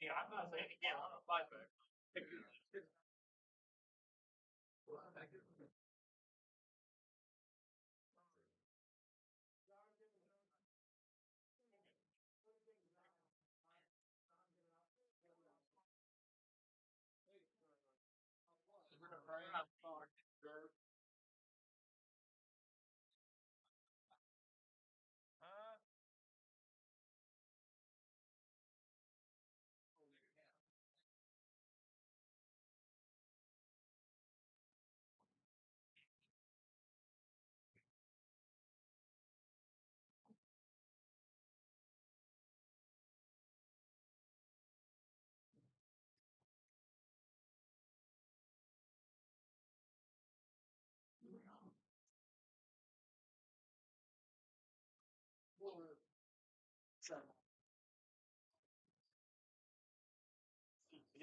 Yeah, I'm not saying again. I'm a five back.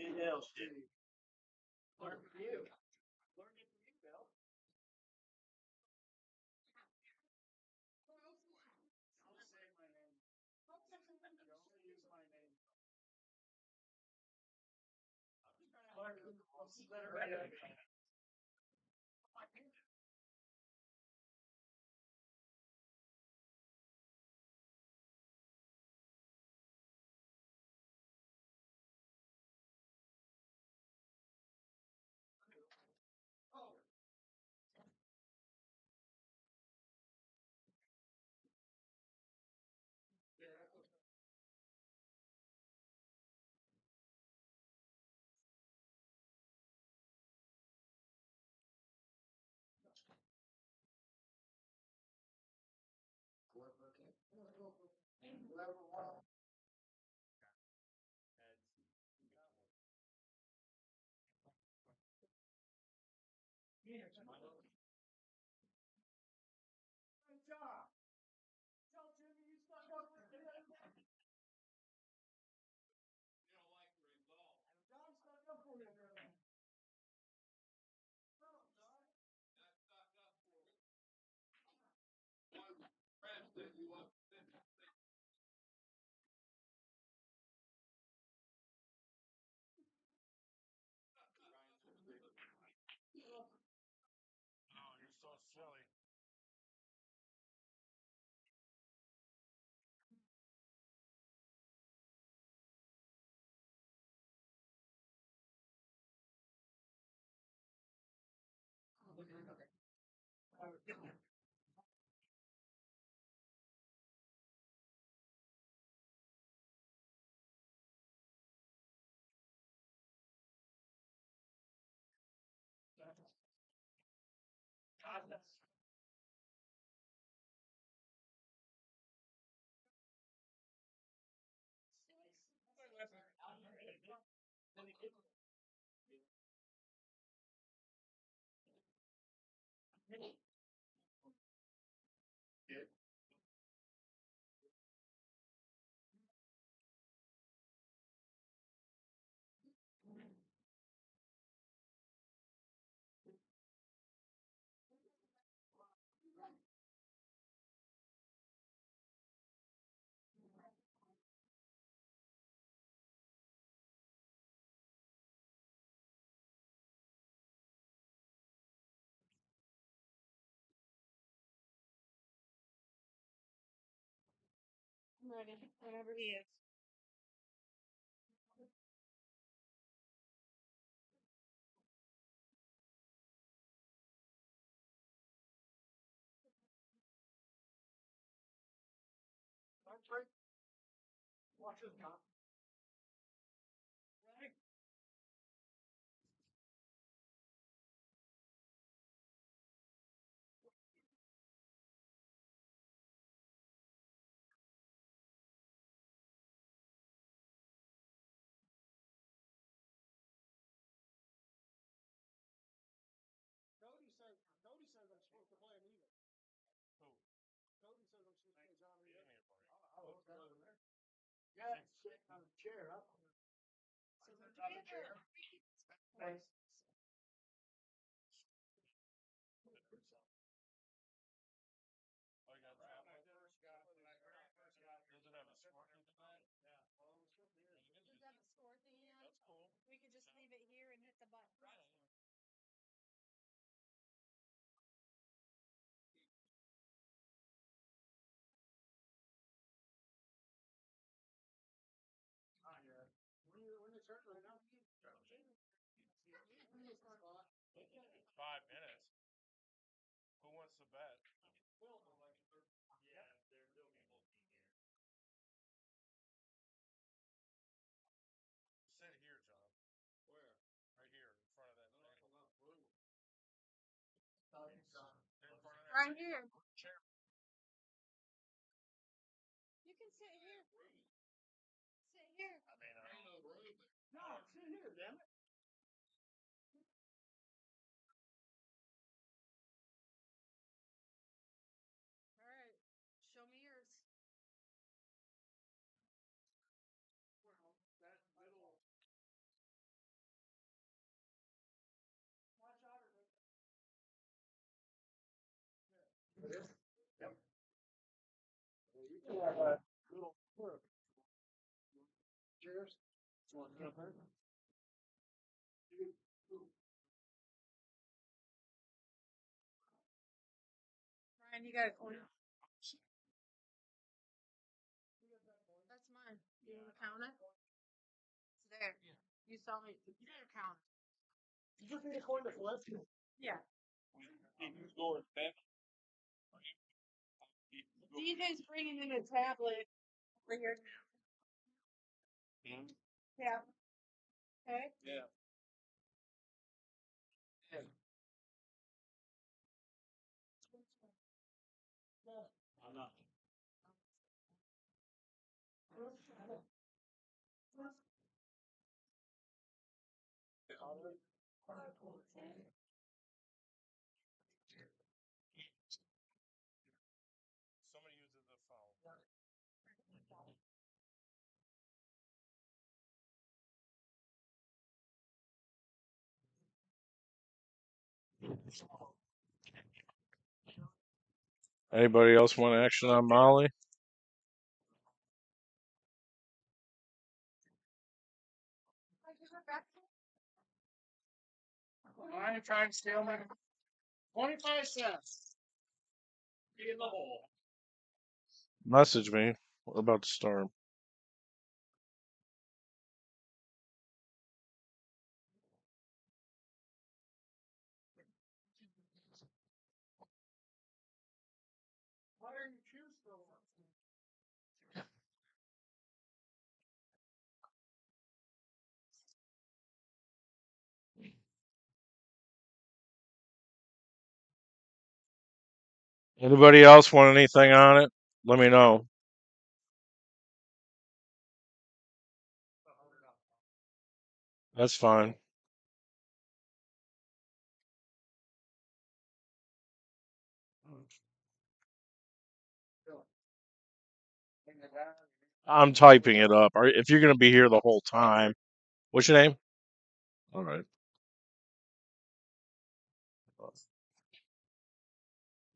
Yeah, shit. Learn from you. Learn it from you, Bill. Don't say my name. Don't use my name. I'm just trying to learn the rules that are right. Oh. Yeah. Level one. Good job. Tell Jimmy you stuck up for him. You don't like the result. John stuck up for you. No, John. I stuck up for you. One friend said you want 50. Oh, you're so silly. Godless. I'm ready, whenever he is. Watch this, John. Ready? Cody says I'm supposed to play him either. Who? Cody says I'm supposed to play John Reed. Oh, okay. Yeah, sitting on the chair. Up. Sitting on the chair. Nice. Oh, you got that? When I first got, does it have a score? Yeah. Well, it should be. Does it have a score? 5 minutes. Who wants to bet? Sit here, John. Where? Right here, in front of that table. Right here. Chair. You can sit here. Sit here. I mean, No, sit here, damn it. All right. Show me yours. That little. Watch out. Yep. You can have a little work. Cheers. Ryan, you got a coin? That's mine. You want to count it? It's there. You saw me. You gotta count it. You just need a coin to flip. Yeah. who's going back? DJ's bringing in a tablet over here. Yeah. Okay. Yeah. I'm not. Somebody uses the phone. Anybody else want action on Molly? I ain't trying to steal my 25 cents. Be in the hole. Message me. We're about to start. Why are you choose so much? Anybody else want anything on it? Let me know. That's fine. I'm typing it up. If you're going to be here the whole time, what's your name? All right.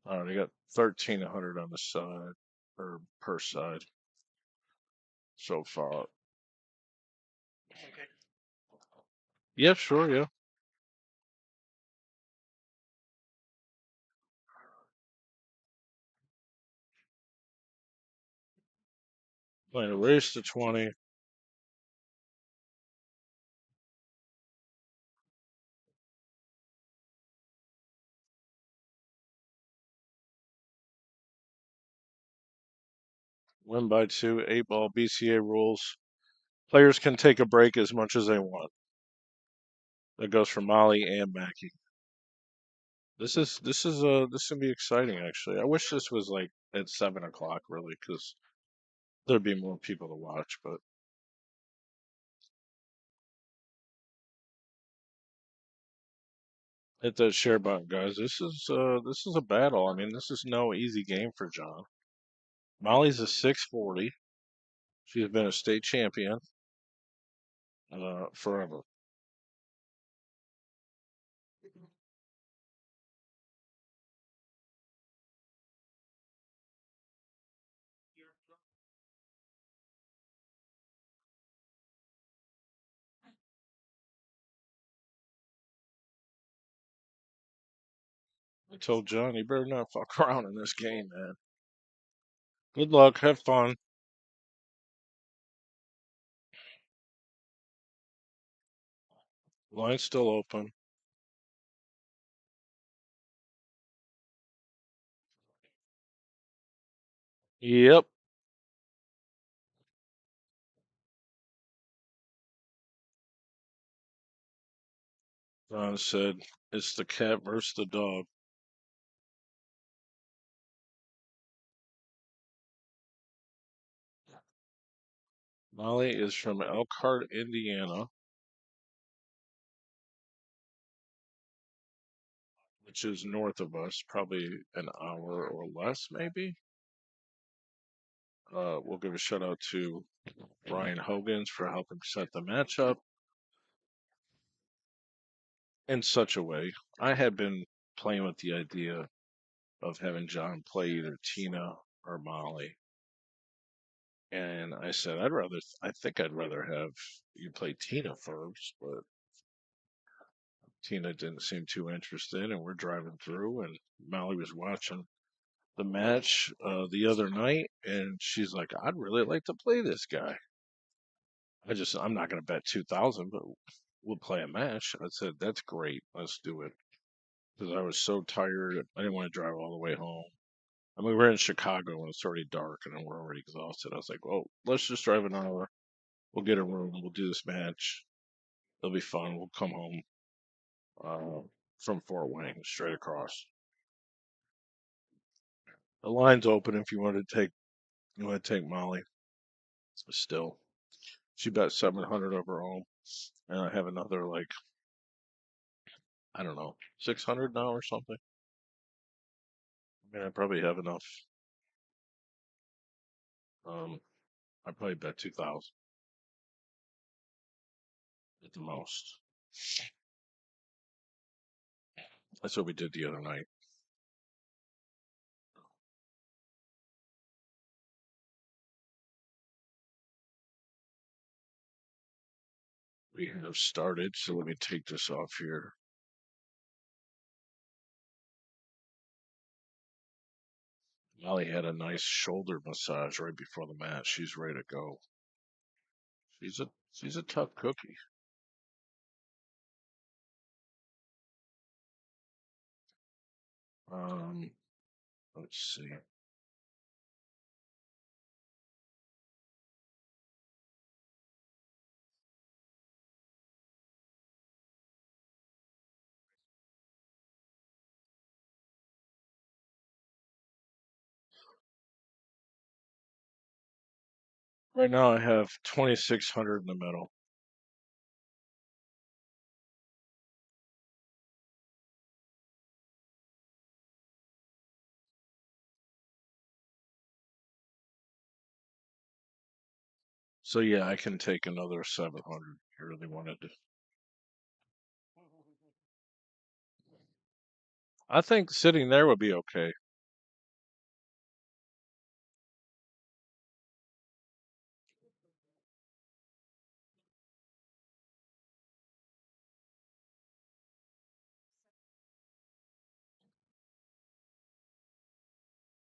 All right. I got 1,300 on the side or per side so far. Yeah, sure. Yeah. Playing a race to 20. Win by 2. 8-ball BCA rules. Players can take a break as much as they want. That goes for Molly and Maki. This gonna be exciting actually. I wish this was like at 7 o'clock really, because there'd be more people to watch. But hit that share button, guys. This is a battle. I mean, this is no easy game for John. Molly's a 640. She's been a state champion forever. I told John, you better not fuck around in this game, man. Good luck. Have fun. Line's still open. Yep. John said, it's the cat versus the dog. Molly is from Elkhart, Indiana, which is north of us, probably an hour or less, maybe. We'll give a shout out to Brian Hogans for helping set the matchup in such a way. I had been playing with the idea of having John play either Tina or Molly. And I said, I think I'd rather have you play Tina first, but Tina didn't seem too interested, and we're driving through, and Molly was watching the match the other night, and she's like, I'd really like to play this guy. I'm not going to bet 2,000, but we'll play a match. I said, that's great. Let's do it. Because I was so tired. I didn't want to drive all the way home. I mean, we're in Chicago and it's already dark and we're already exhausted. I was like, well, let's just drive an hour. We'll get a room. We'll do this match. It'll be fun. We'll come home uh, from Fort Wayne straight across. The line's open if you want to take Molly. Still, she bet 700 of her own, and I have another like I don't know 600 now or something. I mean, I probably have enough. Um, I probably bet 2,000 at the most. That's what we did the other night. We have started, so let me take this off here. Molly had a nice shoulder massage right before the match. She's ready to go. She's a tough cookie. Um, let's see. Right now I have 2,600 in the middle. So yeah, I can take another 700 if you really wanted to. I think sitting there would be okay.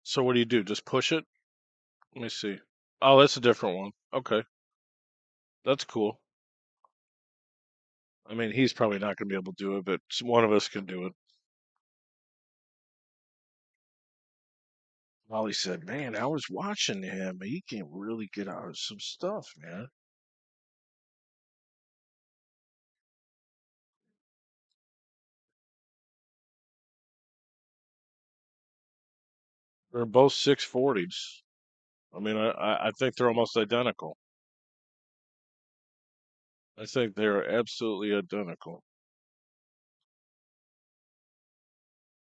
So what do you do? Just push it? Let me see. Oh, that's a different one. Okay, that's cool. I mean, he's probably not going to be able to do it, but one of us can do it. Molly said, "Man, I was watching him. He can really get out of some stuff, man." They're both 640s. I mean, I think they're almost identical. I think they're absolutely identical.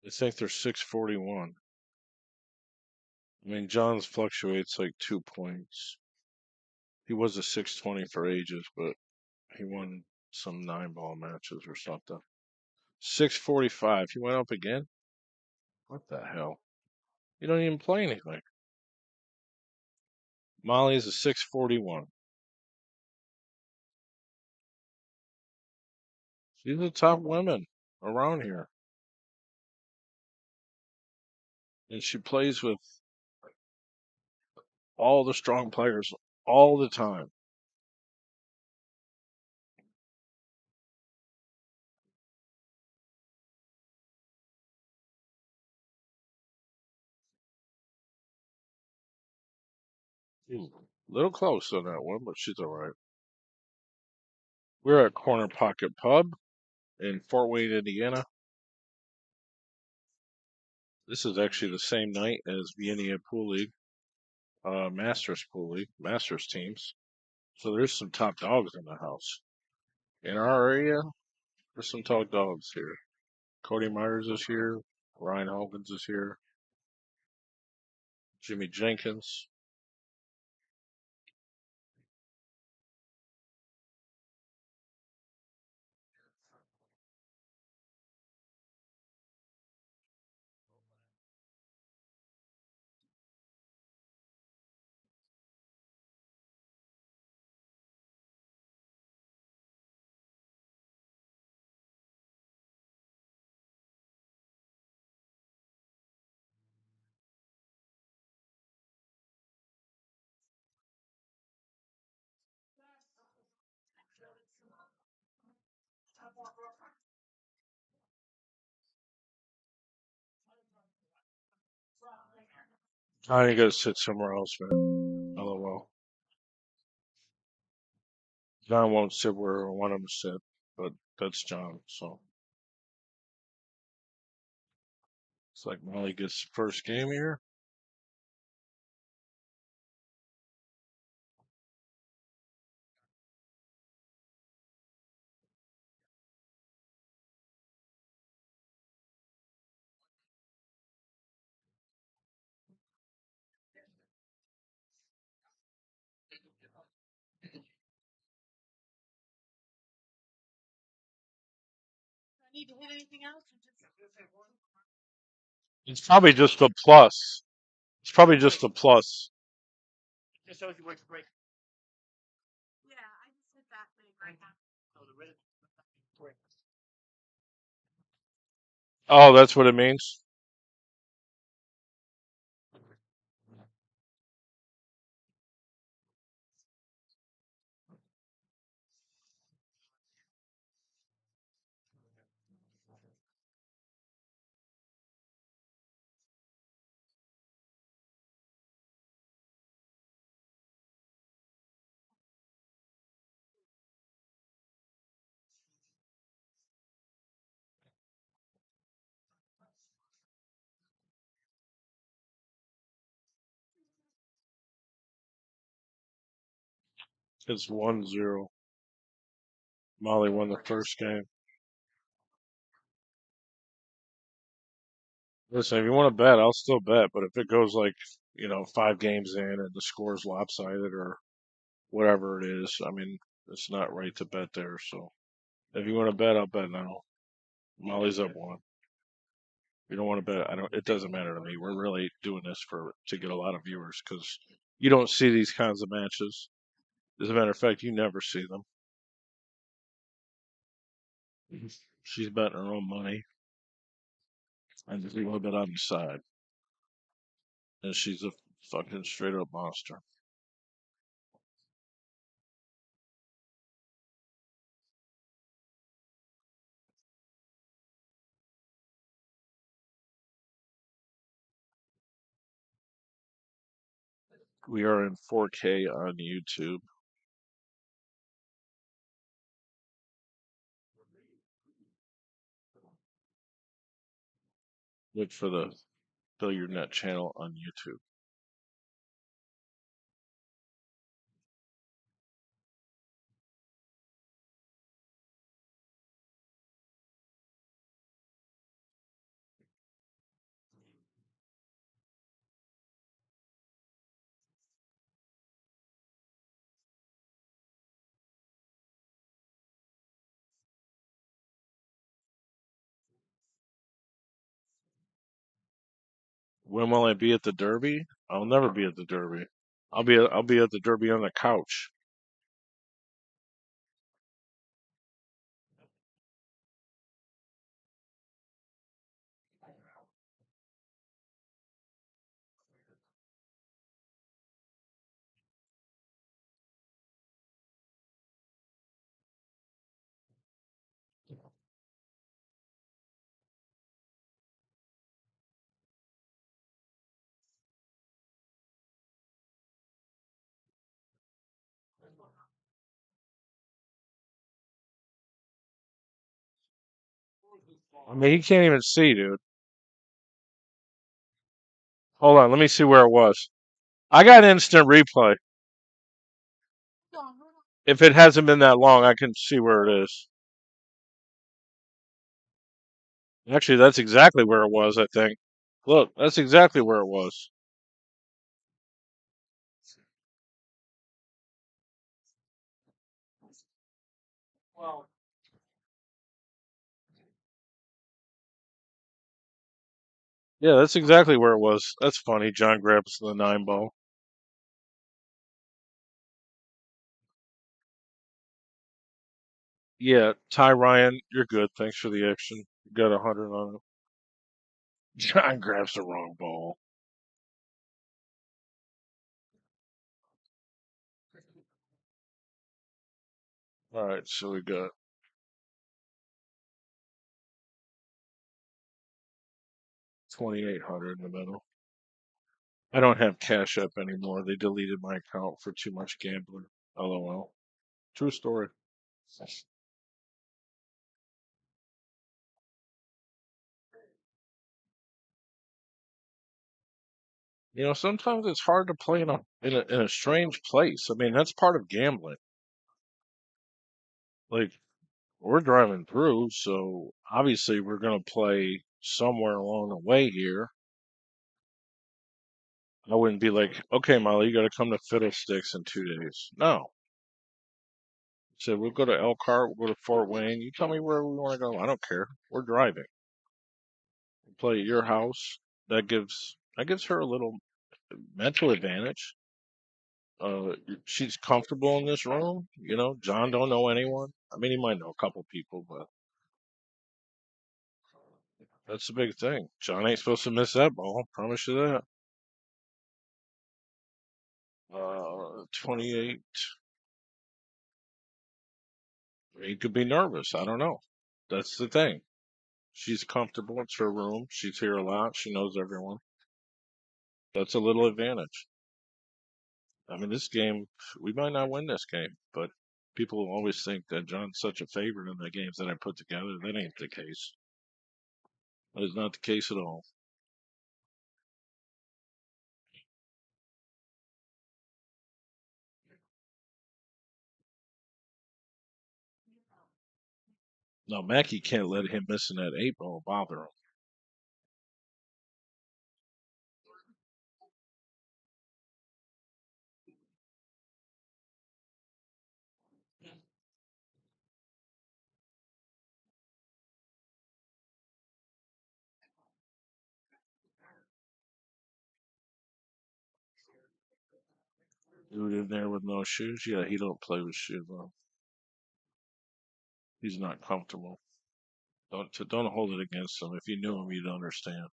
I think they're 641. I mean, John's fluctuates like 2 points. He was a 620 for ages, but he won some 9-ball matches or something. 645. He went up again? What the hell? You don't even play anything. Molly's a 641. She's the top women around here. And she plays with all the strong players all the time. Little close on that one, but she's all right. We're at Corner Pocket Pub in Fort Wayne, Indiana. This is actually the same night as Billiardnet Pool League, Masters Pool League, Masters teams. So there's some top dogs in the house. In our area, there's some top dogs here. Cody Myers is here. Ryan Hawkins is here. Jimmy Jenkins. I gotta sit somewhere else, man. LOL. John won't sit where I want him to sit, but that's John, so. It's like Molly gets the first game here. I need to hit anything else? Or just... It's probably just a plus. It's probably just a plus. Just shows you where to break. Yeah, I just hit that thing right now. Oh, the rhythm. Break. Oh, that's what it means? It's 1-0. Molly won the first game. Listen, if you want to bet, I'll still bet, but if it goes like, 5 games in and the score's lopsided or whatever it is, I mean, it's not right to bet there. So if you want to bet, I'll bet now. Molly's up 1. If you don't want to bet, I don't. It doesn't matter to me. We're really doing this to get a lot of viewers because you don't see these kinds of matches. As a matter of fact, you never see them. She's betting her own money and just a little bit on the side, and she's a fucking straight up monster. We are in 4K on YouTube. Look for the Billiardnet channel on YouTube. When will I be at the Derby? I'll never be at the Derby. I'll be at the Derby on the couch. I mean, he can't even see, dude. Hold on, let me see where it was. I got instant replay. If it hasn't been that long, I can see where it is. Actually, that's exactly where it was, I think. Look, that's exactly where it was. Yeah, that's exactly where it was. That's funny. John grabs the 9 ball. Yeah, Ty Ryan, you're good. Thanks for the action. You got 100 on it. John grabs the wrong ball. All right, so we got 2,800 in the middle. I don't have Cash App anymore. They deleted my account for too much gambling. LOL. True story. You know, sometimes it's hard to play in a strange place. I mean, that's part of gambling. Like, we're driving through, so obviously we're gonna play somewhere along the way here. I wouldn't be like, okay, Molly, you got to come to Fiddlesticks in 2 days. No. So we'll go to Elkhart, we'll go to Fort Wayne. You tell me where we want to go. I don't care. We're driving. We'll play at your house. That gives her a little mental advantage. She's comfortable in this room. You know, John don't know anyone. I mean, he might know a couple people, but that's the big thing. John ain't supposed to miss that ball. Promise you that. 28. He could be nervous. I don't know. That's the thing. She's comfortable. It's her room. She's here a lot. She knows everyone. That's a little advantage. I mean, this game, we might not win this game, but people always think that John's such a favorite in the games that I put together. That ain't the case. That is not the case at all. No, Maki can't let him missing that 8 ball bother him. Dude in there with no shoes? Yeah, he don't play with shoes on. He's not comfortable. Don't hold it against him. If you knew him, you'd understand.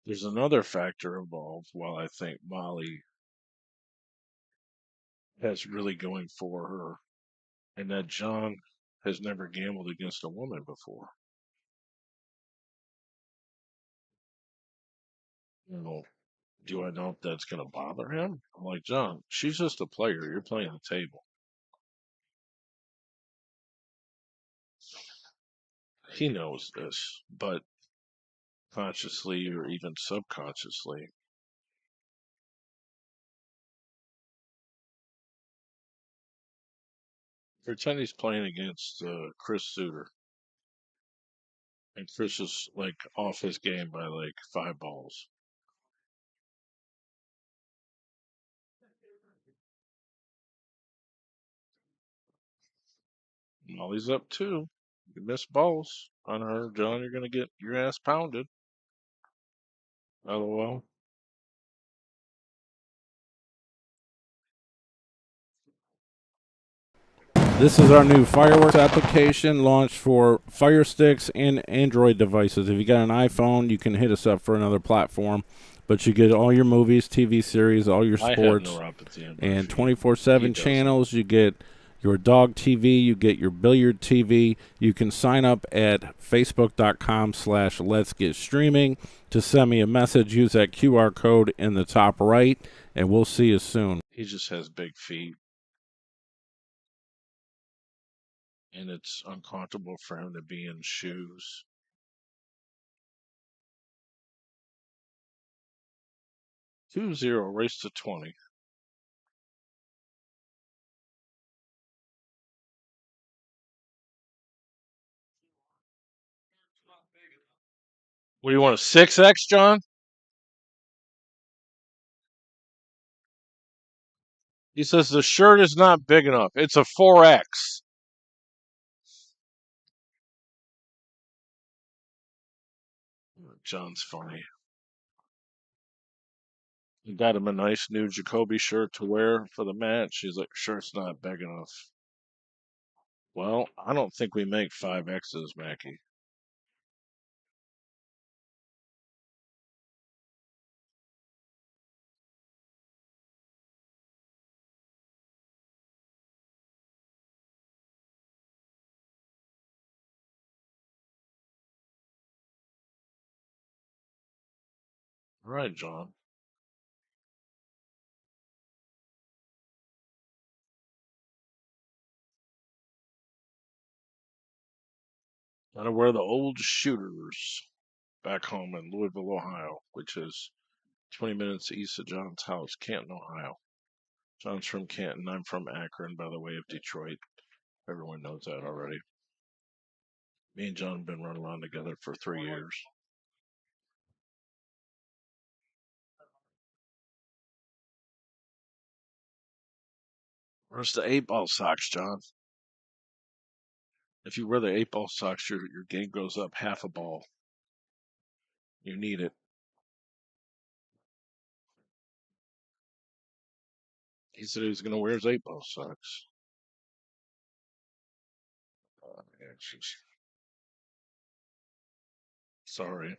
There's another factor involved. While I think Molly has really going for her, and that John has never gambled against a woman before. You know, do I know if that's going to bother him? I'm like, John, she's just a player. You're playing the table. He knows this, but consciously or even subconsciously, pretend he's playing against Chris Suter, and Chris is like off his game by like 5 balls. Molly's up 2. You miss balls on her, John. You're gonna get your ass pounded. LOL. This is our new fireworks application launched for Fire Sticks and Android devices. If you got an iPhone, you can hit us up for another platform. But you get all your movies, TV series, all your sports, and 24/7 channels. You get your dog TV, you get your billiard TV. You can sign up at facebook.com/Let's Get Streaming to send me a message. Use that QR code in the top right, and we'll see you soon. He just has big feet. And it's uncomfortable for him to be in shoes. 2-0, race to 20. What do you want, a 6X, John? He says the shirt is not big enough. It's a 4X. John's funny. He got him a nice new Jacoby shirt to wear for the match. He's like, shirt's not big enough. Well, I don't think we make 5Xs, Maki. All right, John. Gotta wear the old shooters back home in Louisville, Ohio, which is 20 minutes east of John's house, Canton, Ohio. John's from Canton. I'm from Akron, by the way, of Detroit. Everyone knows that already. Me and John have been running around together for 3 years. Where's the 8-ball socks, John? If you wear the 8-ball socks, your game goes up half a ball. You need it. He said he was going to wear his 8-ball socks. Yeah, sorry.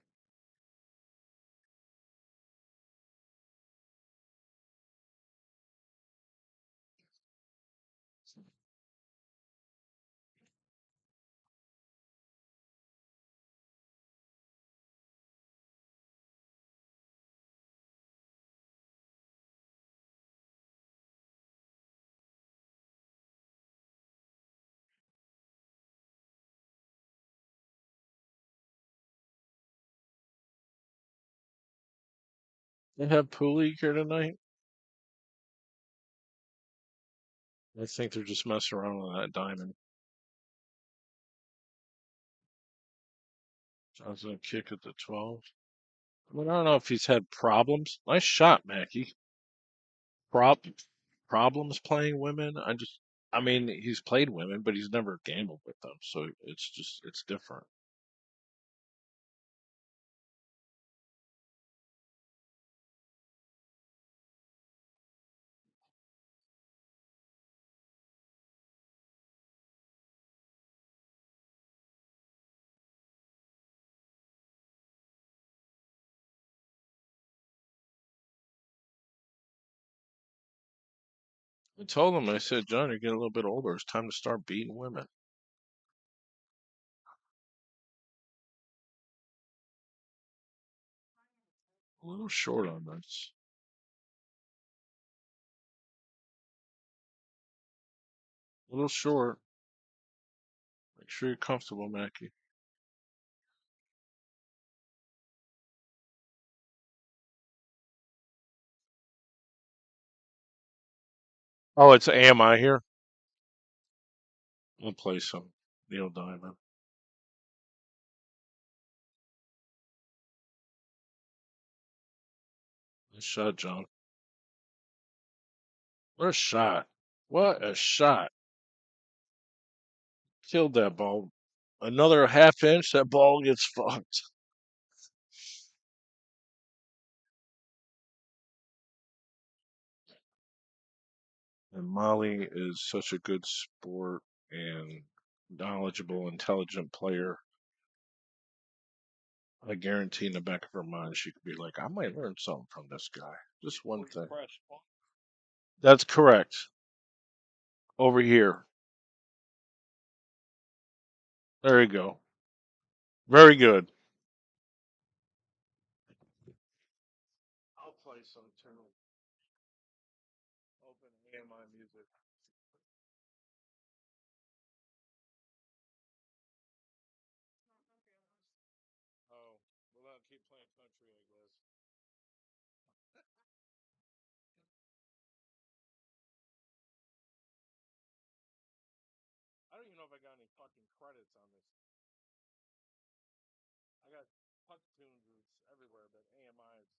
They have pool league here tonight? I think they're just messing around with that diamond. John's going to kick at the 12. I don't know if he's had problems. Nice shot, Mackie. Problems playing women? I mean, he's played women, but he's never gambled with them. So it's different. I told him, I said, John, you're getting a little bit older. It's time to start beating women. A little short on this. A little short. Make sure you're comfortable, Mackie. Oh, it's AMI here. We'll play some Neil Diamond. Nice shot, John. What a shot. What a shot. Killed that ball. Another half inch, that ball gets fucked. And Molly is such a good sport and knowledgeable, intelligent player. I guarantee in the back of her mind she could be like, I might learn something from this guy. Just one thing. That's correct. Over here. There you go. Very good. I'll play some too. Open AMI music. Oh, well, I'll keep playing country, I guess. I don't even know if I got any fucking credits on this. I got puck tunes everywhere, but AMI's.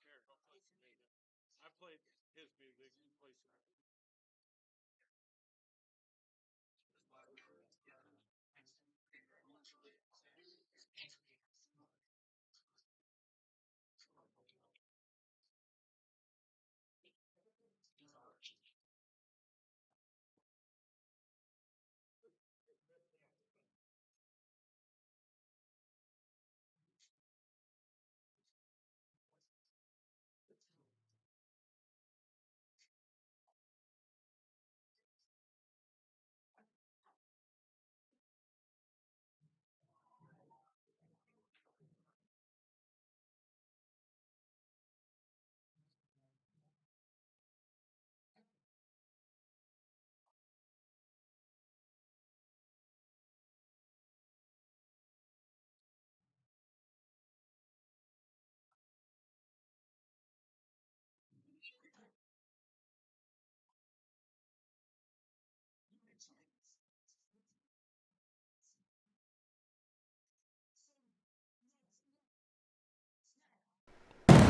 Here, go play some music. I played his music. You play some.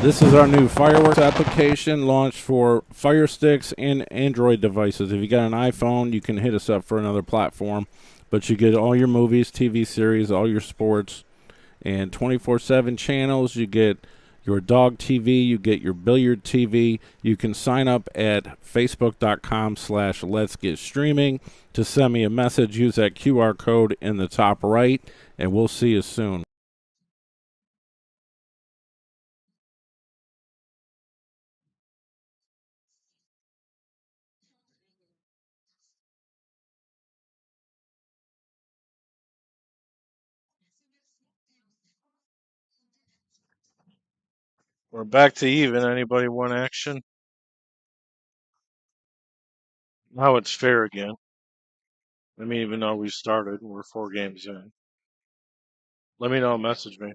This is our new fireworks application launched for Fire Sticks and Android devices. If you got an iPhone, you can hit us up for another platform. But you get all your movies, TV series, all your sports, and 24/7 channels. You get your dog TV, you get your billiard TV. You can sign up at facebook.com/Let's Get Streaming to send me a message. Use that QR code in the top right, and we'll see you soon. We're back to even. Anybody want action? Now it's fair again. I mean, even though we started, we're 4 games in. Let me know. Message me.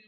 My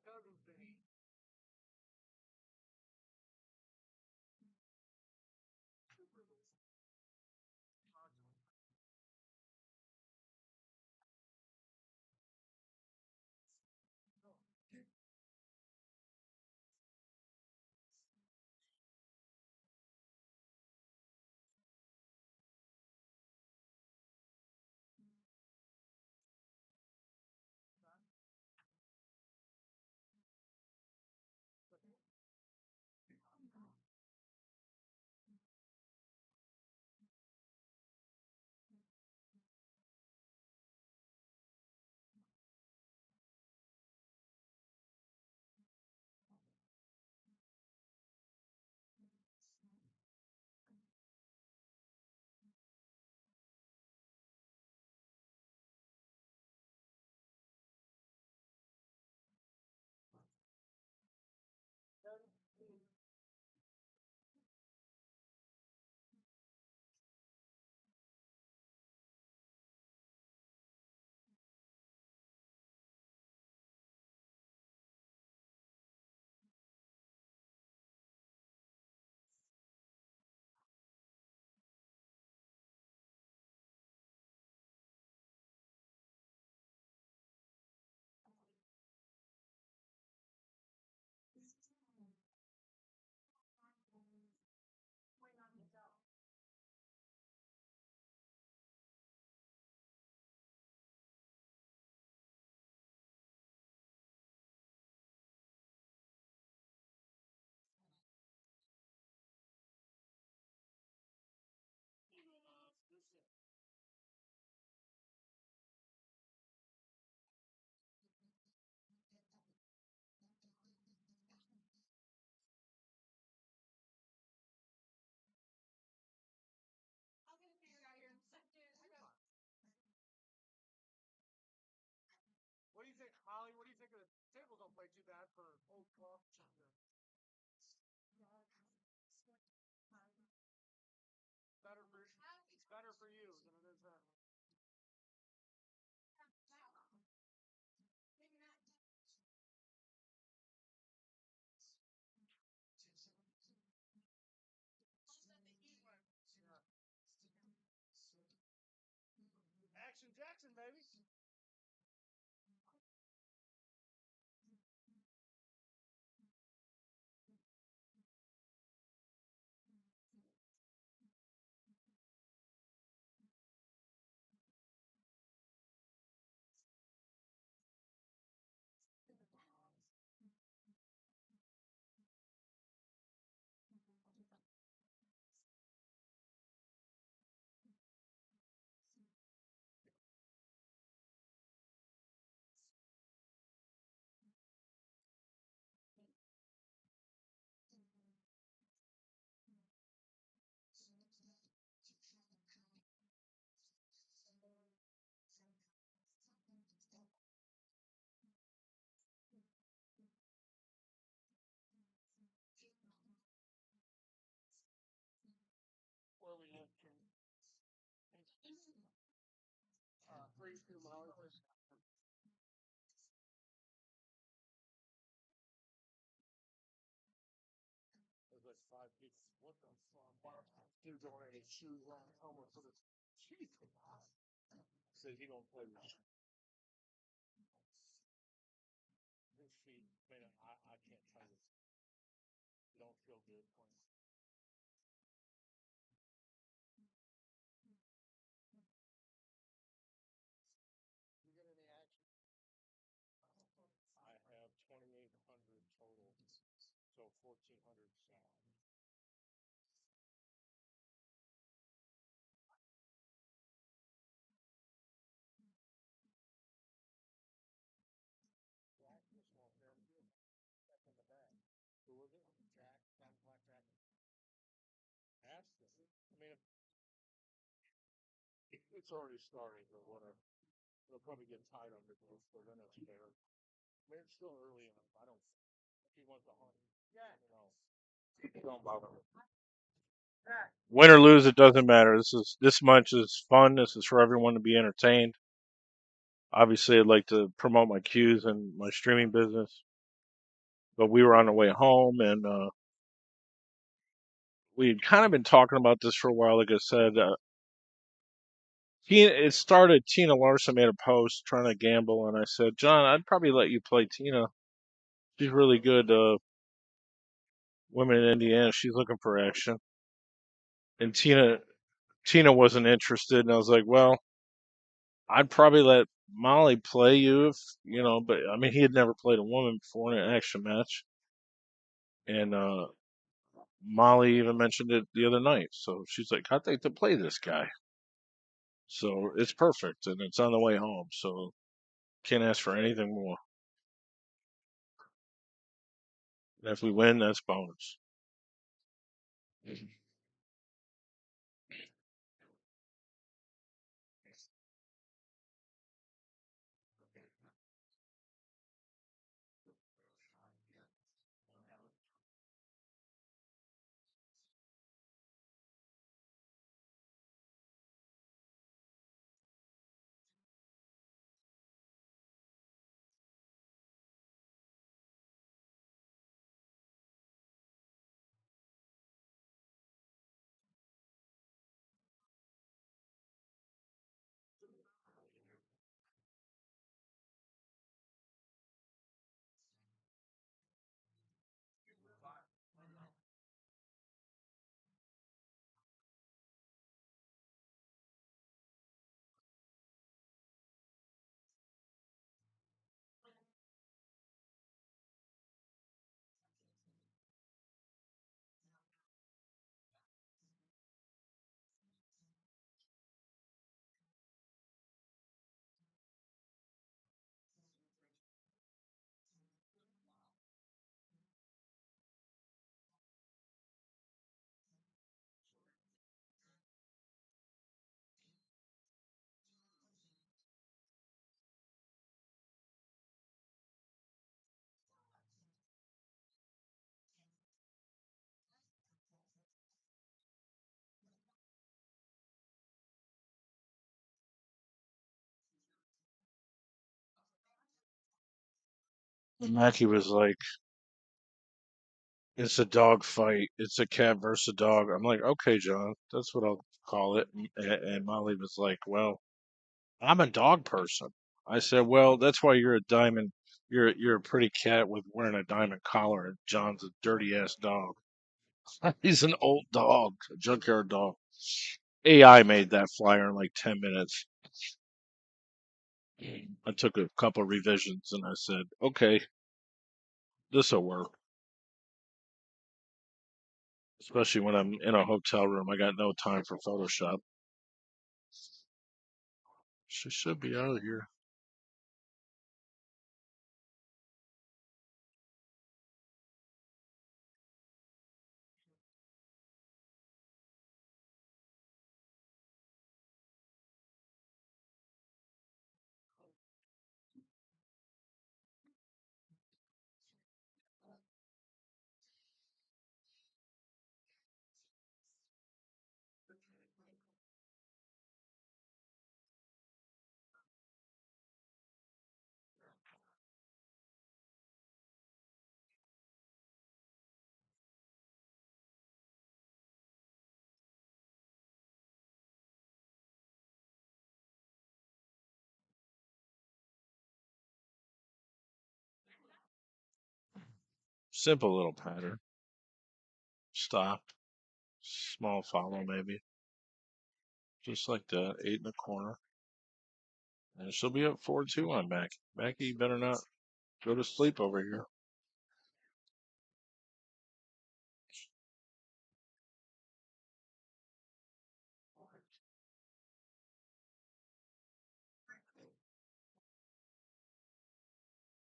cousin's been. What do you think, Molly? What do you think of the tables? Don't play too bad for old cloth. It's better for you than it is them. Action Jackson, baby. There's like 5 people. What the fuck? Dude's wearing his shoes on, almost with his teeth. Says he don't play with his feet. Man, I can't tell you. You don't feel good playing. You get any action? I have 2,800 total, so 1,400 sound. Jack just walked there and did. Back in the back. Who was it? Jack, Blackjack. Ask him. I mean, it's already starting, but whatever. They'll probably get tied on the roof, but then it's fair. I mean, it's still early enough. I don't. If he wants to hunt, yeah, don't bother him. Win or lose, it doesn't matter. This much is fun. This is for everyone to be entertained. Obviously, I'd like to promote my cues and my streaming business, but we were on the way home, and we had kind of been talking about this for a while. Like I said, it started. Tina Larson made a post trying to gamble, and I said, John, I'd probably let you play Tina. She's really good. Women in Indiana. She's looking for action, and Tina wasn't interested, and I was like, well, I'd probably let Molly play you if but I mean, he had never played a woman before in an action match, and Molly even mentioned it the other night. So she's like, I'd like to play this guy. So it's perfect, and it's on the way home. So can't ask for anything more. And if we win, that's bonus. And Maki was like, it's a dog fight. It's a cat versus a dog. I'm like, okay, John, that's what I'll call it. And Molly was like, well, I'm a dog person. I said, well, that's why you're a diamond. You're a pretty cat with wearing a diamond collar, and John's a dirty ass dog. He's an old dog, a junkyard dog. AI made that flyer in like 10 minutes. I took a couple revisions and I said, okay, this'll work. Especially when I'm in a hotel room, I got no time for Photoshop. She should be out of here. Simple little pattern. Stop. Small follow, maybe. Just like that. 8 in the corner. And she'll be up 4-2 on Mackie. Mackie, you better not go to sleep over here.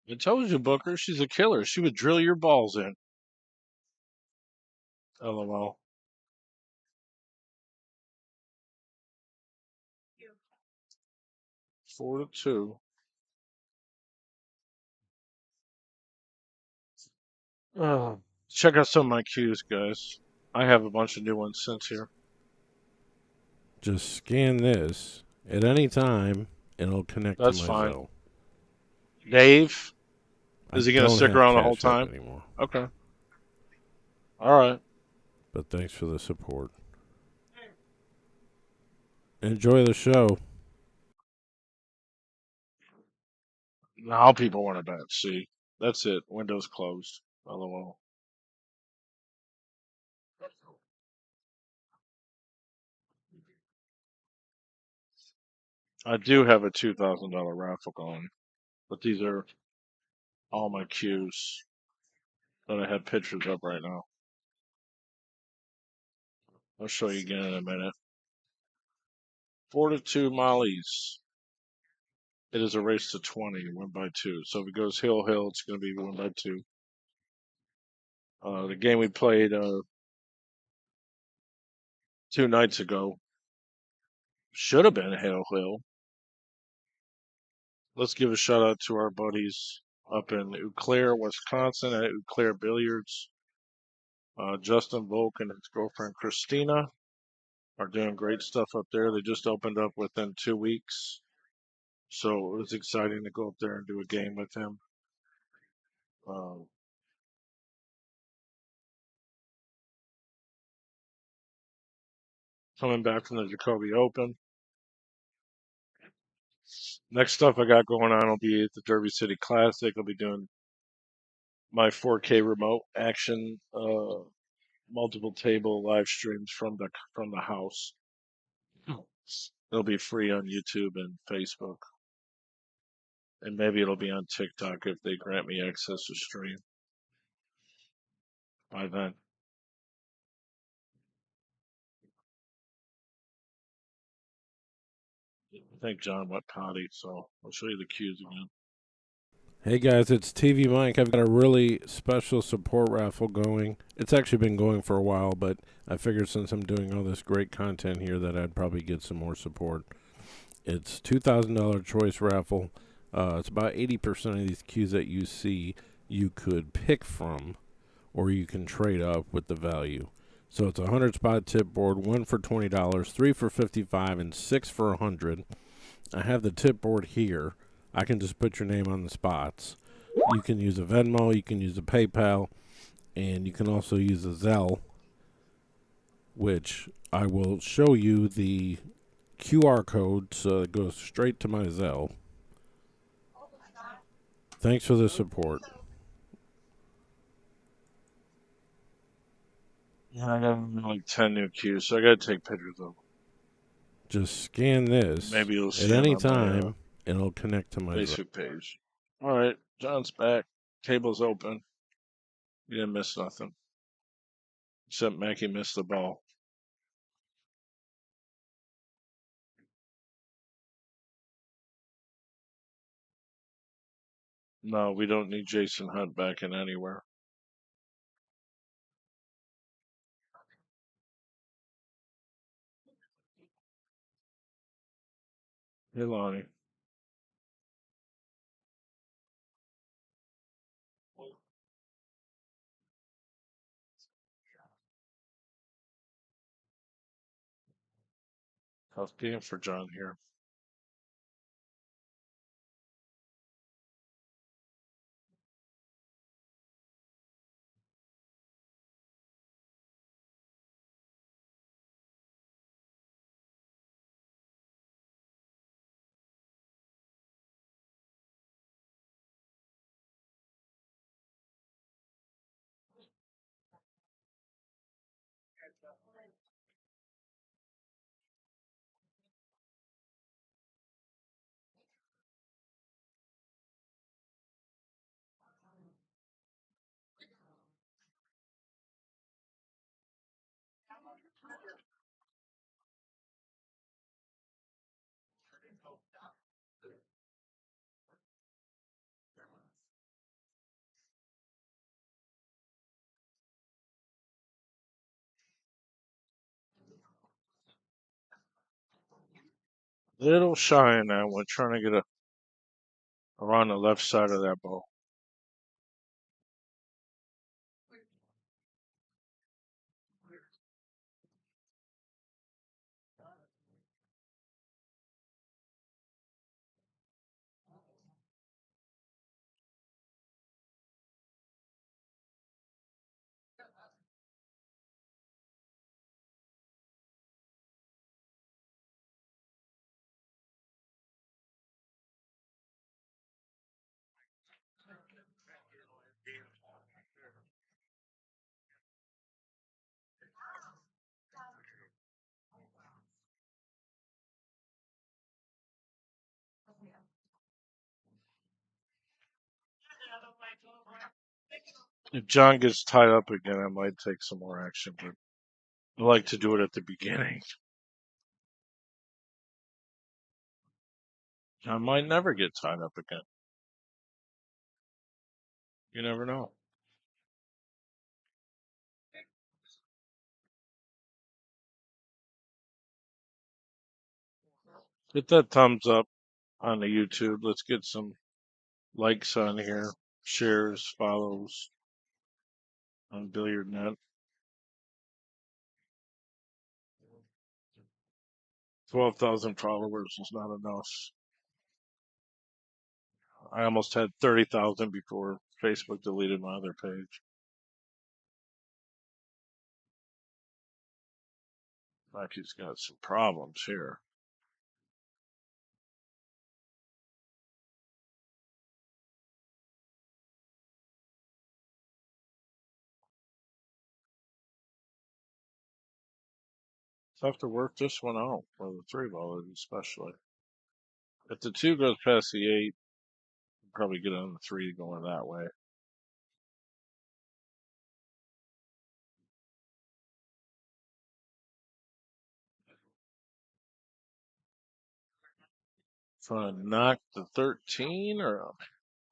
I told you, Booker, she's a killer. She would drill your balls in. LOL. You. 4-2. Check out some of my cues, guys. I have a bunch of new ones since here. Just scan this at any time, and it'll connect That's to my fine. Zelle. Dave, I is he going to don't stick have around the whole Cash App time? anymore, Okay. All right. but thanks for the support. Enjoy the show. Now people want to bet. See, that's it. Windows closed. LOL. I do have a $2,000 raffle going, but these are all my cues that I have pictures of right now. I'll show you again in a minute. 4-2 Mollies. It is a race to 20, 1x2. So if it goes hill, it's going to be 1x2. The game we played 2 nights ago should have been hill. Let's give a shout out to our buddies up in Eau Claire, Wisconsin at Eau Claire Billiards. Justin Volk and his girlfriend Christina are doing great stuff up there. They just opened up within 2 weeks. So it was exciting to go up there and do a game with him. Coming back from the Jacoby Open. Next stuff I got going on will be at the Derby City Classic. I'll be doing my 4K remote action, multiple table live streams from the house. It'll be free on YouTube and Facebook, and maybe it'll be on TikTok if they grant me access to stream by then. I think John went potty, so I'll show you the cues again. Hey guys, it's TvMike. I've got a really special support raffle going. It's actually been going for a while, but I figured since I'm doing all this great content here that I'd probably get some more support. It's $2,000 choice raffle. It's about 80% of these cues that you see you could pick from, or you can trade up with the value. So it's a 100 spot tip board, 1 for $20, 3 for $55, and 6 for $100. I have the tip board here. I can just put your name on the spots. You can use a Venmo, you can use a PayPal, and you can also use a Zelle, which I will show you the QR code so it goes straight to my Zelle. Thanks for the support. Yeah, I got like 10 new cues, so I gotta take pictures of them. Just scan this Maybe you'll see at them any on my time, and it'll connect to my Zelle. Facebook page. All right, John's back. Table's open. You didn't miss nothing. Except Mackie missed the ball. No, we don't need Jason Hunt back in anywhere. Hey, Lonnie. Tough game for John here. Little shy on that one, trying to get around the left side of that ball. If John gets tied up again, I might take some more action, but I like to do it at the beginning. I might never get tied up again. You never know. Hit that thumbs up on the YouTube. Let's get some likes on here, shares, follows on Billiardnet. 12,000 followers is not enough. I almost had 30,000 before Facebook deleted my other page. Maki's got some problems here. Tough to work this one out for the three ballers, especially. If the two goes past the eight, I'll probably get on the three going that way. Trying to knock the 13, or I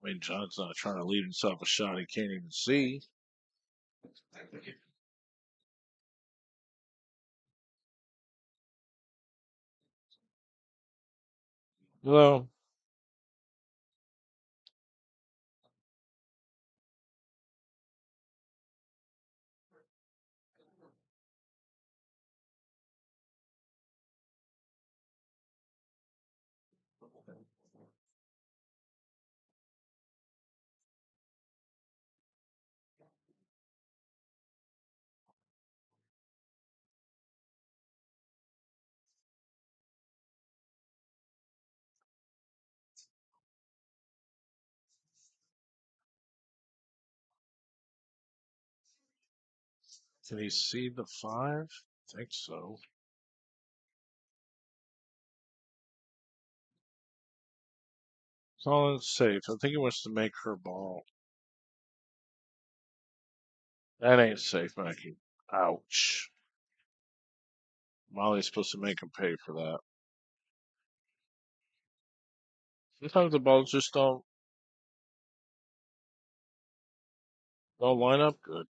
mean, John's not trying to leave himself a shot he can't even see. Hello. Can he see the five? I think so. Colin's safe. I think he wants to make her ball. That ain't safe, Maki. Ouch. Molly's supposed to make him pay for that. Sometimes the balls just don't line up good.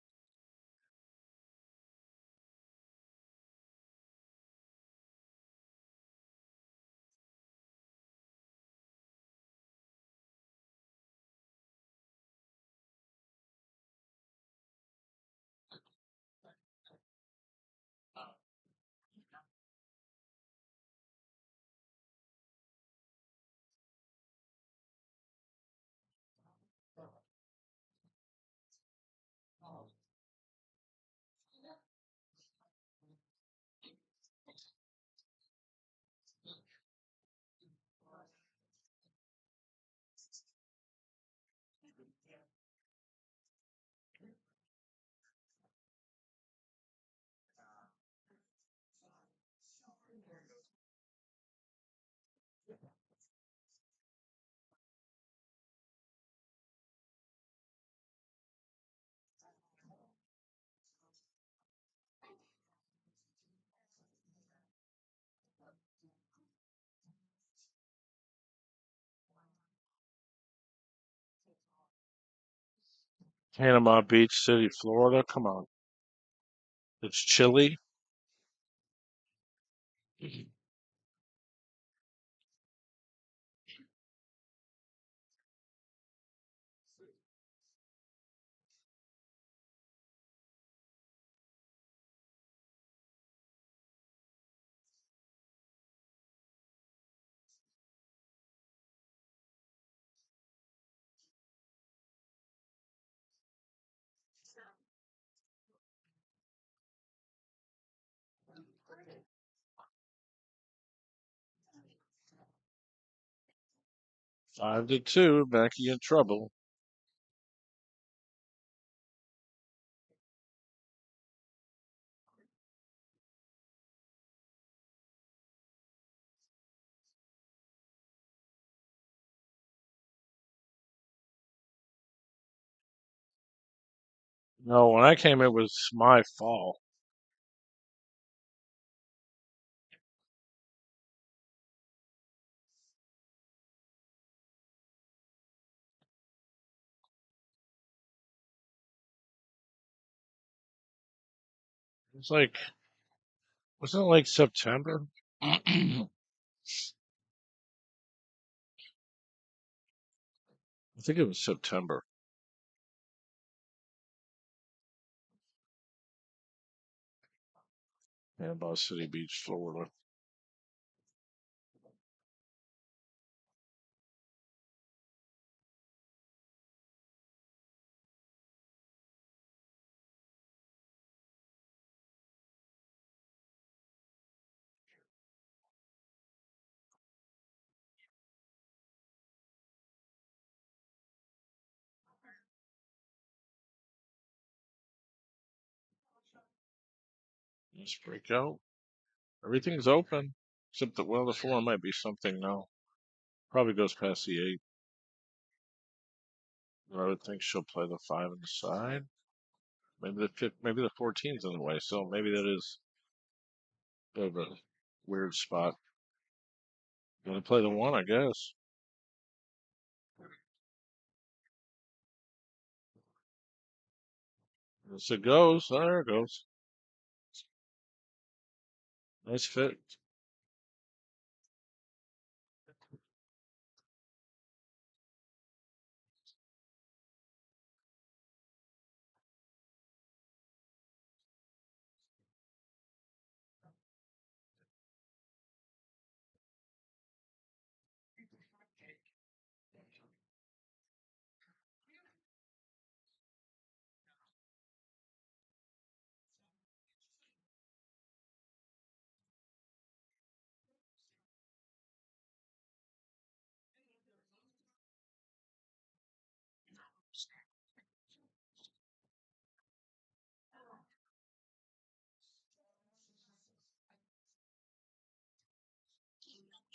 Panama Beach City, Florida. Come on. It's chilly. 5-2, Maki in trouble. No, when I came, it was my fault. It's like, wasn't it like September? I think it was September. Panama City Beach, Florida. Nice breakout. Everything's open. Except that, well, the floor might be something now. Probably goes past the 8. I would think she'll play the 5 on the side. Maybe maybe the 14's in the way, so maybe that is a bit of a weird spot. Gonna play the 1, I guess. As it goes. There it goes. Nice fit.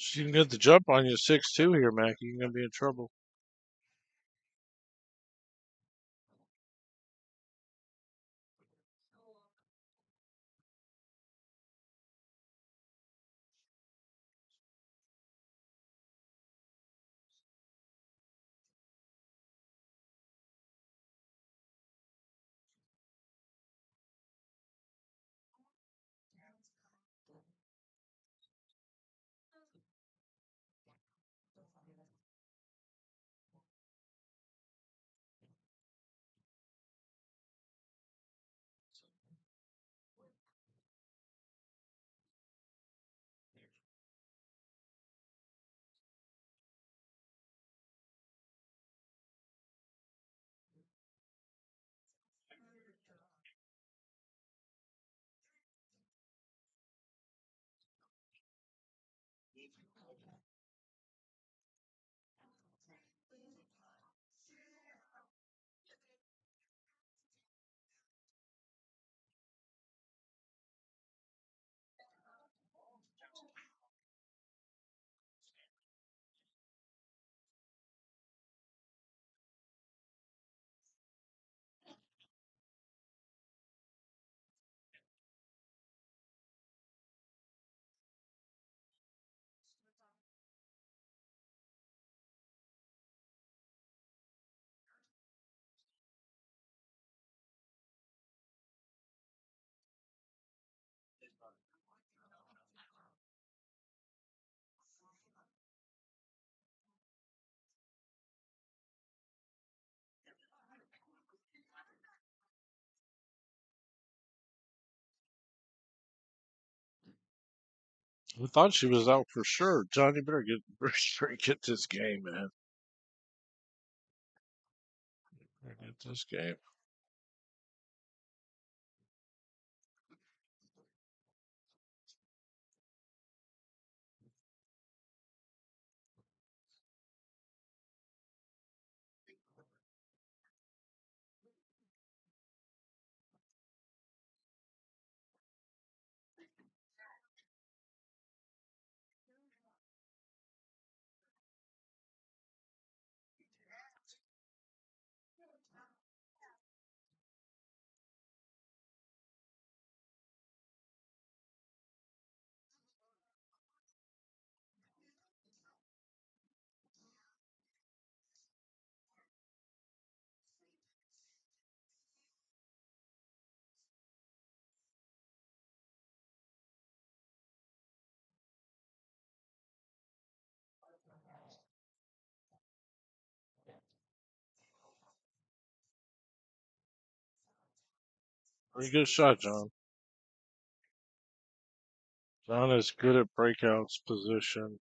She can get the jump on you 6-2 here, Mac. You're gonna be in trouble. I thought she was out for sure. John, you better get this game, man. Better get this game. Pretty good shot, John. John is good at breakouts, position,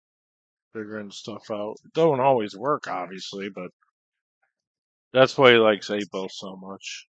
figuring stuff out. It don't always work, obviously, but that's why he likes 8-ball so much.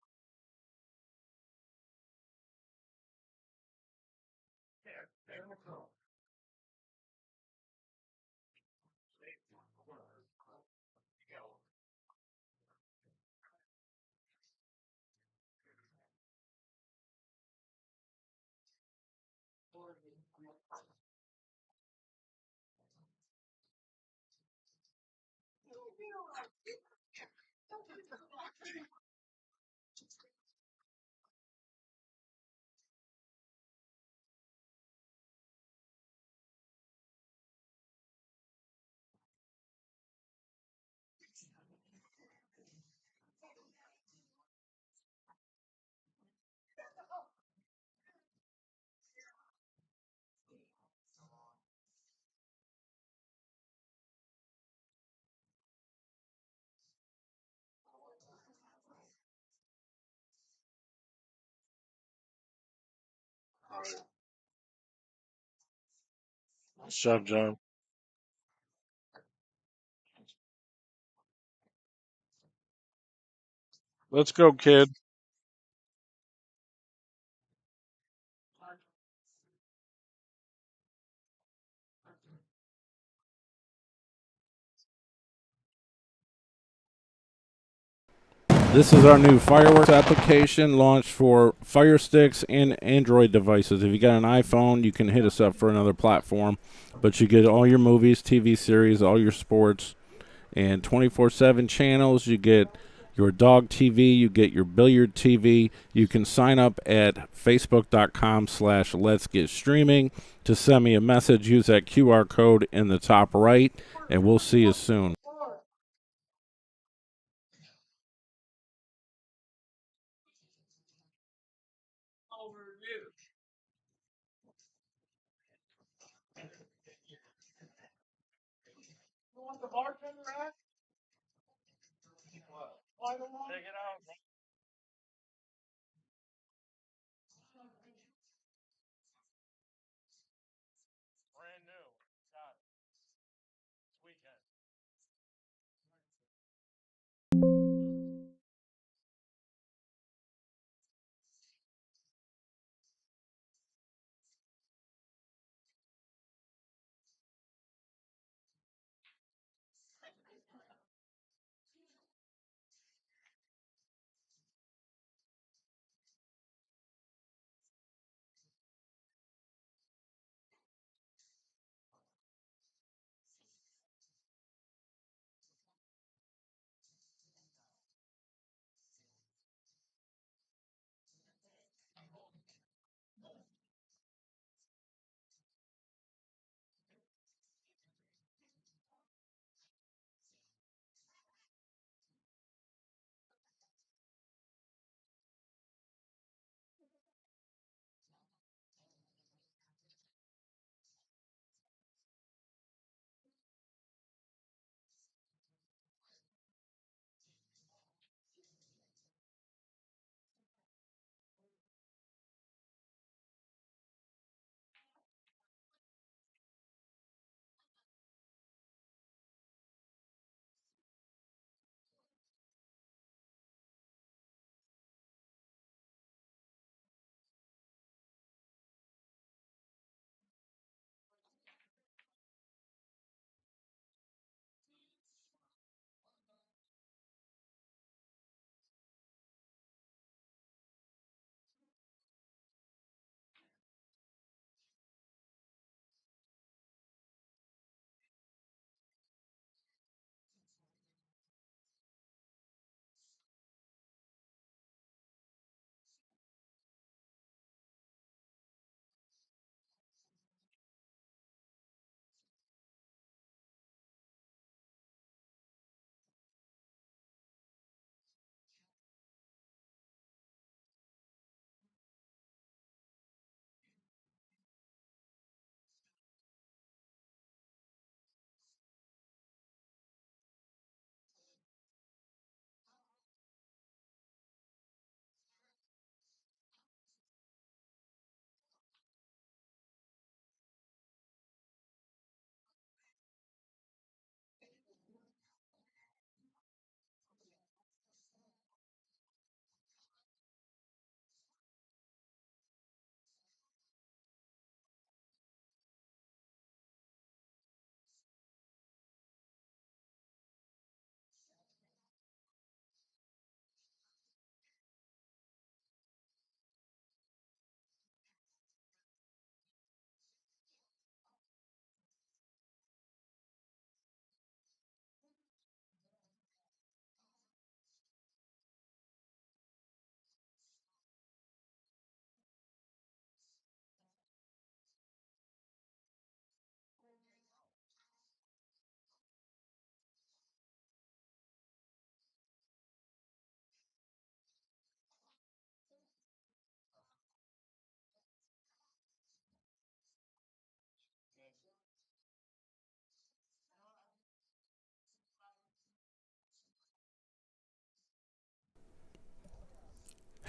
Nice job, John. Let's go, kid. This is our new fireworks application launched for Fire Sticks and Android devices. If you got an iPhone, you can hit us up for another platform. But you get all your movies, TV series, all your sports, and 24/7 channels. You get your dog TV, you get your billiard TV. You can sign up at facebook.com/Let's Get Streaming to send me a message. Use that QR code in the top right, and we'll see you soon. You want the bartender at? Why don't want? Take it out. Brand new. Got it. It's weekend.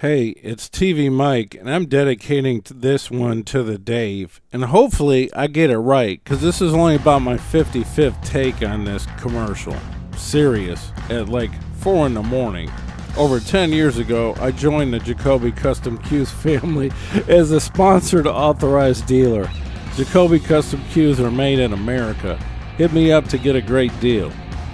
Hey, it's TvMike, and I'm dedicating this one to the Dave. And hopefully I get it right, because this is only about my 55th take on this commercial. Serious, at like 4 in the morning. Over 10 years ago, I joined the Jacoby Custom Cues family as a sponsored authorized dealer. Jacoby Custom Cues are made in America. Hit me up to get a great deal.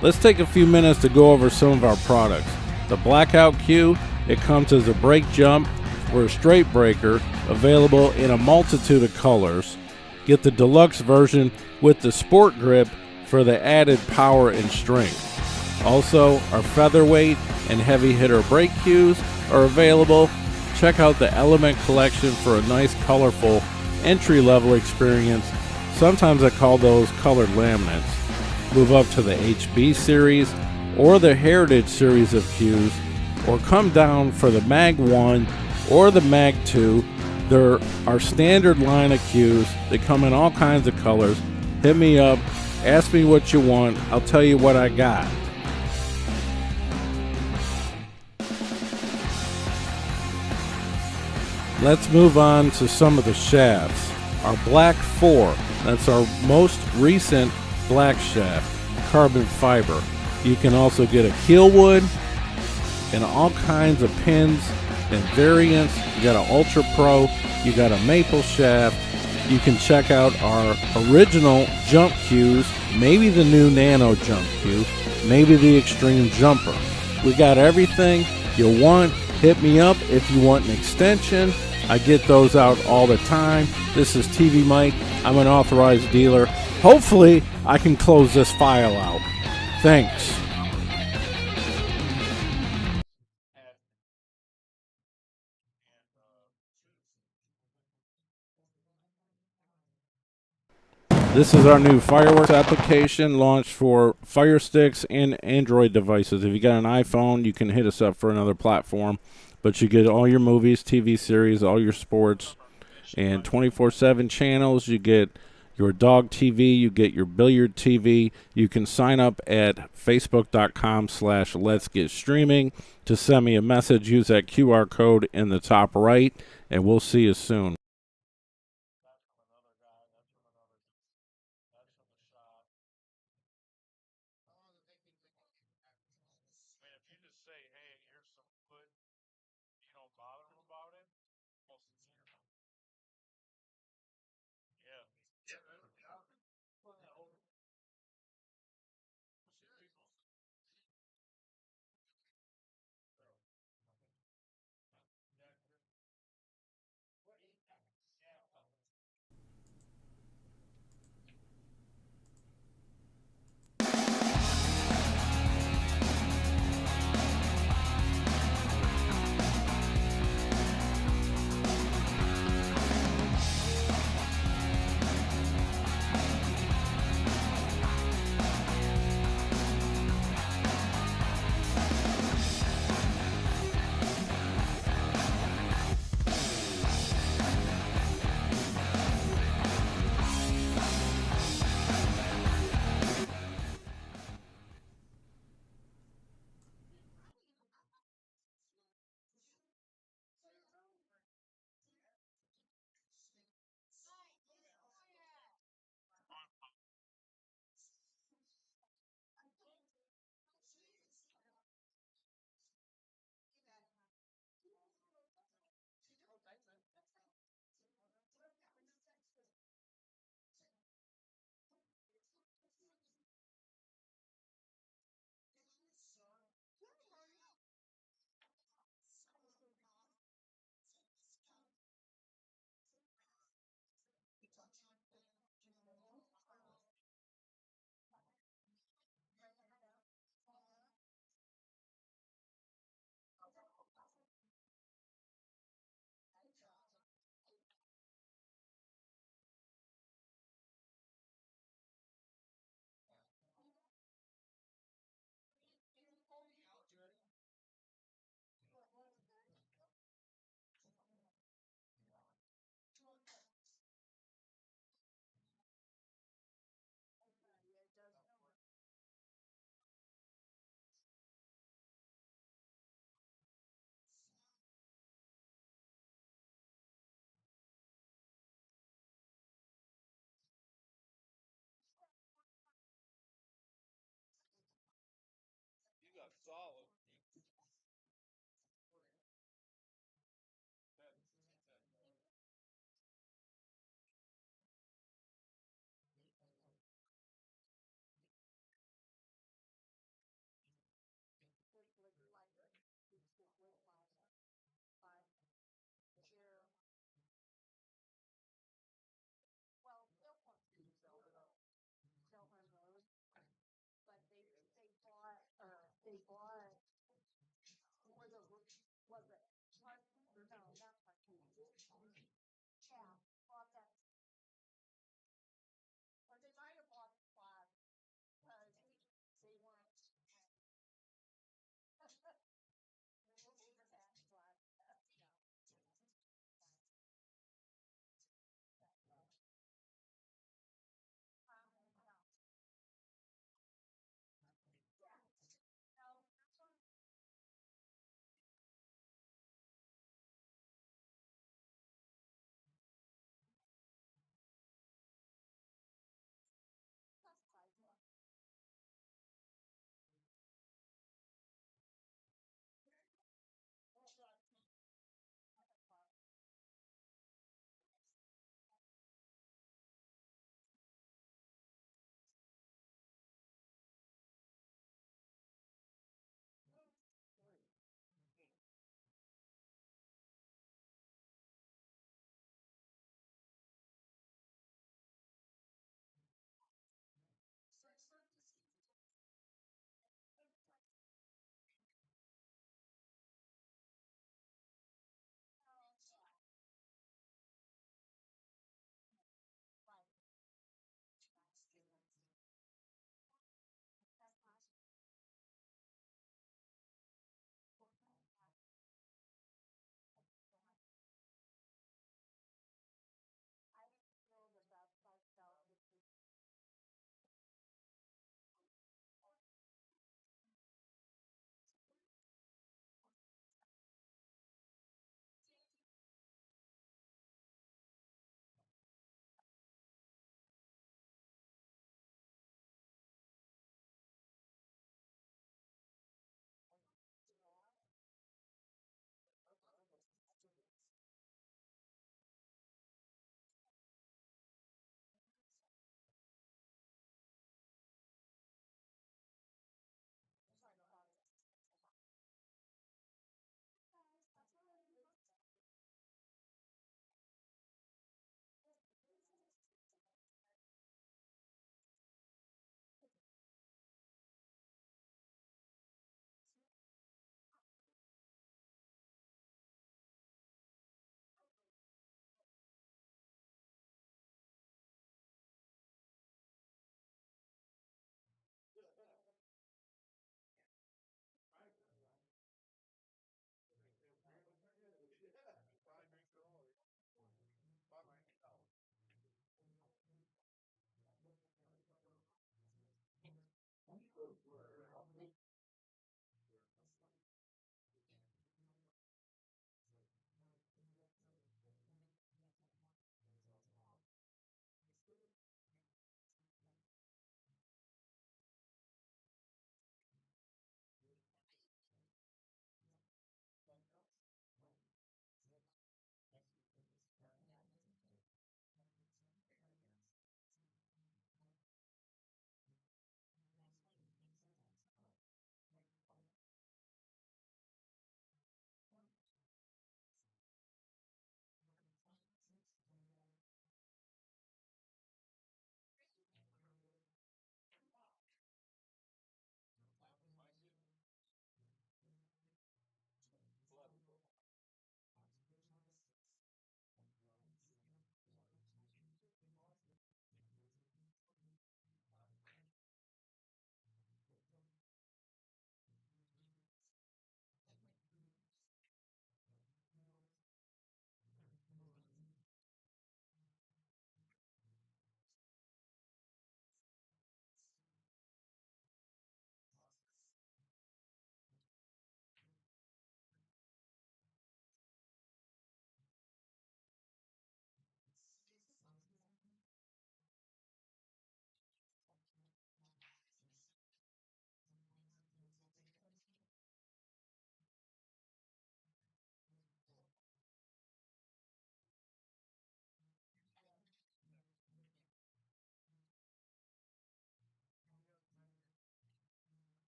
Let's take a few minutes to go over some of our products. The Blackout Cue, it comes as a brake jump or a straight breaker, available in a multitude of colors. Get the deluxe version with the sport grip for the added power and strength. Also, our featherweight and heavy hitter brake cues are available. Check out the Element collection for a nice colorful entry-level experience. Sometimes I call those colored laminates. Move up to the HB series or the Heritage series of cues, or come down for the Mag 1 or the Mag 2. They're our standard line of cues. They come in all kinds of colors. Hit me up, ask me what you want, I'll tell you what I got. Let's move on to some of the shafts. Our Black 4, that's our most recent black shaft, carbon fiber. You can also get a keel wood and all kinds of pins and variants. You got an Ultra Pro, you got a maple shaft. You can check out our original jump cues, maybe the new Nano jump cue, maybe the Extreme Jumper. We got everything you want. Hit me up if you want an extension. I get those out all the time. This is TvMike. I'm an authorized dealer. Hopefully, I can close this file out. Thanks. This is our new fireworks application launched for Fire Sticks and Android devices. If you got an iPhone, you can hit us up for another platform. But you get all your movies, TV series, all your sports, and 24/7 channels. You get your dog TV, you get your billiard TV. You can sign up at facebook.com/letsgetstreaming to send me a message. Use that QR code in the top right, and we'll see you soon.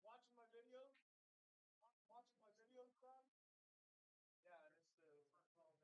Watching my video? Watching my video, Brian? Yeah, it's the first call.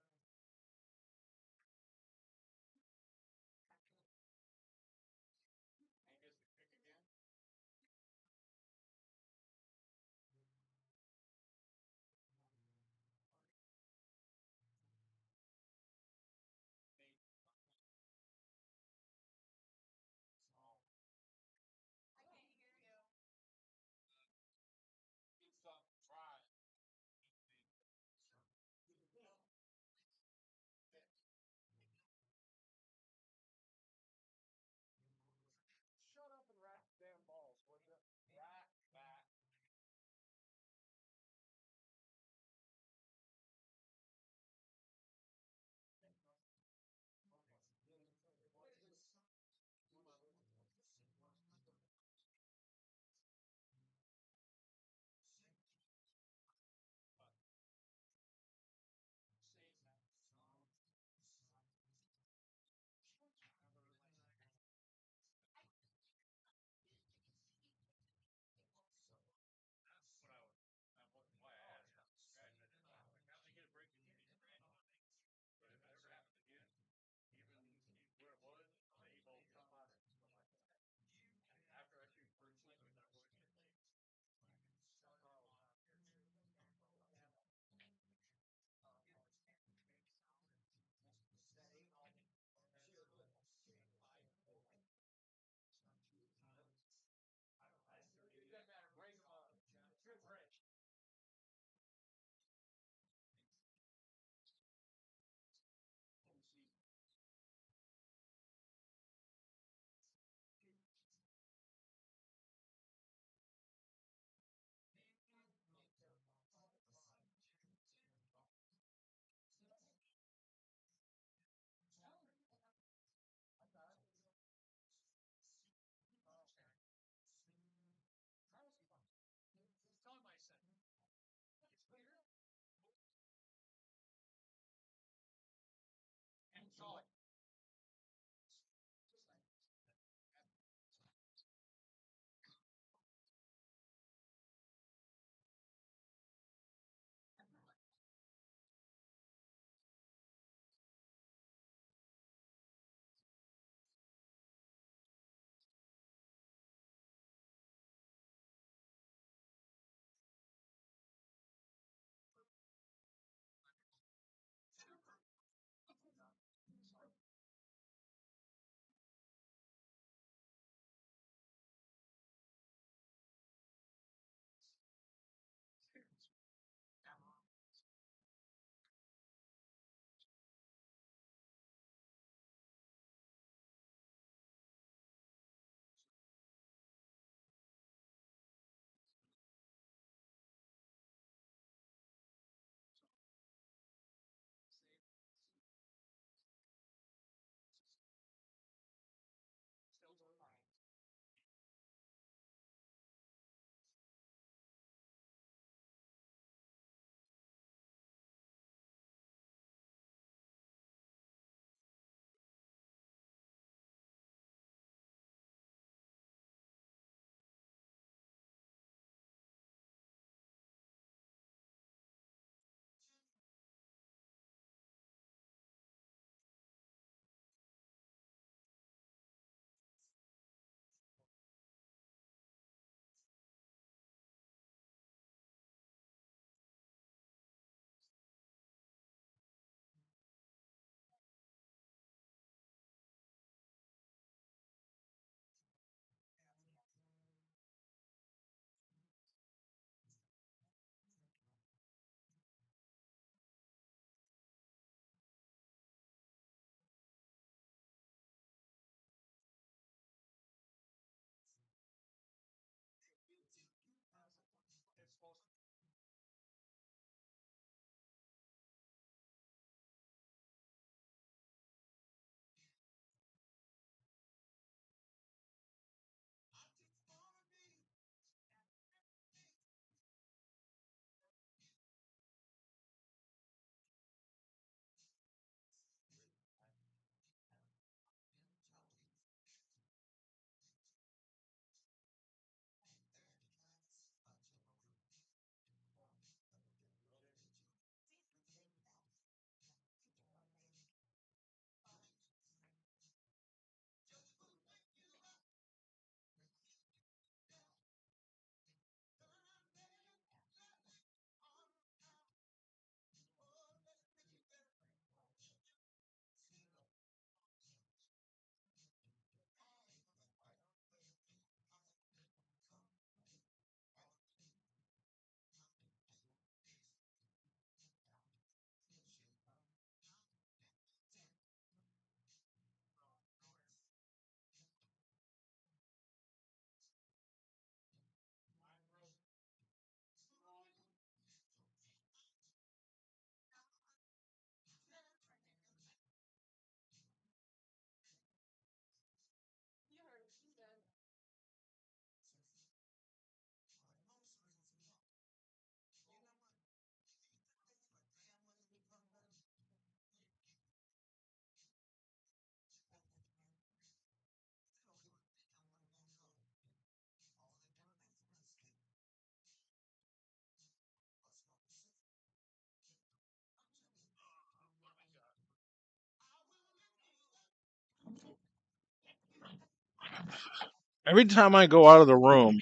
Every time I go out of the room,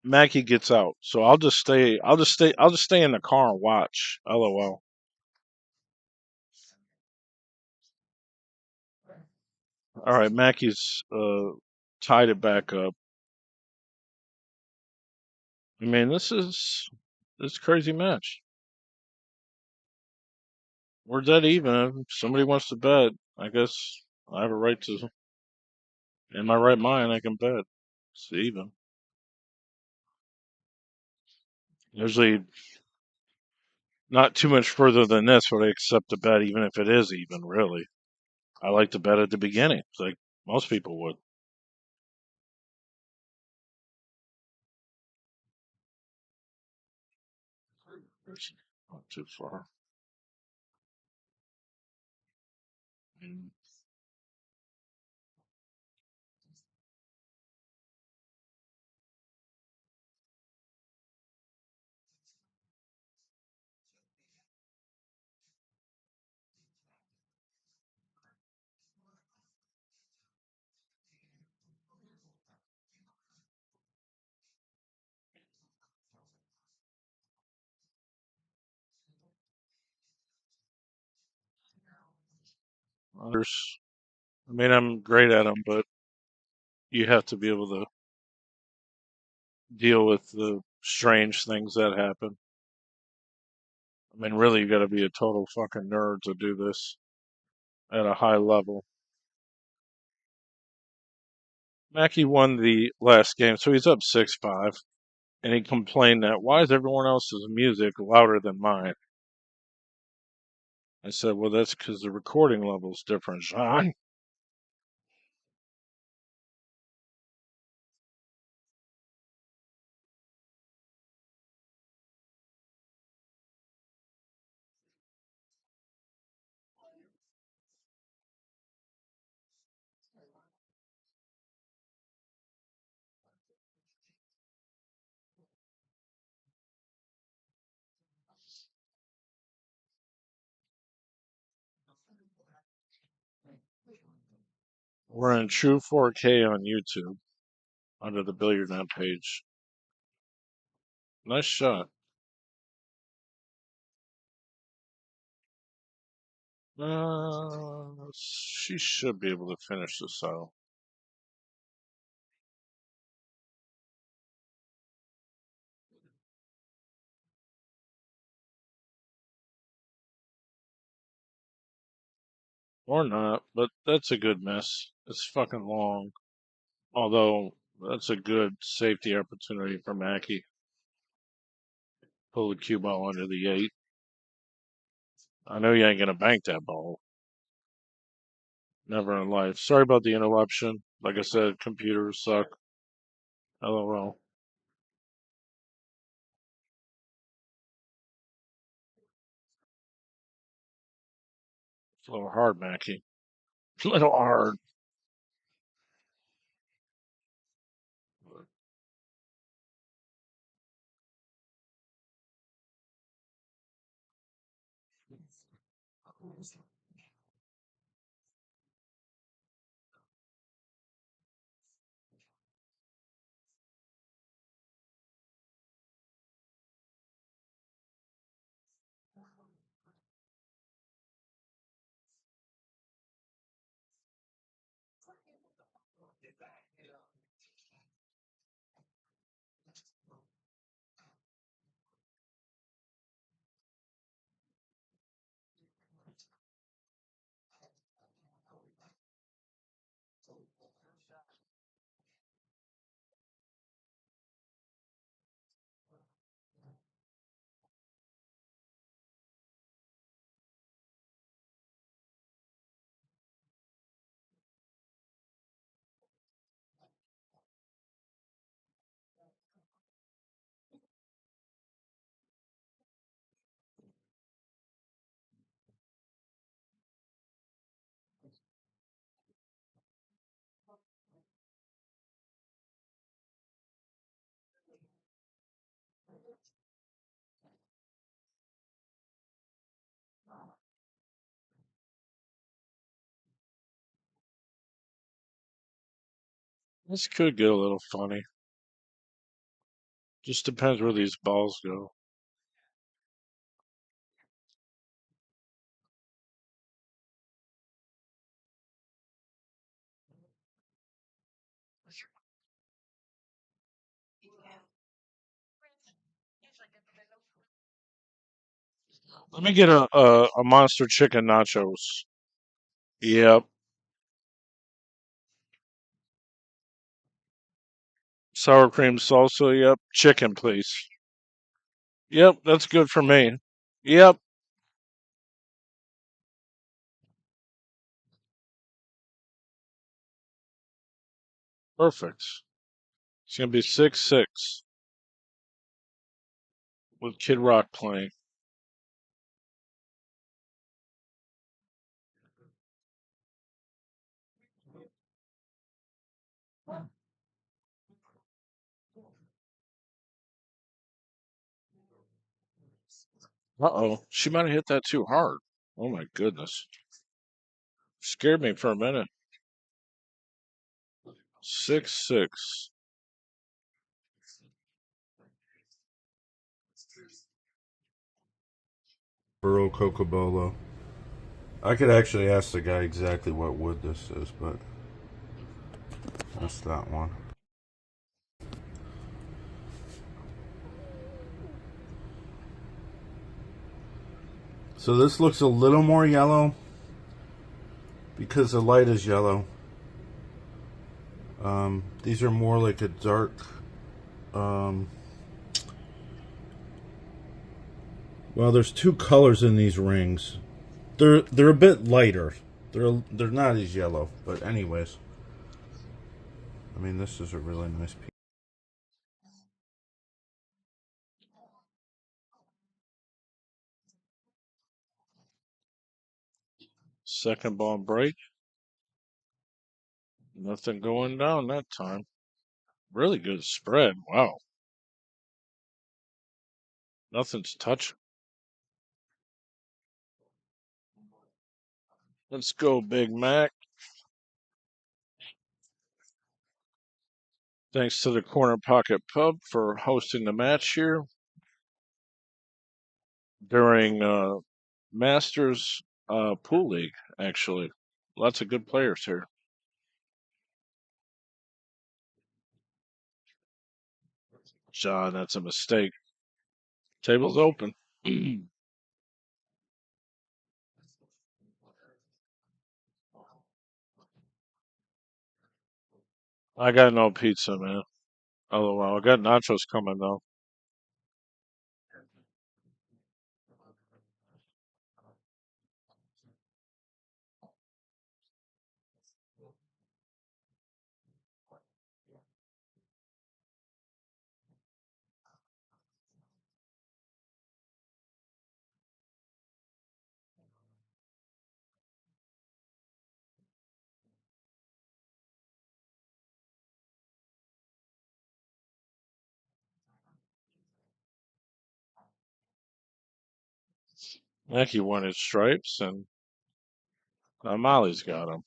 Mackie gets out. So I'll just stay. I'll just stay in the car and watch. LOL. All right, Mackie's tied it back up. I mean, this crazy match. We're dead even. If somebody wants to bet, I guess I have a right to. In my right mind, I can bet. It's even. Usually not too much further than this would I accept a bet, even if it is even, really. I like to bet at the beginning, like most people would. Not too far. Mm. Others, I mean, I'm great at them, but you have to be able to deal with the strange things that happen. I mean, really, you got to be a total fucking nerd to do this at a high level. Mackie won the last game, so he's up 6-5, and he complained that why is everyone else's music louder than mine? I said, well, that's because the recording level's different, John. We're in true 4K on YouTube under the Billiardnet page. Nice shot. She should be able to finish this out. Or not, but that's a good miss. It's fucking long. Although, that's a good safety opportunity for Mackie. Pull the cue ball under the 8. I know you ain't gonna bank that ball. Never in life. Sorry about the interruption. Like I said, computers suck. LOL. It's a little hard, Mackie. A little hard. This could get a little funny. Just depends where these balls go. Let me get a monster chicken nachos. Yep. Sour cream salsa. Yep. Chicken, please. Yep. That's good for me. Yep. Perfect. It's gonna be 6-6 with Kid Rock playing. Uh-oh. She might have hit that too hard. Oh my goodness. Scared me for a minute. 6-6. Burro Cocobolo. I could actually ask the guy exactly what wood this is, but that's that one. So this looks a little more yellow because the light is yellow. These are more like a dark. Well, there's two colors in these rings. They're a bit lighter. They're not as yellow, but anyways. I mean, this is a really nice piece. Second ball break. Nothing going down that time. Really good spread. Wow. Nothing's touching. Let's go, Big Mac. Thanks to the Corner Pocket Pub for hosting the match here during Masters Pool League, actually. Lots of good players here. John, that's a mistake. Table's open. I got no pizza, man. Oh, well, I got nachos coming, though. Maki won his stripes, and Molly's got him.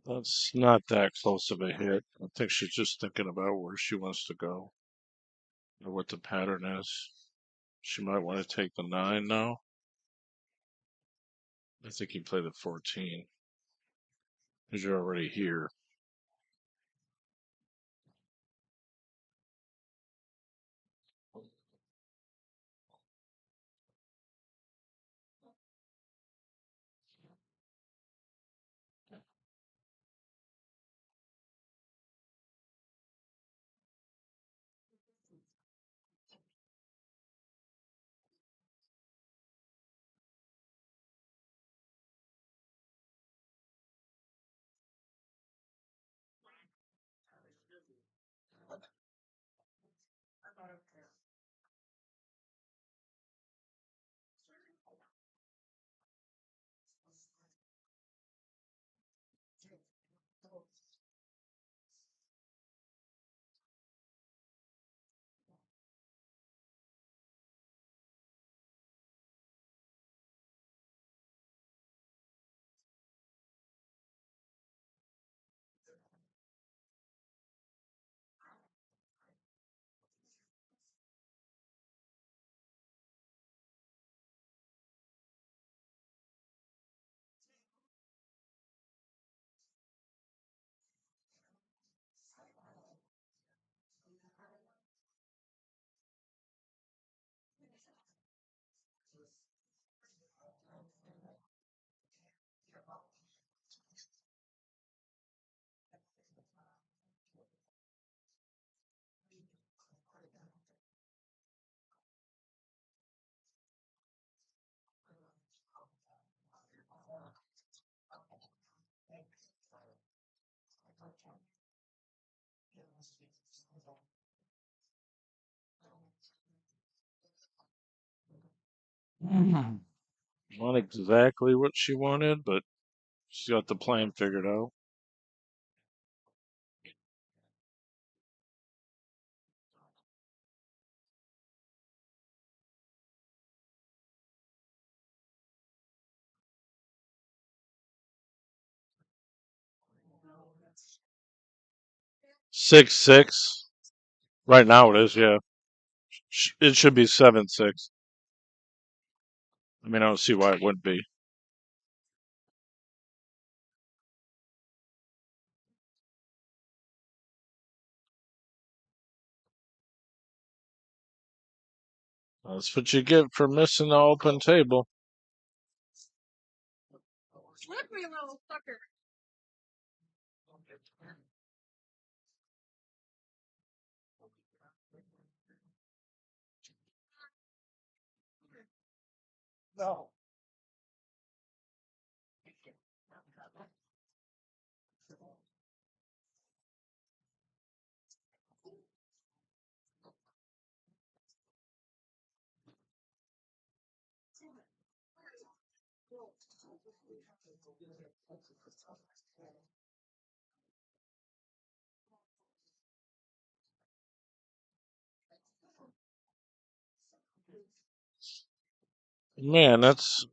That's not that close of a hit. I think she's just thinking about where she wants to go or what the pattern is. She might want to take the 9 now. I think you play the 14 because you're already here. Not exactly what she wanted, but she's got the plan figured out. Six six. Right now it is, yeah. It should be 7-6. I mean, I don't see why it wouldn't be. That's what you get for missing the open table. Look me, little sucker. No. Man, that's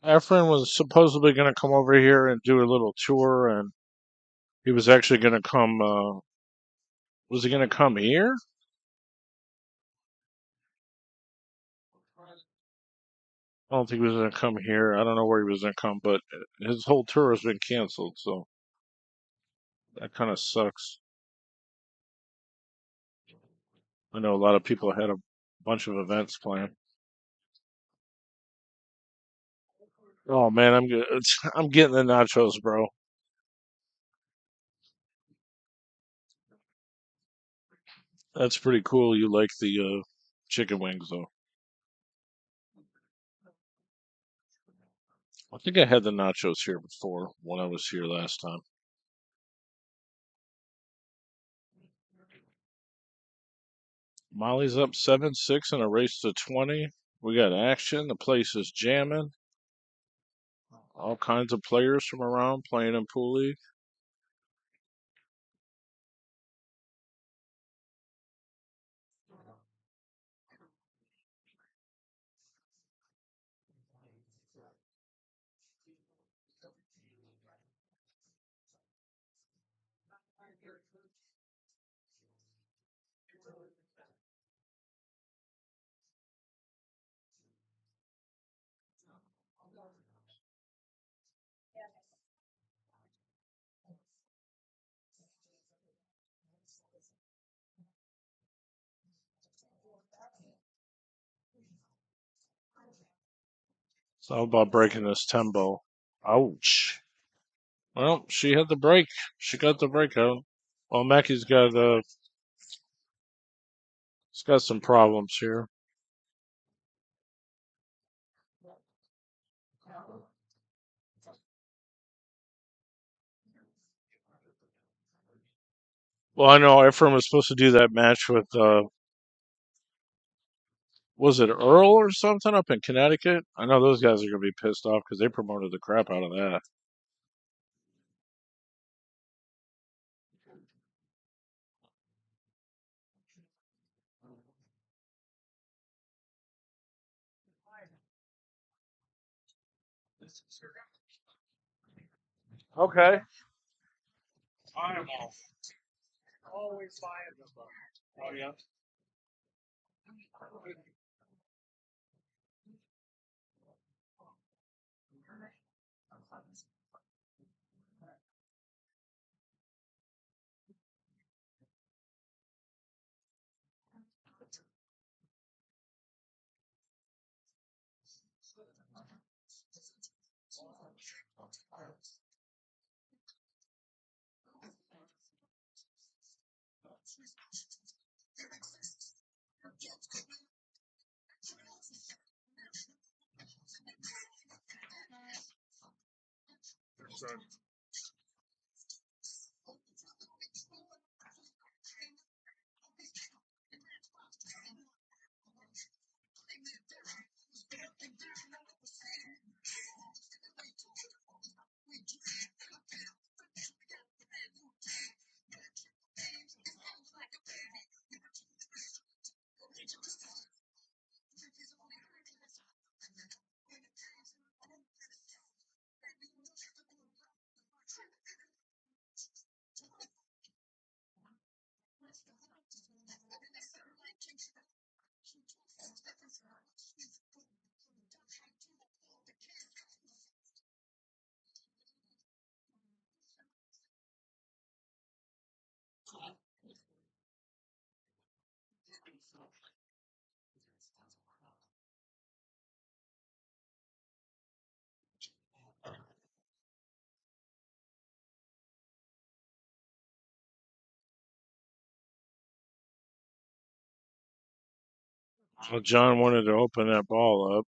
Efren was supposedly going to come over here and do a little tour, and he was actually going to come. Was he going to come here? I don't think he was going to come here. I don't know where he was going to come, but his whole tour has been canceled, so that kind of sucks. I know a lot of people had a bunch of events planned. Oh man, I'm good. I'm getting the nachos, bro. That's pretty cool. You like the chicken wings, though. I think I had the nachos here before when I was here last time. Molly's up 7-6 in a race to 20. We got action. The place is jamming. All kinds of players from around playing in Pool League. It's all about breaking this tempo. Ouch. Well, she had the break. She got the break out. Well, Mackie's got some problems here. Well, I know Ephraim was supposed to do that match with was it Earl or something up in Connecticut? I know those guys are gonna be pissed off because they promoted the crap out of that. Okay. I'm always buying them. Oh yeah. Well, John wanted to open that ball up.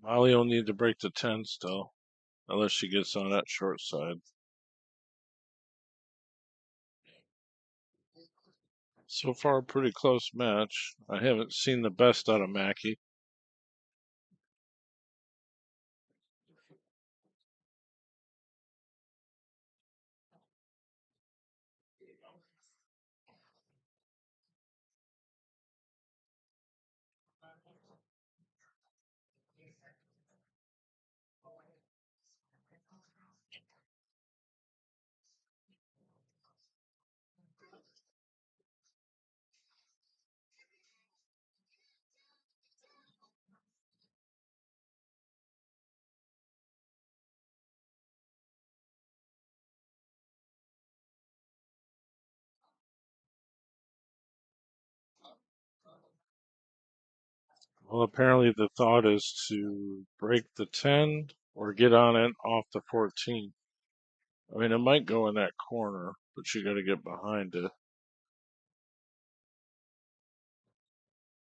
Molly will need to break the 10 still, unless she gets on that short side. So far, a pretty close match. I haven't seen the best out of Maki. Well, apparently the thought is to break the 10 or get on it off the 14. I mean, it might go in that corner, but you got to get behind it.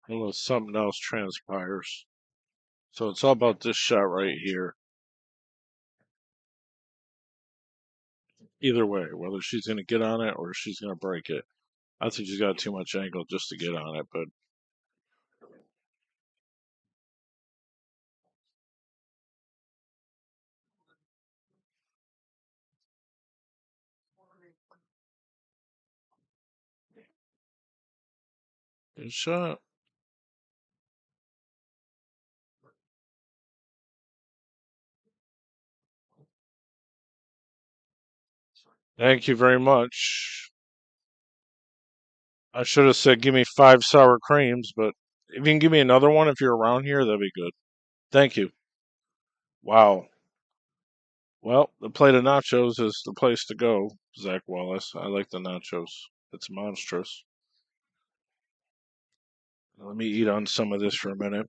Unless something else transpires. So it's all about this shot right here. Either way, whether she's going to get on it or she's going to break it. I think she's got too much angle just to get on it, but good shot. Thank you very much. I should have said give me 5 sour creams, but if you can give me another one if you're around here, that'd be good. Thank you. Wow. Well, the plate of nachos is the place to go, Zach Wallace. I like the nachos. It's monstrous. Let me eat on some of this for a minute.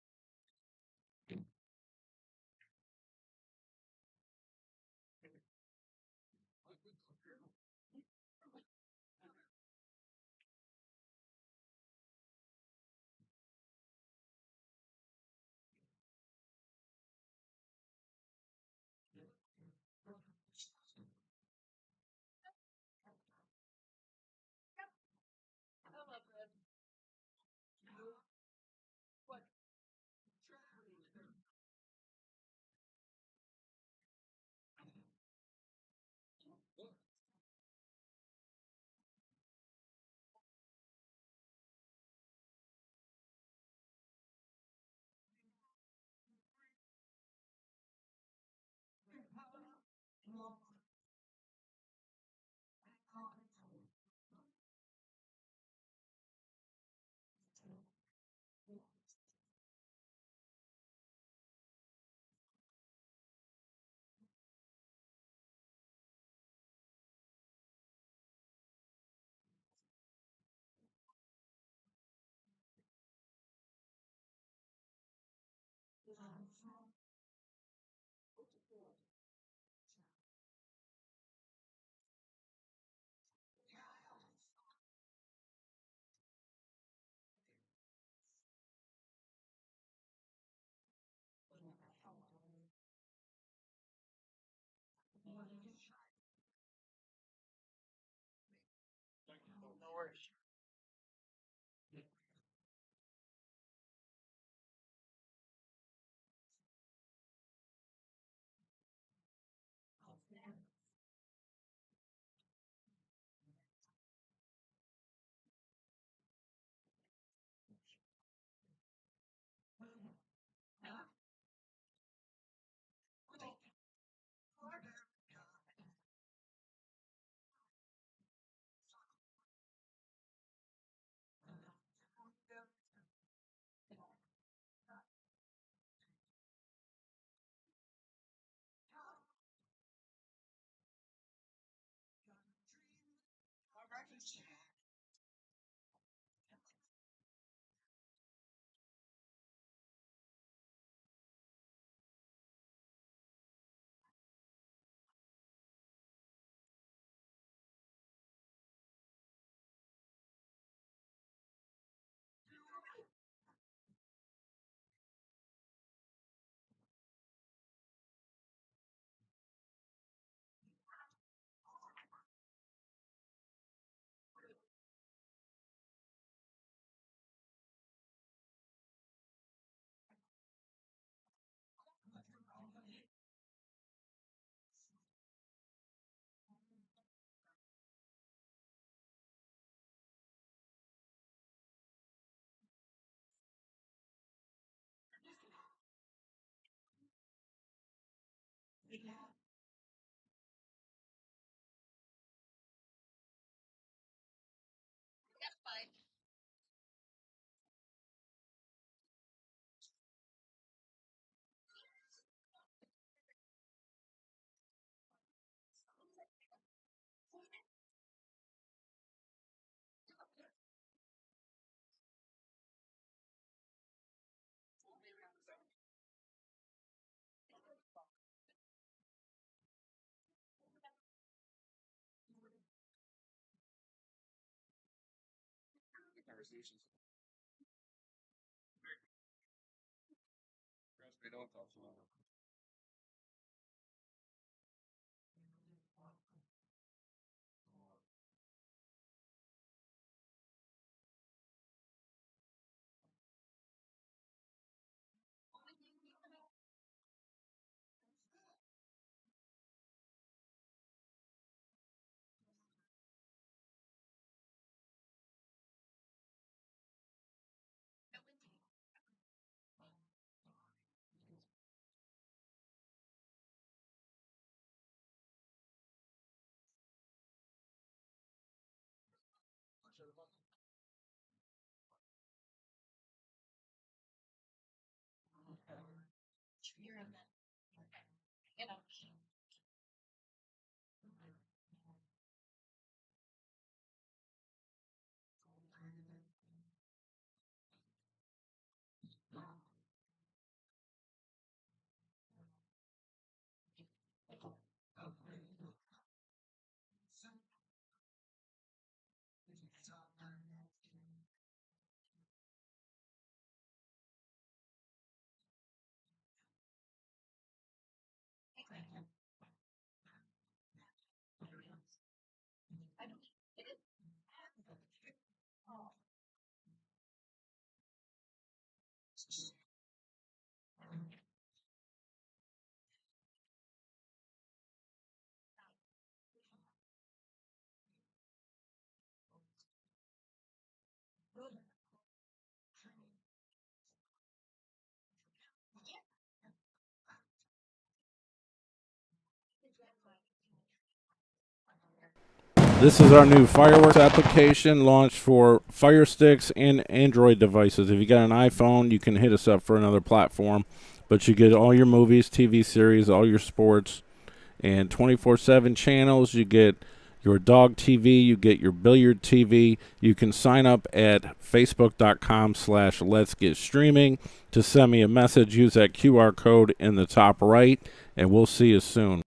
This is our new fireworks application launched for Fire Sticks and Android devices. If you got an iPhone, you can hit us up for another platform. But you get all your movies, TV series, all your sports, and 24/7 channels. You get your dog TV. You get your billiard TV. You can sign up at facebook.com/Let's Get Streaming to send me a message. Use that QR code in the top right, and we'll see you soon.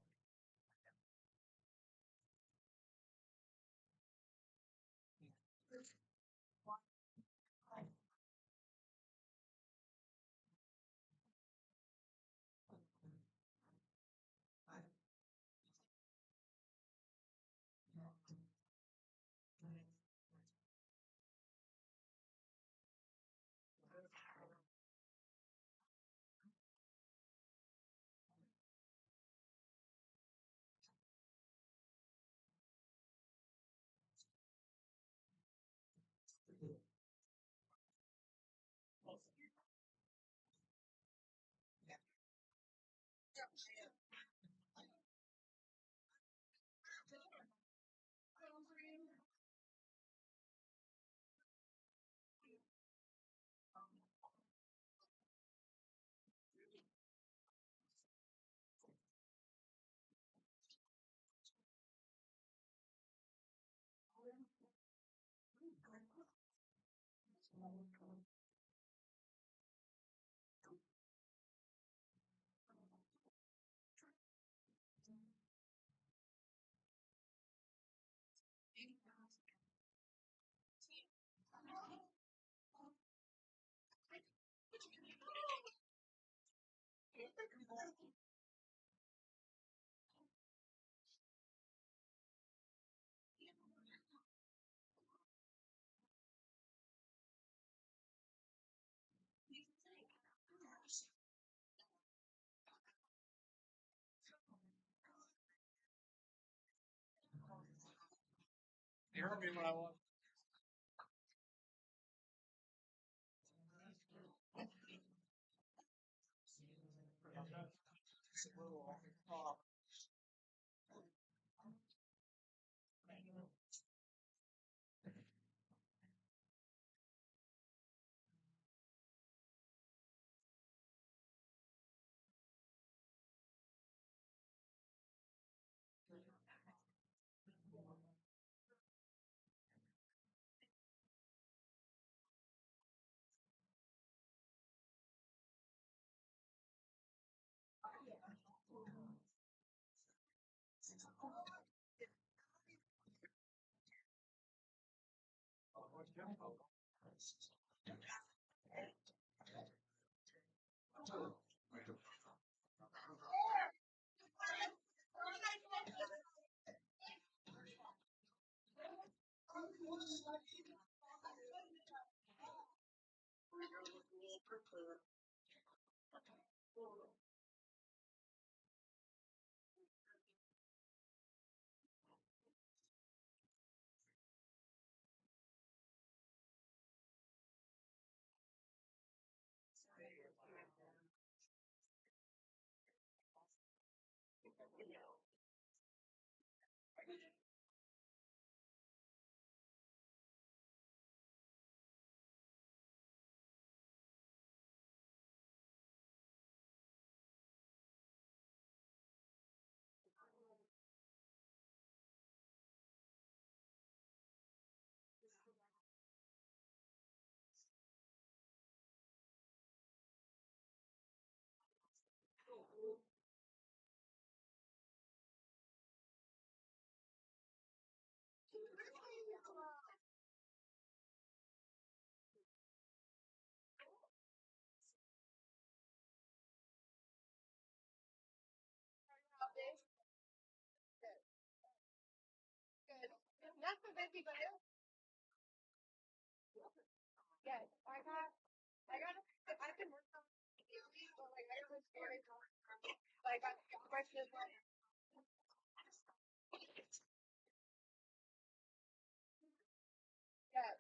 You heard me when I was. Good. Not so busy, but yes, I got, I can work on it, but like I was scared. Like I got questions like, yes.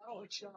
Oh, it's shot.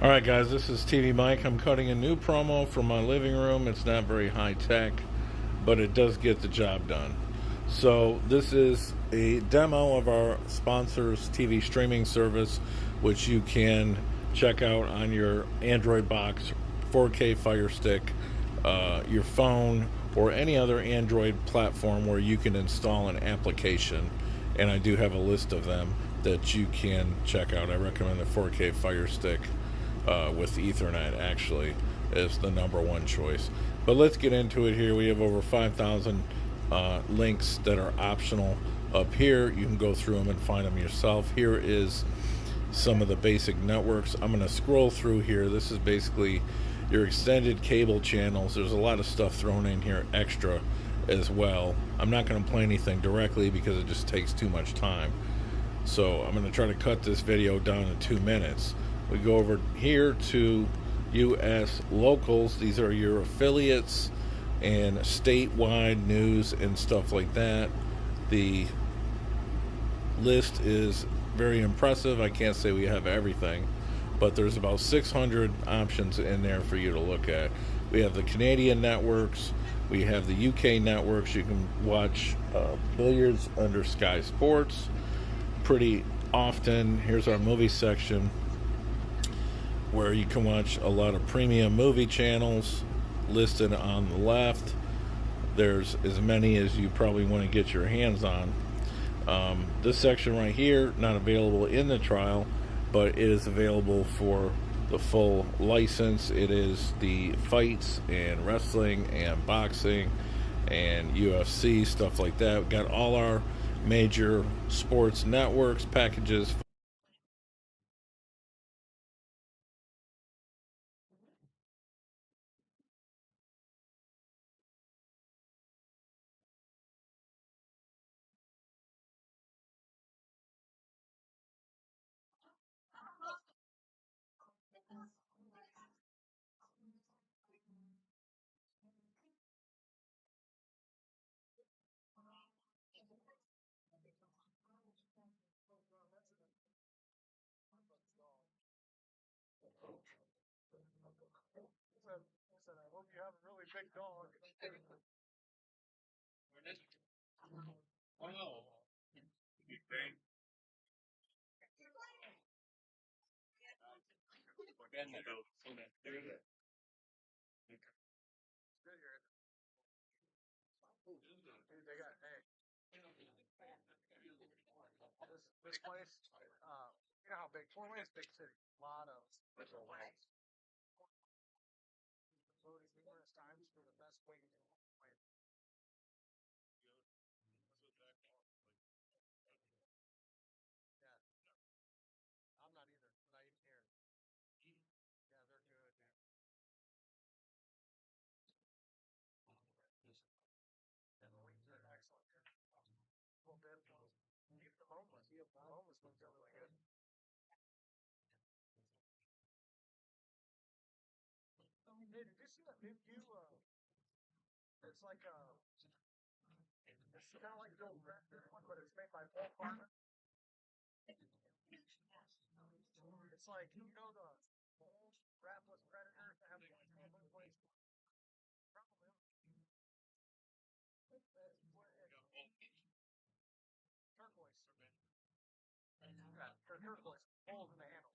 All right, guys, this is TvMike. I'm cutting a new promo for my living room. It's not very high tech, but it does get the job done. So this is a demo of our sponsor's TV streaming service, which you can check out on your Android box, 4K Fire Stick, your phone, or any other Android platform where you can install an application. And I do have a list of them that you can check out. I recommend the 4K Fire Stick with Ethernet, actually, is the #1 choice. But let's get into it here. We have over 5,000 links that are optional up here. You can go through them and find them yourself. Here is some of the basic networks. I'm going to scroll through here. This is basically your extended cable channels. There's a lot of stuff thrown in here extra as well. I'm not going to play anything directly because it just takes too much time. So I'm going to try to cut this video down to 2 minutes. We go over here to US locals. These are your affiliates and statewide news and stuff like that. The list is very impressive. I can't say we have everything, but there's about 600 options in there for you to look at. We have the Canadian networks. We have the UK networks. You can watch billiards under Sky Sports pretty often. Here's our movie section, where you can watch a lot of premium movie channels listed on the left. There's as many as you probably want to get your hands on. This section right here, not available in the trial, but it is available for the full license. It is the fights and wrestling and boxing and UFC, stuff like that. We've got all our major sports networks packages. I hope you have a really big dog. Dude, they got this place. You know how big Fort Wayne's big city. A lot of voted numerous times for the best wings in Fort Wayne. Yeah, I'm not either, but I eat here. Yeah, they're good, dude. And the wings are excellent. Well, then, even the homeless. The homeless wings are really good. Hey, did you see that new cue? It's like it's kind of like the old Raptor one, but it's made by Bontrager. It's like, you know, the old raffle predators that have like 12 blades. turquoise. They're turquoise. Holes in the handle.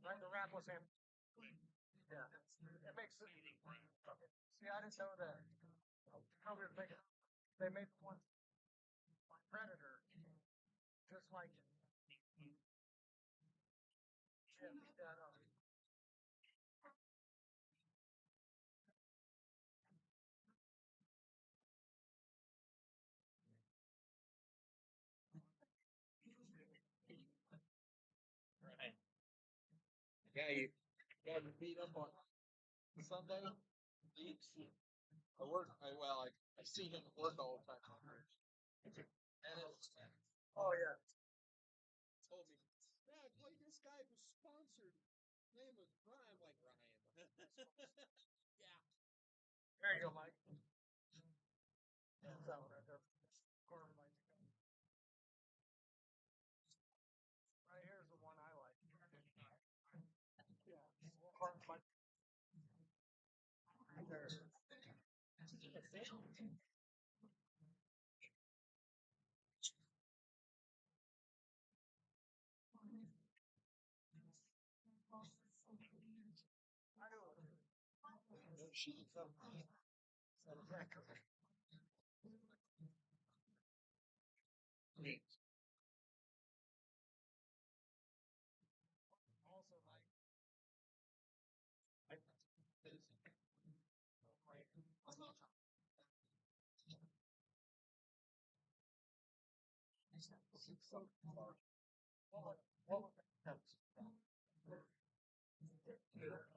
Right? The raffle's handle. Yeah. It makes it. See, I didn't know that. How we were thinking. They made one like Predator, just like it. Yeah, I know. Right. Yeah, you got your feet up on Sunday. I see him at work all the time. And it's, Oh yeah. told me, yeah, play this guy who's sponsored. His name was Brian. Like Ryan. Yeah. There you go, Mike. That's that one right there. Corner of Mike. Right here's the one I like. Yeah. Corner of Mike. Right there. I know. No sheets. Exactly. Also like.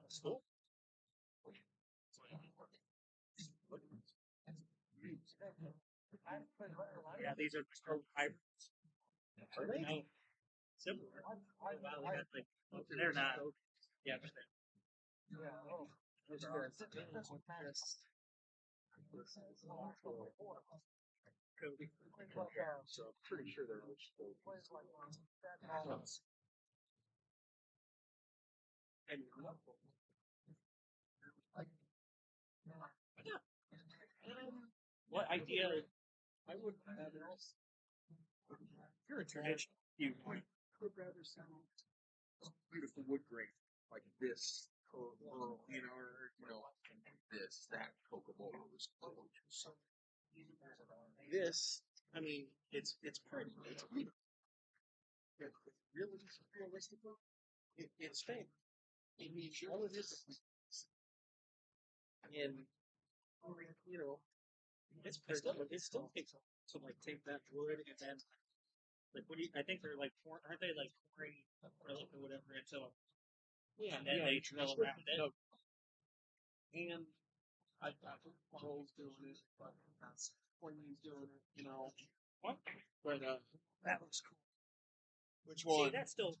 School? Yeah, these are pro hybrids. Are they? No. Similar. Wow, they got like, they're not. Yeah, but they're. Yeah. Oh. Those are Cody. So I'm pretty sure they're rich. And what idea? I would have else. If you're a traditional viewpoint, I would rather see beautiful wood grain like this, or this, that Kokomo was gorgeous. This, I mean, it's pretty. It's beautiful. But really, realistically, it's fake. I mean, all of this, and it still takes to like take that wood and then like what do you? I think they're like aren't they like pouring acrylic or whatever into and then they drill around it. And I thought Paul's doing it, but Queen's doing it, What? But that looks cool. Which one? See, that's still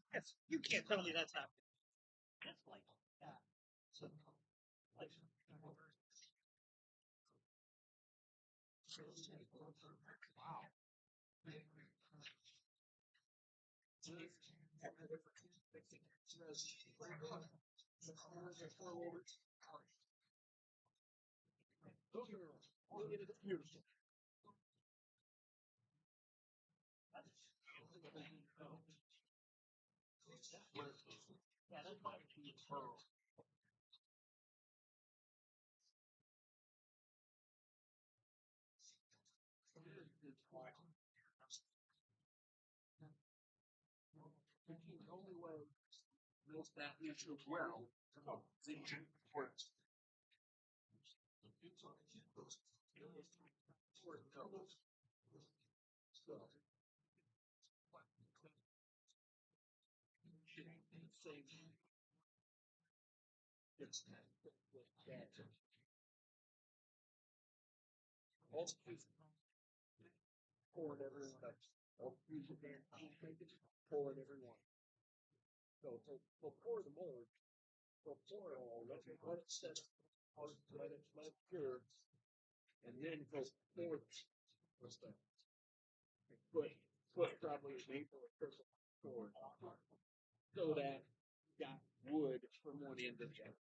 you can't tell me that's not. That's like that. So, like, wow. Beautiful. Yeah, that's probably pearl. The only way most that issue well is in words. It's also pour it everyone up. Pour it everyone. So pour the mold. So pour it all. Let it set. Let it cure. And then go pour the stuff. Put probably a maple or purple cord so that you got wood from one end to the other.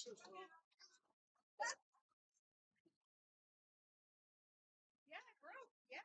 Yeah, it broke. Yeah.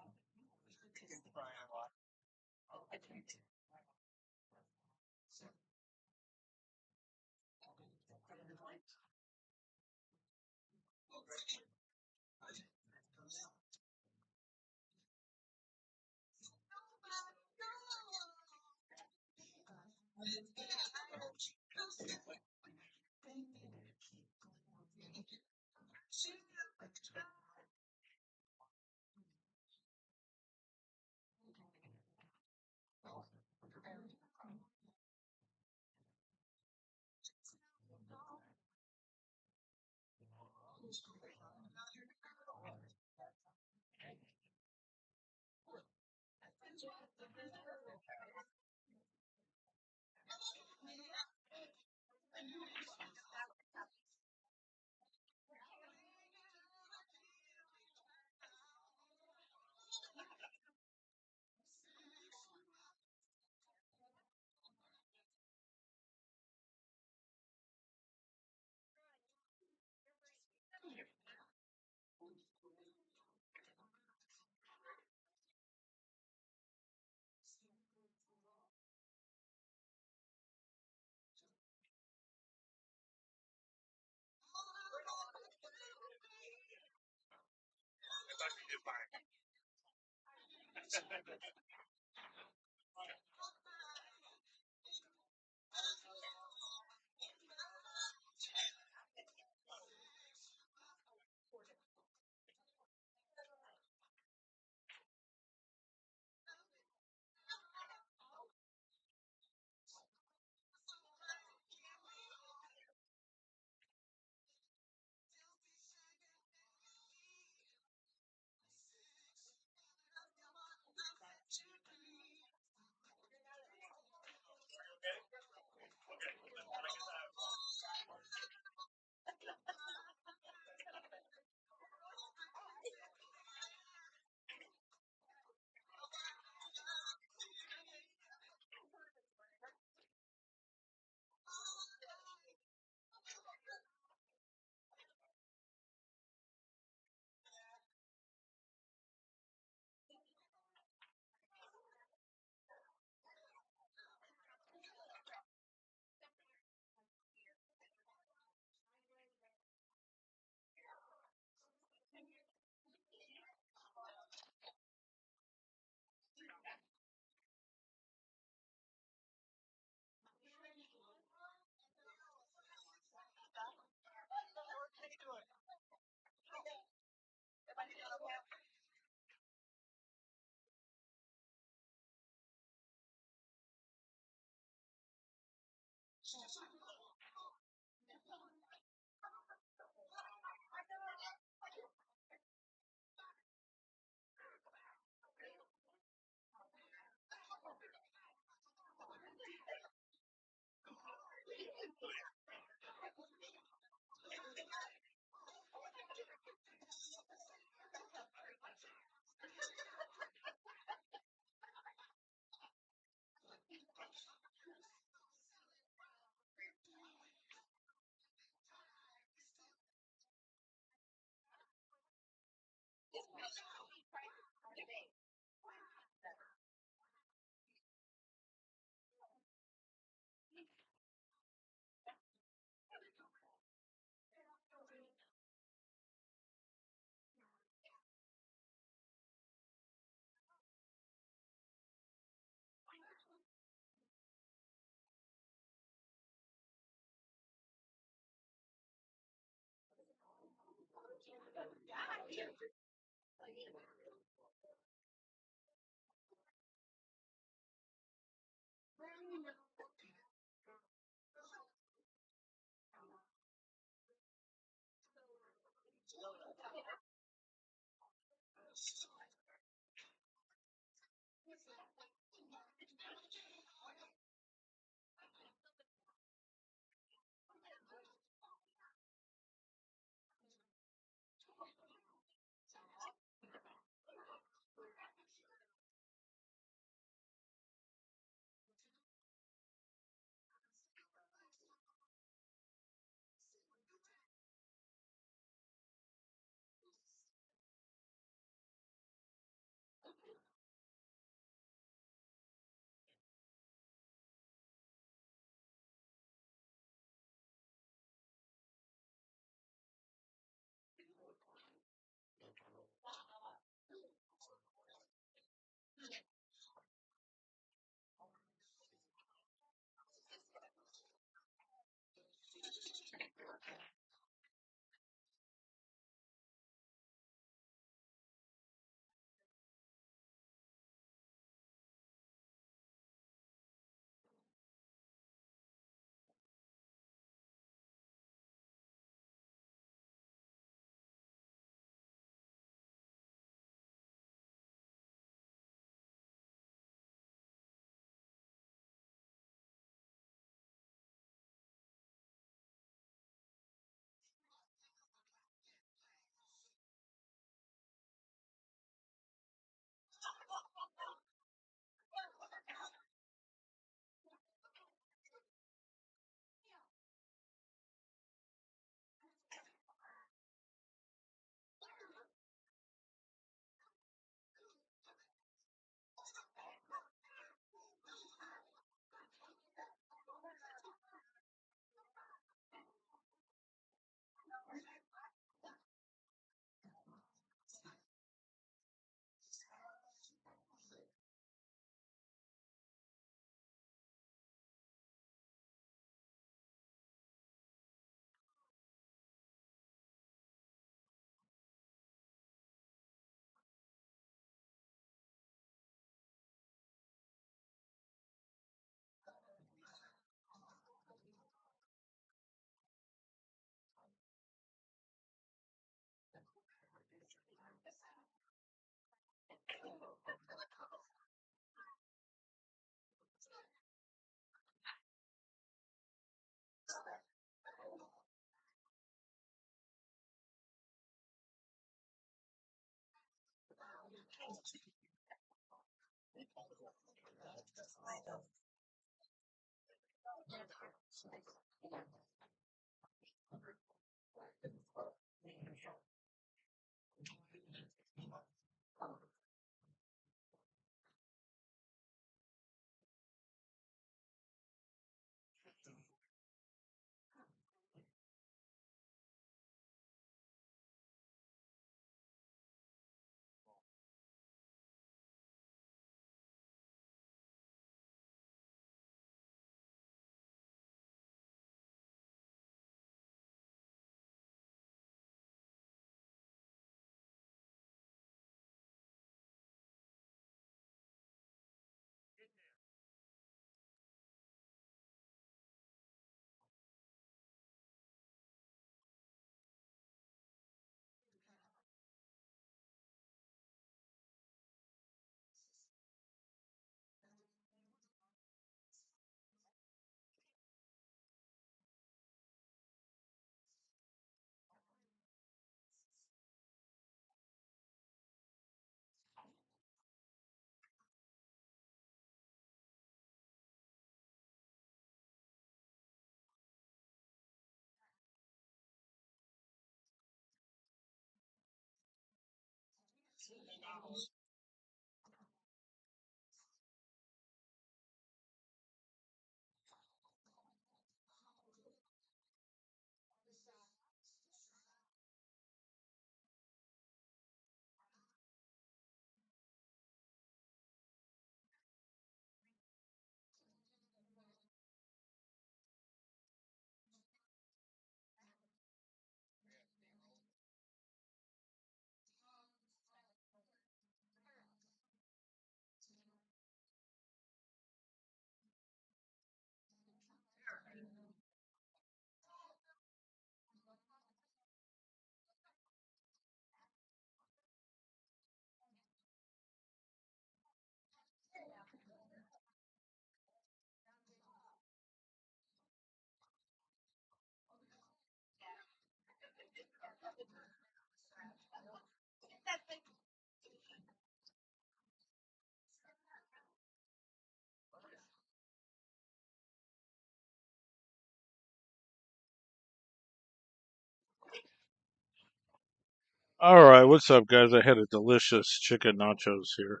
All right, what's up, guys? I had a delicious chicken nachos here.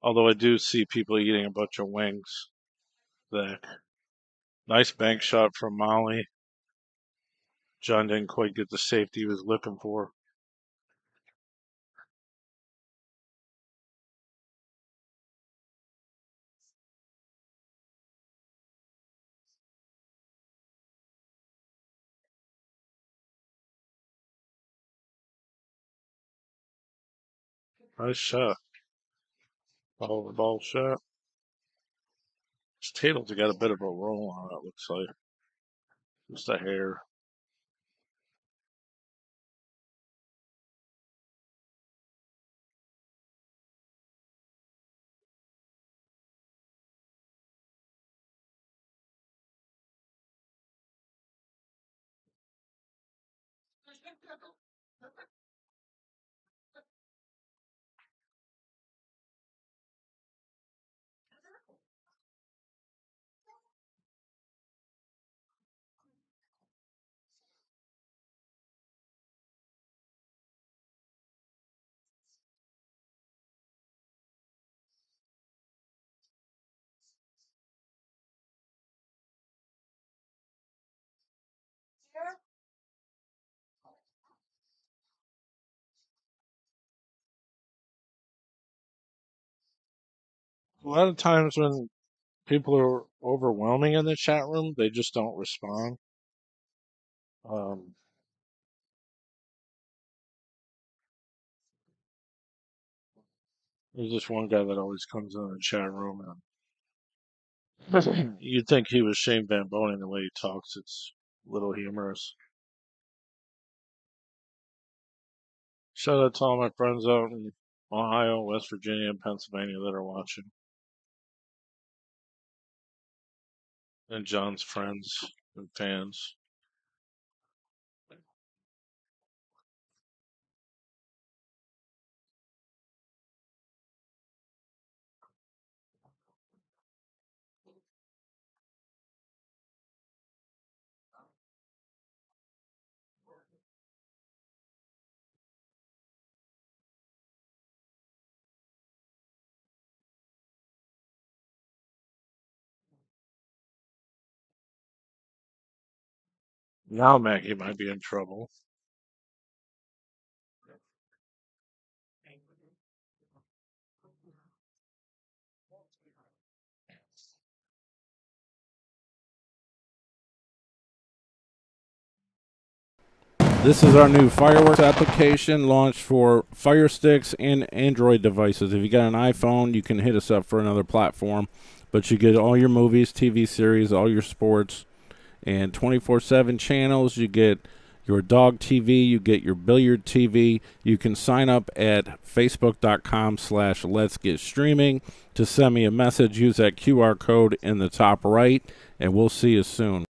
Although I do see people eating a bunch of wings. That nice bank shot from Molly. John didn't quite get the safety he was looking for. Nice shot. Ball shot. His tails got a bit of a roll on it, looks like. Just a hair. A lot of times when people are overwhelming in the chat room, they just don't respond. Um, there's this one guy that always comes in the chat room, and you'd think he was Shane Van Boning the way he talks. It's a little humorous. Shout out to all my friends out in Ohio, West Virginia, and Pennsylvania that are watching, and John's friends and fans. Now Mackie might be in trouble. This is our new fireworks application launched for Fire Sticks and Android devices. If you got an iPhone, you can hit us up for another platform. But you get all your movies, TV series, all your sports, and 24/7 channels. You get your dog TV. You get your billiard TV. You can sign up at facebook.com/Let's Get Streaming to send me a message. Use that QR code in the top right, and we'll see you soon.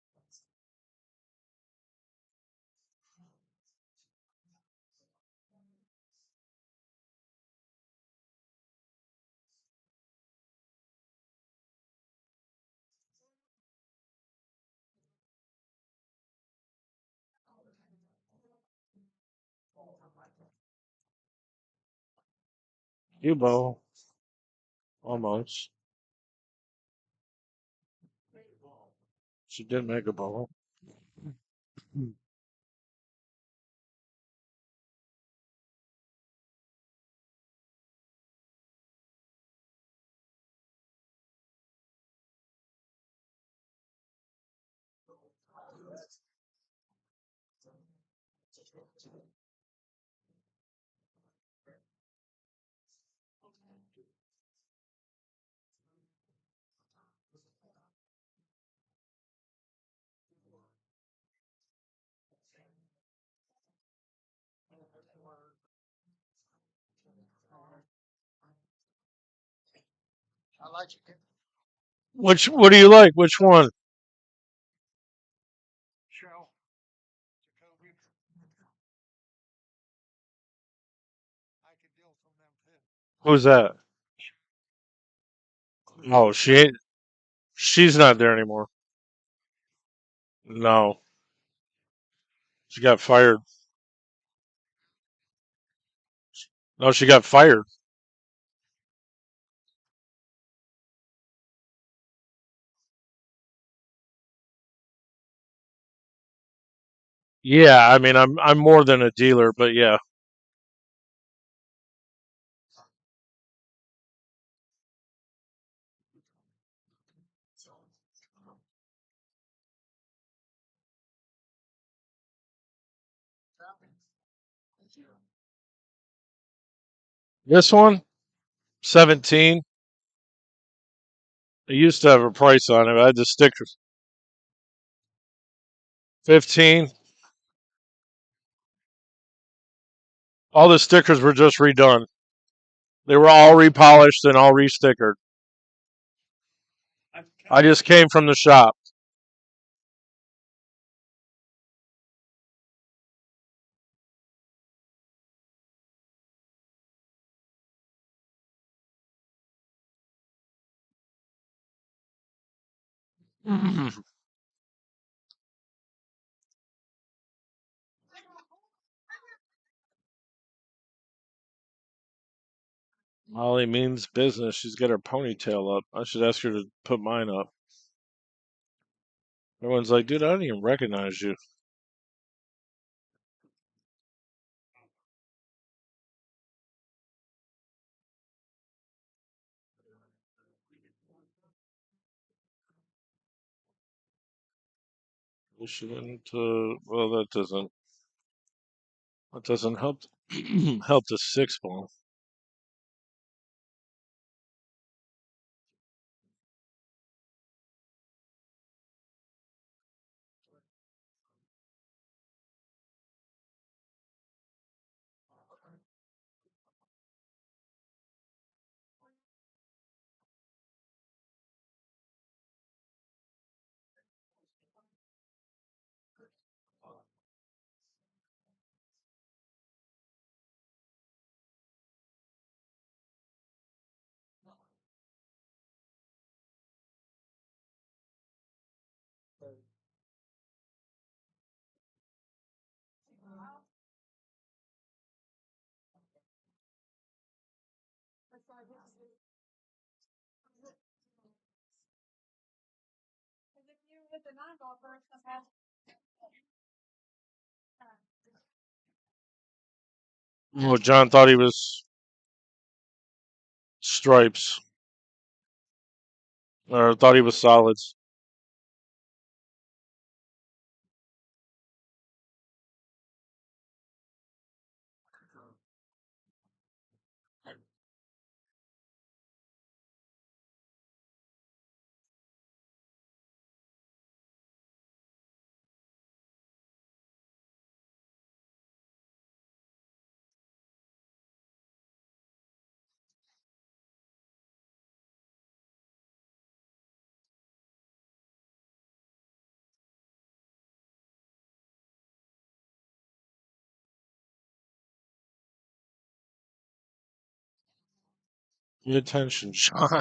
You bowl. Almost. She did make a bowl. I like it. What do you like? Which one? Show. Jacoby. I could deal from them too. Who's that? Oh, she's not there anymore. No. She got fired. No, she got fired. Yeah, I mean I'm more than a dealer, but yeah. This one, 17. It used to have a price on it. I had the stickers. 15. All the stickers were just redone. They were all repolished and all restickered. I just came from the shop. Molly means business. She's got her ponytail up. I should ask her to put mine up. Everyone's like, dude, I don't even recognize you. You shouldn't. Well, that doesn't help. Help the six ball. If you hit the non-golfer, it's the past. Well, John thought he was stripes, or thought he was solids. Pay attention, John.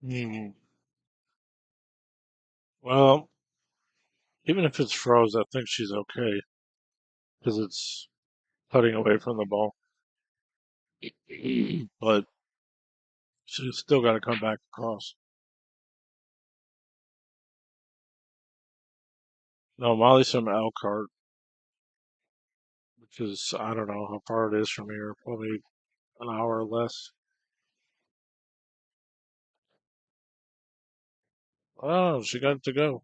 Hmm. Well, even if it's froze, I think she's okay because it's putting away from the ball. But she's still got to come back across. No, Molly's from Elkhart, which is, I don't know how far it is from here, probably an hour or less. Oh, she got to go.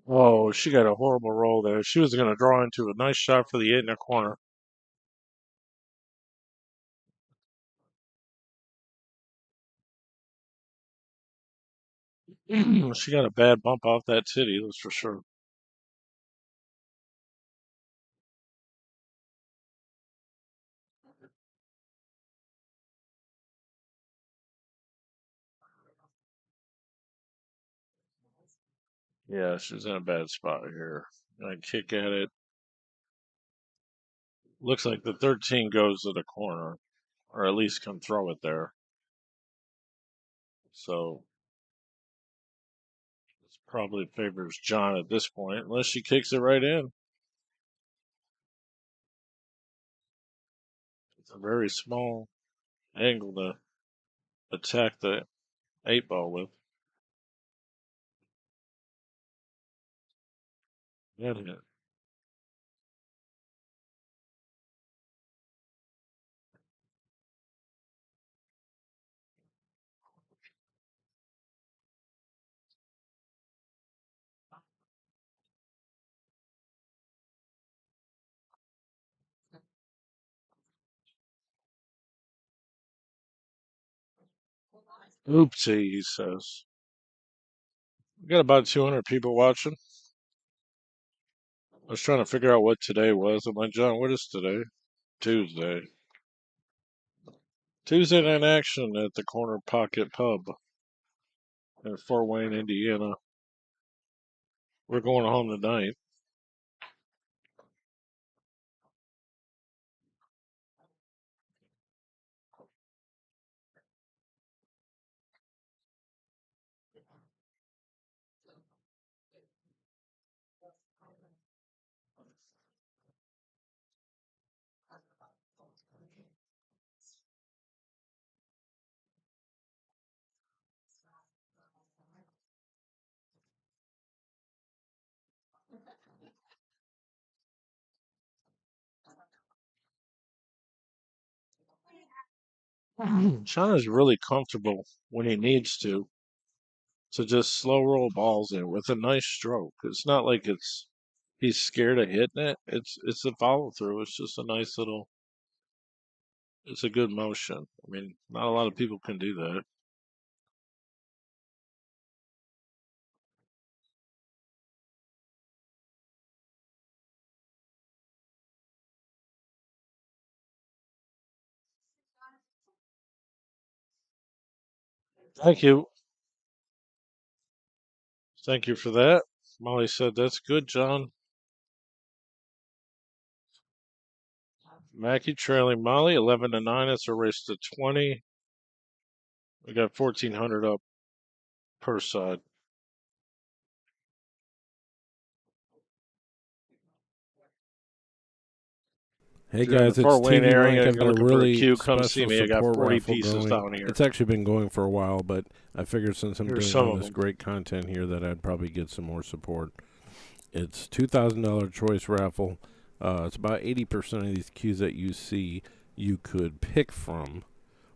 Oh, she got a horrible roll there. She was going to draw into a nice shot for the 8 in the corner. She got a bad bump off that titty, that's for sure. Yeah, she's in a bad spot here. I kick at it. Looks like the 13 goes to the corner, or at least can throw it there. So this probably favors John at this point, unless she kicks it right in. It's a very small angle to attack the 8 ball with. That hit. Oopsie, he says. We got about 200 people watching. I was trying to figure out what today was. I'm like, John, what is today? Tuesday. Tuesday night action at the Corner Pocket Pub in Fort Wayne, Indiana. We're going home tonight. Sean is really comfortable when he needs to just slow roll balls in with a nice stroke. It's not like he's scared of hitting it. It's a follow through. It's just a nice little. It's a good motion. I mean, not a lot of people can do that. Thank you. Thank you for that. Molly said that's good, John. Maki trailing Molly 11-9. It's a race to 20. We got 1,400 up per side. Hey If you're in the guys, it's Fort Wayne TvMike. area and I've you're got a looking for a really cue, come see special me. I got support 40 raffle pieces going. down here. It's actually been going for a while, but I figured since I'm Here's doing some all of this them. great content here that I'd probably get some more support. It's $2,000 choice raffle. It's about 80% of these cues that you see you could pick from,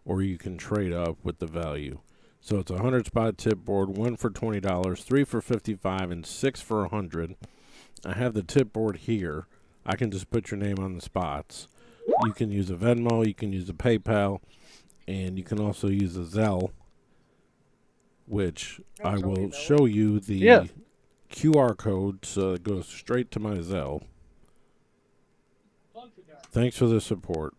or you can trade up with the value. So it's a 100 spot tip board, 1 for $20, 3 for $55, and 6 for $100. I have the tip board here. I can just put your name on the spots. You can use a Venmo, you can use a PayPal, and you can also use a Zelle, which I will show you the QR code, so it goes straight to my Zelle. Thanks for the support.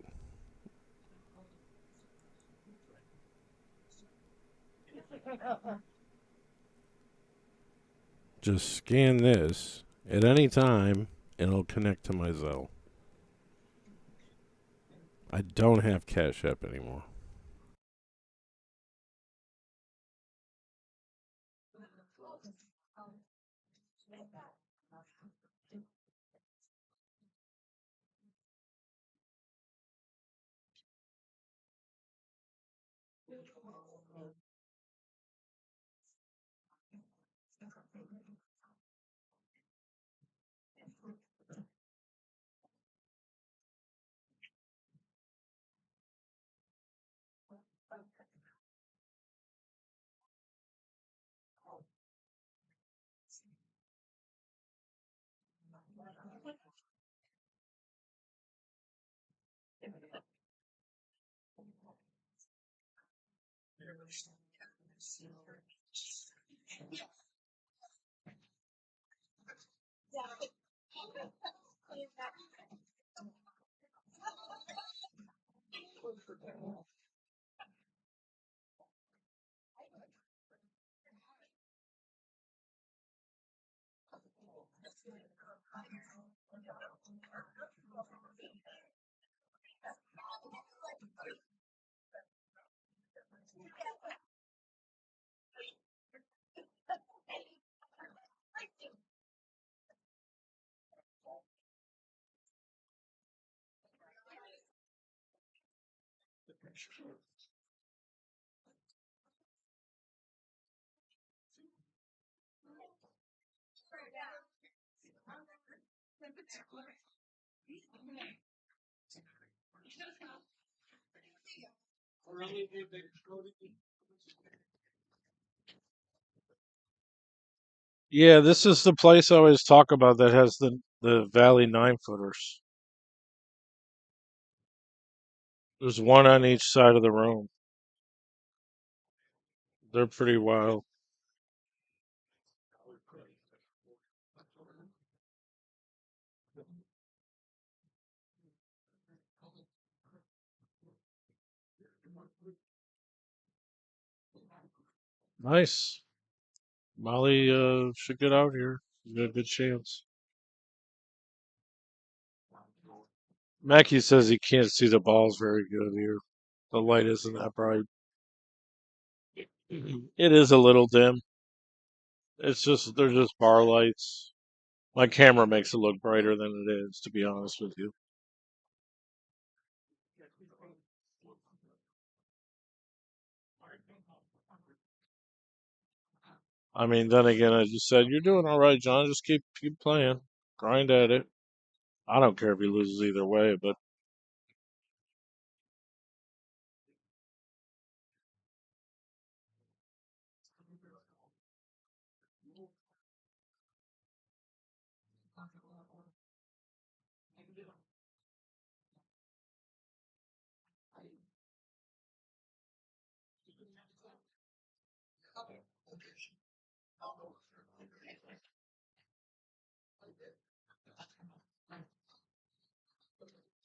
Just scan this at any time, and it'll connect to my Zelle. I don't have Cash App anymore. Yeah, this is the place I always talk about that has the Valley 9-footers. There's one on each side of the room. They're pretty wild. Nice. Molly should get out here. You got a good chance. Maki says he can't see the balls very good here. The light isn't that bright. It is a little dim. It's just they're just bar lights. My camera makes it look brighter than it is, to be honest with you. I mean, then again, I just said you're doing all right, John. Just keep playing, grind at it. I don't care if he loses either way, but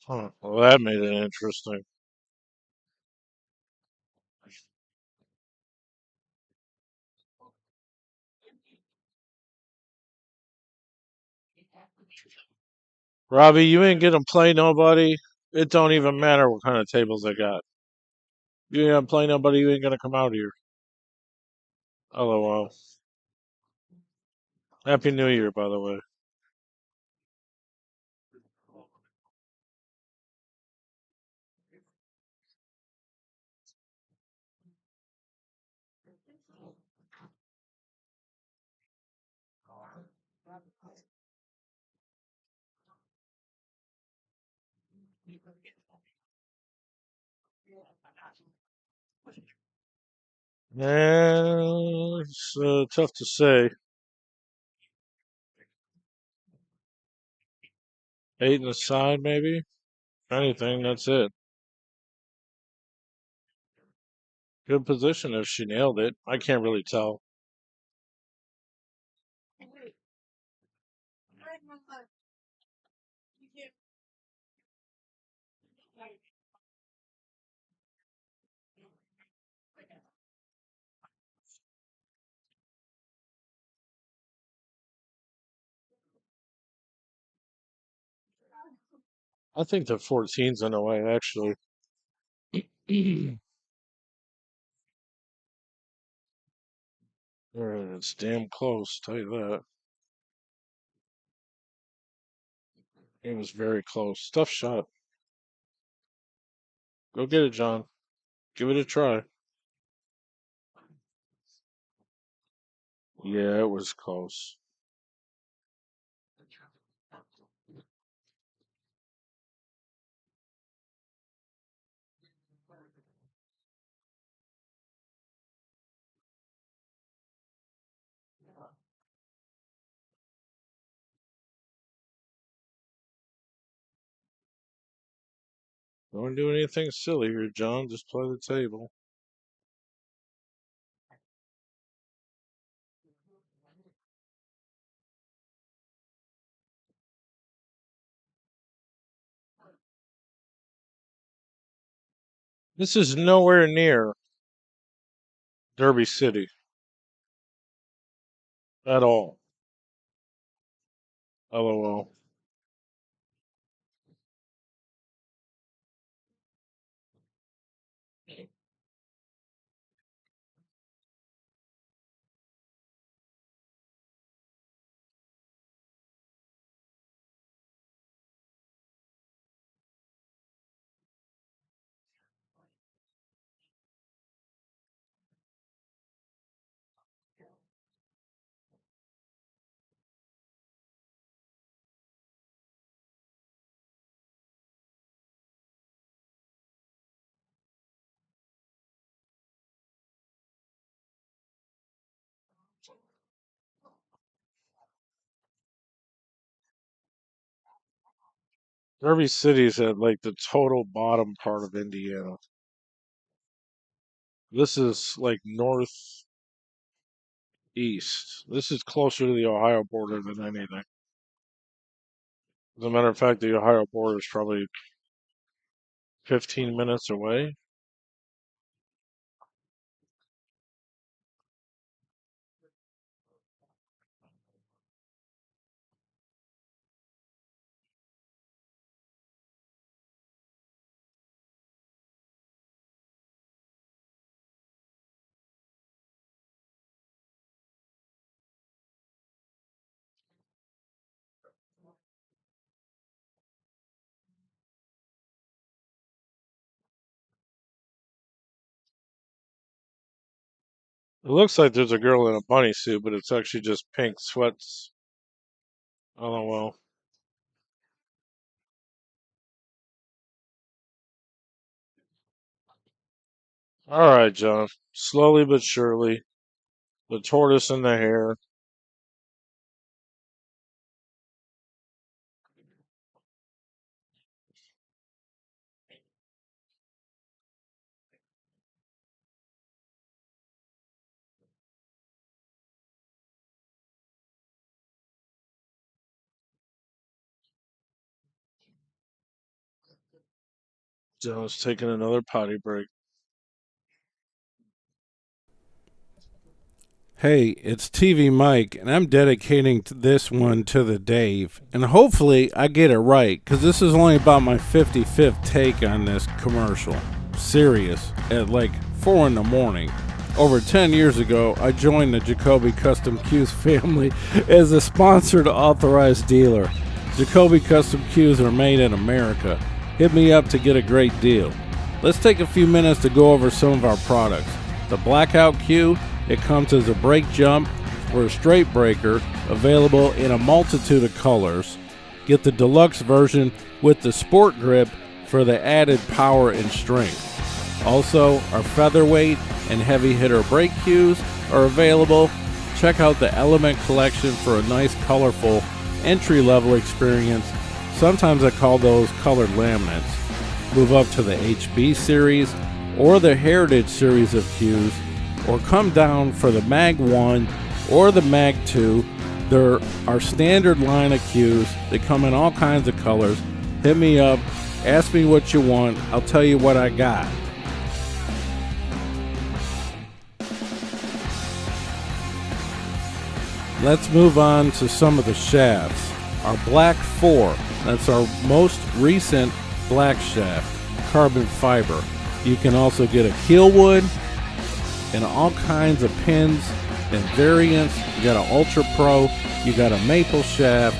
well, that made it interesting. Robbie, you ain't gonna play nobody. It don't even matter what kind of tables I got. You ain't gonna play nobody. You ain't gonna come out here. LOL. Happy New Year, by the way. It's tough to say. 8 in the side, maybe? If anything, that's it. Good position if she nailed it. I can't really tell. I think the 14's in a way, actually. It's damn close, tell you that. It was very close. Tough shot. Go get it, John. Give it a try. Yeah, it was close. Don't do anything silly here, John. Just play the table. This is nowhere near Derby City at all. LOL. Derby City's at like the total bottom part of Indiana. This is like northeast. This is closer to the Ohio border than anything. As a matter of fact, the Ohio border is probably 15 minutes away. It looks like there's a girl in a bunny suit, but it's actually just pink sweats. Oh well. All right, John. Slowly but surely, the tortoise and the hare. John's taking another potty break. Hey, it's TvMike, and I'm dedicating this one to the Dave. And hopefully I get it right, because this is only about my 55th take on this commercial. Serious, at like 4 in the morning. Over 10 years ago, I joined the Jacoby Custom Cues family as a sponsored authorized dealer. Jacoby Custom Cues are made in America. Hit me up to get a great deal. Let's take a few minutes to go over some of our products. The Blackout Cue, it comes as a brake jump or a straight breaker, available in a multitude of colors. Get the deluxe version with the sport grip for the added power and strength. Also, our featherweight and heavy hitter brake cues are available. Check out the Element collection for a nice, colorful, entry-level experience. Sometimes I call those colored laminates. Move up to the HB series or the Heritage series of cues, or come down for the Mag 1 or the Mag 2. They're our standard line of cues. They come in all kinds of colors. Hit me up, ask me what you want, I'll tell you what I got. Let's move on to some of the shafts. Our Black 4, that's our most recent black shaft, carbon fiber. You can also get a keel wood and all kinds of pins and variants. You got an Ultra Pro, you got a maple shaft.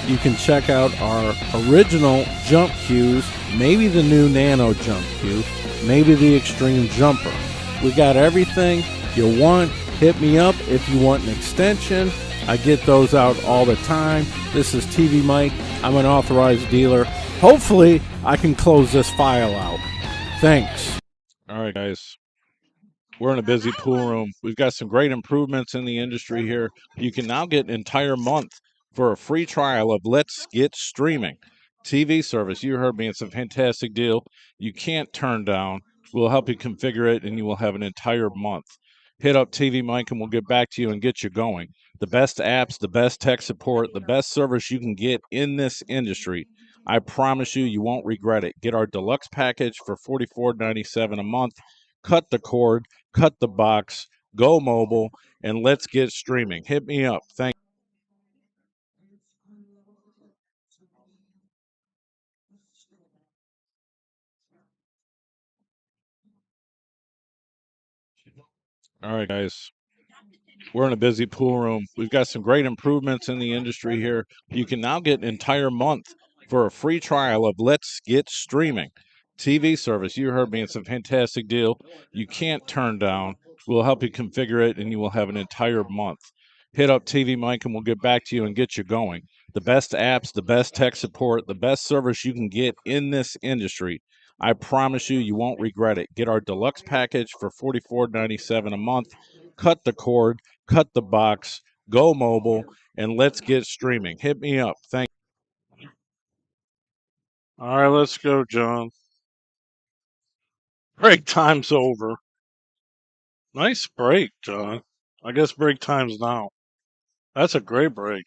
You can check out our original jump cues, maybe the new Nano jump cue, maybe the Extreme Jumper. We got everything you want. Hit me up if you want an extension. I get those out all the time. This is TvMike. I'm an authorized dealer. Hopefully, I can close this file out. Thanks. All right, guys. We're in a busy pool room. We've got some great improvements in the industry here. You can now get an entire month for a free trial of Let's Get Streaming TV service. You heard me. It's a fantastic deal. You can't turn down. We'll help you configure it, and you will have an entire month. Hit up TvMike, and we'll get back to you and get you going. The best apps, the best tech support, the best service you can get in this industry. I promise you, you won't regret it. Get our deluxe package for $44.97 a month. Cut the cord, cut the box, go mobile, and let's get streaming. Hit me up. Thank All right, guys. We're in a busy pool room. We've got some great improvements in the industry here. You can now get an entire month for a free trial of Let's Get Streaming TV service. You heard me. It's a fantastic deal. You can't turn down. We'll help you configure it, and you will have an entire month. Hit up TvMike, and we'll get back to you and get you going. The best apps, the best tech support, the best service you can get in this industry. I promise you, you won't regret it. Get our deluxe package for $44.97 a month. Cut the cord, cut the box, go mobile, and let's get streaming. Hit me up. Thank you. All right, let's go, John. Break time's over. Nice break, John. I guess break time's now. That's a great break.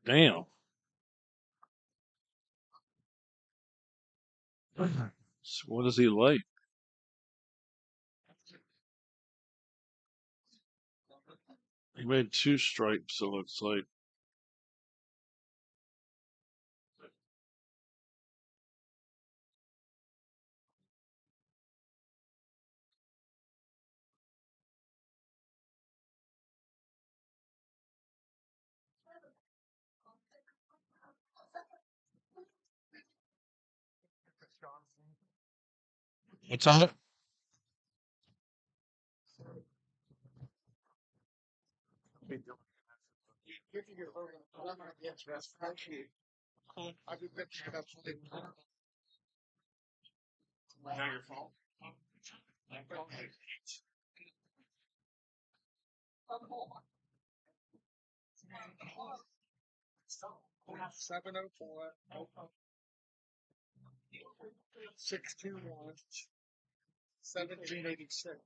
Damn. So what is he like? He made 2 stripes, it looks like. What's on it? I do pictures of your phone. 704 621 1786.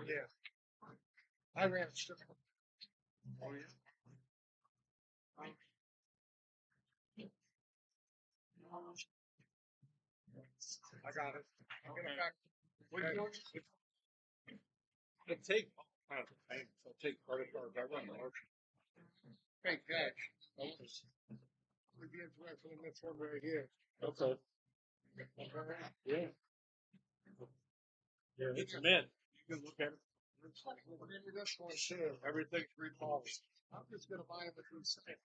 Yeah, I ran a strip. Oh, yeah. I got it. I'm gonna back. What are you doing? I take I'll take credit card. I run large. Hey, cash. Would be interested in this one right here. Okay. Yeah. Yeah, it's mint. You can look at it. This one too. Everything's repolished. I'm just gonna buy them at resale.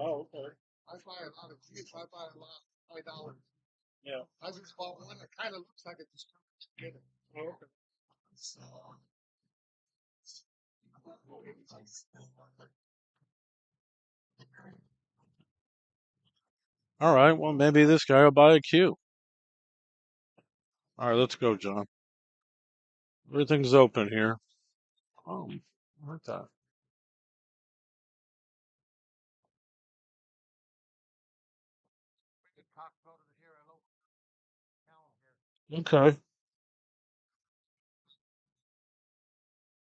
Oh, okay. I buy a lot of keys. I buy a lot $5. Yeah. I just bought one that kind of looks like a distributor. Oh, okay. So, All right, well, maybe this guy will buy a cue. All right, let's go, John. Everything's open here. Oh, I like that. Okay.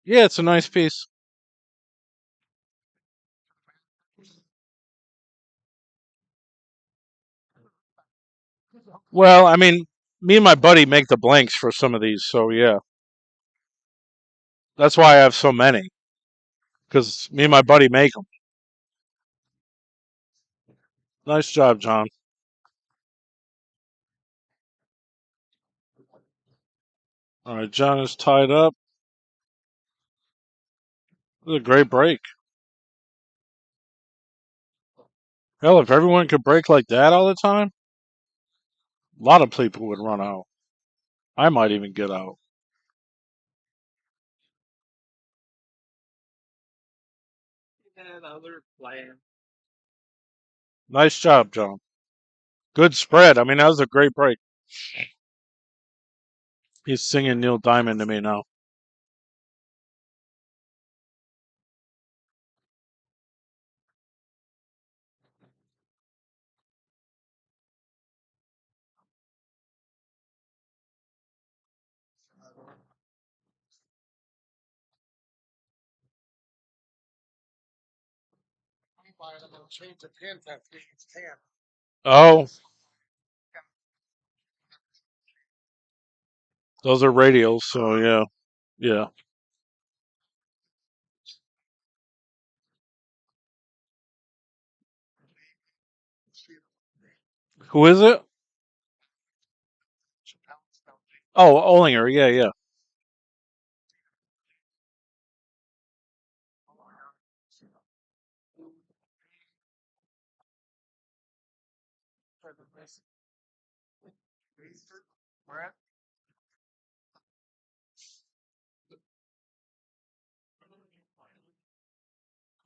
Yeah, it's a nice piece. Well, I mean, me and my buddy make the blanks for some of these, so yeah. That's why I have so many, because me and my buddy make them. Nice job, John. All right, John is tied up. This is a great break. Hell, if everyone could break like that all the time, a lot of people would run out. I might even get out. Another plan. Nice job, John. Good spread. I mean, that was a great break. He's singing Neil Diamond to me now. Change the pin that means 10. Oh, those are radials, so yeah. Yeah. Who is it? Oh, Olinger. Yeah, yeah.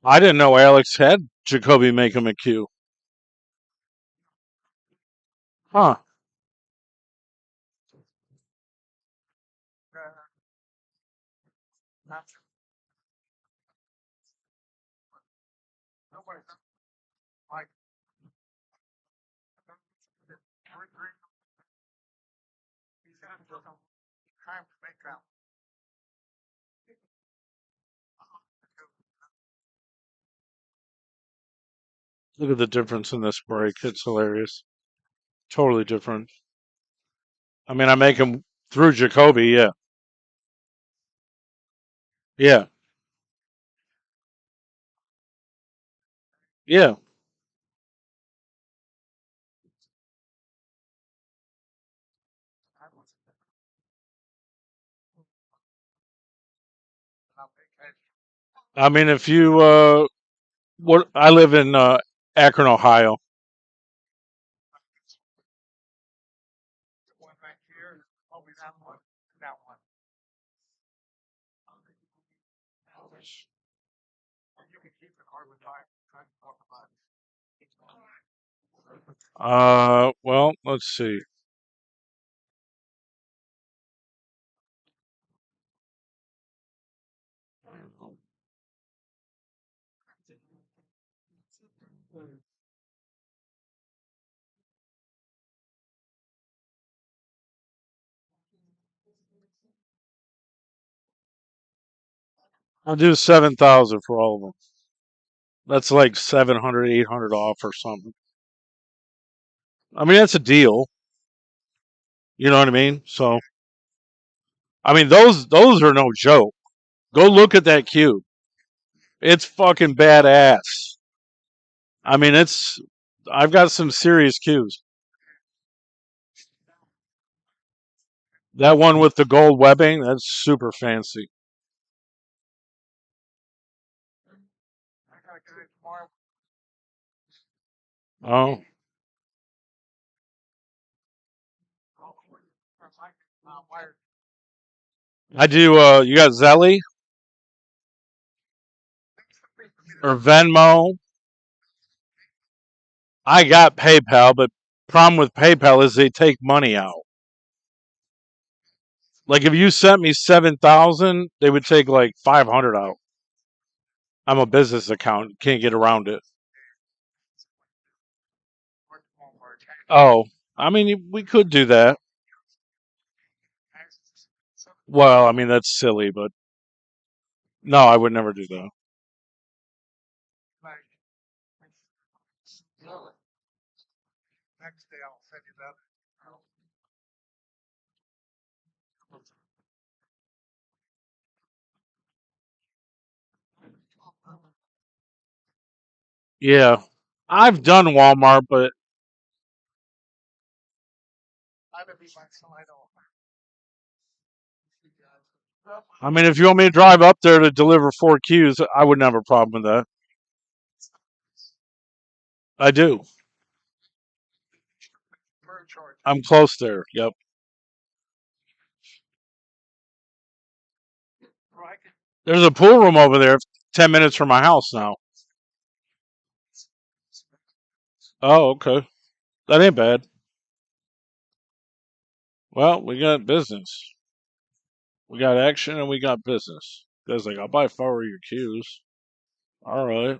I didn't know Alex had Jacoby make him a Q. Huh. Look at the difference in this break. It's hilarious. Totally different. I mean, I make him through Jacoby. Yeah. Yeah. Yeah. I mean, if you, what, I live in Akron, Ohio. Well, let's see. I'll do 7,000 for all of them. That's like 700, 800 off or something. I mean, that's a deal. You know what I mean? So, I mean, those are no joke. Go look at that cube. It's fucking badass. I mean, it's. I've got some serious cues. That one with the gold webbing, that's super fancy. Oh, I do. You got Zelly or Venmo? I got PayPal, but problem with PayPal is they take money out. Like if you sent me 7,000, they would take like 500 out. I'm a business account, can't get around it. Oh, I mean, we could do that. Well, I mean, that's silly, but no, I would never do that. Next day I'll send you that. Yeah, I've done Walmart, but I would be my slide off. I mean, if you want me to drive up there to deliver 4 cues, I wouldn't have a problem with that. I do. I'm close there. Yep. There's a pool room over there, 10 minutes from my house now. Oh, okay. That ain't bad. Well, we got business. We got action and we got business. Guys, like, I'll buy 4 of your cues. All right.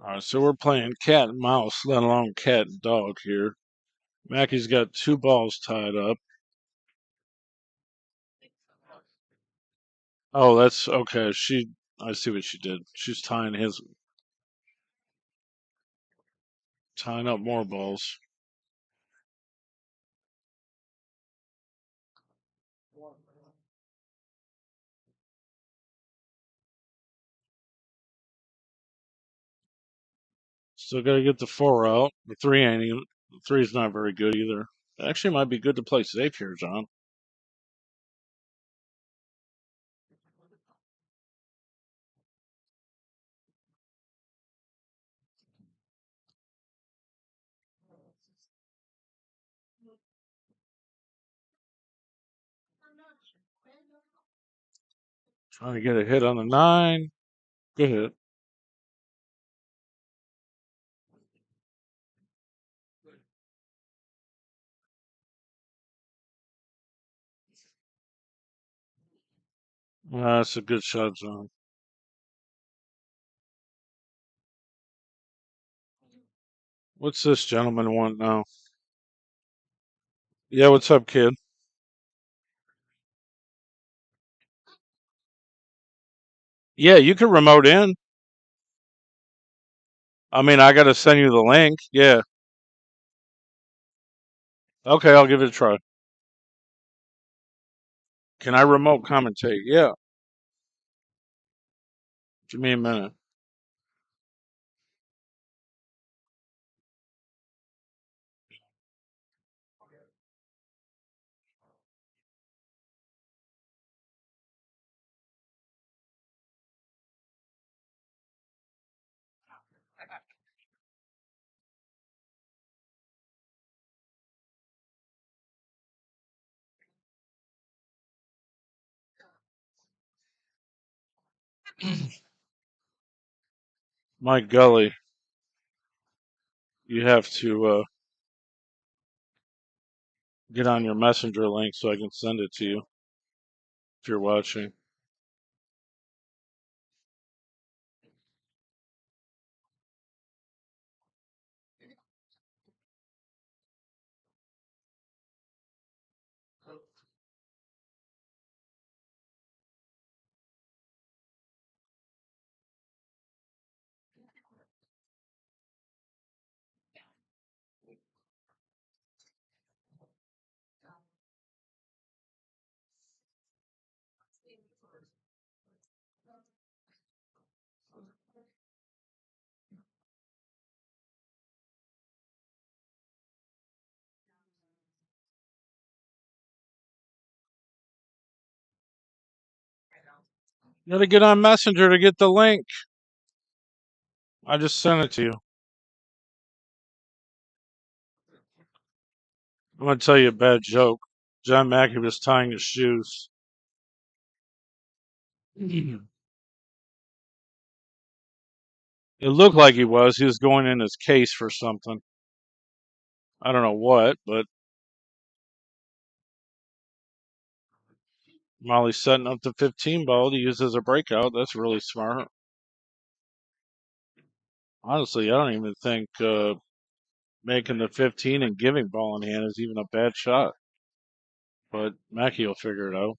All right, so we're playing cat and mouse, let alone cat and dog here. Mackie's got 2 balls tied up. Oh, that's okay. I see what she did. She's tying up more balls. Still got to get the 4 out. The 3 ain't even. The 3's not very good either. Actually, might be good to play safe here, John. Trying to get a hit on the 9. Good hit. That's a good shot, John. What's this gentleman want now? Yeah, what's up, kid? Yeah, you can remote in. I mean, I got to send you the link. Yeah. Okay, I'll give it a try. Can I remote commentate? Yeah. Give me a minute. My gully, you have to get on your messenger link so I can send it to you if you're watching. You gotta get on Messenger to get the link. I just sent it to you. I'm gonna tell you a bad joke. John Maki was tying his shoes. It looked like he was. He was going in his case for something. I don't know what, but Molly's setting up the 15 ball to use as a breakout. That's really smart. Honestly, I don't even think making the 15 and giving ball in hand is even a bad shot. But Maki will figure it out.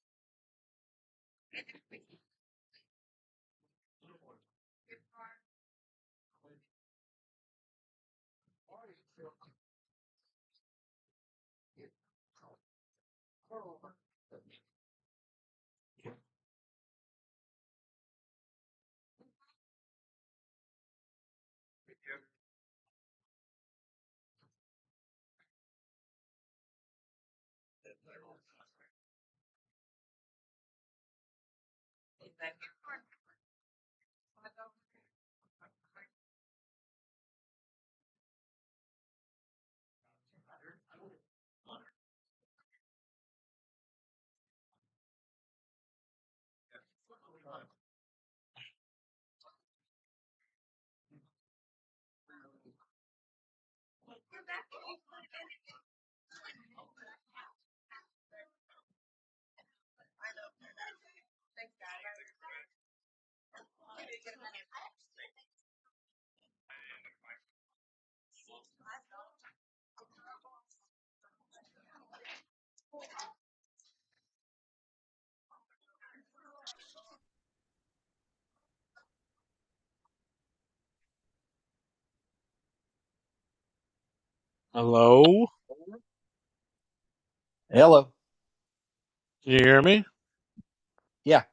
Hello? Hello. Can you hear me? Yeah.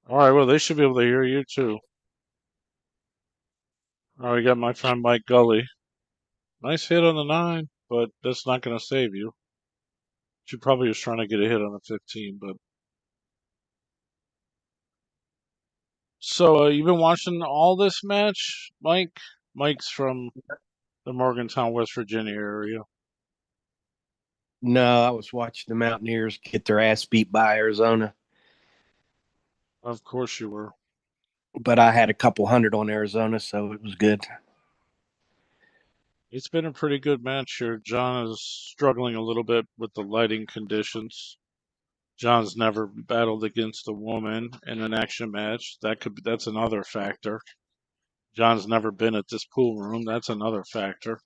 All right, well, they should be able to hear you too. All right, we got my friend Mike Gully. Nice hit on the 9, but that's not going to save you. She probably was trying to get a hit on the 15, but. So, you've been watching all this match, Mike? Mike's from the Morgantown, West Virginia area. No, I was watching the Mountaineers get their ass beat by Arizona, Of course you were. but I had a couple hundred on Arizona, so it was good. It's been a pretty good match here. John is struggling a little bit with the lighting conditions. John's never battled against a woman in an action match. That's another factor. John's never been at this pool room. That's another factor.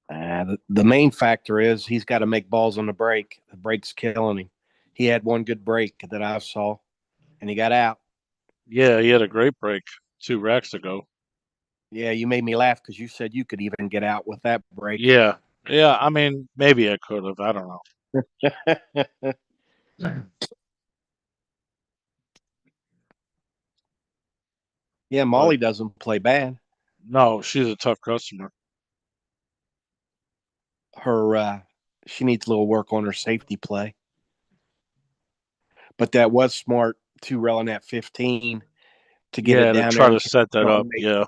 The main factor is he's got to make balls on the break. The break's killing him. He had one good break that I saw, and he got out. Yeah, he had a great break 2 racks ago. Yeah, you made me laugh because you said you could even get out with that break. Yeah. Yeah, I mean, maybe I could have. I don't know. Yeah, But Molly doesn't play bad. no, she's a tough customer. She needs a little work on her safety play, but that was smart to rolling at 15 to get it Yeah, to down try there in to case set that up. John made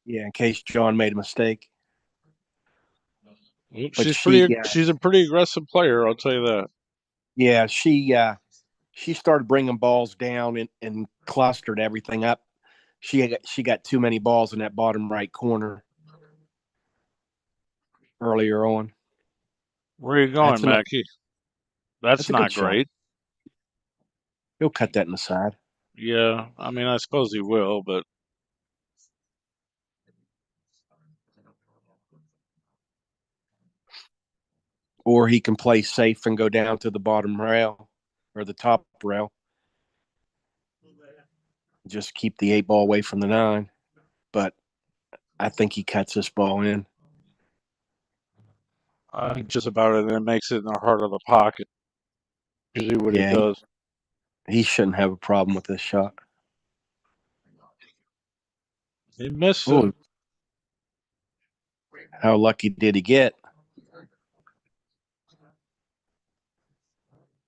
Yeah. in case John made a mistake. But She's a pretty aggressive player, I'll tell you that. yeah, she started bringing balls down and clustered everything up. She got too many balls in that bottom right corner earlier on. Where are you going, That's Mackie? That's that's a good not shot. great. He'll cut that in the side, Yeah, I mean, I suppose he will, but or he can play safe and go down to the bottom rail or the top rail. Just keep the 8 ball away from the 9. But I think he cuts this ball in. I think just about it, and then makes it in the heart of the pocket. Usually what he Yeah, does. he shouldn't have a problem with this shot. He missed it. Oh, how lucky did he get?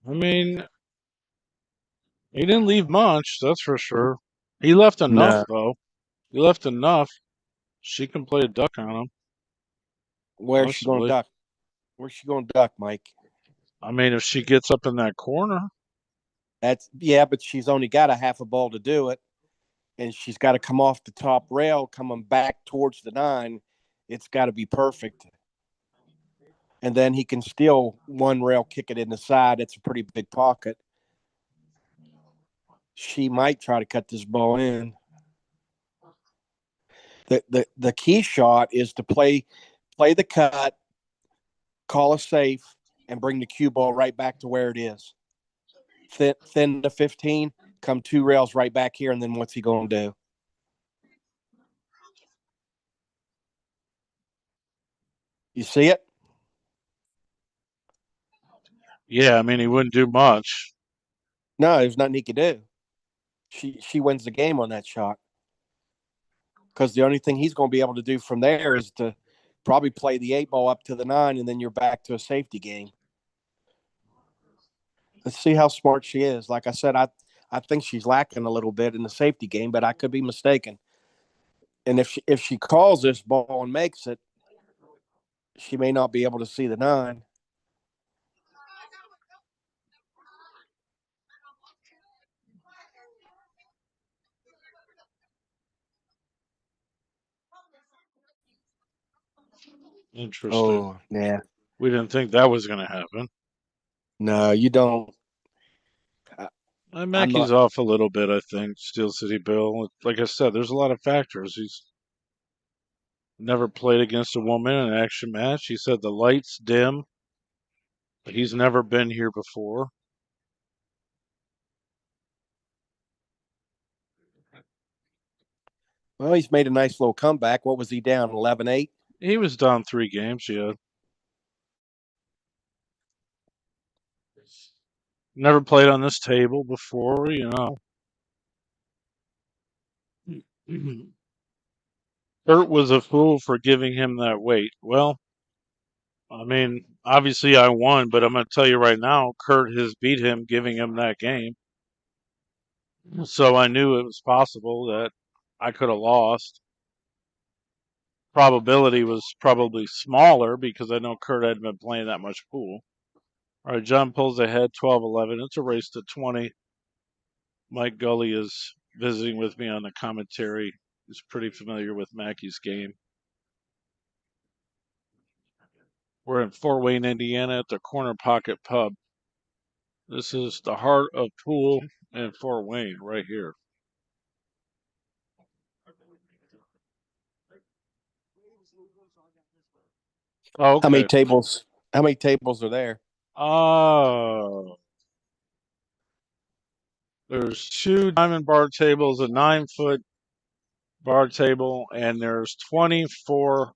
I mean, he didn't leave much, that's for sure. He left enough, No. though. He left enough. She can play a duck on him, Where's she going to possibly. duck? Where's she going to duck, Mike? I mean, if she gets up in that corner, But she's only got a half a ball to do it, and she's got to come off the top rail, coming back towards the 9. It's got to be perfect. And then he can still one rail kick it in the side. It's a pretty big pocket. She might try to cut this ball in. The key shot is to play the cut, call a safe, and bring the cue ball right back to where it is. Thin to 15, come 2 rails right back here, and then what's he going to do? You see it? yeah, I mean, he wouldn't do much. No, there's nothing he could do. She wins the game on that shot, because the only thing he's going to be able to do from there is to probably play the 8 ball up to the 9, and then you're back to a safety game. Let's see how smart she is. Like I said, I think she's lacking a little bit in the safety game, but I could be mistaken. And if she calls this ball and makes it, she may not be able to see the 9. Interesting. Oh, yeah. We didn't think that was going to happen. No, you don't. I'm Mackey's not. off a little bit, I think. Steel City Bill. Like I said, there's a lot of factors. He's never played against a woman in an action match. He said the lights dim. He's never been here before. Well, he's made a nice little comeback. What was he down? 11-8? He was down 3 games, yeah. Never played on this table before, you know. Kurt was a fool for giving him that weight. Well, I mean, obviously I won, but I'm going to tell you right now, Kurt has beat him giving him that game. So I knew it was possible that I could have lost. Probability was probably smaller because I know Kurt hadn't been playing that much pool. All right, John pulls ahead 12-11. It's a race to 20. Mike Gully is visiting with me on the commentary. He's pretty familiar with Mackey's game. We're in Fort Wayne, Indiana at the Corner Pocket Pub. This is the heart of pool in Fort Wayne, right here. Oh, How many okay. tables? How many tables are there? Oh, there's 2 diamond bar tables, a 9-foot bar table, and there's 24.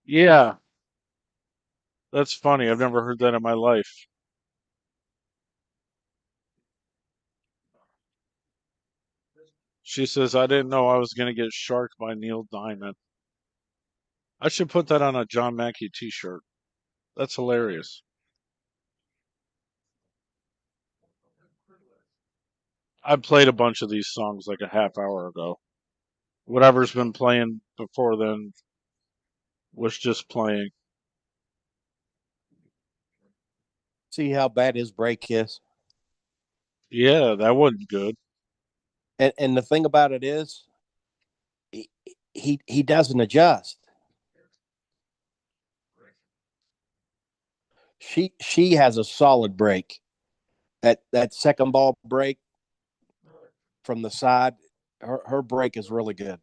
Yeah, that's funny. I've never heard that in my life. She says, I didn't know I was going to get sharked by Neil Diamond. I should put that on a John Mackey t-shirt. That's hilarious. I played a bunch of these songs like a half hour ago. Whatever's been playing before then was just playing. See how bad his break is. Yeah, that wasn't good. And the thing about it is, he doesn't adjust. She has a solid break. That second ball break from the side, her break is really good.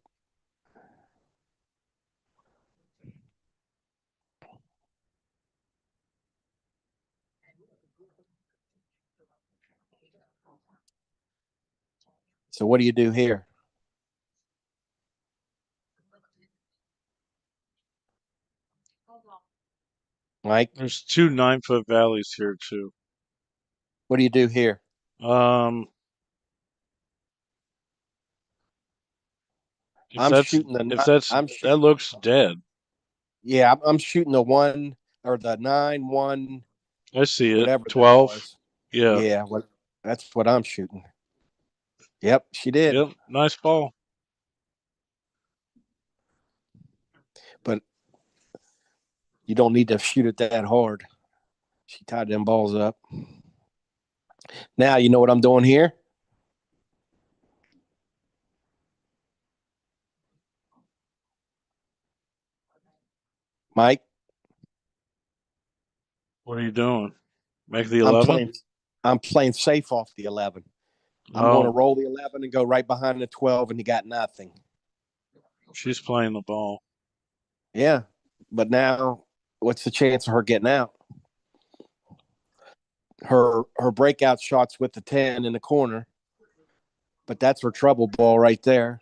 So what do you do here, Mike? There's 2 9-foot valleys here too. What do you do here? Um, if I'm that's shooting the if that's I'm that shooting. looks dead. Yeah, I'm shooting the 1 or the 9-1, I see it. whatever that 12. was. Yeah. Yeah, that's what I'm shooting. Yep, she did. Yep. Nice ball. But you don't need to shoot it that hard. She tied them balls up. Now you know what I'm doing here? Mike? What are you doing? Make the I'm 11? playing safe off the 11. I'm going to roll the 11 and go right behind the 12, and you got nothing. She's playing the ball. Yeah, but now what's the chance of her getting out? Her breakout shots with the 10 in the corner, but that's her trouble ball right there.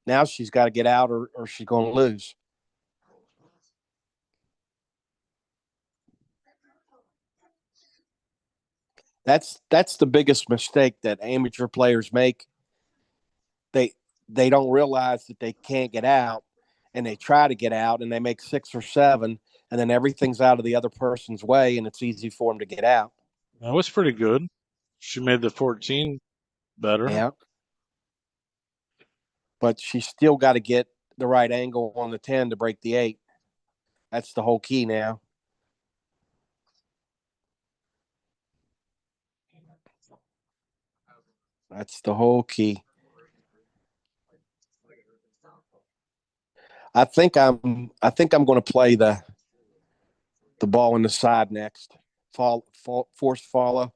Now she's got to get out or she's going to lose. That's the biggest mistake that amateur players make. They don't realize that they can't get out, and they try to get out, and they make 6 or 7, and then everything's out of the other person's way, and it's easy for them to get out. That was pretty good. She made the 14 better. Yeah, but she's still got to get the right angle on the 10 to break the 8. That's the whole key now. That's the whole key. I think I'm going to play the ball in the side next. Force follow,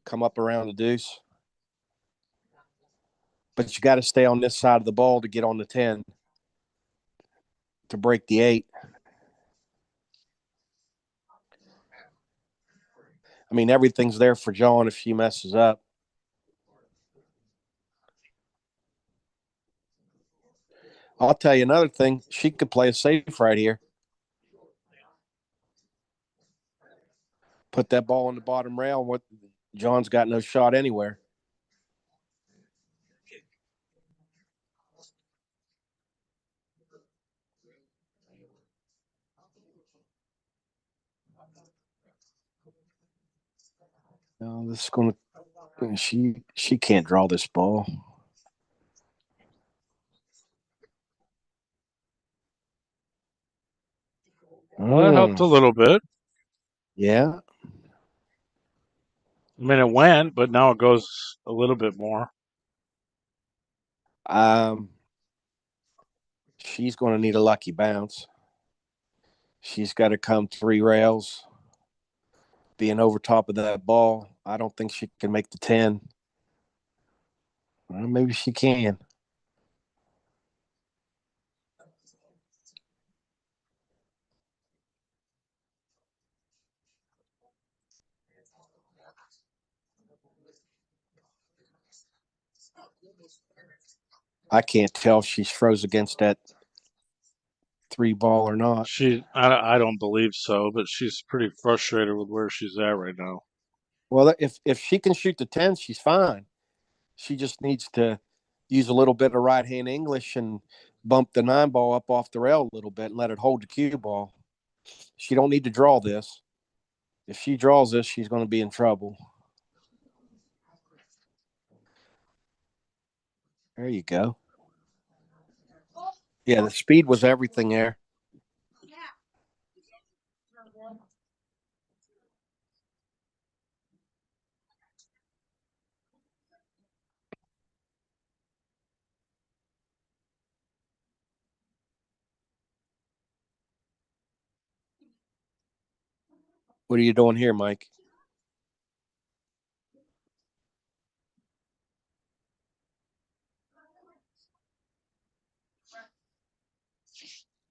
come up around the deuce. But you got to stay on this side of the ball to get on the 10 to break the 8. I mean, everything's there for John if she messes up. I'll tell you another thing. She could play a safe right here. Put that ball on the bottom rail. What John's got no shot anywhere. No, this is going to. She can't draw this ball. Well, that helped a little bit. Yeah. I mean, it went, but now it goes a little bit more. She's going to need a lucky bounce. She's got to come 3 rails, being over top of that ball. I don't think she can make the 10. Well, maybe she can. I can't tell if she's froze against that 3 ball or not. I don't believe so, but she's pretty frustrated with where she's at right now. Well, if she can shoot the 10, she's fine. She just needs to use a little bit of right hand English and bump the 9 ball up off the rail a little bit and let it hold the cue ball. She don't need to draw this. If she draws this, she's going to be in trouble. There you go. Yeah, the speed was everything there. What are you doing here, Mike?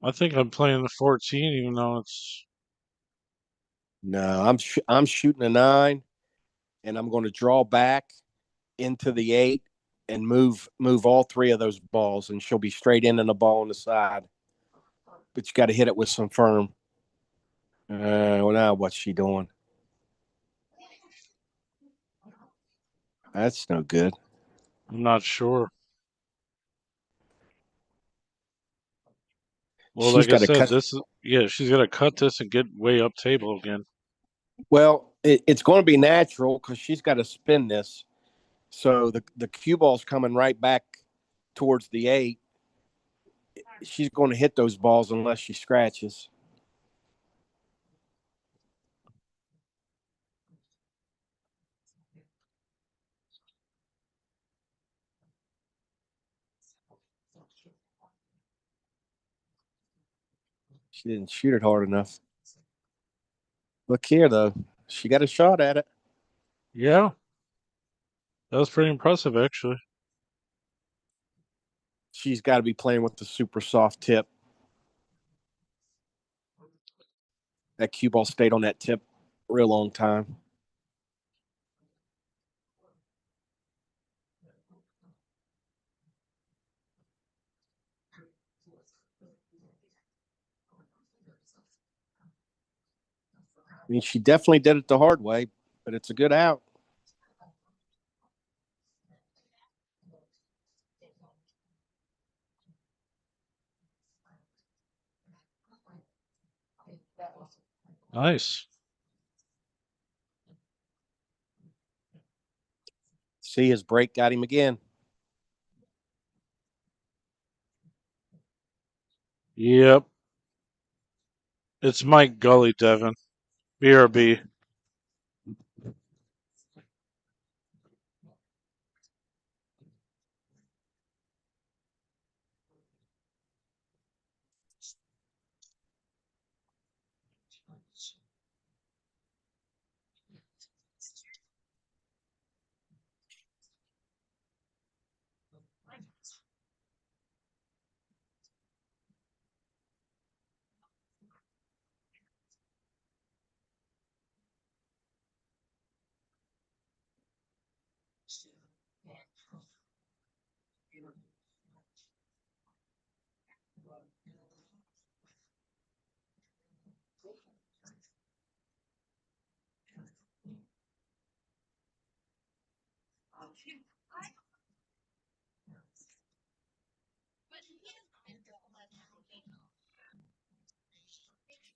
I think I'm playing the 14, even though it's. No, I'm shooting a 9, and I'm going to draw back into the 8 and move all 3 of those balls, and she'll be straight in and the ball on the side. But you got to hit it with some firm. Well, now what's she doing? That's no good. I'm not sure. Well, She's like I got to said, cut. she's got to cut this and get way up table again. Well, it's going to be natural because she's got to spin this. So the cue ball's coming right back towards the 8. she's going to hit those balls unless she scratches. She didn't shoot it hard enough. Look here, though. She got a shot at it. Yeah. That was pretty impressive, actually. She's got to be playing with the super soft tip. That cue ball stayed on that tip a real long time. I mean, she definitely did it the hard way, but it's a good out. Nice. See, his break got him again. Yep. It's Mike Gully, Devin. BRB.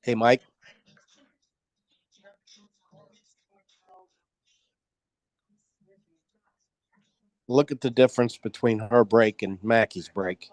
Hey, Mike. Look at the difference between her break and Mackie's break.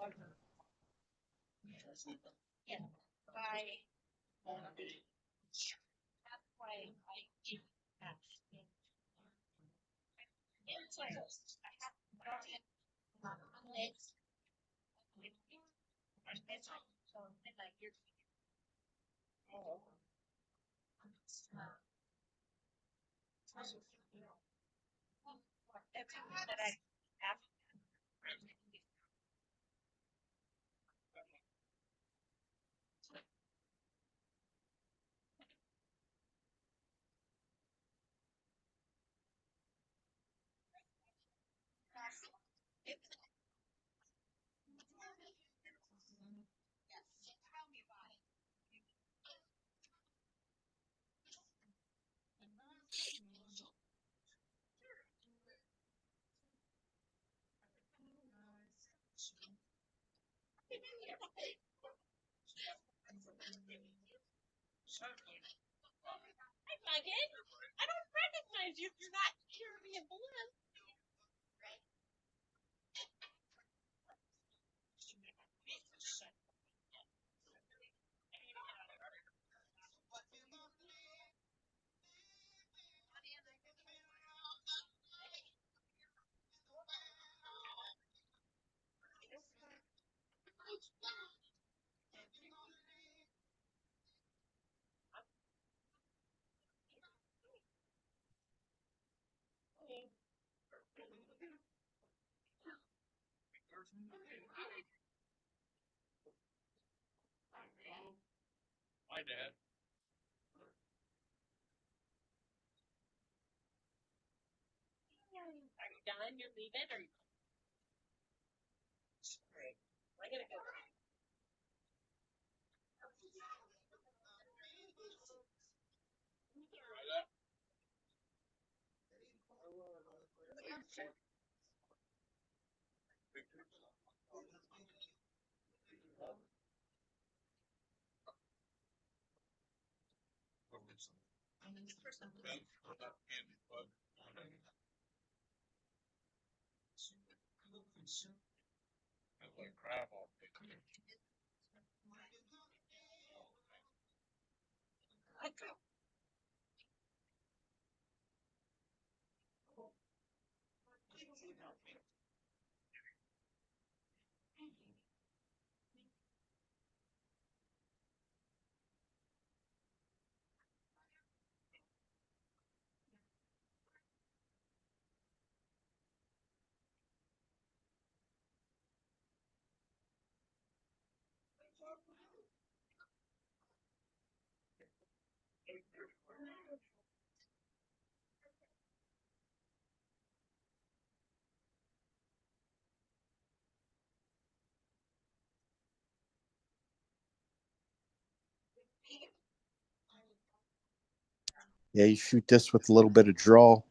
Yeah, you shoot this with a little bit of draw.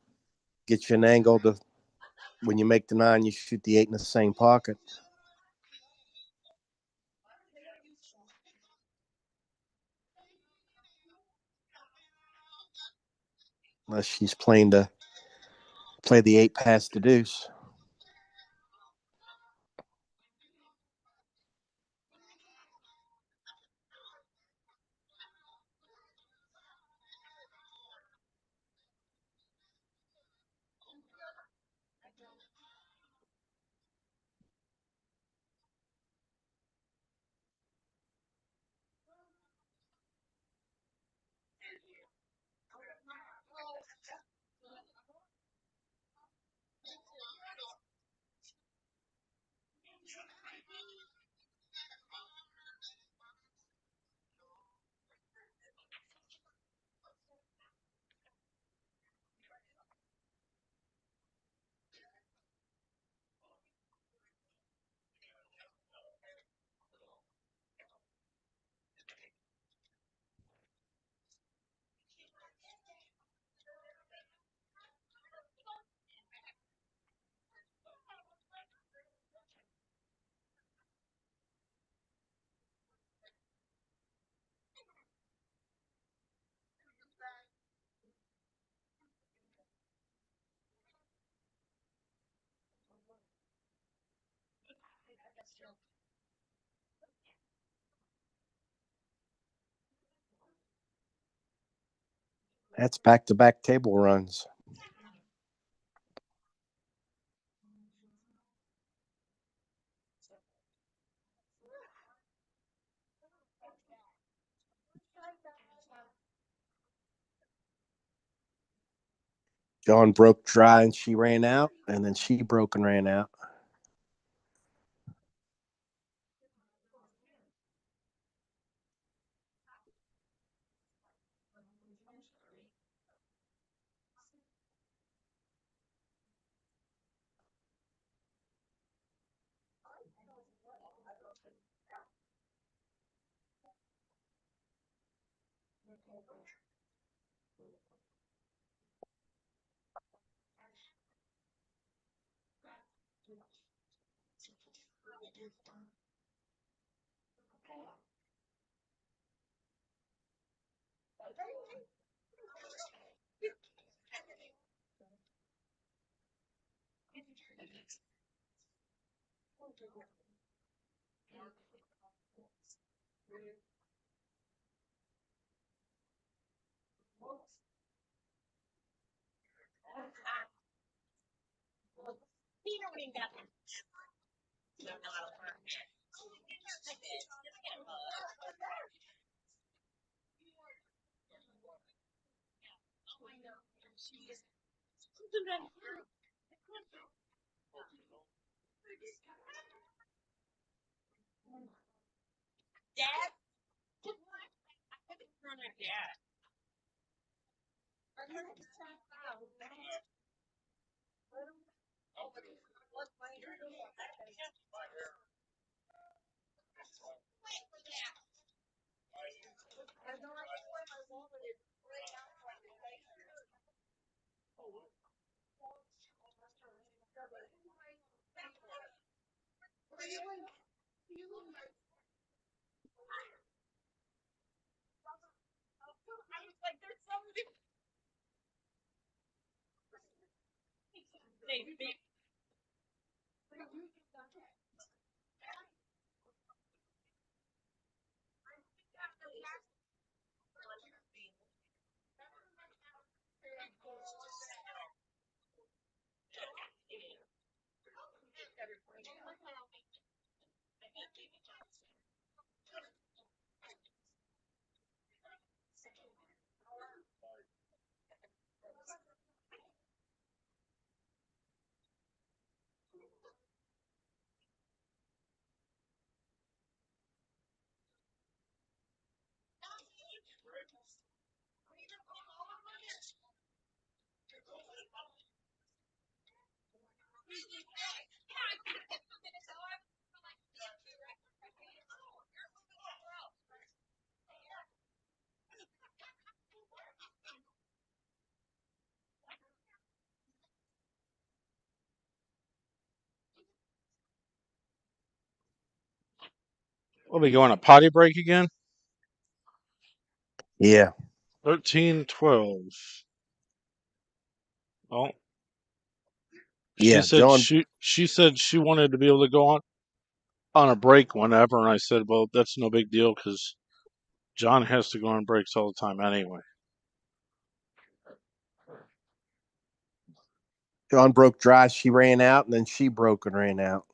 Get you an angle to when you make the 9, you shoot the 8 in the same pocket. Unless she's playing to play the 8 past the deuce. That's back-to-back table runs. John broke dry and she ran out, and then she broke and ran out. Will we go on a potty break again? Yeah. 13:12. Oh, Yeah. John she said she wanted to be able to go on a break whenever, and I said, well, that's no big deal because John has to go on breaks all the time anyway. John broke dry. She ran out, and then she broke and ran out.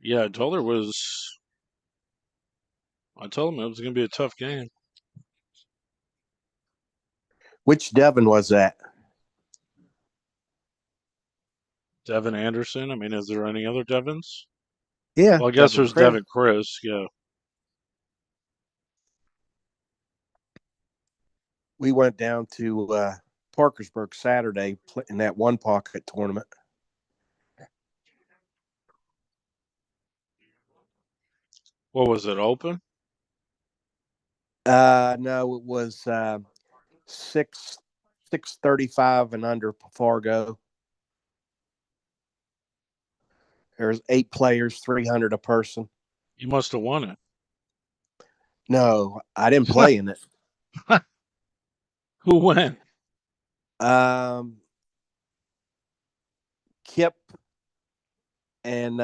Yeah, I told him it was going to be a tough game. Which Devin was that? Devin Anderson. I mean, is there any other Devins? Yeah. Well, I guess Devin there's Chris. Devin Chris. Yeah. We went down to Parkersburg Saturday in that one pocket tournament. What was it, open? No, it was 635 and under Fargo. There's 8 players, 300 a person. You must have won it. No, I didn't play in it. Who went? Kip and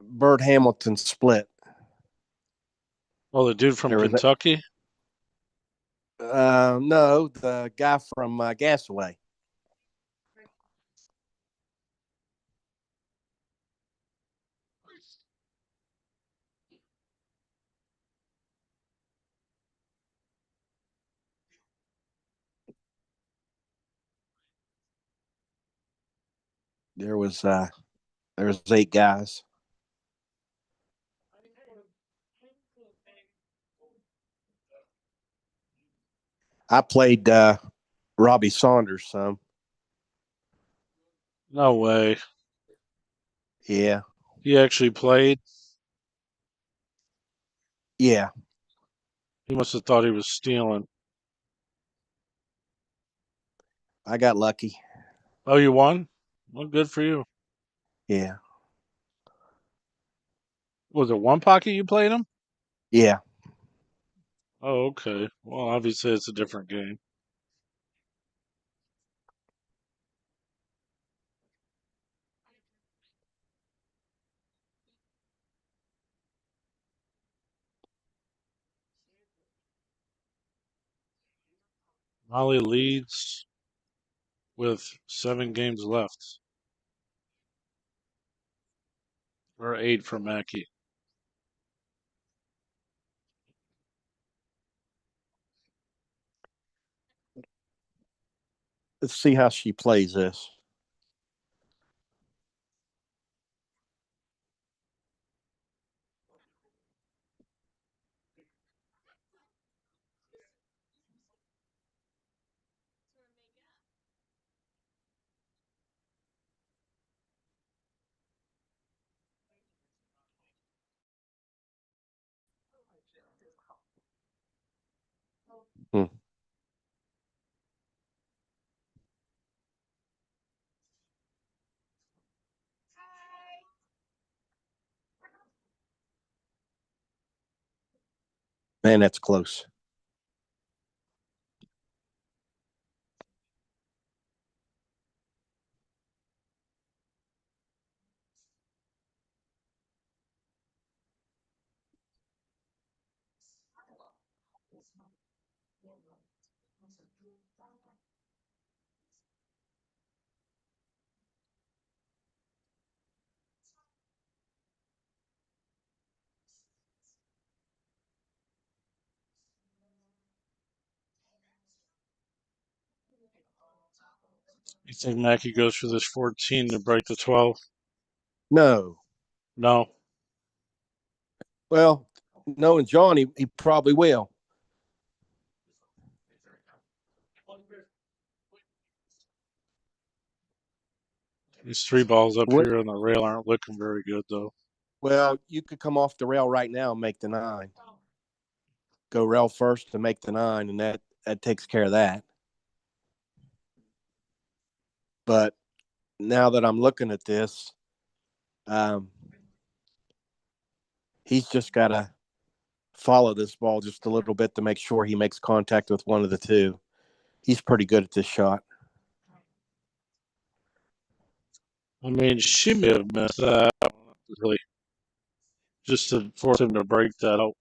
Bert Hamilton split. Oh, the dude from Kentucky? No, the guy from Gasaway. There was 8 guys. I played Robbie Saunders some. No way. Yeah. He actually played? Yeah. He must have thought he was stealing. I got lucky. Oh, you won? Well, good for you. Yeah. Was it one pocket you played him? Yeah. Oh, okay. Well, obviously it's a different game. Molly leads with 7 games left. Or 8 for Maki. Let's see how she plays this. Hmm. Man, that's close. You think Maki goes for this 14 to break the 12? No. No. Well, knowing John, he probably will. These 3 balls up What? here on the rail aren't looking very good, though. Well, you could come off the rail right now and make the 9. Go rail first to make the 9, and that takes care of that. But now that I'm looking at this, he's just got to follow this ball just a little bit to make sure he makes contact with one of the 2. He's pretty good at this shot. I mean, she may have missed that, really, just to force him to break that out.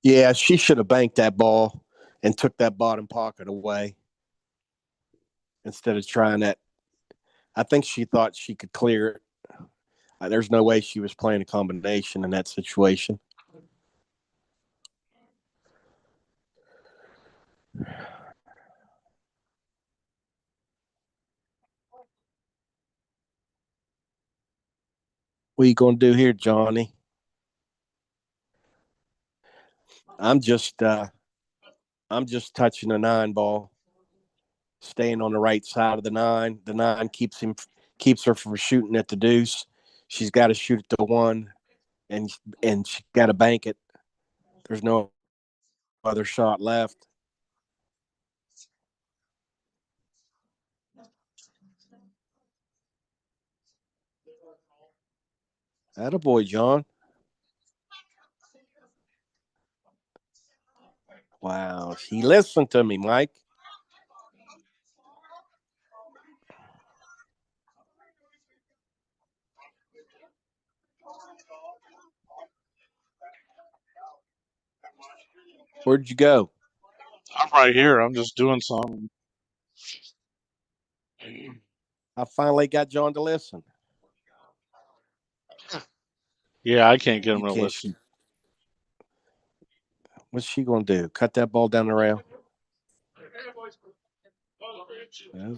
Yeah, she should have banked that ball and took that bottom pocket away instead of trying that. I think she thought she could clear it. There's no way she was playing a combination in that situation. What are you going to do here, Johnny? I'm just touching a 9 ball, staying on the right side of the 9. The 9 keeps her from shooting at the deuce. She's got to shoot at the 1, and she got to bank it. There's no other shot left. Attaboy, John. Wow, she listened to me, Mike. Where'd you go? I'm right here. I'm just doing something. I finally got John to listen. Yeah, I can't get him You to can't listen. shoot. What's she going to do? Cut that ball down the rail? No.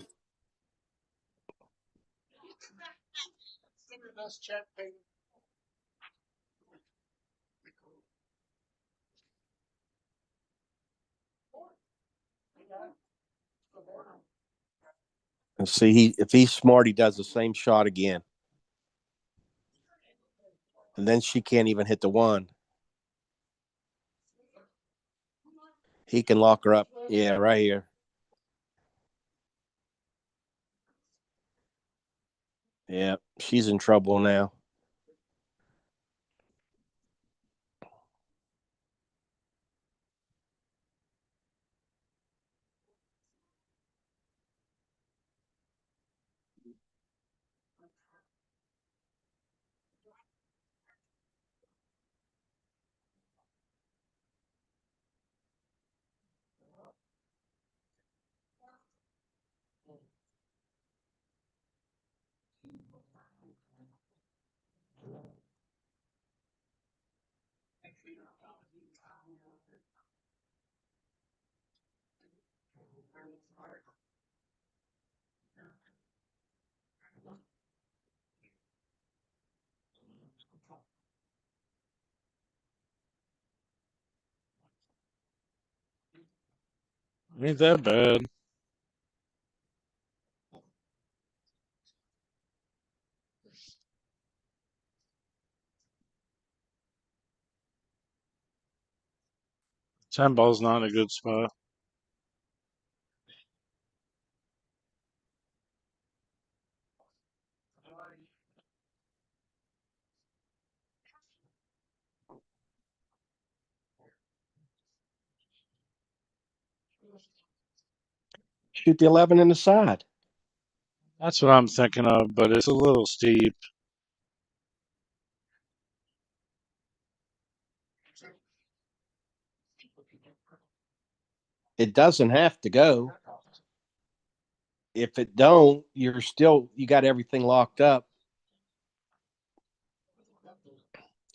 And see, if he's smart, he does the same shot again. And then she can't even hit the 1. He can lock her up. Yeah, right here. Yeah, she's in trouble now. Ain't that bad. Ten ball's not a good spot. Shoot the 11 in the side. That's what I'm thinking of, but it's a little steep. It doesn't have to go. If it don't, you got everything locked up.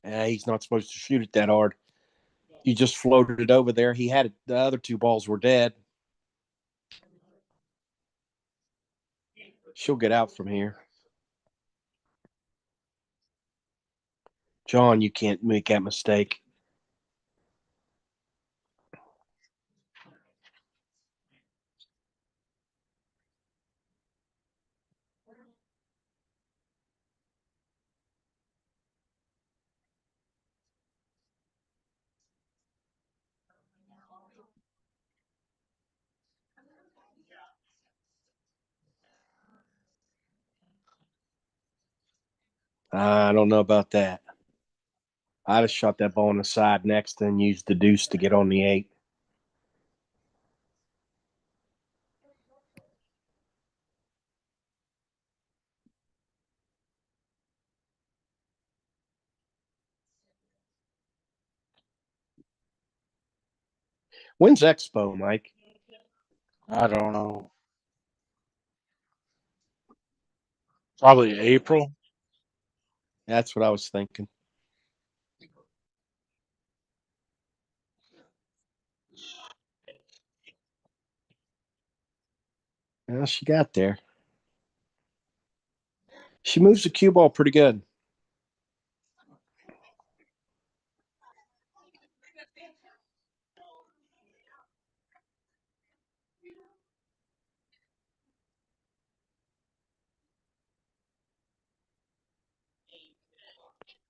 He's not supposed to shoot it that hard. You just floated it over there. He had it. The other 2 balls were dead. She'll get out from here. John, you can't make that mistake. I don't know about that. I'd have shot that ball on the side next and used the deuce to get on the 8. When's Expo, Mike? I don't know. Probably April. That's what I was thinking. Well, she got there. She moves the cue ball pretty good.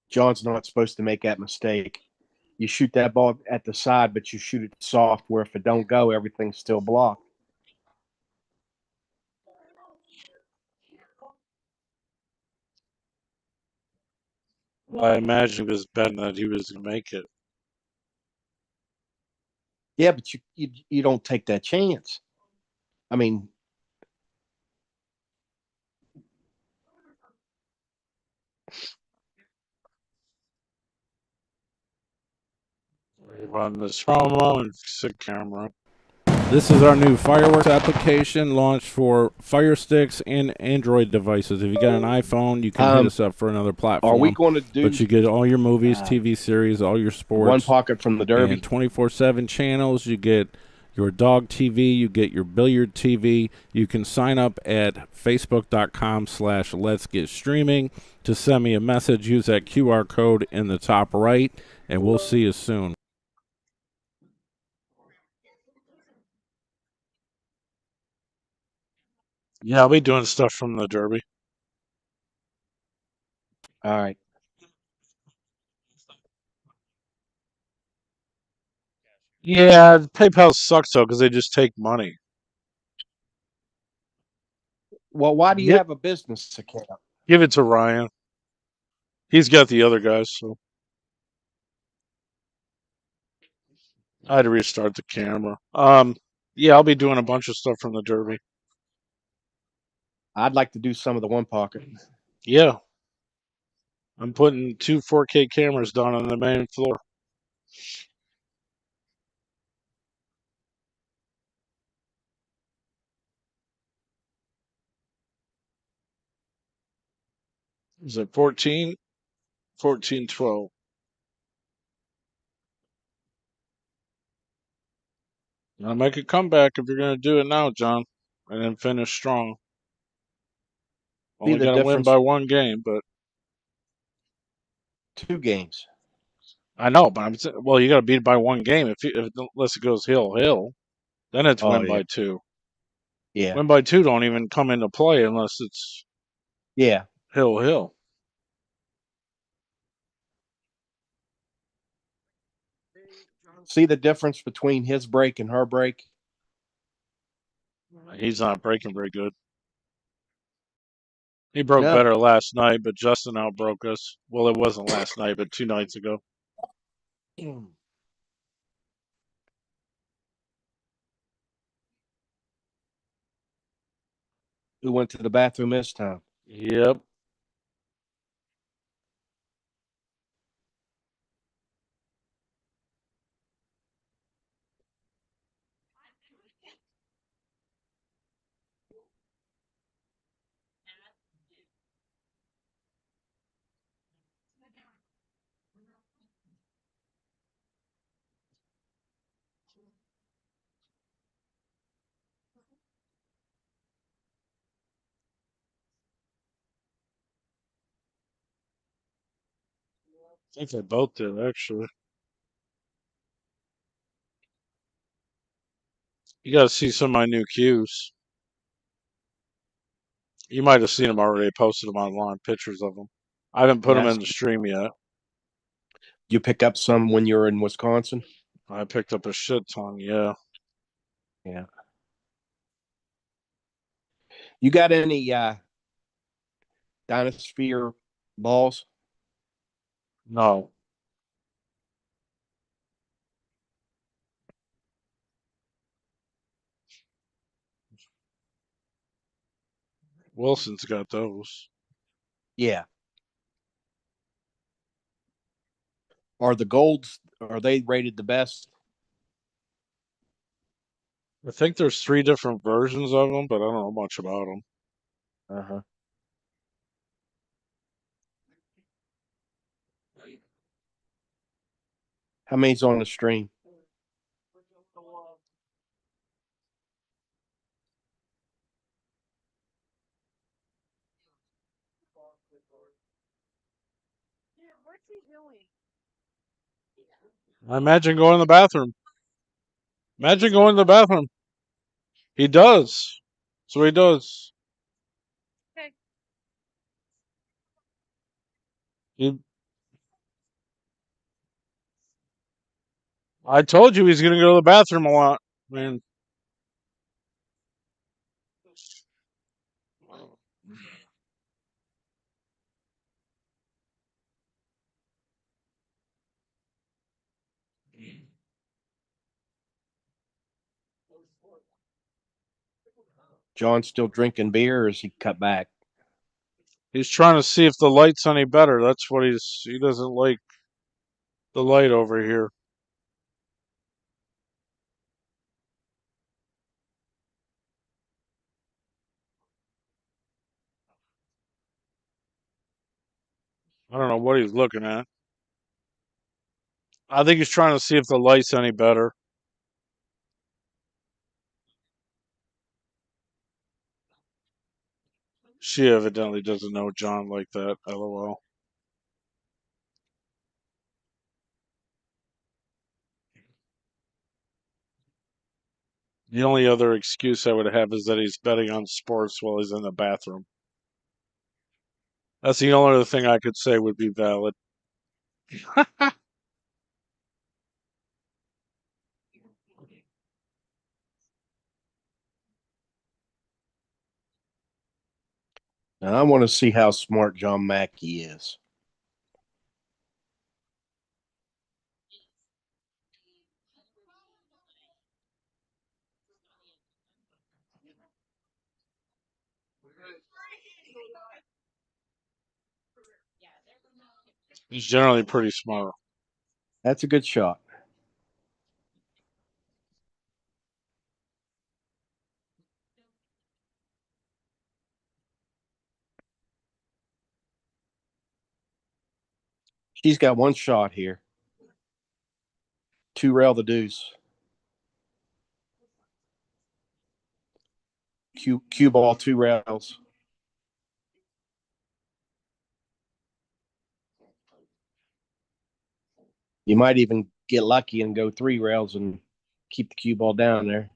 John's not supposed to make that mistake. You shoot that ball at the side, but you shoot it soft where if it don't go, everything's still blocked. I imagine he was betting that he was going to make it. Yeah, but you don't take that chance. I mean, Run this promo and fix the camera. This is our new fireworks application launched for Fire Sticks and Android devices. If you got an iPhone, you can hit us up for another platform. are we going to do But you get all your movies, TV series, all your sports. one pocket from the Derby? And 24/7 channels. You get your dog TV. You get your billiard TV. You can sign up at facebook.com/letsgetstreaming to send me a message. Use that QR code in the top right, and we'll see you soon. Yeah, I'll be doing stuff from the Derby. All right. Yeah, PayPal sucks though because they just take money. Well, why do you have a business account? Give it to Ryan. He's got the other guys, so I had to restart the camera. Yeah, I'll be doing a bunch of stuff from the Derby. I'd like to do some of the one pocket. Yeah, I'm putting 2 4K cameras down on the main floor. Is it 14? 14, 12. Gotta make a comeback if you're gonna do it now, John, and then finish strong. See Only the gonna win difference? by 1 game, but 2 games. I know, but well, you gotta beat it by 1 game. Unless it goes hill, then it's Oh win yeah, by 2. yeah, Win by 2 don't even come into play unless it's yeah. hill. See the difference between his break and her break? He's not breaking very good. He broke No. better last night, but Justin outbroke us. Well, it wasn't last night, but 2 nights ago. Who went to the bathroom this time? Yep. think they both did, actually. You got to see some of my new cues. You might have seen them already. I posted them online, pictures of them. I haven't put them Yes. in the stream yet. You pick up some when you're in Wisconsin? I picked up a shit ton, yeah. Yeah. You got any Dinosphere balls? No. Wilson's got those. Yeah. Are the golds, are they rated the best? I think there's 3 different versions of them, but I don't know much about them. Uh-huh. How many's on the stream? What's he doing? I imagine going to the bathroom. Imagine going to the bathroom. He does. So he does. Okay. He, I told you he's going to go to the bathroom a lot. I mean, John's still drinking beer, or is he cut back? he's trying to see if the light's any better. That's what he doesn't like the light over here. I don't know what he's looking at. I think he's trying to see if the light's any better. She evidently doesn't know John like that. LOL. The only other excuse I would have is that he's betting on sports while he's in the bathroom. That's the only other thing I could say would be valid. Now, I want to see how smart John Maki is. He's generally pretty smart. That's a good shot. She's got one shot here. 2 rail the deuce. Cue ball, 2 rails. You might even get lucky and go 3 rails and keep the cue ball down there.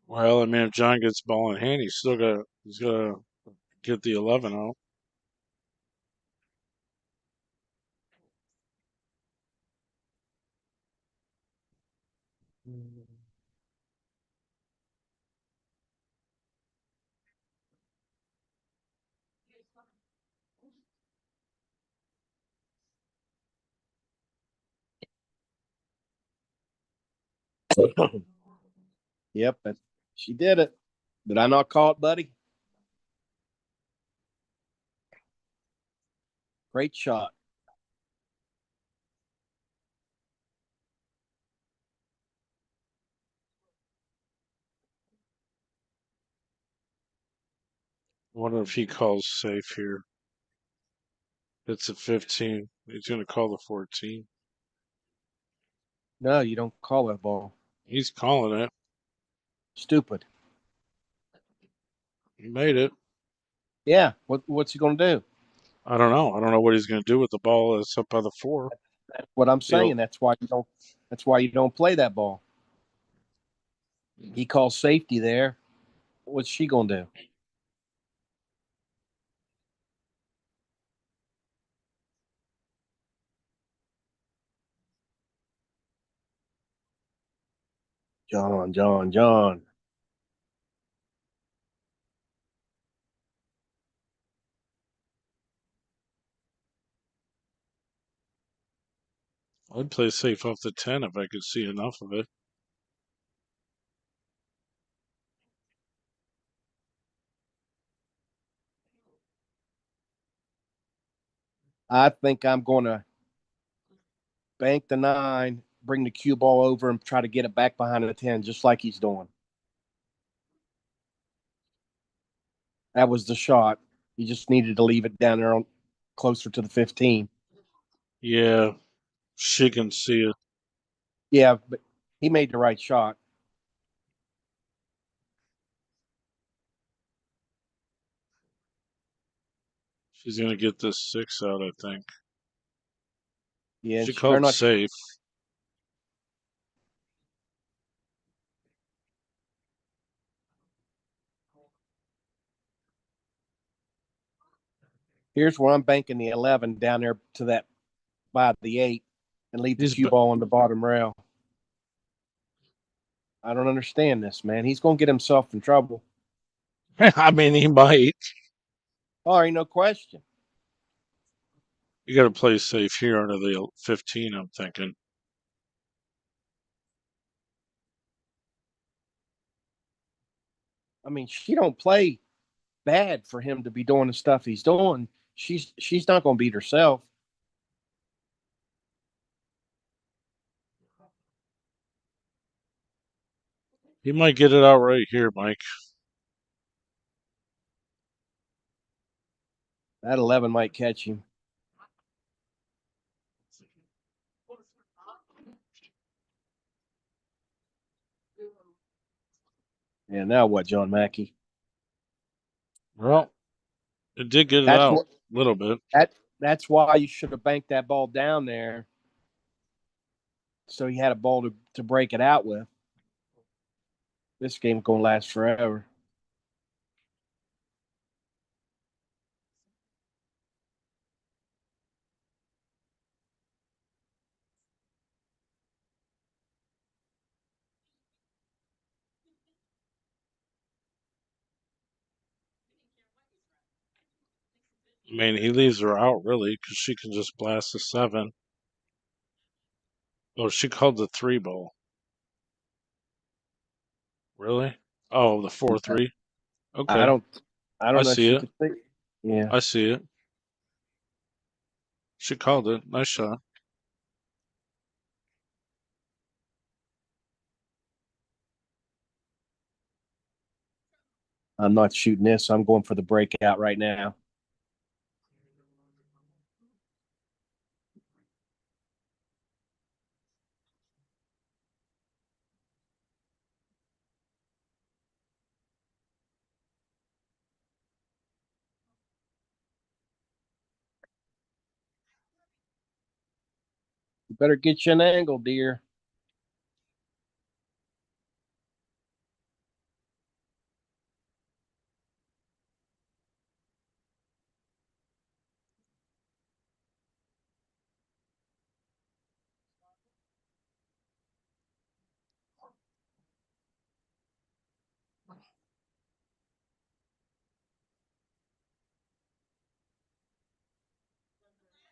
Well, I mean, if John gets ball in hand, he's got to get the 11 out. Yep, she did it. Did I not call it, buddy? Great shot. I wonder if he calls safe here. It's a 15. He's going to call the 14. No, you don't call that ball. He's calling it. Stupid. He made it. Yeah. What's he going to do? I don't know. I don't know what he's going to do with the ball that's up by the 4. That's what I'm He'll, saying. That's why you don't. That's why you don't play that ball. He calls safety there. What's she going to do? John. I'd play safe off the 10 if I could see enough of it. I think I'm going to bank the 9, bring the cue ball over, and try to get it back behind the 10, just like he's doing. That was the shot. He just needed to leave it down there on closer to the 15. Yeah, she can see it. Yeah, but he made the right shot. She's going to get this 6 out, I think. Yeah, and She she better called not. safe. Here's where I'm banking the 11 down there to that by the 8 and leave the He's. cue ball on the bottom rail. I don't understand this, man. He's going to get himself in trouble. I mean, he might. Oh, ain't no question. You got to play safe here under the 15, I'm thinking. I mean, she don't play bad for him to be doing the stuff he's doing. She's not going to beat herself. He might get it out right here, Mike. That 11 might catch him. Yeah, now what, John Mackey? Well, it did get it That's out what a little bit. that's why you should have banked that ball down there so he had a ball to break it out with. This game's gonna last forever. I mean, he leaves her out, really, because she can just blast a 7. Oh, she called the 3 ball. Really? Oh, the 4-3. I Okay. don't I I don't know if see she it. could think. Yeah. I see it. She called it. Nice shot. I'm not shooting this. I'm going for the breakout right now. You better get you an angle, dear.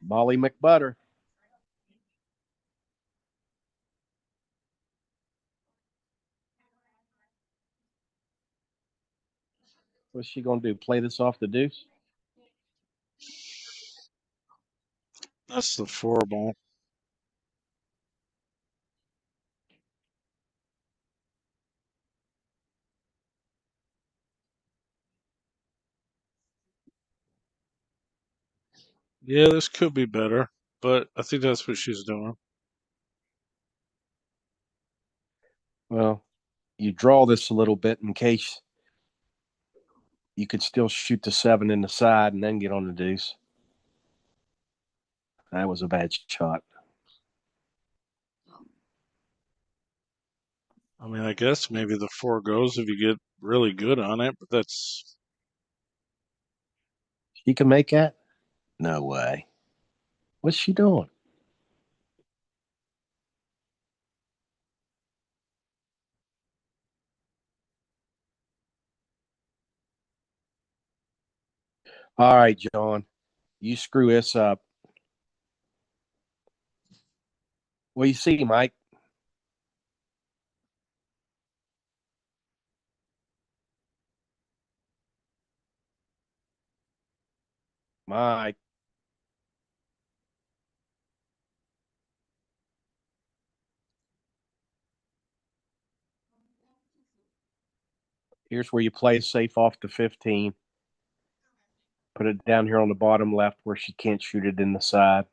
Molly McButter. What's she gonna do? Play this off the deuce? That's the 4 ball. Yeah, this could be better, but I think that's what she's doing. Well, you draw this a little bit in case you could still shoot the 7 in the side and then get on the deuce. That was a bad shot. I mean, I guess maybe the 4 goes if you get really good on it, but that's. She can make that? No way. What's she doing? All right, John. You screw this up. What do you see, Mike? Mike. Here's where you play safe off the 15. Put it down here on the bottom left where she can't shoot it in the side.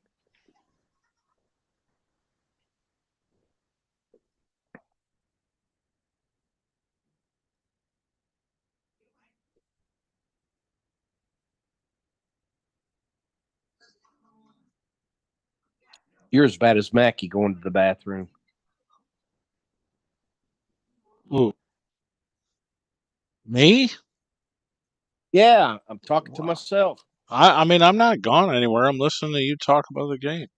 You're as bad as Maki going to the bathroom. Ooh. Me? Yeah, I'm talking to Wow. myself. I mean, I'm not gone anywhere. I'm listening to you talk about the game.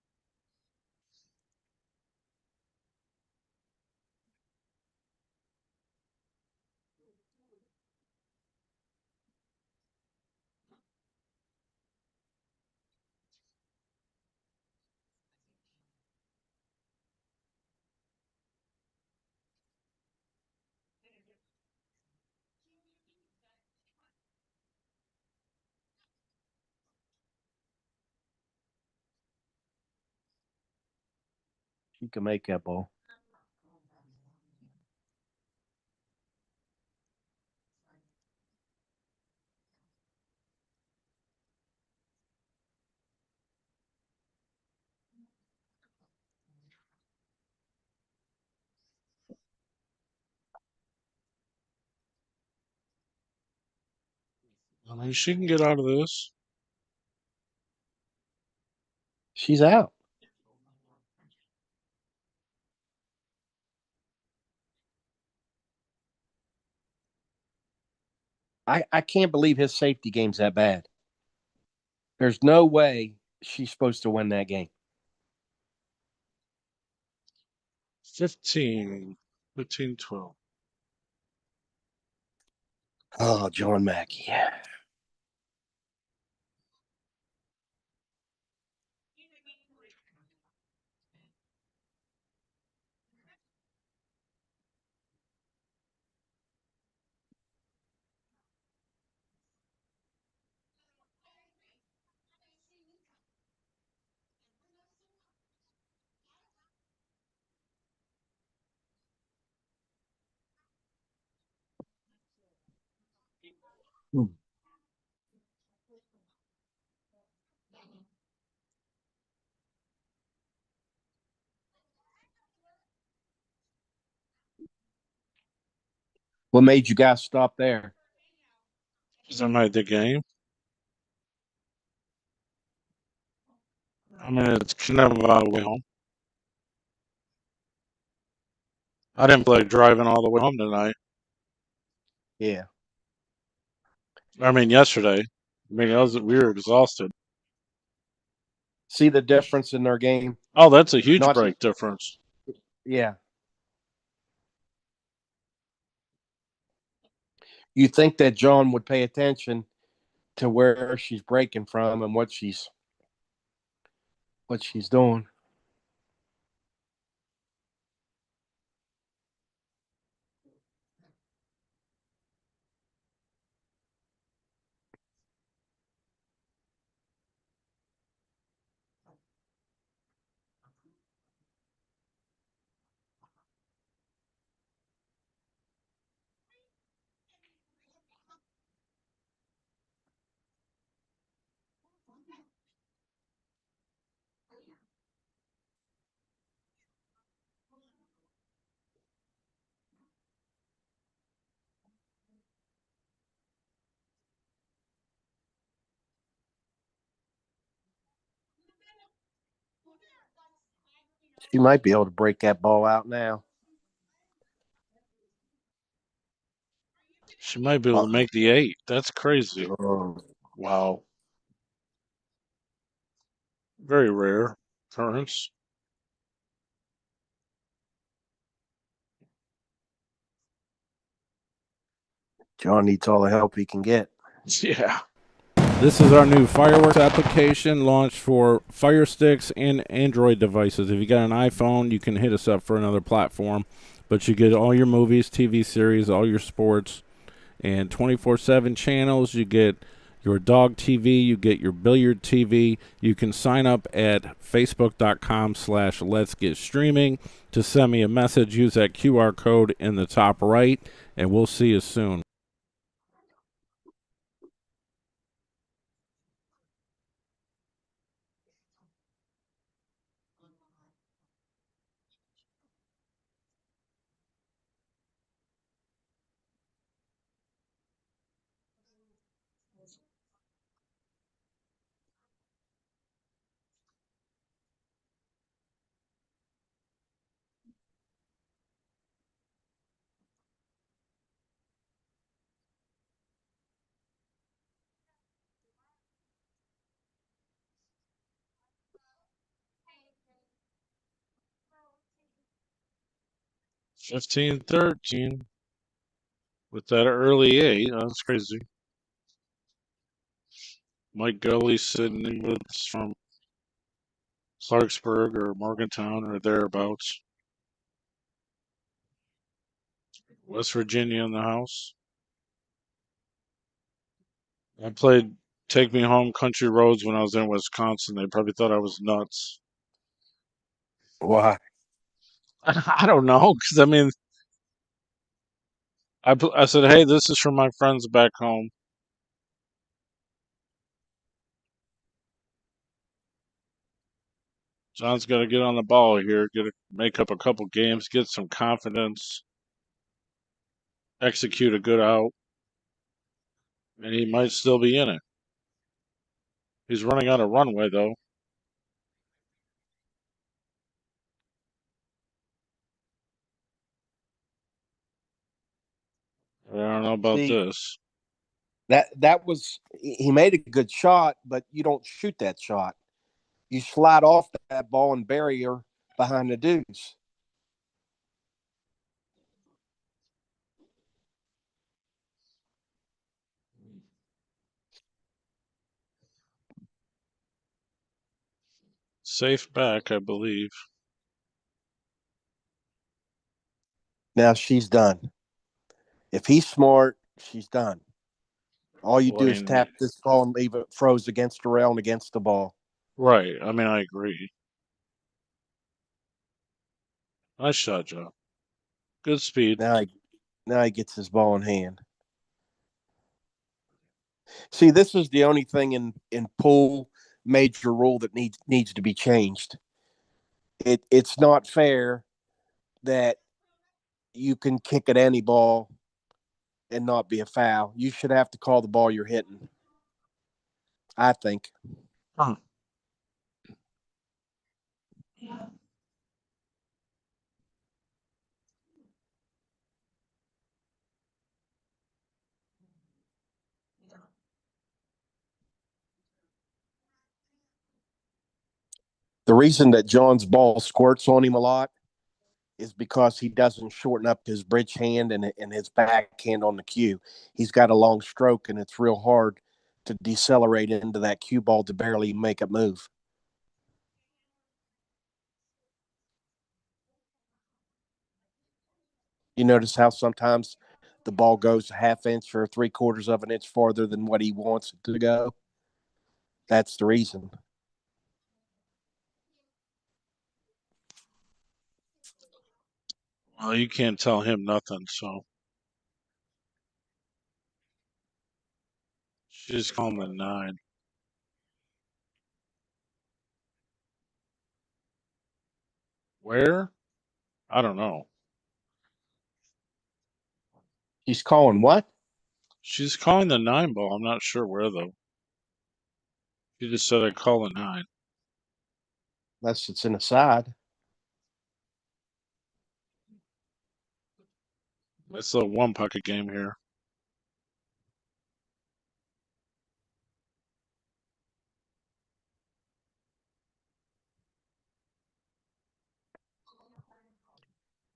She can make that ball. I mean, she can get out of this. She's out. I can't believe his safety game's that bad. There's no way she's supposed to win that game. 15, 15, 12. Oh, John Mackey. What made you guys stop there? Is that made the game? I mean, it's kind of all the way home. I didn't feel like driving all the way home tonight. Yeah. I mean, yesterday. I mean, we were exhausted. See the difference in their game? Oh, that's a huge Not break difference. Yeah. You think that John would pay attention to where she's breaking from and what she's doing. She might be able to break that ball out now. She might be able to make the 8. That's crazy. Wow. Very rare occurrence. John needs all the help he can get. Yeah. This is our new fireworks application launched for Fire Sticks and Android devices. If you got an iPhone, you can hit us up for another platform. But you get all your movies, TV series, all your sports, and 24/7 channels. You get your dog TV, you get your billiard TV. You can sign up at facebook.com/Let's Get Streaming to send me a message. Use that QR code in the top right, and we'll see you soon. Hey. 15-13 with that early 8. That's crazy. Mike Gully sitting with us from Clarksburg or Morgantown or thereabouts. West Virginia in the house. I played Take Me Home Country Roads when I was in Wisconsin. They probably thought I was nuts. Why? I don't know, because I mean, I said, hey, this is from my friends back home. John's got to get on the ball here, make up a couple games, get some confidence, execute a good out, and he might still be in it. He's running out of runway, though. I don't know about See, this. that was he made a good shot, but you don't shoot that shot. You slide off that ball and bury her behind the deuce. Safe back, I believe. Now she's done. If he's smart, she's done. All you do is Boy, tap this ball and leave it froze against the rail and against the ball. right. I mean, I agree. Nice shot, Joe. Good speed. Now he gets his ball in hand. See, this is the only thing in pool major rule that needs to be changed. It's not fair that you can kick at any ball and not be a foul. You should have to call the ball you're hitting. I think. Huh. The reason that John's ball squirts on him a lot is because he doesn't shorten up his bridge hand and his backhand on the cue. He's got a long stroke, and it's real hard to decelerate into that cue ball to barely make it move. You notice how sometimes the ball goes a half inch or 3/4 of an inch farther than what he wants it to go? That's the reason. Well, you can't tell him nothing, so she's calling the 9. Where? I don't know. He's calling what? She's calling the 9 ball. I'm not sure where, though. She just said I call the 9. Unless it's in the side. It's a one pocket game here.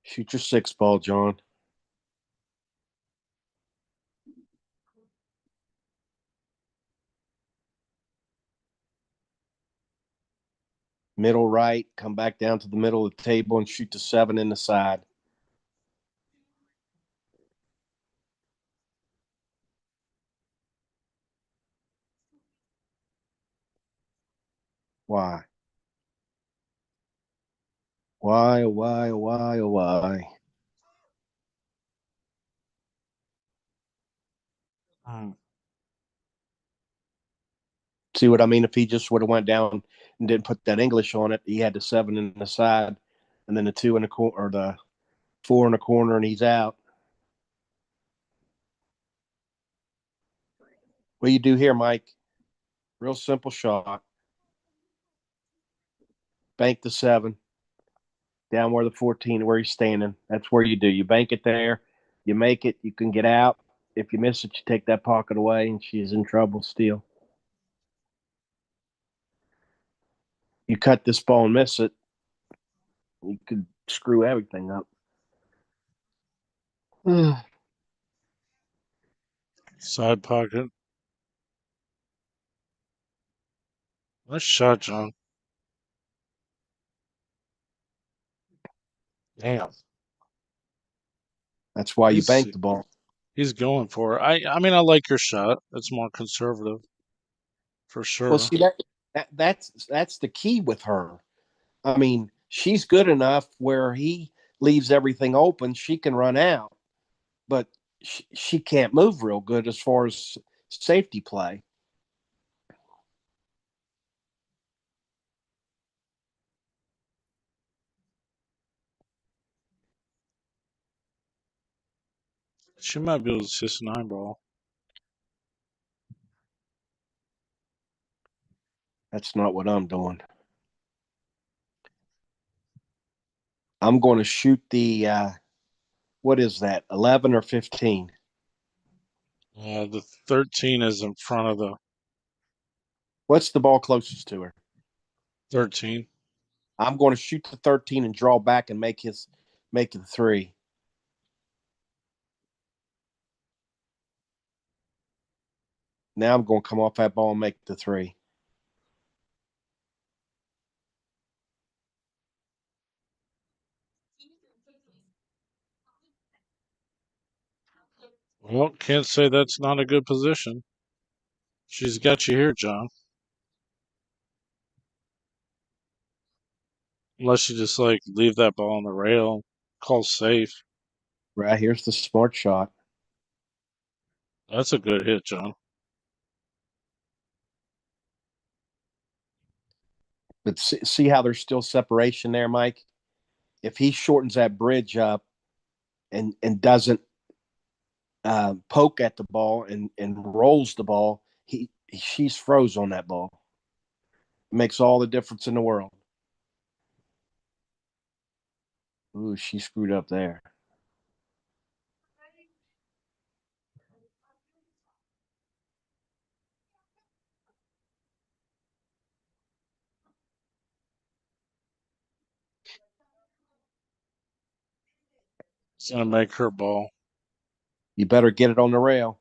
Shoot your 6 ball, John. Middle right, come back down to the middle of the table and shoot the 7 in the side. Why? Why, oh, why, oh, why, oh, why? See what I mean? If he just would have went down and didn't put that English on it, he had the 7 in the side and then the 2 in the corner or the 4 in the corner, and he's out. What do you do here, Mike? Real simple shot. Bank the 7 down where the 14, where he's standing. That's where you do. You bank it there. You make it. You can get out. If you miss it, you take that pocket away, and she's in trouble still. You cut this ball and miss it, you could screw everything up. Side pocket. Nice shot, John. Damn. That's why you He's bank the ball. he's going for it. I mean I like your shot. It's more conservative. For Well, sure. see that's the key with her. I mean, she's good enough where he leaves everything open. She can run out, but she can't move real good as far as safety play. She might be able to assist 9 ball. That's not what I'm doing. I'm going to shoot the what is that? 11 or 15? The 13 is in front of the What's the ball closest to her? 13. I'm going to shoot the 13 and draw back and make it the 3. Now I'm going to come off that ball and make the 3. Well, can't say that's not a good position. She's got you here, John. Unless you just like leave that ball on the rail, call safe. Right, here's the smart shot. That's a good hit, John. But see how there's still separation there, Mike? If he shortens that bridge up and doesn't poke at the ball and rolls the ball, she's froze on that ball. It makes all the difference in the world. Ooh, she screwed up there. It's gonna make her ball. You better get it on the rail.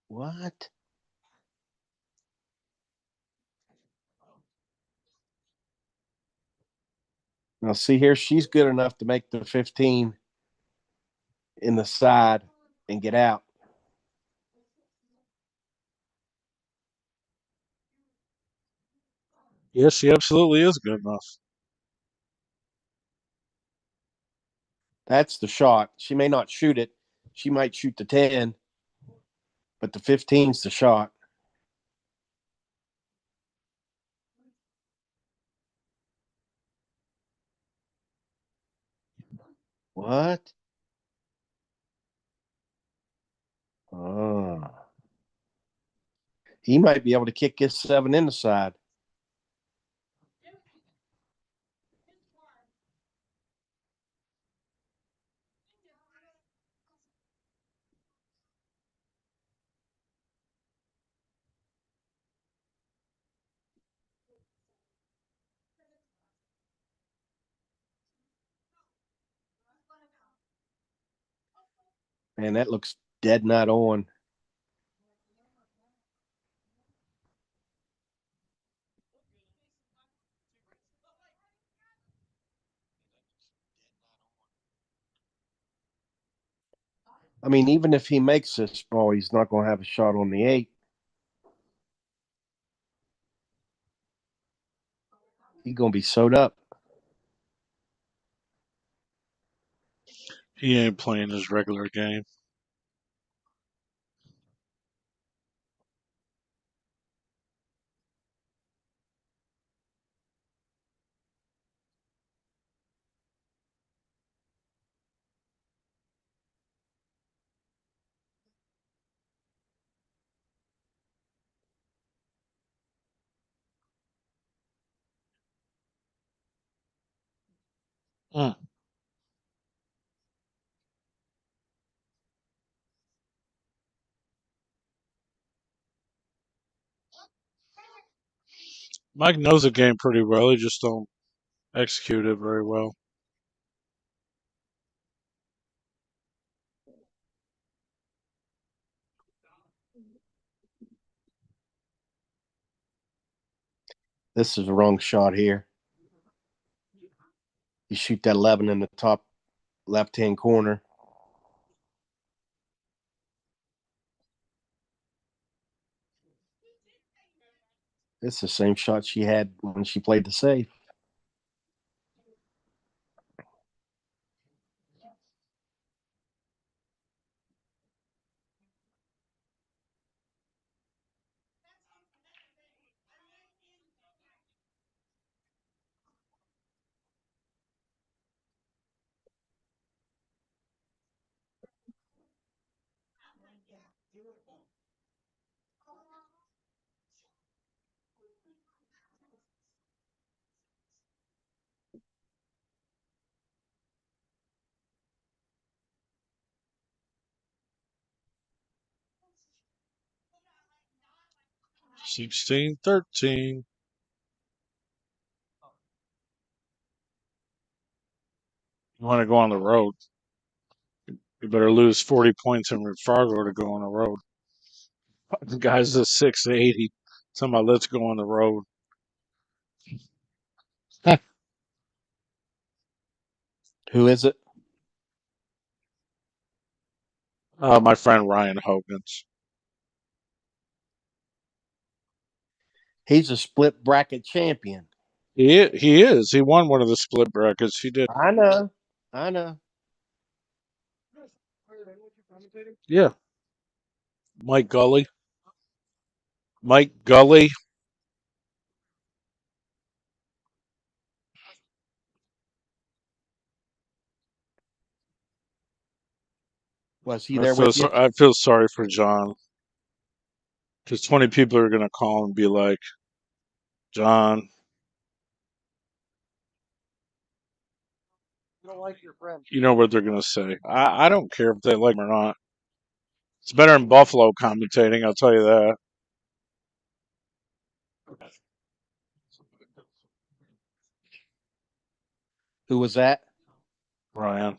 What? Now, see here, she's good enough to make the 15 in the side and get out. Yes, she absolutely is good enough. That's the shot. She may not shoot it. She might shoot the 10, but the 15's the shot. What? Oh. He might be able to kick his 7 in the side. Man, that looks dead not on. I mean, even if he makes this ball, he's not going to have a shot on the 8. He's going to be sewed up. He ain't playing his regular game. Mm. Mike knows the game pretty well. He just don't execute it very well. This is the wrong shot here. You shoot that 11 in the top left-hand corner. It's the same shot she had when she played the safe. Sixteen, 13. You want to go on the road. You better lose 40 points in Fargo to go on the road. The guy's a 680. Talking about let's go on the road. Who is it? My friend Ryan Hogan's. He's a split bracket champion. He is. He won one of the split brackets. He did. I know. I know. Yeah. Mike Gully. Mike Gully. Was he there with you? I feel sorry for John. Because 20 people are going to call and be like, John, You don't like your friend. you know what they're going to say. I don't care if they like him or not. It's better than Buffalo commentating, I'll tell you that. Who was that? Ryan.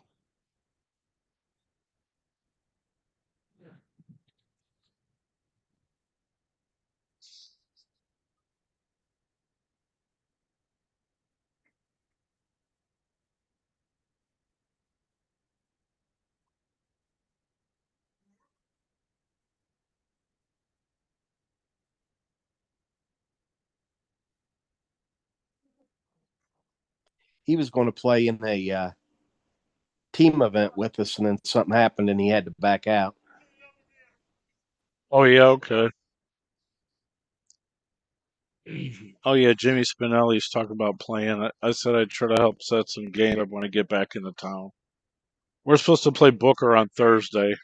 He was going to play in a team event with us, and then something happened, and he had to back out. Oh, yeah, okay. Oh, yeah, Jimmy Spinelli's talking about playing. I said I'd try to help set some game up when I get back into town. We're supposed to play Booker on Thursday.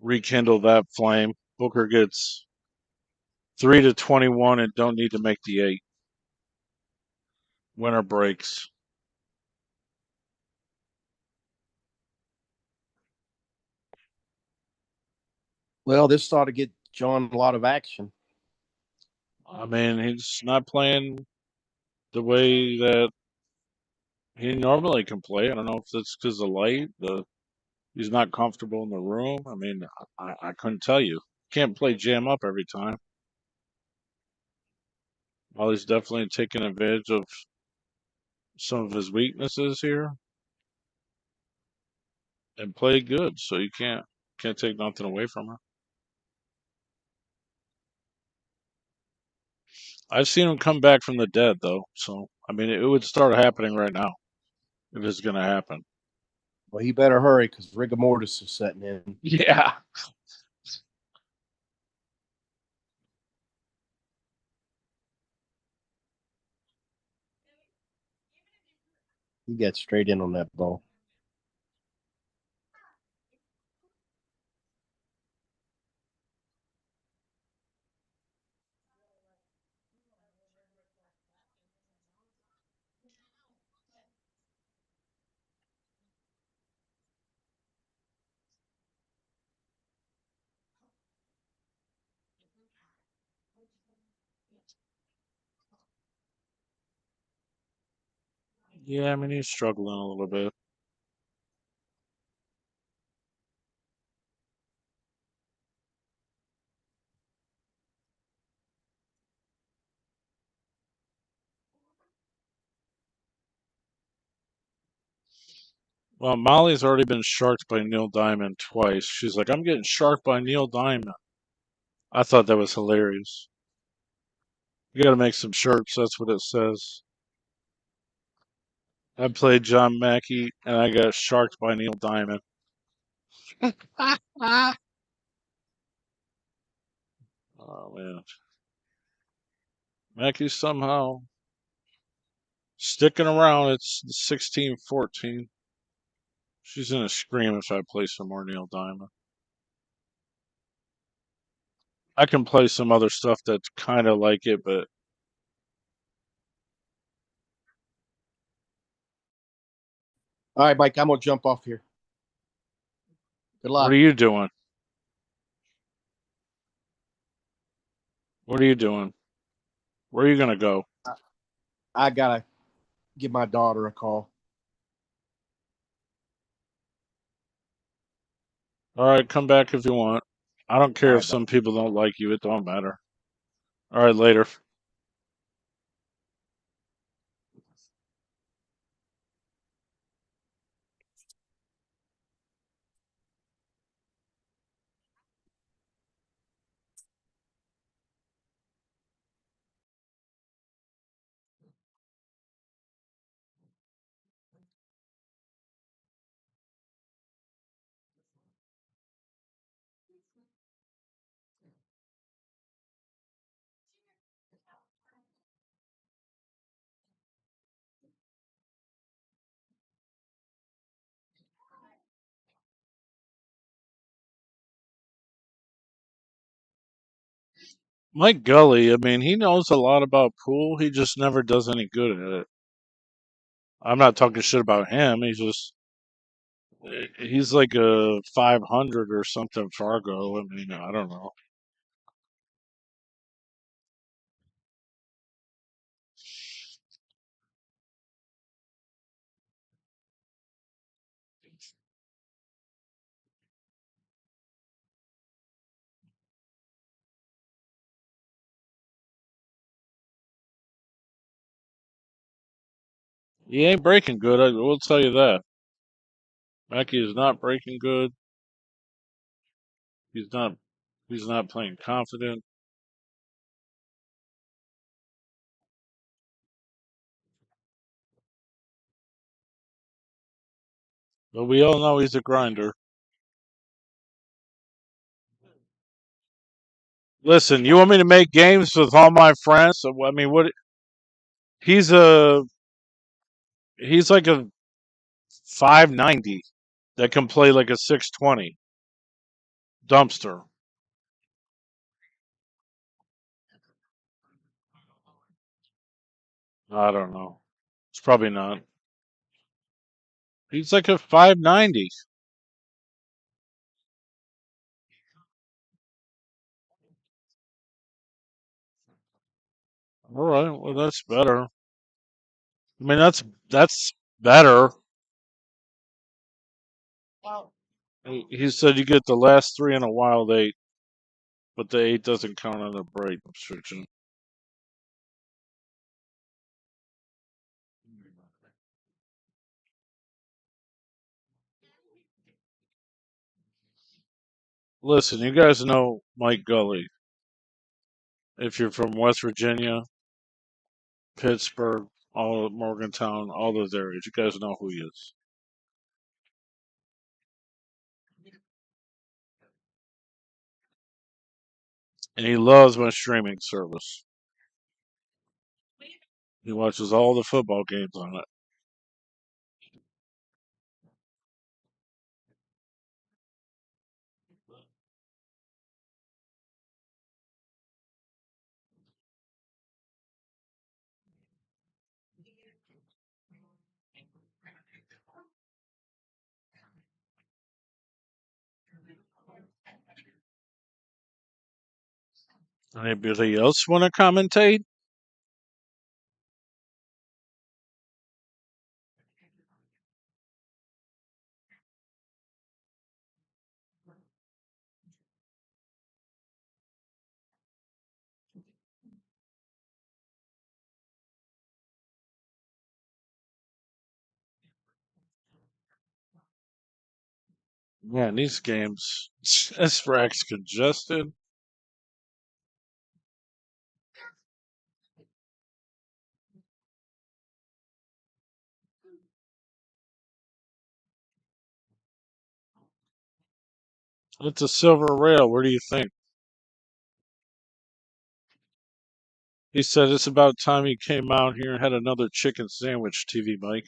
Rekindle that flame. Booker gets 3 to 21 and don't need to make the 8. Winner breaks. Well, this ought to get John a lot of action. I mean, he's not playing the way that He normally can play. I don't know if it's because of light. He's not comfortable in the room. I mean, I couldn't tell you. Can't play jam up every time. Well, he's definitely taking advantage of some of his weaknesses here and played good. So you can't take nothing away from her. I've seen him come back from the dead though. So I mean, it would start happening right now if it's going to happen. Well, he better hurry because rigor mortis is setting in. Yeah. He got straight in on that ball. Yeah, I mean, he's struggling a little bit. Well, Molly's already been sharked by Neil Diamond twice. She's like, I'm getting sharked by Neil Diamond. I thought that was hilarious. You gotta make some shirts, that's what it says. I played John Mackey and I got sharked by Neil Diamond. Oh man. Mackey's somehow sticking around. It's 16-14. She's gonna scream if I play some more Neil Diamond. I can play some other stuff that's kind of like it, but All right, Mike, I'm gonna jump off here. Good what luck. are you doing? What are you doing? Where are you gonna go? I gotta give my daughter a call. All right, come back if you want. I don't All care if right, bye. some people don't like you. It don't matter. All right, later. Mike Gully, I mean, he knows a lot about pool. He just never does any good at it. I'm not talking shit about him. He's like a 500 or something Fargo. I mean, I don't know. He ain't breaking good. I will tell you that. Maki is not breaking good. He's not. He's not playing confident. But we all know he's a grinder. Listen, you want me to make games with all my friends? I mean, what? He's a. He's like a 590 that can play like a 620 dumpster. I don't know. It's probably not. He's like a 590. All right. Well, that's better. I mean, that's Better. Well, He said you get the last 3 in a wild 8, but the 8 doesn't count on the break restriction. Listen, you guys know Mike Gully. If you're from West Virginia, Pittsburgh, all of Morgantown, all those areas, you guys know who he is. And he loves my streaming service. He watches all the football games on it. Anybody else want to commentate? Man, these games, this rack's congested. It's a silver rail. What do you think? He said it's about time he came out here and had another chicken sandwich, TvMike.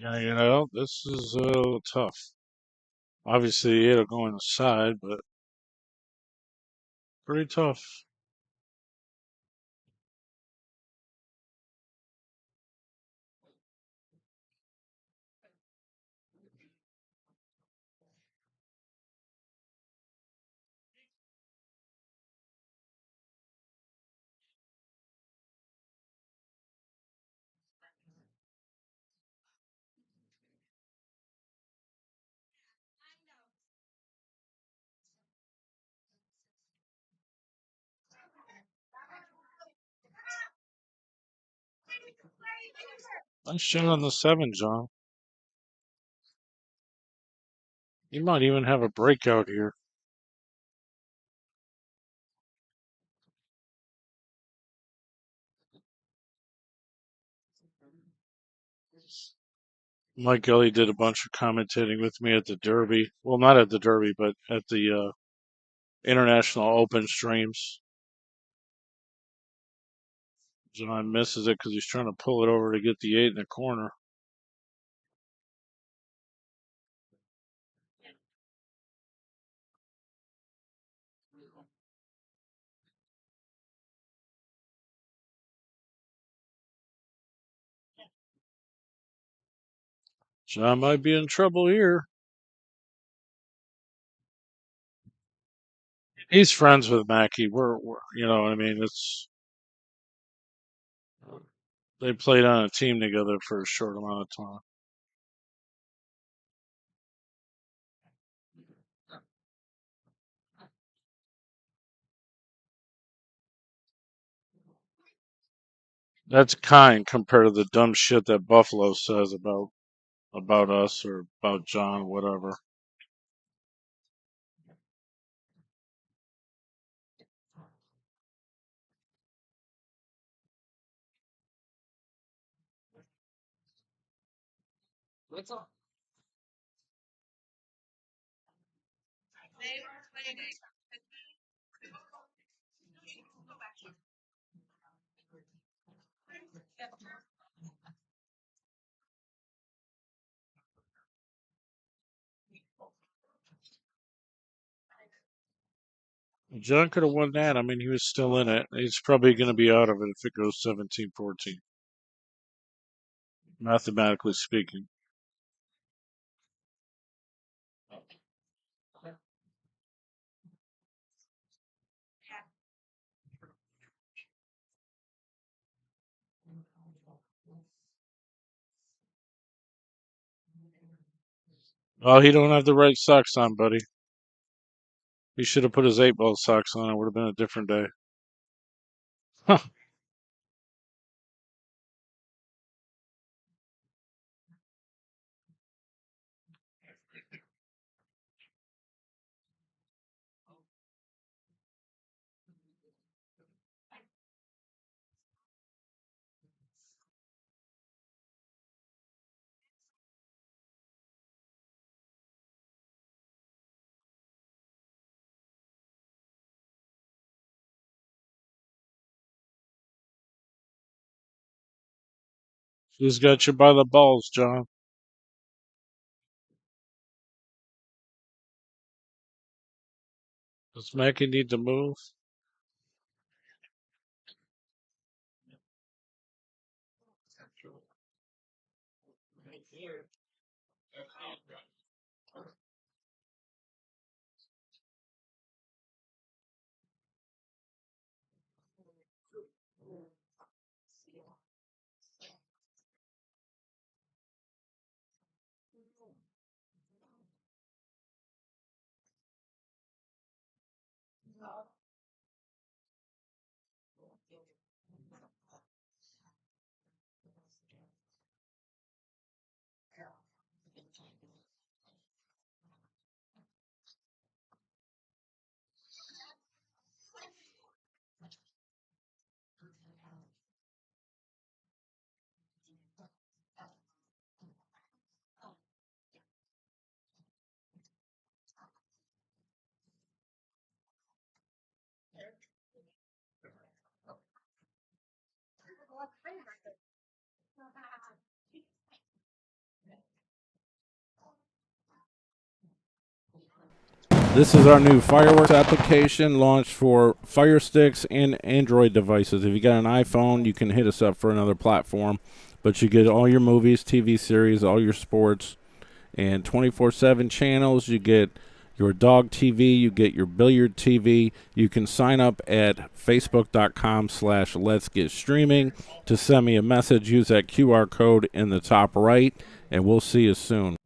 Yeah, this is tough. Obviously, it'll go on the side, but pretty tough. Nice shot on the 7, John. You might even have a breakout here. Mike Gully did a bunch of commentating with me at the Derby. Well, not at the Derby, but at the International Open streams. John misses it because he's trying to pull it over to get the 8 in the corner. John might be in trouble here. He's friends with Maki. We're you know what I mean. They played on a team together for a short amount of time. That's kind compared to the dumb shit that Buffalo says about us or about John, whatever. John could have won that. I mean, he was still in it. He's probably going to be out of it if it goes 17-14, mathematically speaking. Oh, he don't have the right socks on, buddy. He should have put his 8-ball socks on. It would have been a different day. Huh. He's got you by the balls, John. Does Mackie need to move? This is our new fireworks application launched for Fire Sticks and Android devices. If you got an iPhone, you can hit us up for another platform. But you get all your movies, TV series, all your sports, and 24/7 channels. You get your dog TV, you get your billiard TV. You can sign up at facebook.com/Let's Get Streaming to send me a message. Use that QR code in the top right, and we'll see you soon.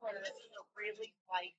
Really like.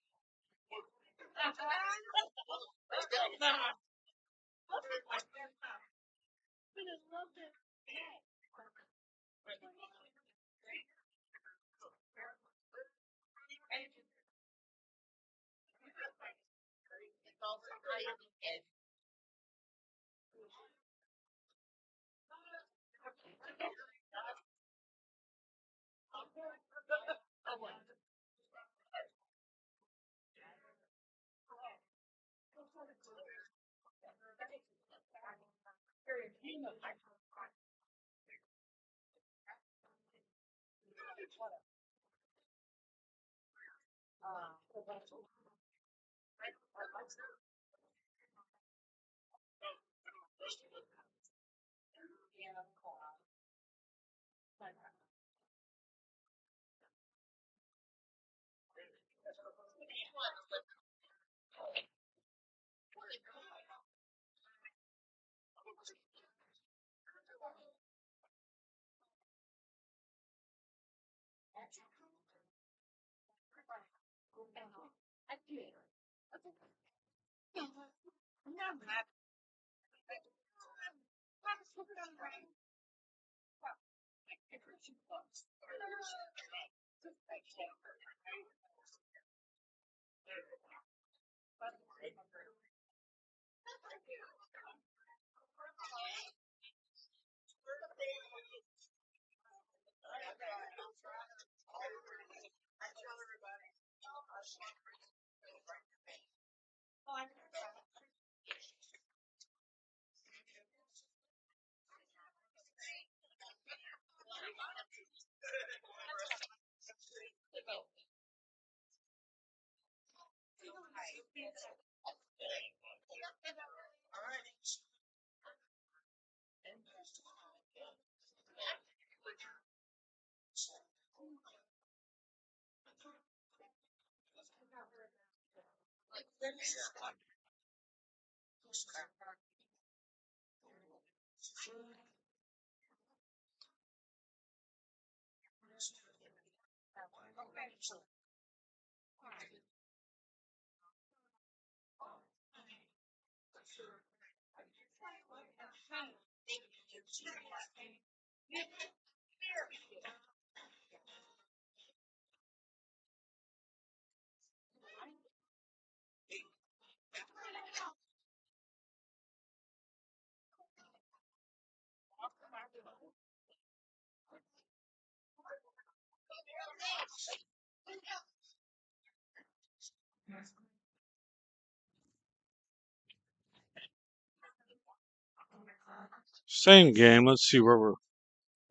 Same game. Let's see where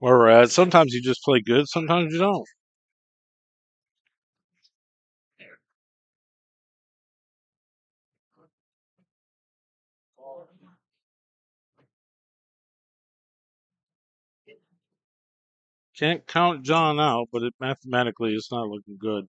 we're at. Sometimes you just play good. Sometimes you don't. Can't count John out, but mathematically it's not looking good.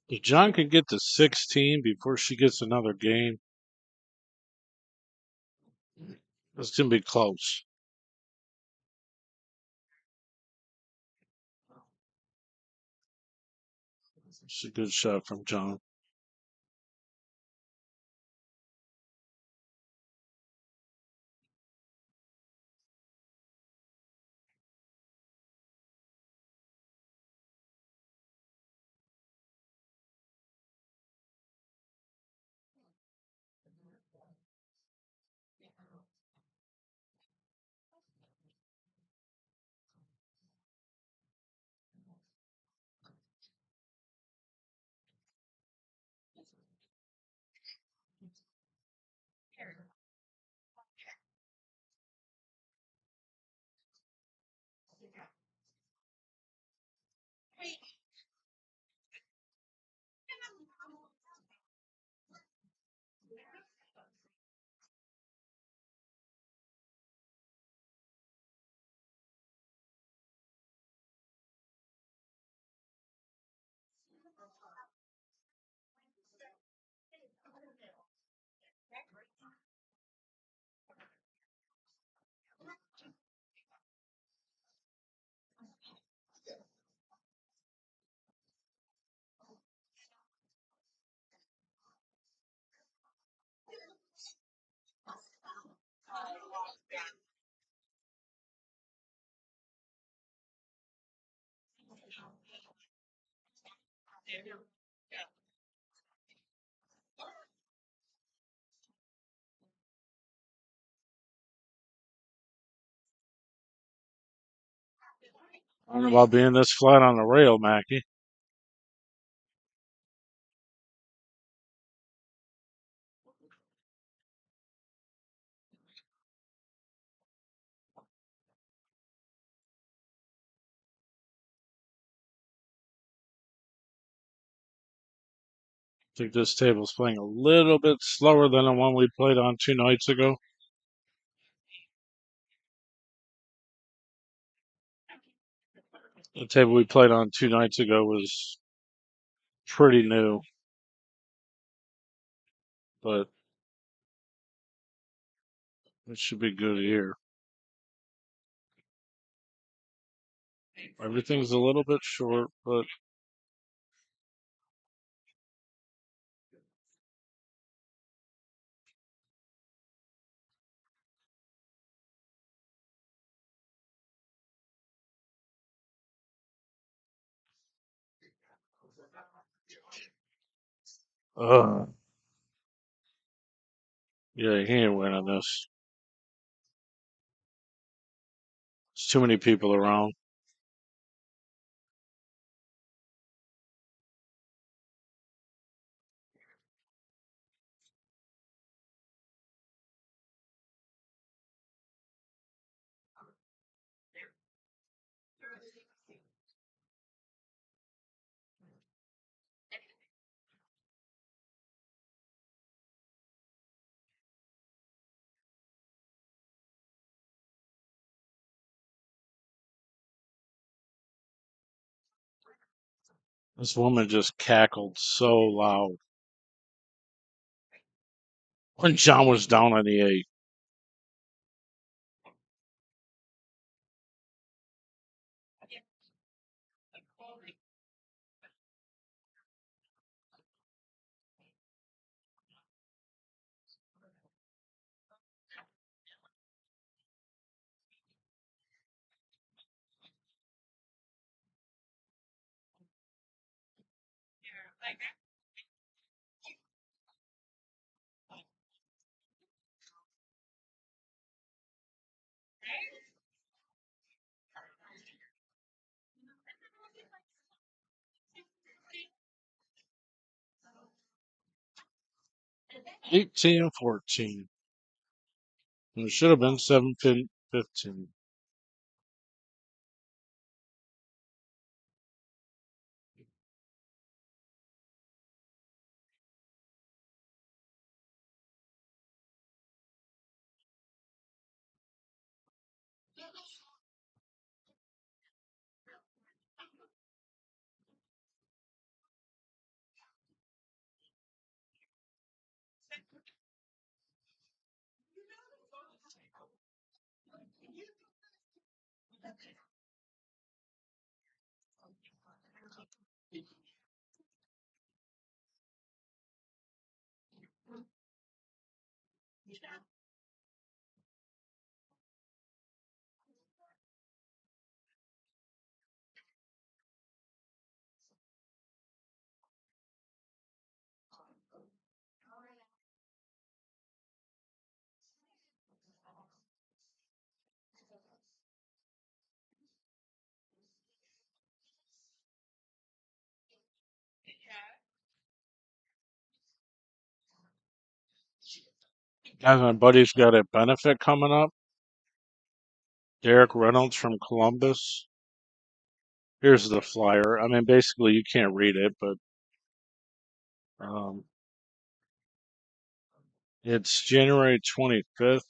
If John can get to 16 before she gets another game, it's going to be close. It's a good shot from John. I don't know about being this flat on the rail, Mackie. I think this table's playing a little bit slower than the one we played on 2 nights ago. The table we played on 2 nights ago was pretty new, but it should be good here. Everything's a little bit short, but yeah, he ain't winning this. There's too many people around. This woman just cackled so loud when John was down on the 8. $18 $14. And it should have been $7 $15. Guys, my buddy's got a benefit coming up. Derek Reynolds from Columbus. Here's the flyer. I mean, basically, you can't read it, but it's January 25th.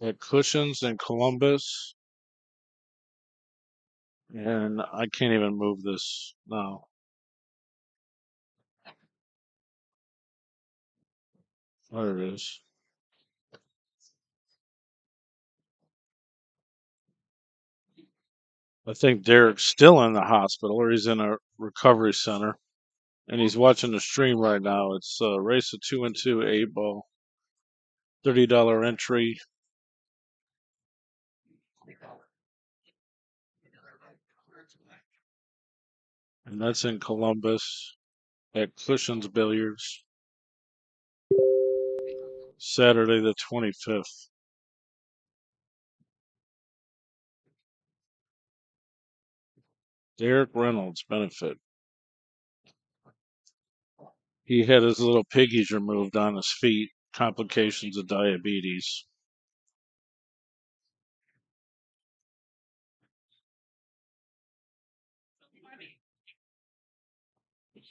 At Cushions in Columbus. And I can't even move this now. There it is. I think Derek's still in the hospital, or he's in a recovery center, and he's watching the stream right now. It's race of 2 and 2 8 ball, $30 entry. And that's in Columbus at Cushions Billiards, Saturday the 25th. Derek Reynolds benefit. He had his little piggies removed on his feet, complications of diabetes.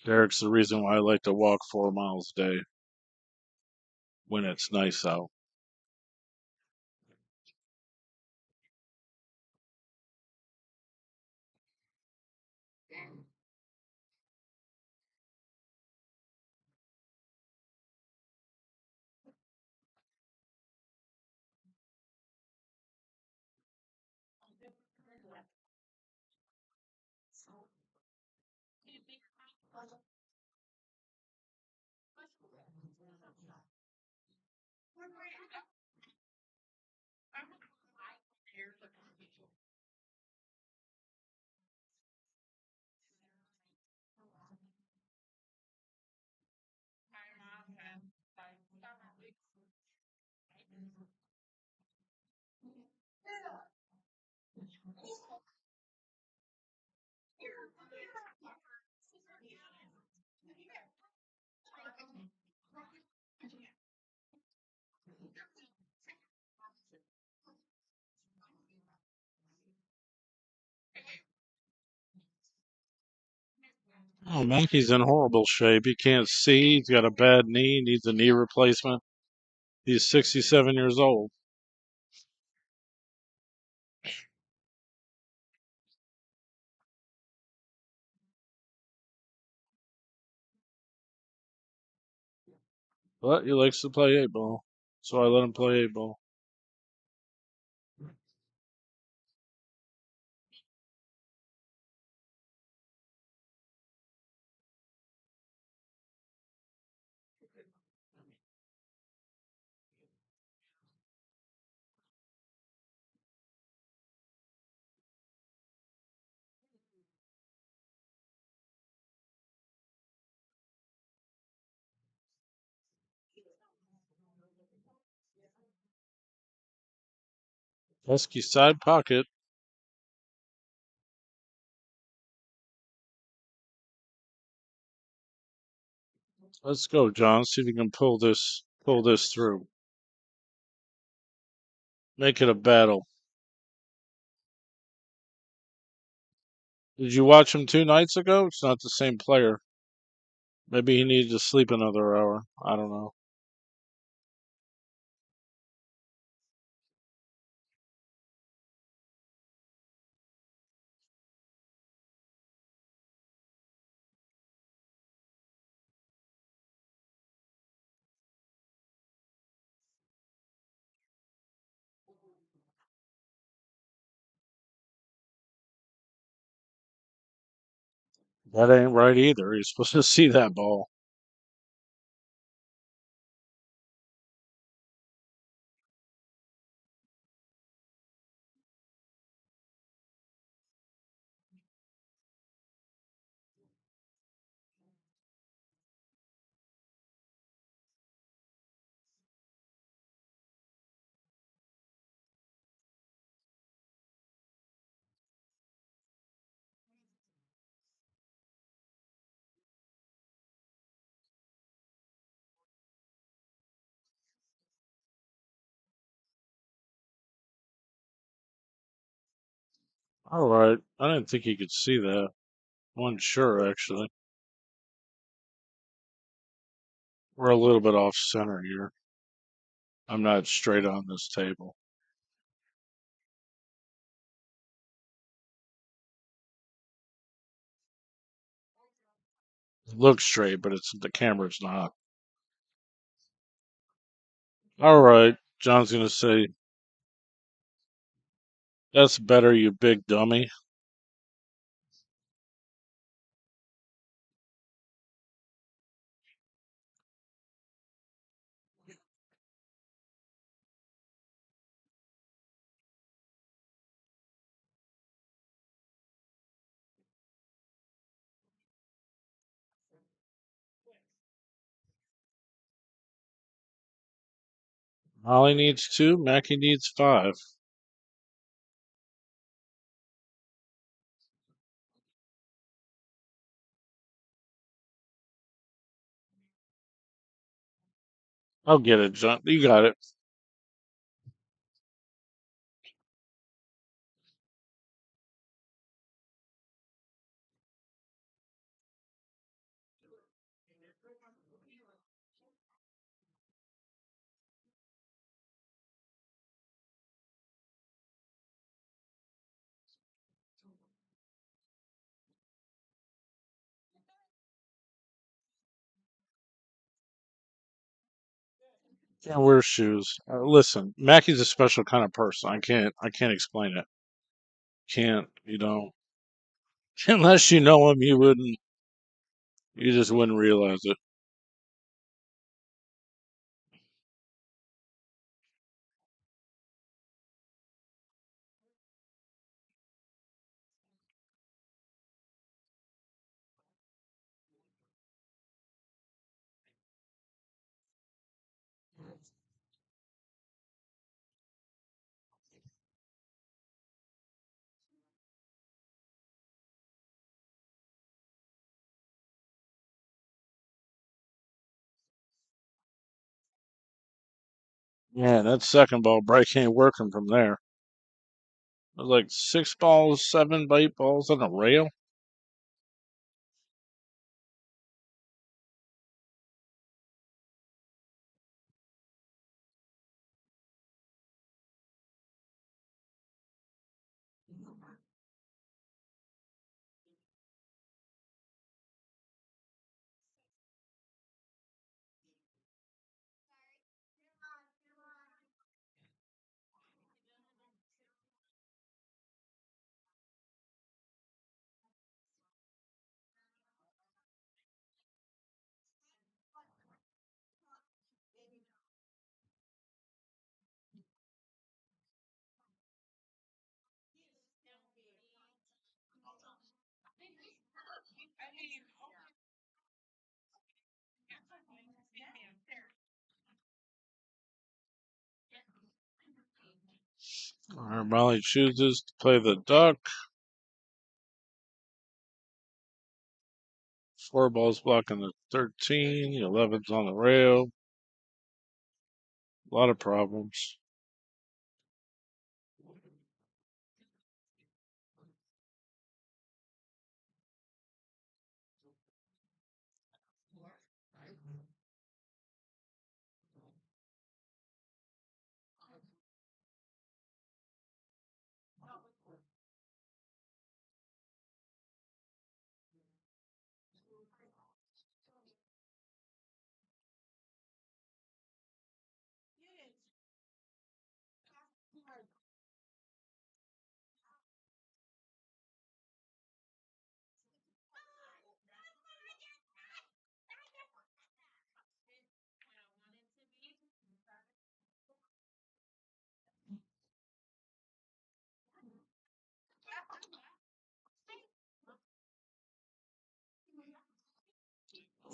Derek's the reason why I like to walk 4 miles a day when it's nice out. Oh, Mackey's in horrible shape. He can't see. He's got a bad knee. Needs a knee replacement. He's 67 years old. But he likes to play 8 ball. So I let him play 8 ball. Pesky side pocket. Let's go, John. See if you can pull this through. Make it a battle. Did you watch him 2 nights ago? It's not the same player. Maybe he needed to sleep another hour. I don't know. That ain't right either. He's supposed to see that ball. All right. I didn't think you could see that. I wasn't sure, actually. We're a little bit off center here. I'm not straight on this table. It looks straight, but it's the camera's not. All right. John's going to say, that's better, you big dummy. Molly needs 2. Mackie needs 5. I'll get it, John. You got it. Can't wear shoes. Listen, Mackie's a special kind of person. I can't explain it. Can't, unless you know him, you just wouldn't realize it. Yeah, that second ball break ain't working from there. It was like 6 balls, 7 bite balls on the rail. All right, Molly chooses to play the duck. 4 balls blocking the 13. The 11's on the rail. A lot of problems.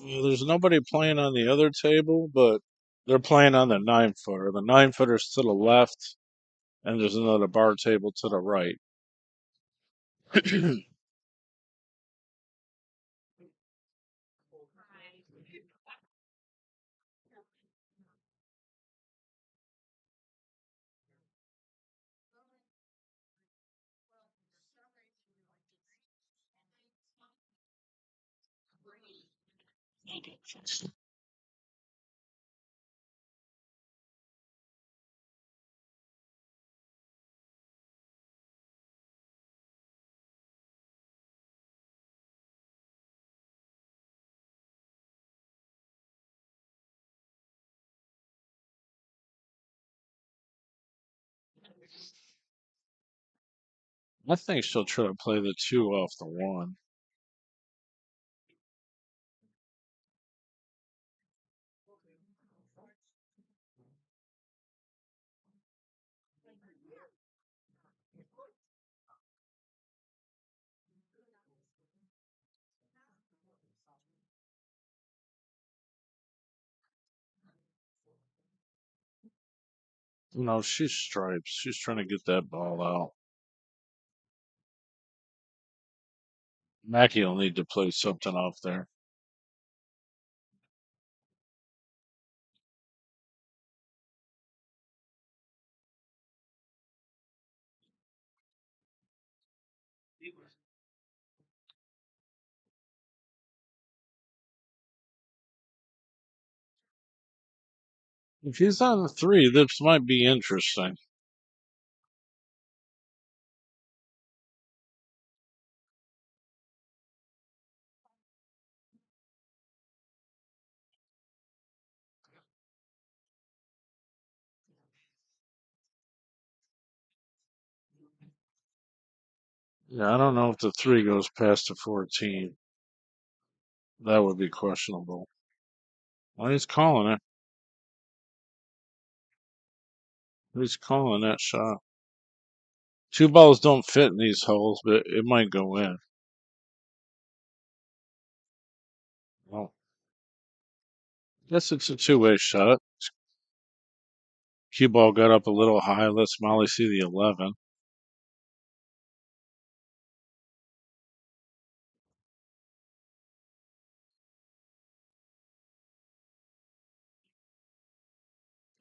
Yeah, there's nobody playing on the other table, but they're playing on the 9-footer. The 9-footer's to the left, and there's another bar table to the right. I think she'll try to play the 2 off the 1. No, she's stripes. She's trying to get that ball out. Maki will need to play something off there. If he's on the 3, this might be interesting. Yeah, I don't know if the 3 goes past the 14. That would be questionable. Well, he's calling it. He's calling that shot. 2 balls don't fit in these holes, but it might go in. Well, I guess it's a 2-way shot. Cue ball got up a little high. Let's Molly see the 11.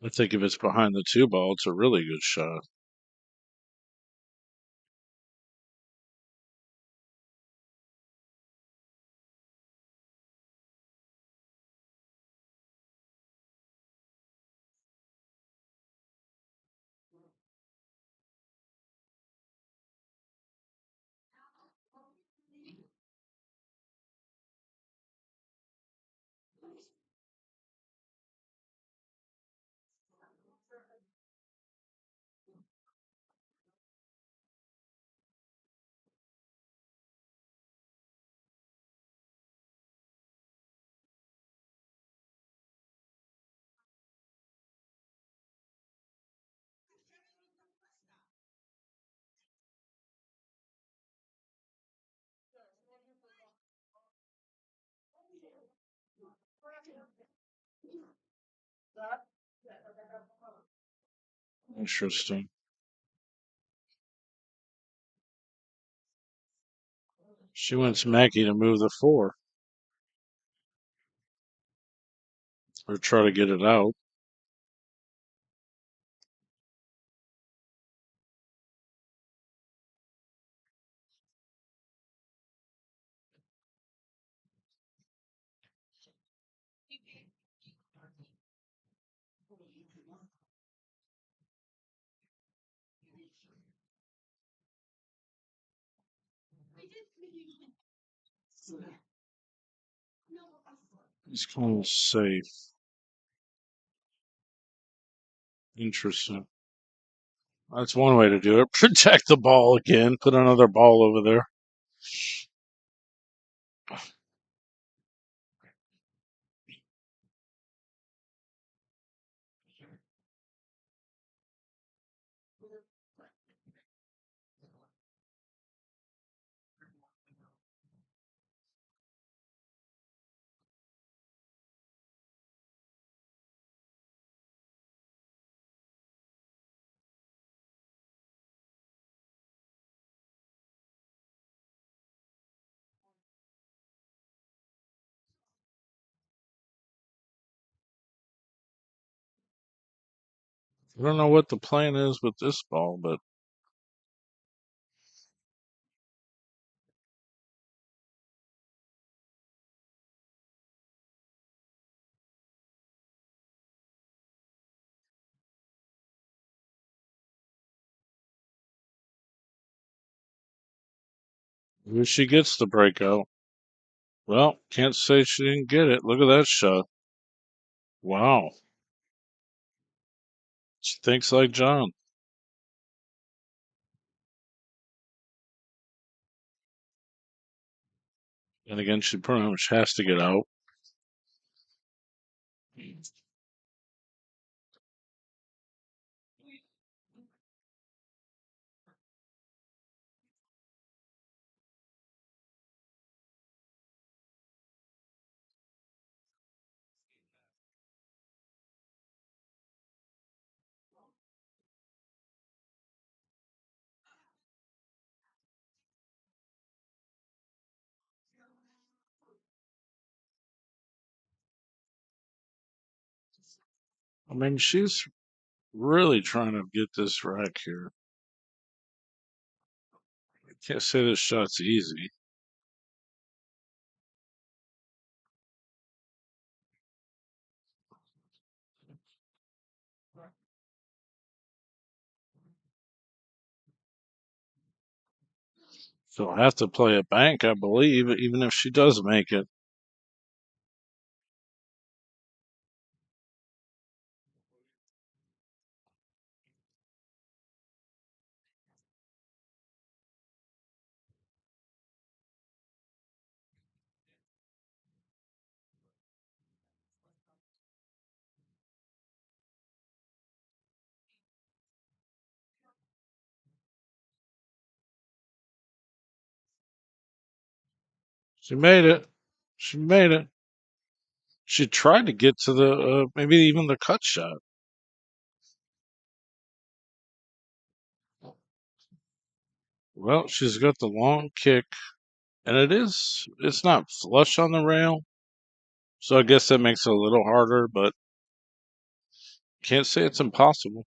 I think if it's behind the 2 ball, it's a really good shot. Interesting. She wants Maki to move the 4 or try to get it out. He's calling safe. Interesting. That's one way to do it. Protect the ball again. Put another ball over there. I don't know what the plan is with this ball, but Maybe she gets the breakout. Well, can't say she didn't get it. Look at that shot. Wow. She thinks like John. And again, she pretty much has to get out. I mean, she's really trying to get this rack here. I can't say this shot's easy. She'll have to play a bank, I believe, even if she does make it. She made it. She made it. She tried to get to the, maybe even the cut shot. Well, she's got the long kick, and it's not flush on the rail, so I guess that makes it a little harder, but can't say it's impossible.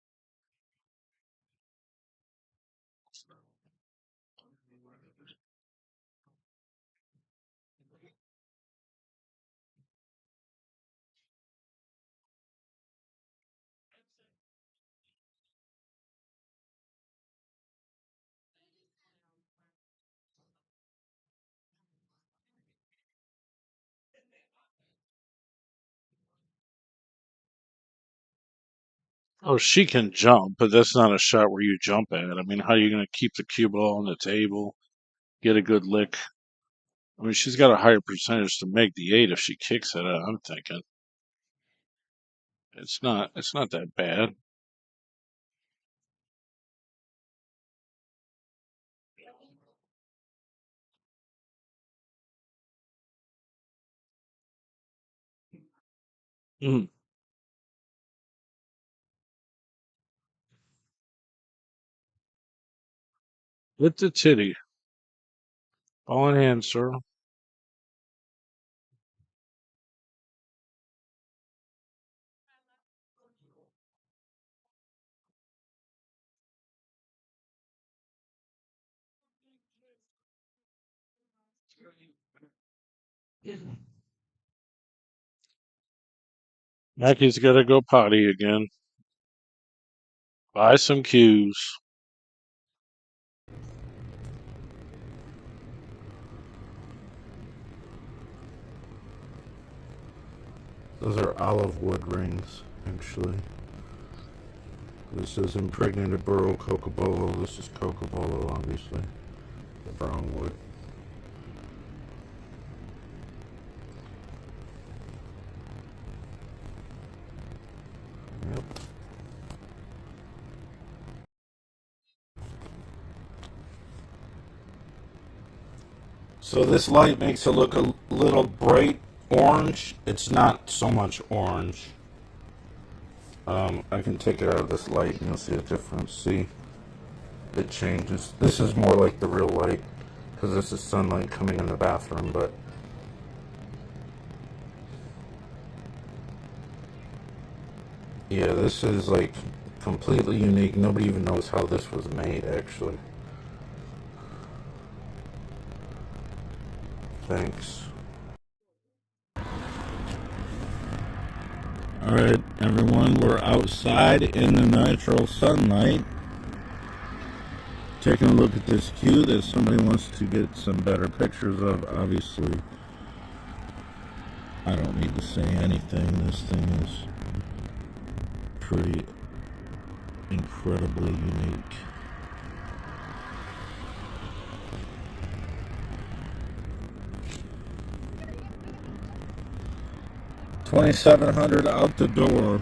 Oh, she can jump, but that's not a shot where you jump at. I mean, how are you going to keep the cue ball on the table, get a good lick? I mean, she's got a higher percentage to make the 8 if she kicks it. I'm thinking it's not that bad. Mm. With the titty, ball in hand, sir. Mackie's got to go potty again. Buy some cues. Those are olive wood rings, actually. This is impregnated burl cocobolo. This is cocobolo, obviously. The brown wood. Yep. So this light makes it look a little bright orange. It's not so much orange. I can take it out of this light and you'll see a difference. See, it changes. This is more like the real light because this is sunlight coming in the bathroom, but yeah, this is like completely unique. Nobody even knows how this was made, actually. Thanks. Alright, everyone, we're outside in the natural sunlight Taking a look at this cue that somebody wants to get some better pictures of. Obviously, I don't need to say anything. This thing is pretty incredibly unique. $2,700 out the door.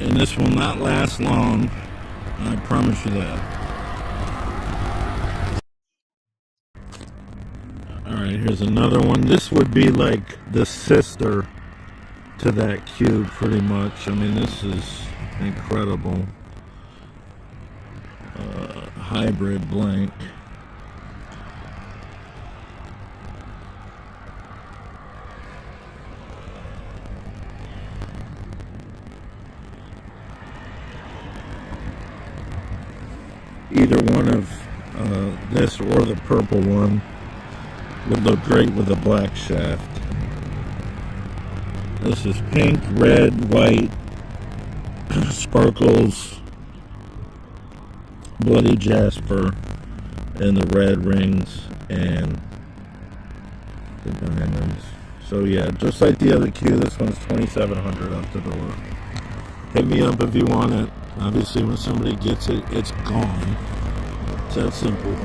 And this will not last long. I promise you that. Alright, here's another one. This would be like the sister to that cube, pretty much. I mean, this is incredible. Hybrid blank. Either one of this or the purple one would look great with a black shaft. This is pink, red, white, sparkles, bloody jasper, and the red rings and the diamonds. So yeah, just like the other cue, this one's $2,700 out the door. Hit me up if you want it. Obviously, when somebody gets it, it's gone. It's that simple.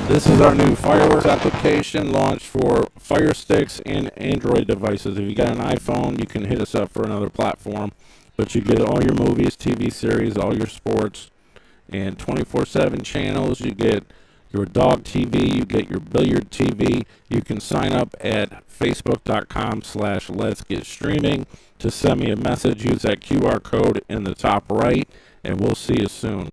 This is our new fireworks application launched for Fire Sticks and Android devices. If you got an iPhone, you can hit us up for another platform. But you get all your movies, TV series, all your sports, and 24/7 channels. You get your dog TV, you get your billiard TV. You can sign up at facebook.com/Let's Get Streaming to send me a message. Use that QR code in the top right, and we'll see you soon.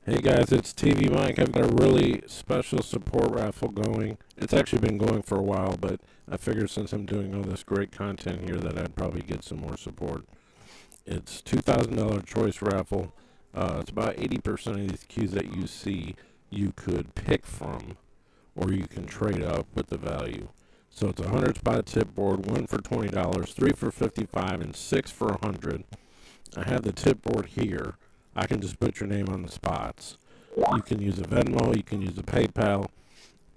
Hey guys, it's TvMike. I've got a really special support raffle going. It's actually been going for a while, but I figured since I'm doing all this great content here that I'd probably get some more support. It's $2,000 choice raffle. It's about 80% of these cues that you see you could pick from, or you can trade up with the value. So it's a 100 spot tip board, 1 for $20, 3 for $55, and 6 for $100. I have the tip board here. I can just put your name on the spots. You can use a Venmo, you can use a PayPal,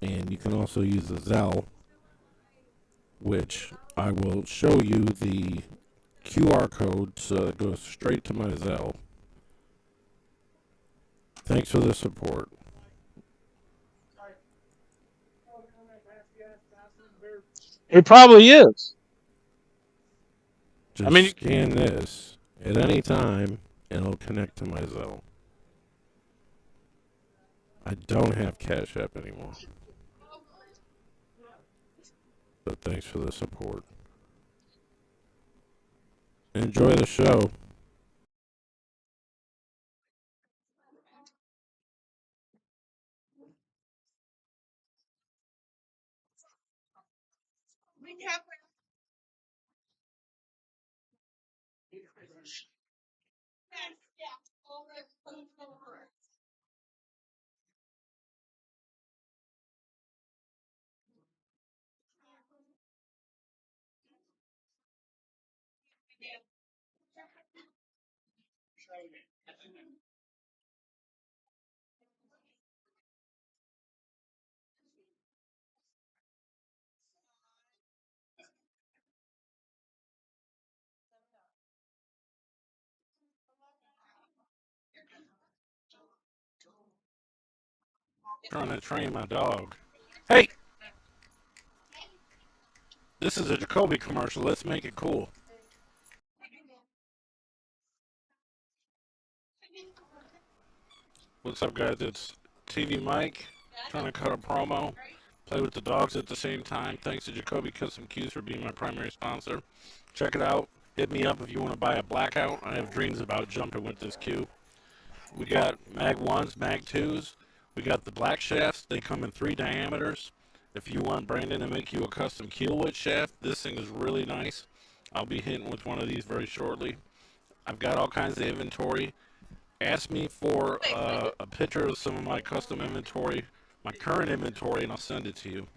and you can also use a Zelle, which I will show you the QR code so it goes straight to my Zelle. Thanks for the support. It probably is. Just scan this at any time, and it'll connect to my Zelle. I don't have Cash App anymore. But thanks for the support. Enjoy the show. Trying to train my dog. Hey, this is a Jacoby commercial. Let's make it cool. What's up, guys? It's TvMike. Trying to cut a promo. Play with the dogs at the same time. Thanks to Jacoby Custom Cues for being my primary sponsor. Check it out. Hit me up if you want to buy a blackout. I have dreams about jumping with this cue. We got mag 1s, mag 2s. We got the black shafts. They come in 3 diameters. If you want Brandon to make you a custom keelwood shaft, this thing is really nice. I'll be hitting with one of these very shortly. I've got all kinds of inventory. Ask me for a picture of some of my custom inventory, my current inventory, and I'll send it to you.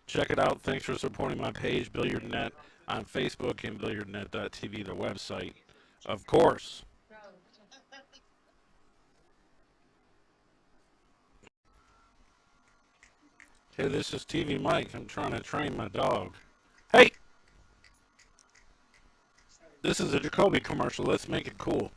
Check it out. Thanks for supporting my page, Billiardnet, on Facebook and billiardnet.tv, the website. Of course. Hey, this is TvMike. I'm trying to train my dog. Hey! This is a Jacoby commercial. Let's make it cool.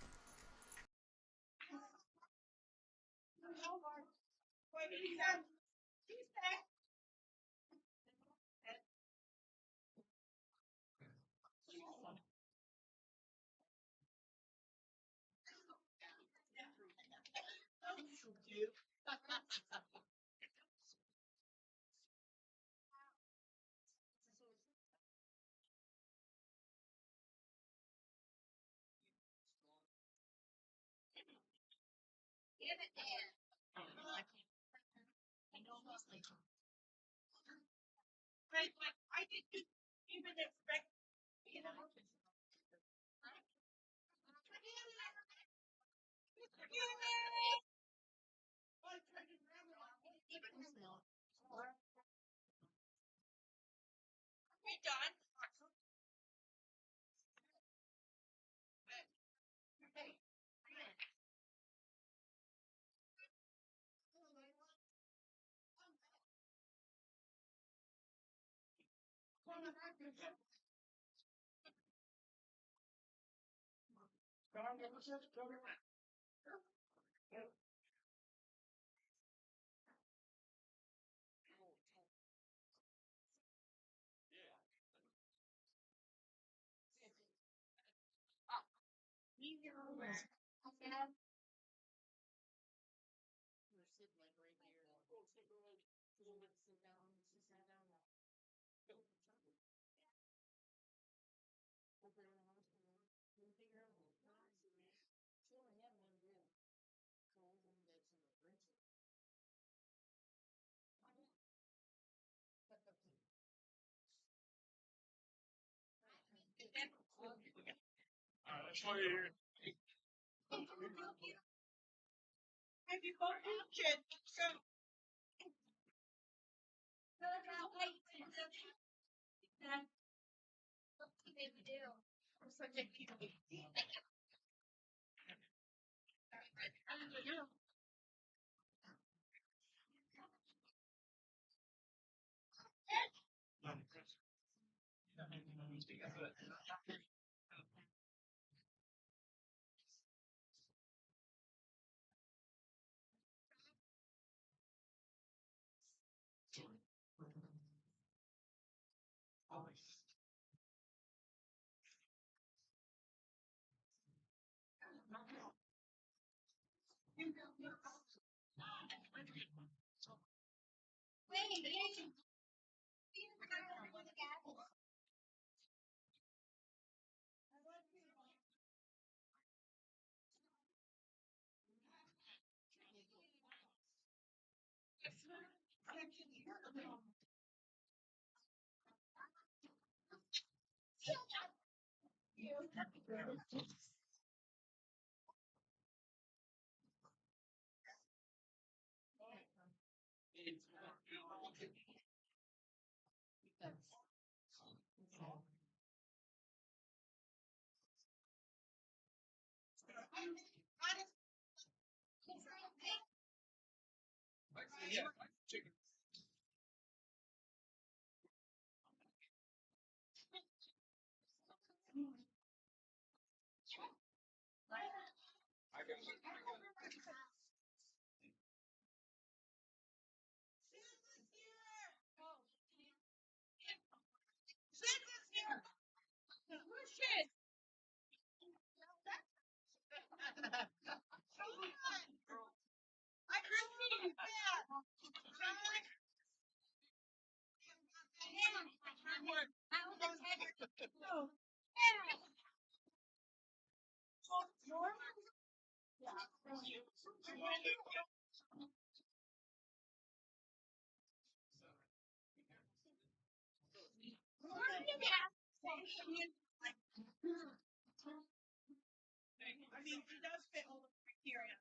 I mean, he does fit all the criteria.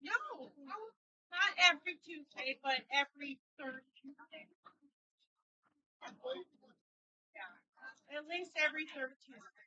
No, not every Tuesday, but every third Tuesday. Yeah, at least every third Tuesday.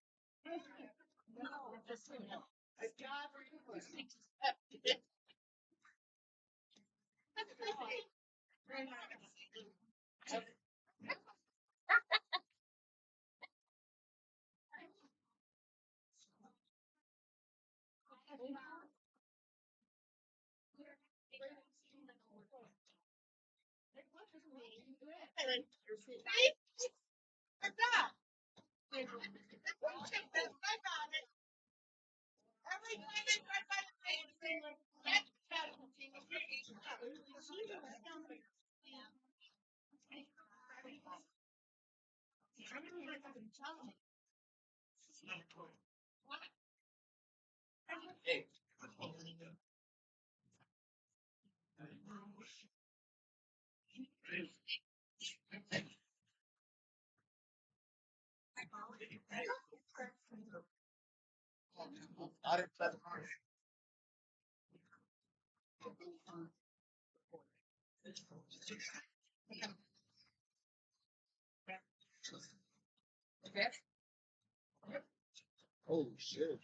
Holy shit.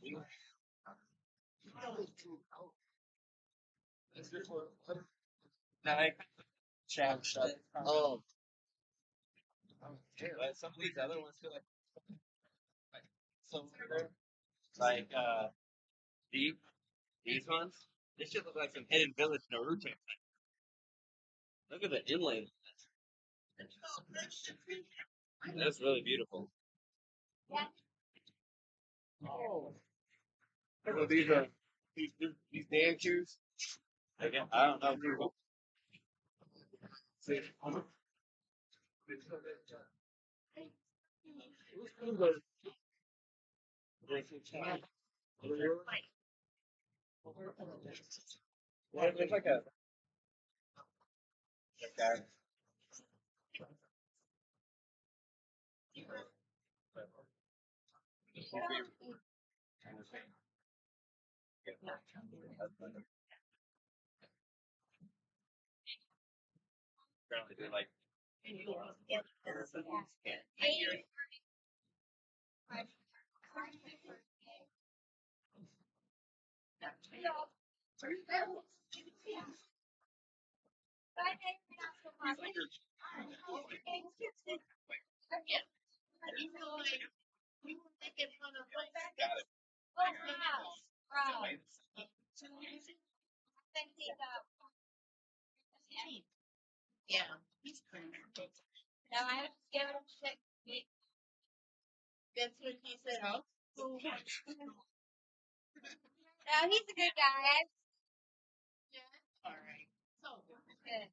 Oh. But some of these other ones feel like some like these ones. This should look like some hidden village Naruto. Look at the inlay. That's really beautiful. Oh. Well, these are these Dan shoes. Again, I don't know. It's like a Apparently they're like Yeah. No, I have to give him shit. That's what he said, huh? No, he's a good guy. Yeah. All right. So, good.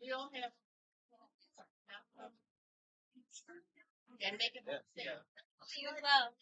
We all have. And make it see you love.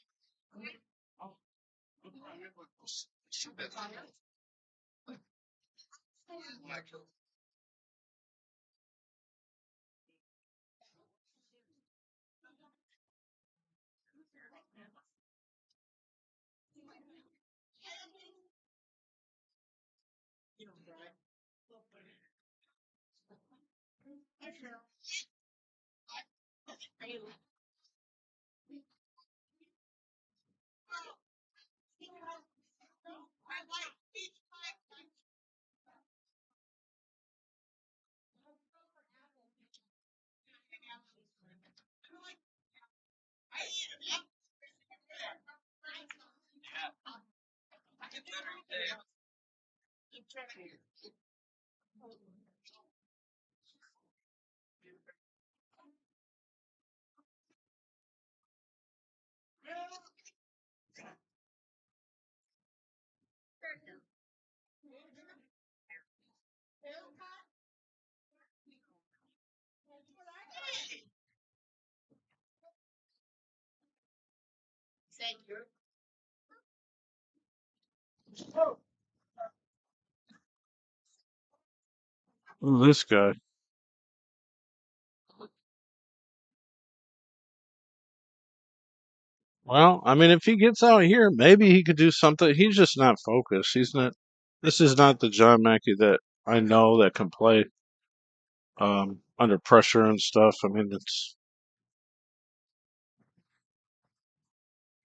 Thank you. This guy. Well, I mean, if he gets out here, maybe he could do something. He's just not focused. He's not. This is not the John Mackey that I know that can play under pressure and stuff. I mean,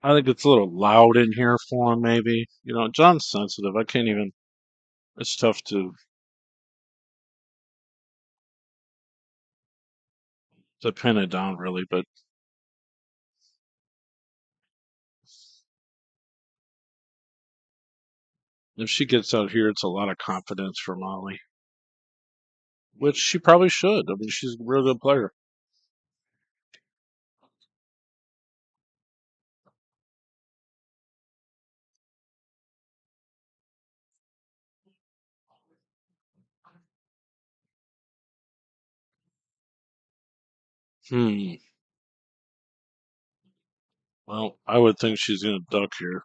I think it's a little loud in here for him. Maybe John's sensitive. I can't even. It's tough to pin it down really, but if she gets out here, it's a lot of confidence for Molly, which she probably should. I mean, she's a real good player. Hmm. Well, I would think she's going to duck here.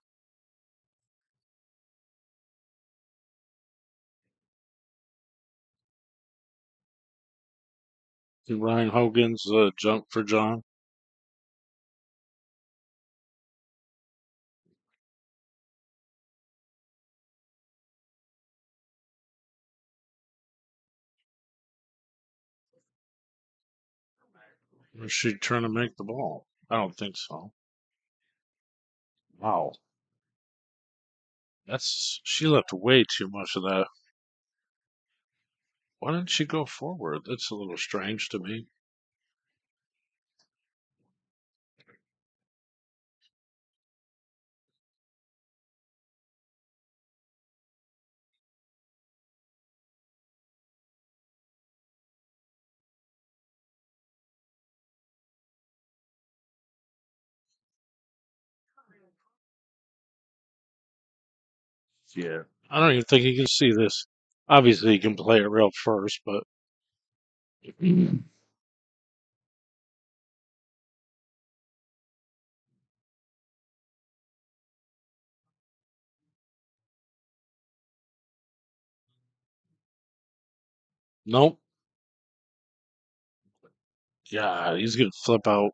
See Ryan Hogan's jump for John. Or is she trying to make the ball? I don't think so. Wow. She left way too much of that. Why didn't she go forward? That's a little strange to me. Yeah. I don't even think he can see this. Obviously, he can play it real first, but nope. Yeah, he's gonna flip out.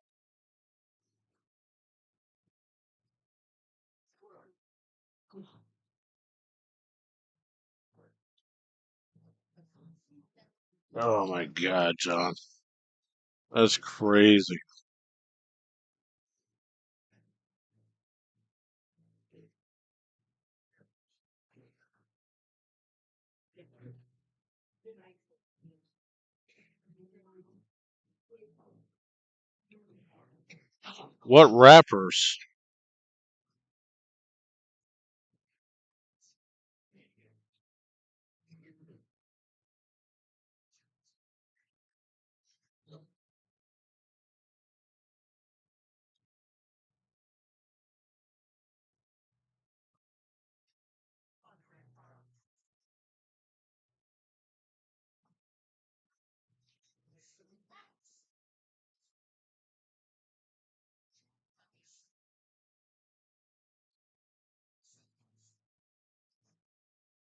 Oh my God, John. That's crazy. What rappers?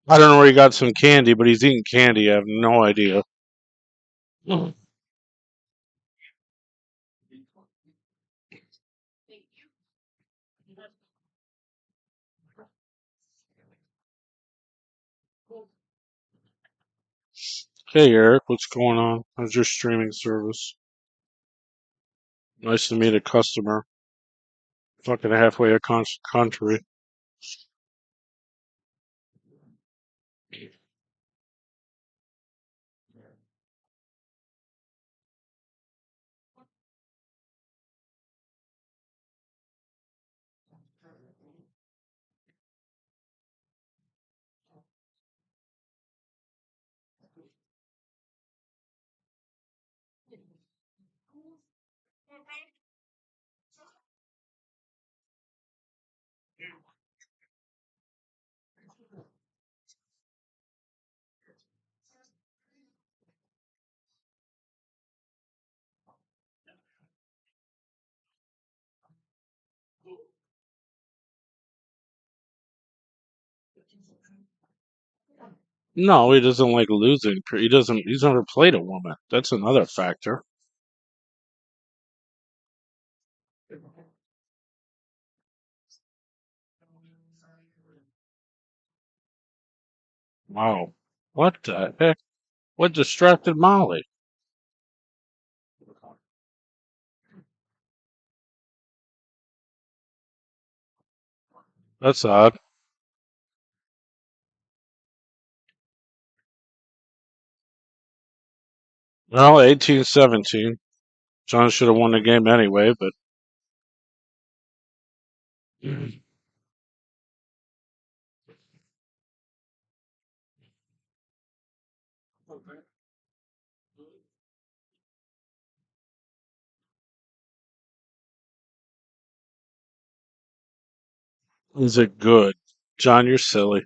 I don't know where he got some candy, but he's eating candy. I have no idea. Hey, Eric, what's going on? How's your streaming service? Nice to meet a customer. Fucking halfway across country. No, he doesn't like losing. He doesn't. He's never played a woman. That's another factor. Wow. What the heck? What distracted Molly? That's odd. Well, 18-17. John should have won the game anyway, but is it good? John, you're silly.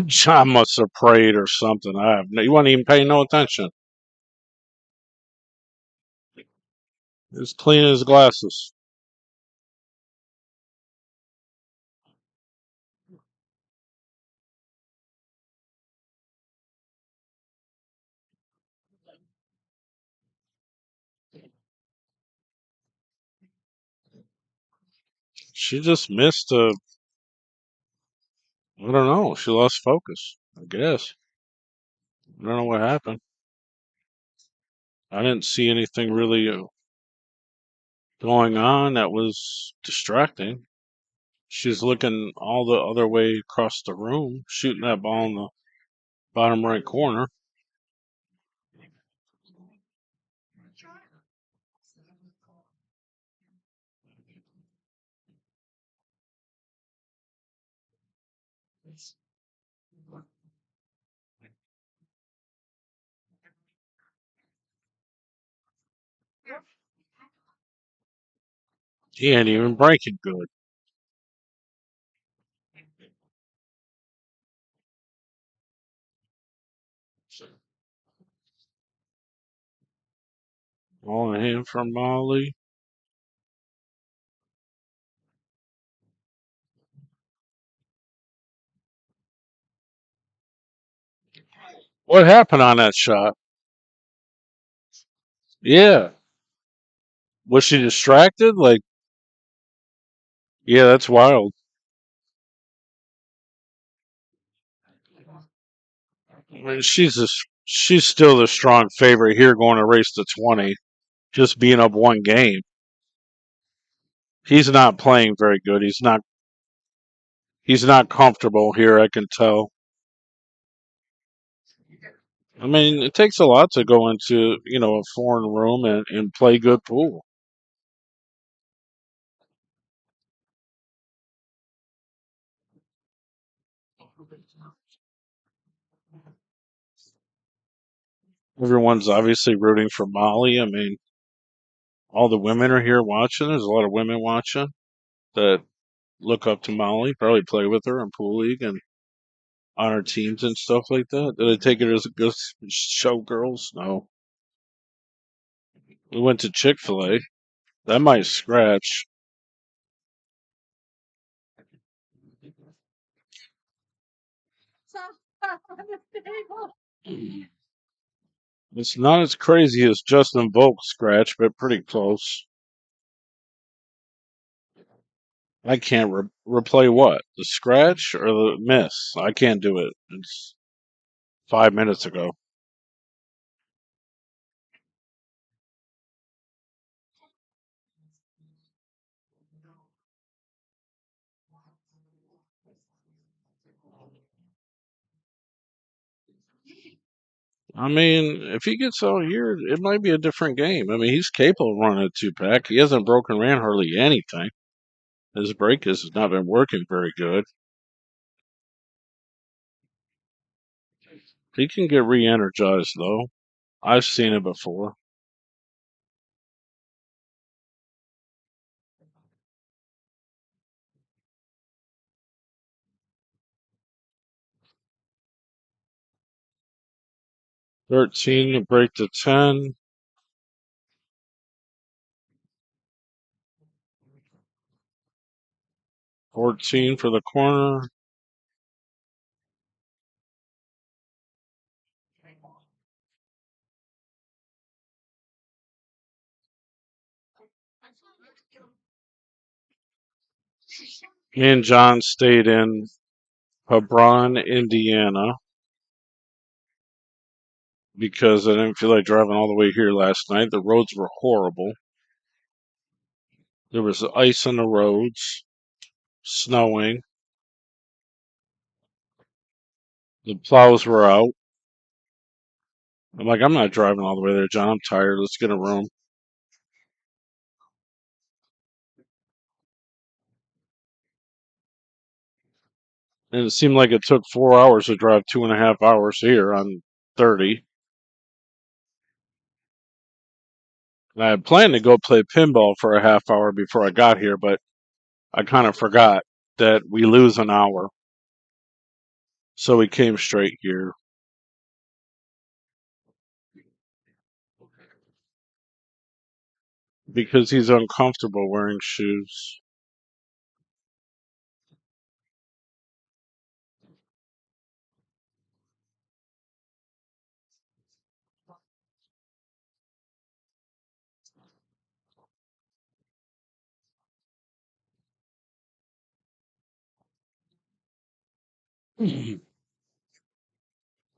John must have prayed or something. He wasn't even paying no attention. He was cleaning his glasses. She just missed a. I don't know. She lost focus. I guess. I don't know what happened. I didn't see anything really going on that was distracting. She's looking all the other way across the room, shooting that ball in the bottom right corner. He ain't even breaking good. All in hand from Molly. What happened on that shot? Yeah. Was she distracted? Like, yeah, that's wild. I mean, she's still the strong favorite here going to race to 20, just being up one game. He's not playing very good. He's not comfortable here, I can tell. I mean, it takes a lot to go into, a foreign room and play good pool. Everyone's obviously rooting for Molly. I mean, all the women are here watching. There's a lot of women watching that look up to Molly, probably play with her in pool league and on her teams and stuff like that. Do they take it as a good show, girls? No. We went to Chick-fil-A. That might scratch. It's not as crazy as Justin Volk's scratch, but pretty close. I can't replay what? The scratch or the miss? I can't do it. It's 5 minutes ago. I mean, if he gets out here, it might be a different game. I mean, he's capable of running a two-pack. He hasn't broken ran hardly anything. His break has not been working very good. He can get re-energized, though. I've seen it before. $13 to break to 10. $14 for the corner. Me and John stayed in Hebron, Indiana, because I didn't feel like driving all the way here last night. The roads were horrible. There was ice on the roads, snowing. The plows were out. I'm like, I'm not driving all the way there, John. I'm tired. Let's get a room. And it seemed like it took 4 hours to drive 2.5 hours here on 30. And I had planned to go play pinball for a half hour before I got here, but I kind of forgot that we lose an hour. So we came straight here. Because he's uncomfortable wearing shoes.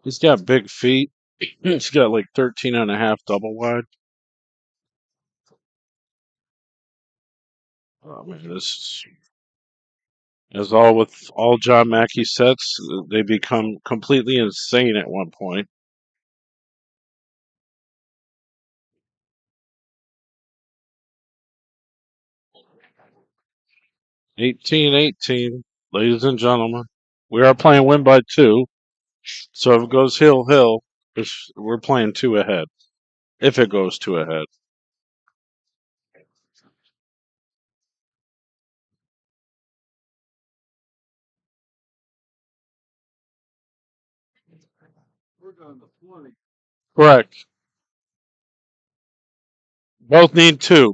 He's got big feet. He's got like 13 and a half double wide. Oh man, this as all with all John Mackey sets, they become completely insane at one point. 18-18, ladies and gentlemen. We are playing win by 2. So if it goes hill, we're playing 2 ahead. If it goes 2 ahead. We're going to 20. Correct. Both need 2.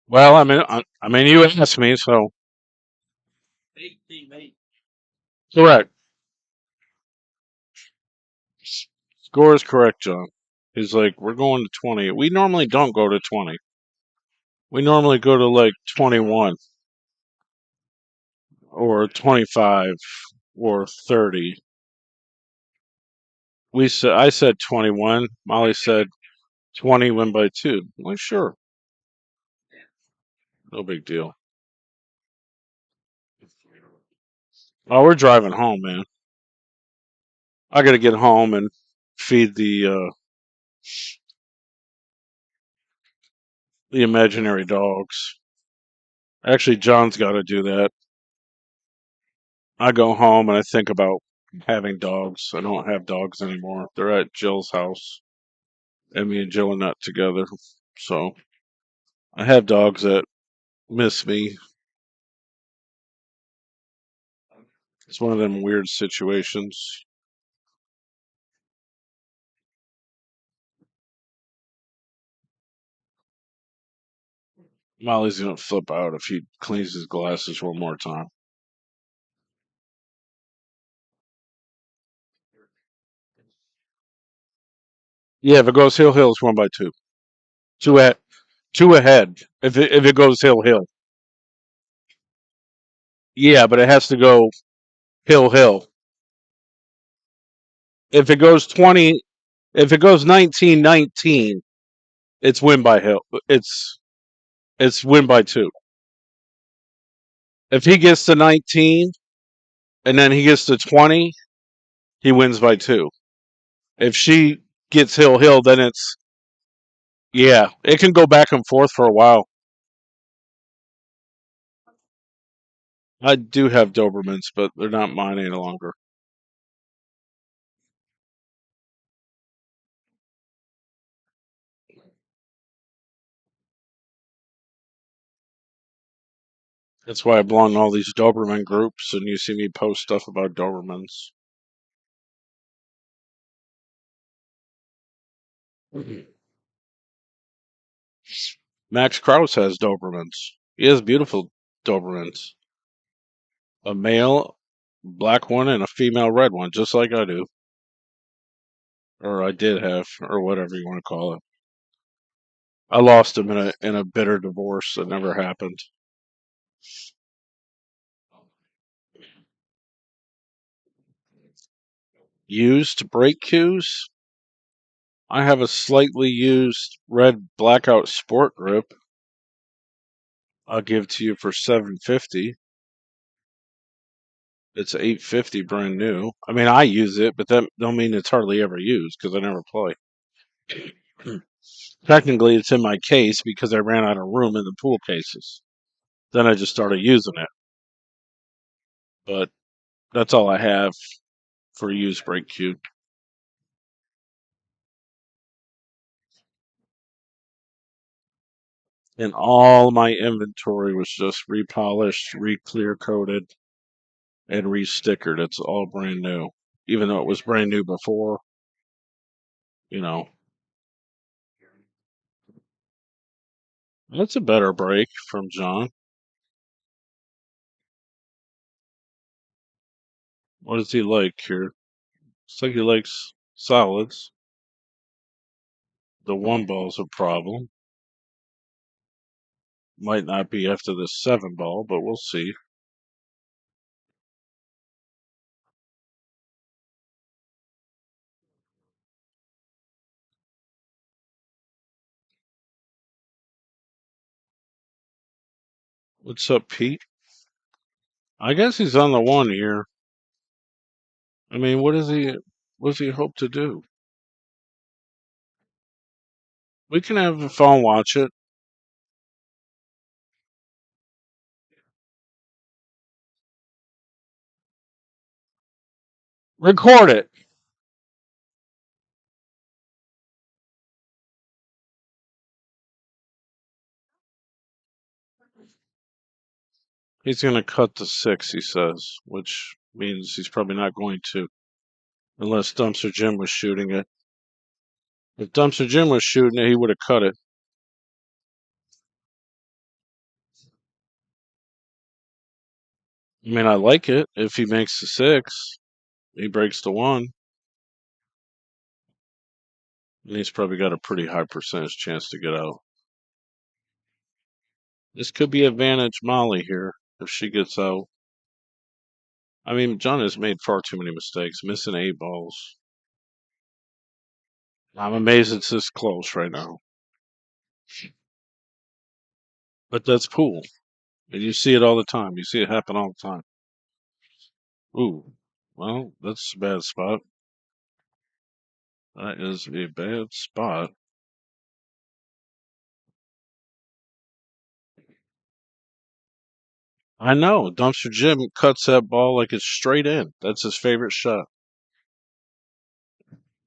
Well, I mean, you asked me, so 18-8. correct. Score is correct, John. He's like, we're going to 20. We normally don't go to 20. We normally go to like 21 or 25 or 30. I said 21. Molly said 20 win by 2. I'm like, sure. No big deal. Oh, we're driving home, man. I got to get home and feed the imaginary dogs. Actually, John's got to do that. I go home and I think about having dogs. I don't have dogs anymore. They're at Jill's house, and me and Jill are not together. So I have dogs that miss me. It's one of them weird situations. Molly's gonna flip out if he cleans his glasses one more time. Yeah, if it goes hill hill, it's 1 by 2. Two ahead. If it goes hill hill. Yeah, but it has to go hill hill. If it goes 20, if it goes 19-19, it's win by hill. It's win by 2. If he gets to 19 and then he gets to 20, he wins by 2. If she gets hill hill, then it's yeah. It can go back and forth for a while. I do have Dobermans, but they're not mine any longer. That's why I belong to all these Doberman groups, and you see me post stuff about Dobermans. Max Krause has Dobermans. He has beautiful Dobermans. A male black one and a female red one, just like I do. Or I did have, or whatever you want to call it. I lost him in a bitter divorce that never happened. Used brake cues. I have a slightly used red blackout sport grip. I'll give to you for $750. It's $850 brand new. I mean, I use it, but that don't mean it's hardly ever used because I never play. Technically, it's in my case because I ran out of room in the pool cases. Then I just started using it. But that's all I have for a used brake cue. And all my inventory was just repolished, re-clear coated, and re-stickered. It's all brand new. Even though it was brand new before, you know. That's a better break from John. What does he like here? Looks like he likes solids. The one ball's a problem. Might not be after the 7 ball, but we'll see. What's up, Pete? I guess he's on the one here. I mean, what does he hope to do? We can have the phone watch it. Record it. He's going to cut the 6, he says, which means he's probably not going to, unless Dumpster Jim was shooting it. If Dumpster Jim was shooting it, he would have cut it. I mean, I like it. If he makes the 6, he breaks the 1. And he's probably got a pretty high percentage chance to get out. This could be advantage Molly here if she gets out. I mean, John has made far too many mistakes, missing 8 balls. I'm amazed it's this close right now. But that's pool. And you see it all the time. You see it happen all the time. Ooh. Well, that's a bad spot. That is a bad spot. I know. Dumpster Jim cuts that ball like it's straight in. That's his favorite shot.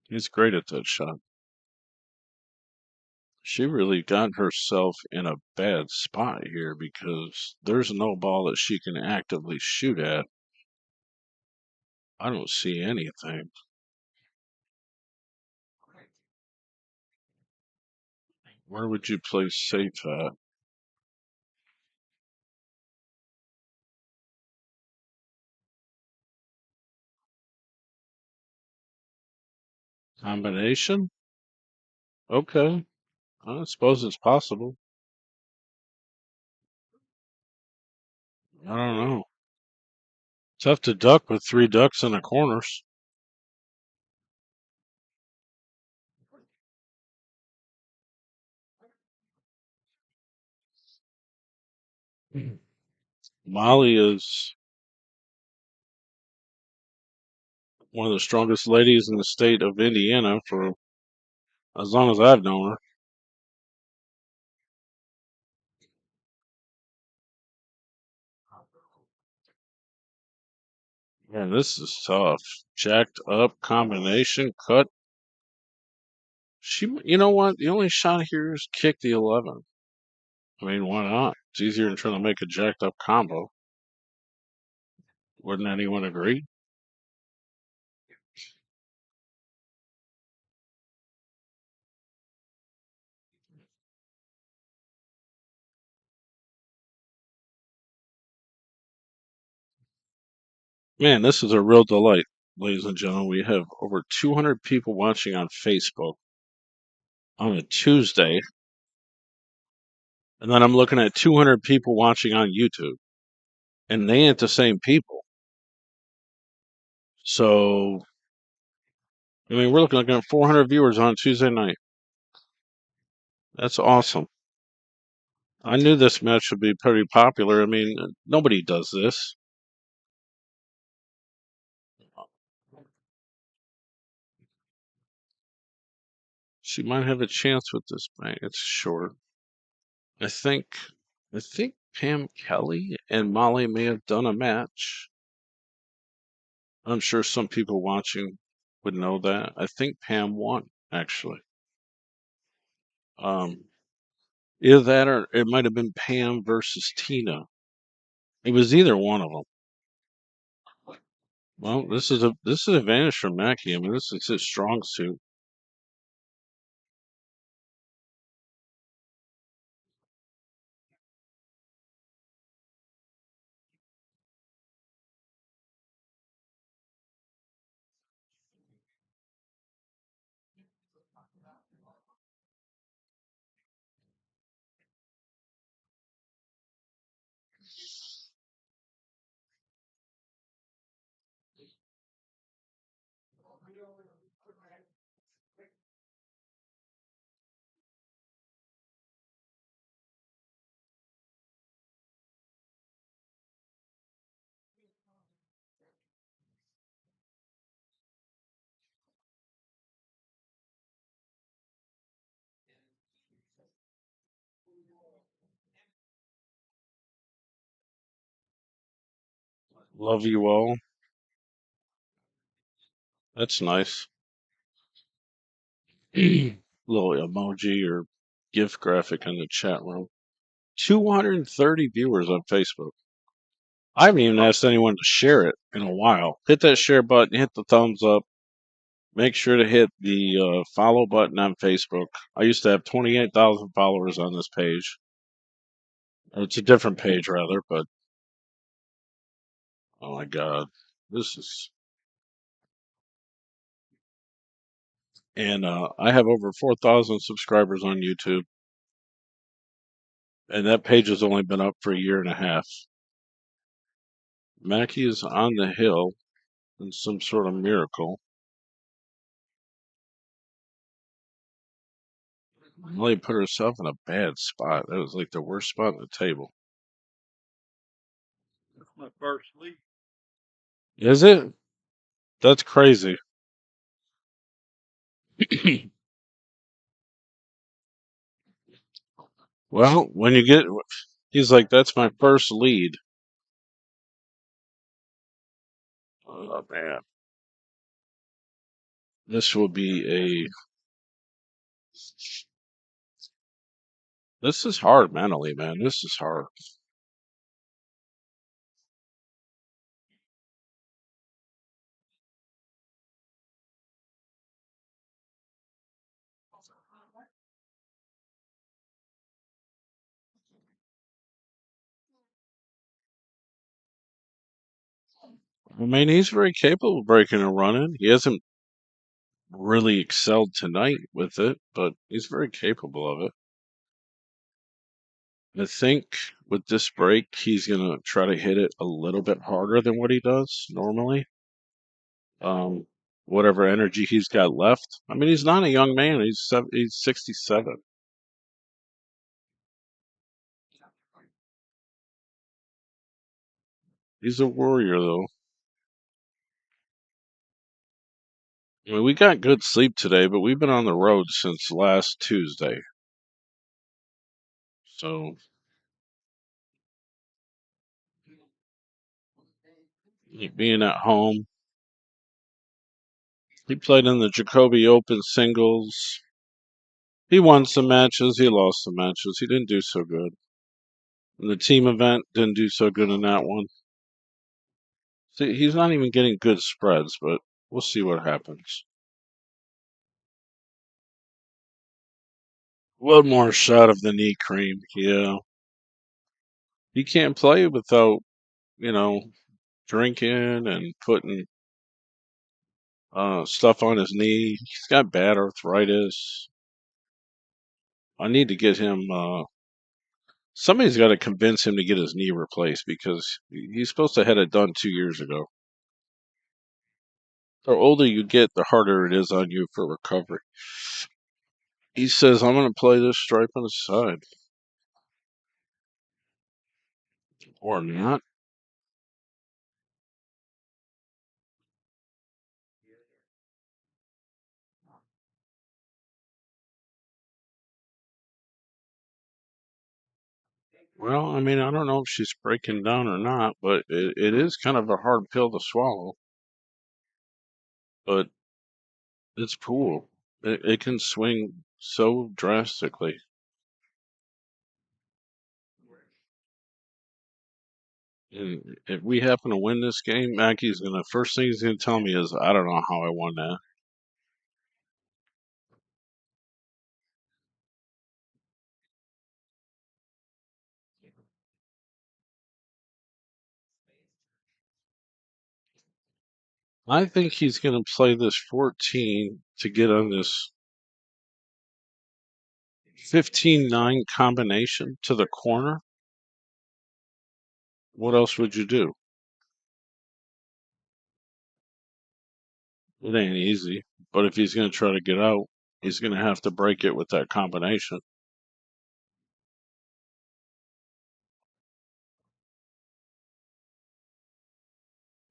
He's great at that shot. She really got herself in a bad spot here because there's no ball that she can actively shoot at. I don't see anything. Where would you play safe at? Combination? Okay. I suppose it's possible. I don't know. Tough to duck with 3 ducks in the corners. Molly is one of the strongest ladies in the state of Indiana for as long as I've known her. Man, this is tough. Jacked up combination cut. You know what? The only shot here is kick the 11. I mean, why not? It's easier than trying to make a jacked up combo. Wouldn't anyone agree? Man, this is a real delight, ladies and gentlemen. We have over 200 people watching on Facebook on a Tuesday, and then I'm looking at 200 people watching on YouTube, and they ain't the same people. So, I mean, we're looking at 400 viewers on Tuesday night. That's awesome. I knew this match would be pretty popular. I mean, nobody does this. She might have a chance with this bank. It's short. I think I think Pam Kelly and Molly may have done a match. I'm sure some people watching would know that. I think Pam won, actually. Um, Either that or it might have been Pam versus Tina. It was either one of them. Well, this is an advantage for Maki. I mean, this is his strong suit. Love you all. That's nice. Little emoji or GIF graphic in the chat room. 230 viewers on Facebook. I haven't even asked anyone to share it in a while. Hit that share button, hit the thumbs up. Make sure to hit the follow button on Facebook. I used to have 28,000 followers on this page. It's a different page, rather, but oh my god. This is. And I have over 4,000 subscribers on YouTube. And that page has only been up for a year and a half. Maki is on the hill in some sort of miracle. Molly put herself in a bad spot. That was like the worst spot on the table. That's my first lead. Is it? That's crazy. Well, when you get, he's like, that's my first lead. Oh man, this will be a. This is hard mentally, man. This is hard. I mean, he's very capable of breaking and running. He hasn't really excelled tonight with it, but he's very capable of it. I think with this break, he's going to try to hit it a little bit harder than what he does normally. Whatever energy he's got left. I mean, he's not a young man. He's 67. He's a warrior, though. I mean, we got good sleep today, but we've been on the road since last Tuesday. So, being at home, he played in the Jacoby Open singles. He won some matches. He lost some matches. He didn't do so good. In the team event, didn't do so good in that one. See, he's not even getting good spreads, but we'll see what happens. One more shot of the knee cream. Yeah. He can't play without, you know, drinking and putting stuff on his knee. He's got bad arthritis. I need to get him. Somebody's got to convince him to get his knee replaced because he's supposed to have it done 2 years ago. The older you get, the harder it is on you for recovery. He says, I'm going to play this stripe on the side. Or not. Well, I mean, I don't know if she's breaking down or not, but it is kind of a hard pill to swallow. But it's pool. It can swing so drastically. And if we happen to win this game, Mackey's gonna first thing he's gonna tell me is, I don't know how I won that. I think he's gonna play this 14 to get on this 15-9 combination to the corner. What else would you do? It ain't easy. But if he's gonna try to get out, he's gonna have to break it with that combination.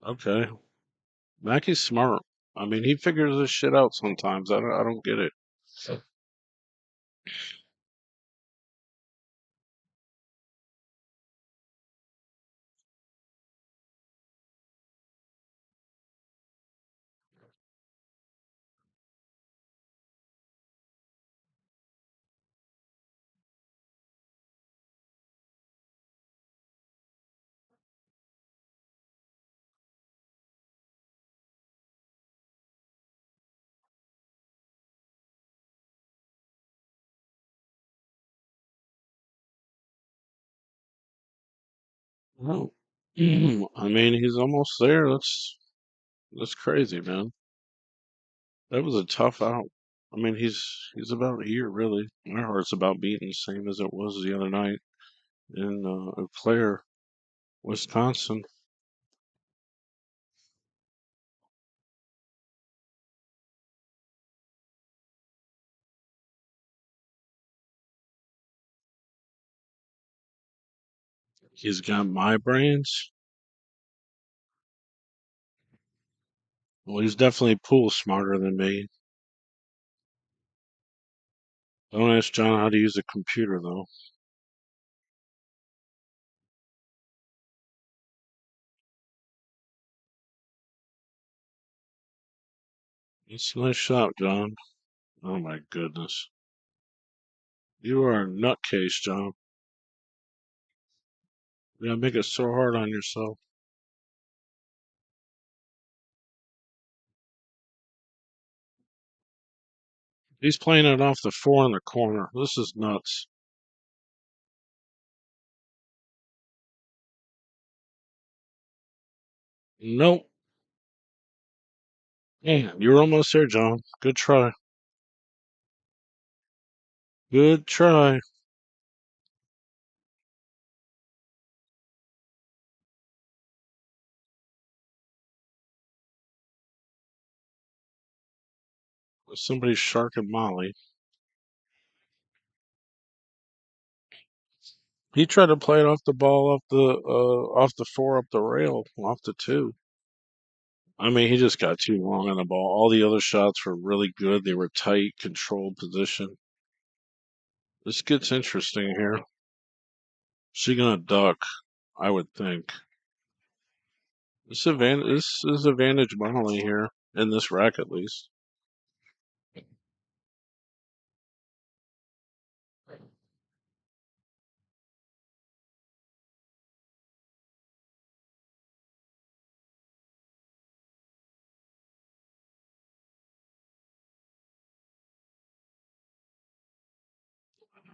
Okay. Mackey's smart. I mean, he figures this shit out sometimes. I don't get it. Well, I mean, he's almost there. That's crazy, man. That was a tough out. I mean, he's about here, really. My heart's about beating the same as it was the other night in Eau Claire, Wisconsin. He's got my brains. Well, he's definitely pool smarter than me. Don't ask John how to use a computer, though. It's a nice shot, John. Oh my goodness. You are a nutcase, John. You gotta make it so hard on yourself. He's playing it off the 4 in the corner. This is nuts. Nope. Damn, you were almost there, John. Good try. Good try. Somebody's sharking Molly. He tried to play it off the ball, off the four, up the rail, off the two. I mean, he just got too long on the ball. All the other shots were really good. They were tight, controlled position. This gets interesting here. She gonna duck, I would think. This is advantage Molly here in this rack at least.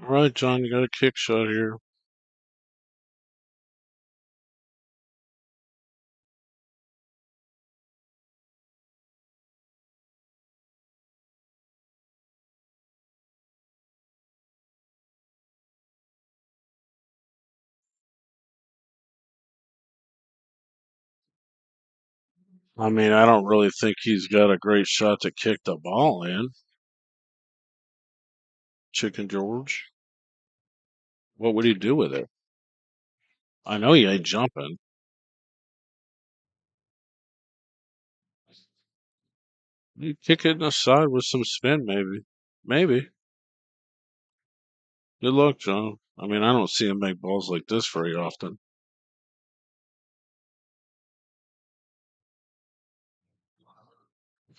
All right, John, you got a kick shot here. I mean, I don't really think he's got a great shot to kick the ball in. Chicken George. What would he do with it? I know he ain't jumping. You kick it in the side with some spin, maybe. Maybe. Good luck, John. I mean, I don't see him make balls like this very often.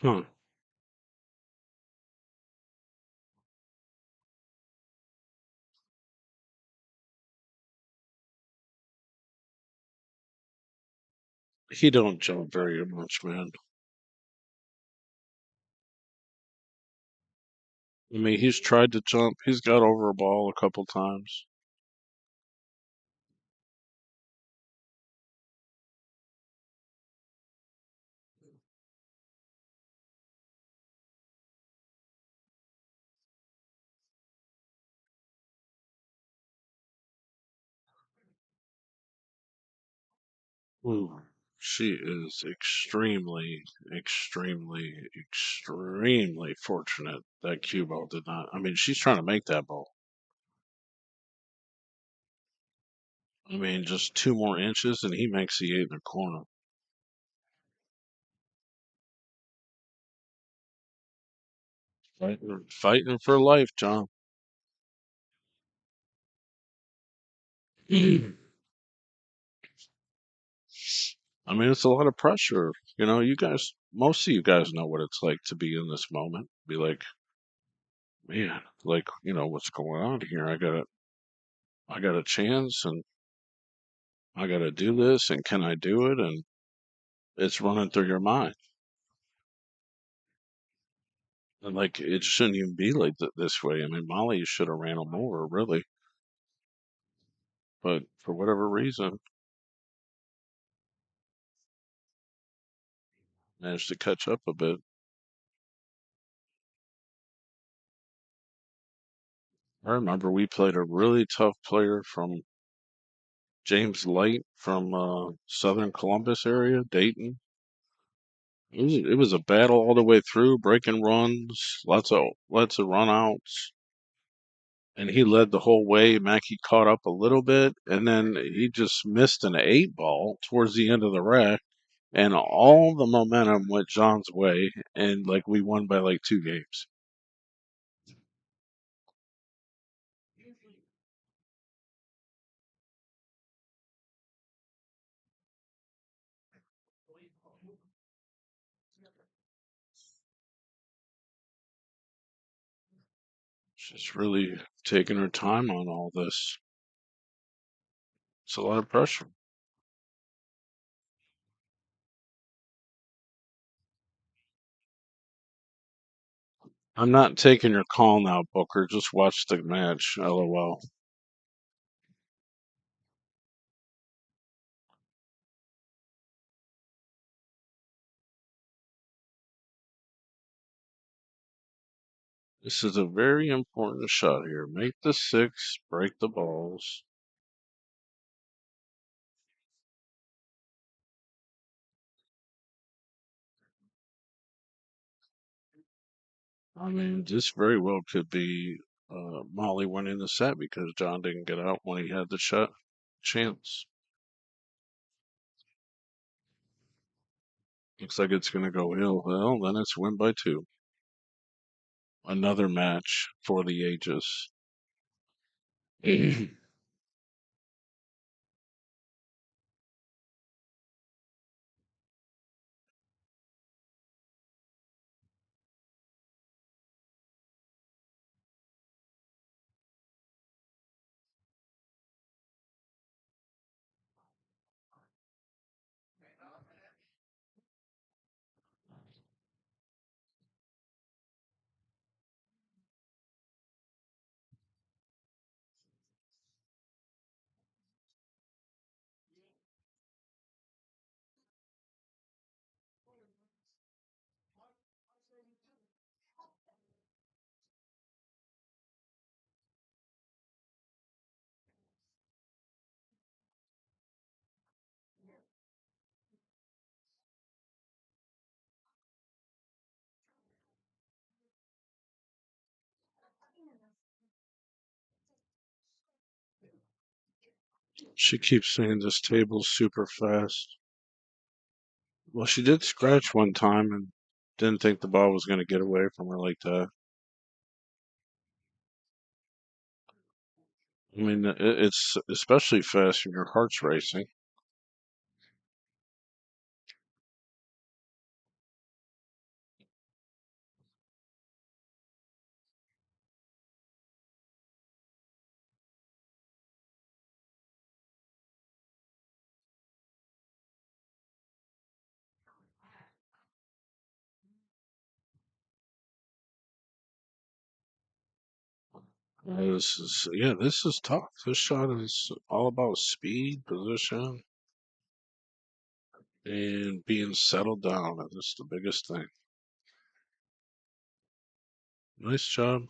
Huh. He don't jump very much, man. I mean, he's tried to jump. He's got over a ball a couple times. Ooh, she is extremely, extremely, extremely fortunate that cue ball did not. I mean, she's trying to make that ball. I mean, just 2 more inches and he makes the eight in the corner. Fighting for life, John. I mean, it's a lot of pressure. You know, most of you guys know what it's like to be in this moment. Be like, man, like, what's going on here? I got a chance and I got to do this and can I do it? And it's running through your mind. And like, it shouldn't even be like this way. I mean, Molly should have ran him over, really. But for whatever reason, managed to catch up a bit. I remember we played a really tough player from James Light from Southern Columbus area, Dayton. It was a battle all the way through, breaking runs, lots of runouts, and he led the whole way. Maki caught up a little bit, and then he just missed an eight ball towards the end of the rack, and all the momentum went John's way, and like we won by like 2 games. She's really taking her time on all this. It's a lot of pressure. I'm not taking your call now, Booker. Just watch the match. LOL. This is a very important shot here. Make the 6, break the balls. I mean, this very well could be Molly winning the set because John didn't get out when he had the shot chance. Looks like it's going to go ill. Well, then it's win by 2. Another match for the ages. She keeps saying this table's super fast. Well, she did scratch one time and didn't think the ball was going to get away from her like that. I mean, it's especially fast when your heart's racing. This is tough. This shot is all about speed, position, and being settled down. That's the biggest thing. Nice job.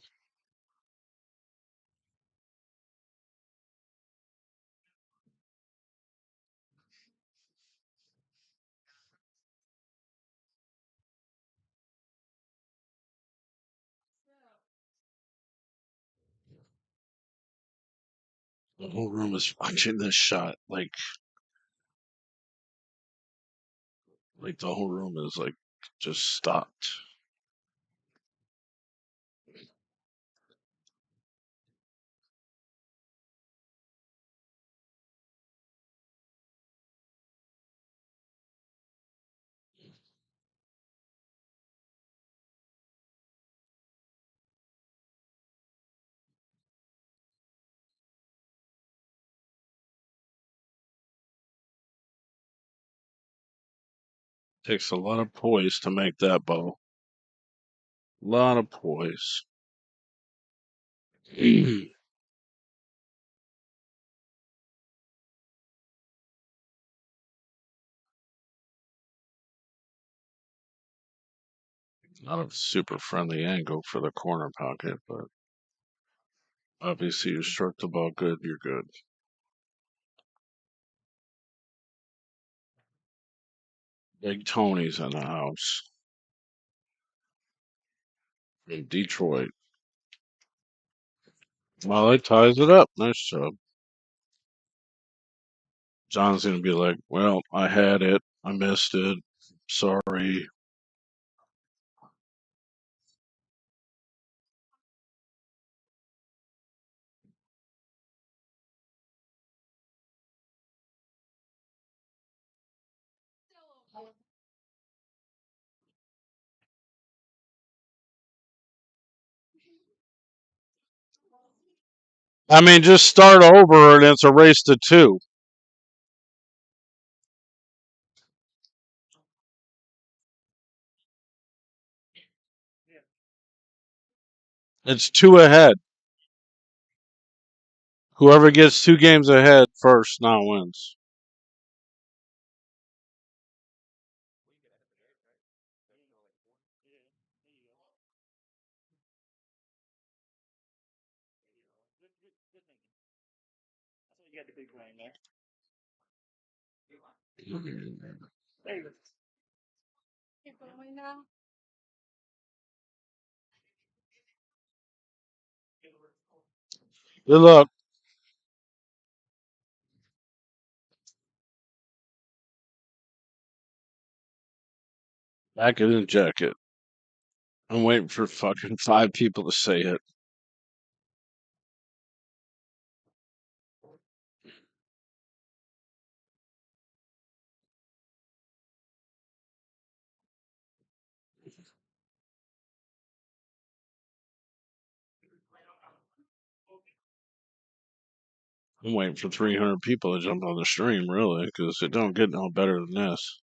The whole room is watching this shot. Like the whole room is like just stopped. Takes a lot of poise to make that ball. A lot of poise. Not a super friendly angle for the corner pocket, but obviously you struck the ball good, you're good. Big Tony's in the house. In Detroit. Well, it ties it up. Nice job. John's gonna be like, well, I had it. I missed it. Sorry. I mean, just start over and it's a race to 2. It's 2 ahead. Whoever gets 2 games ahead first now wins. You got the big line there. There you go. Keep going now. Good luck. Back in the jacket. I'm waiting for fucking 5 people to say it. I'm waiting for 300 people to jump on the stream, really, because it don't get no better than this.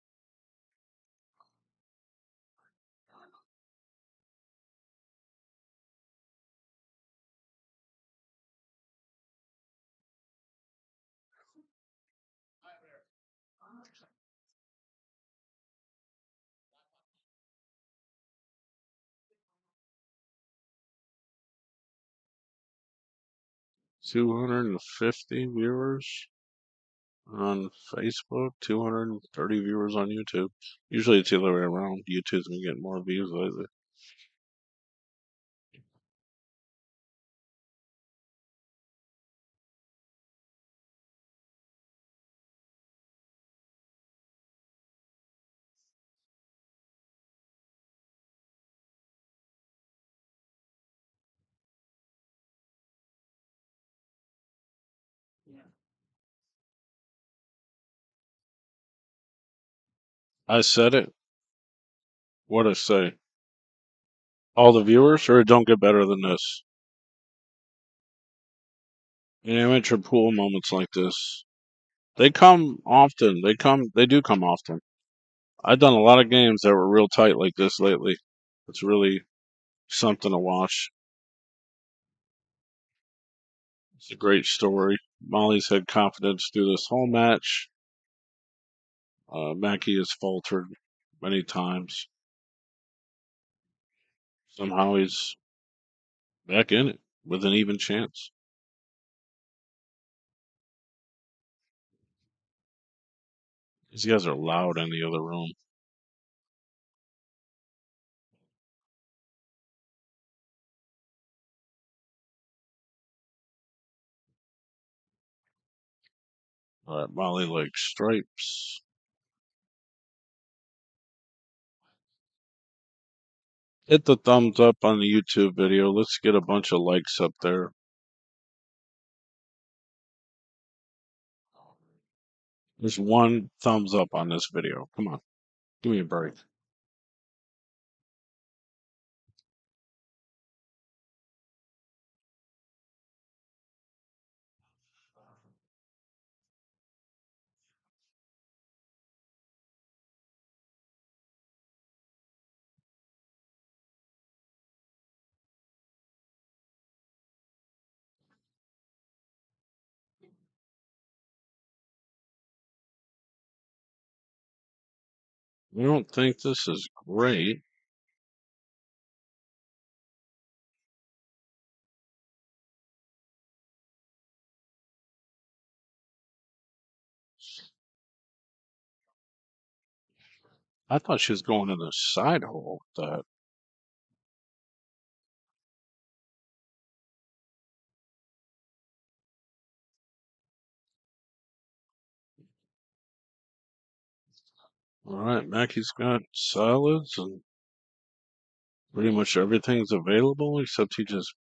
$250 viewers on Facebook, 230 viewers on YouTube. Usually it's the other way around. YouTube's been getting more views lately. I said it. What I say? All the viewers, or it don't get better than this. In amateur pool moments like this, they come often. They do come often. I've done a lot of games that were real tight like this lately. It's really something to watch. It's a great story. Molly's had confidence through this whole match. Maki has faltered many times. Somehow he's back in it with an even chance. These guys are loud in the other room. All right, Molly likes stripes. Hit the thumbs up on the YouTube video. Let's get a bunch of likes up there. There's one thumbs up on this video. Come on, give me a break. I don't think this is great. I thought she was going in the side hole with that. All right, Mackey's got salads and pretty much everything's available except he just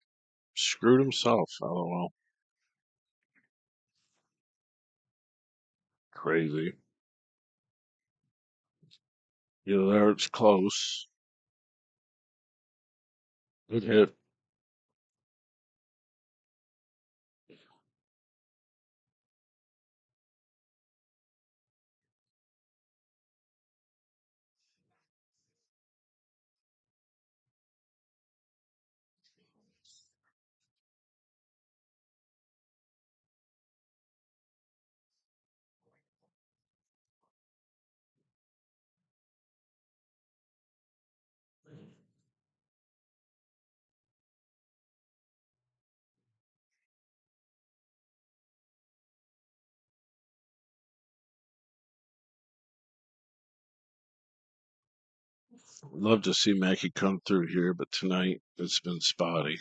screwed himself. LOL. Crazy. Either there it's close. Good hit. Love to see Maki come through here, but tonight it's been spotty.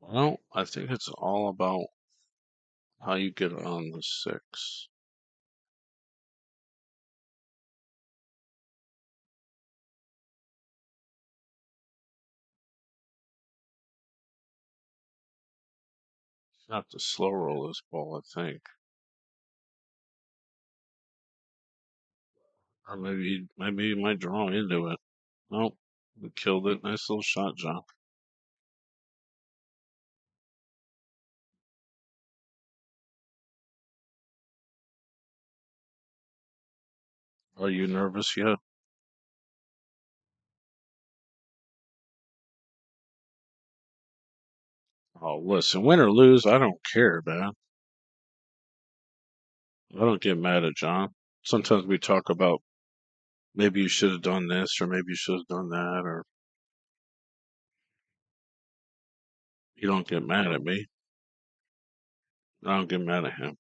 Well, I think it's all about how you get on the 6. You have to slow roll this ball, I think. Or maybe he might draw into it. Nope. We killed it. Nice little shot, John. Are you nervous yet? Oh, listen, win or lose, I don't care, man. I don't get mad at John. Sometimes we talk about maybe you should have done this or maybe you should have done that, or you don't get mad at me. I don't get mad at him.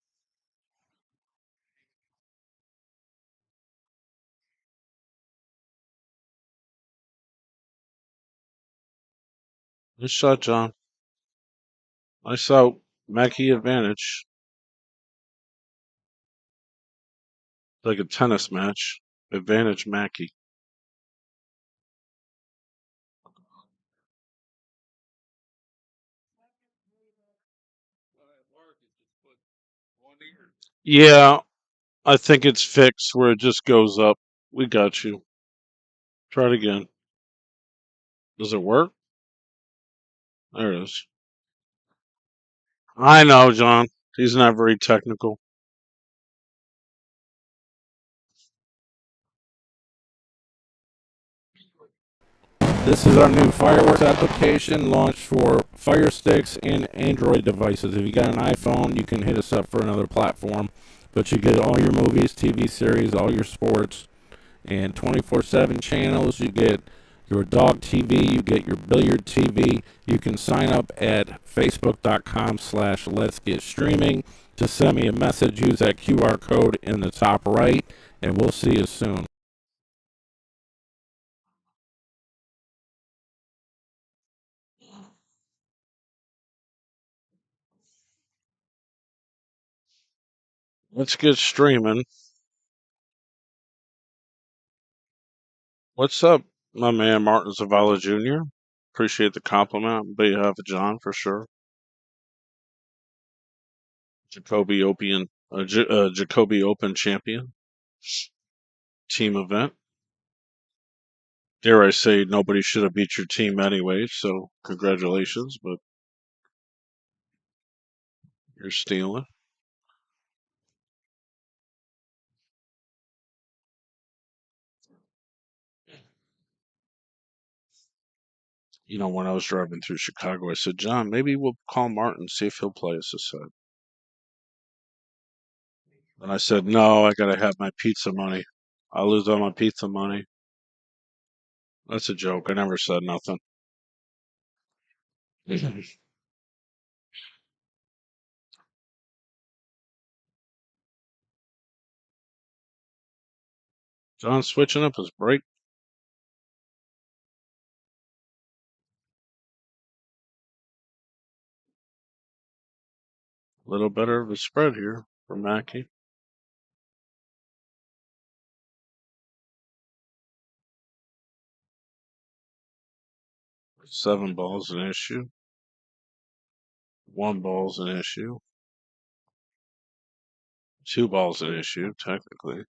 Nice shot, John. Nice out. Mackie advantage. Like a tennis match. Advantage Mackie. Yeah, I think it's fixed where it just goes up. We got you. Try it again. Does it work? There it is. I know, John. He's not very technical. This is our new fireworks application launched for Fire Sticks and Android devices. If you got an iPhone, you can hit us up for another platform. But you get all your movies, TV series, all your sports, and 24/7 channels. You get your dog TV, you get your billiard TV. You can sign up at facebook.com/Let's Get Streaming to send me a message. Use that QR code in the top right, and we'll see you soon. Let's get streaming. What's up, my man Martin Zavala Jr.? Appreciate the compliment on behalf of John for sure. Jacoby Open champion team event. Dare I say, nobody should have beat your team anyway, so congratulations, but you're stealing. You know, when I was driving through Chicago, I said, John, maybe we'll call Martin, see if he'll play us a set. And I said, no, I gotta have my pizza money. I'll lose all my pizza money. That's a joke. I never said nothing. John's switching up his break. A little better of a spread here for Mackey. 7 balls an issue. 1 ball's an issue. 2 balls an issue, technically.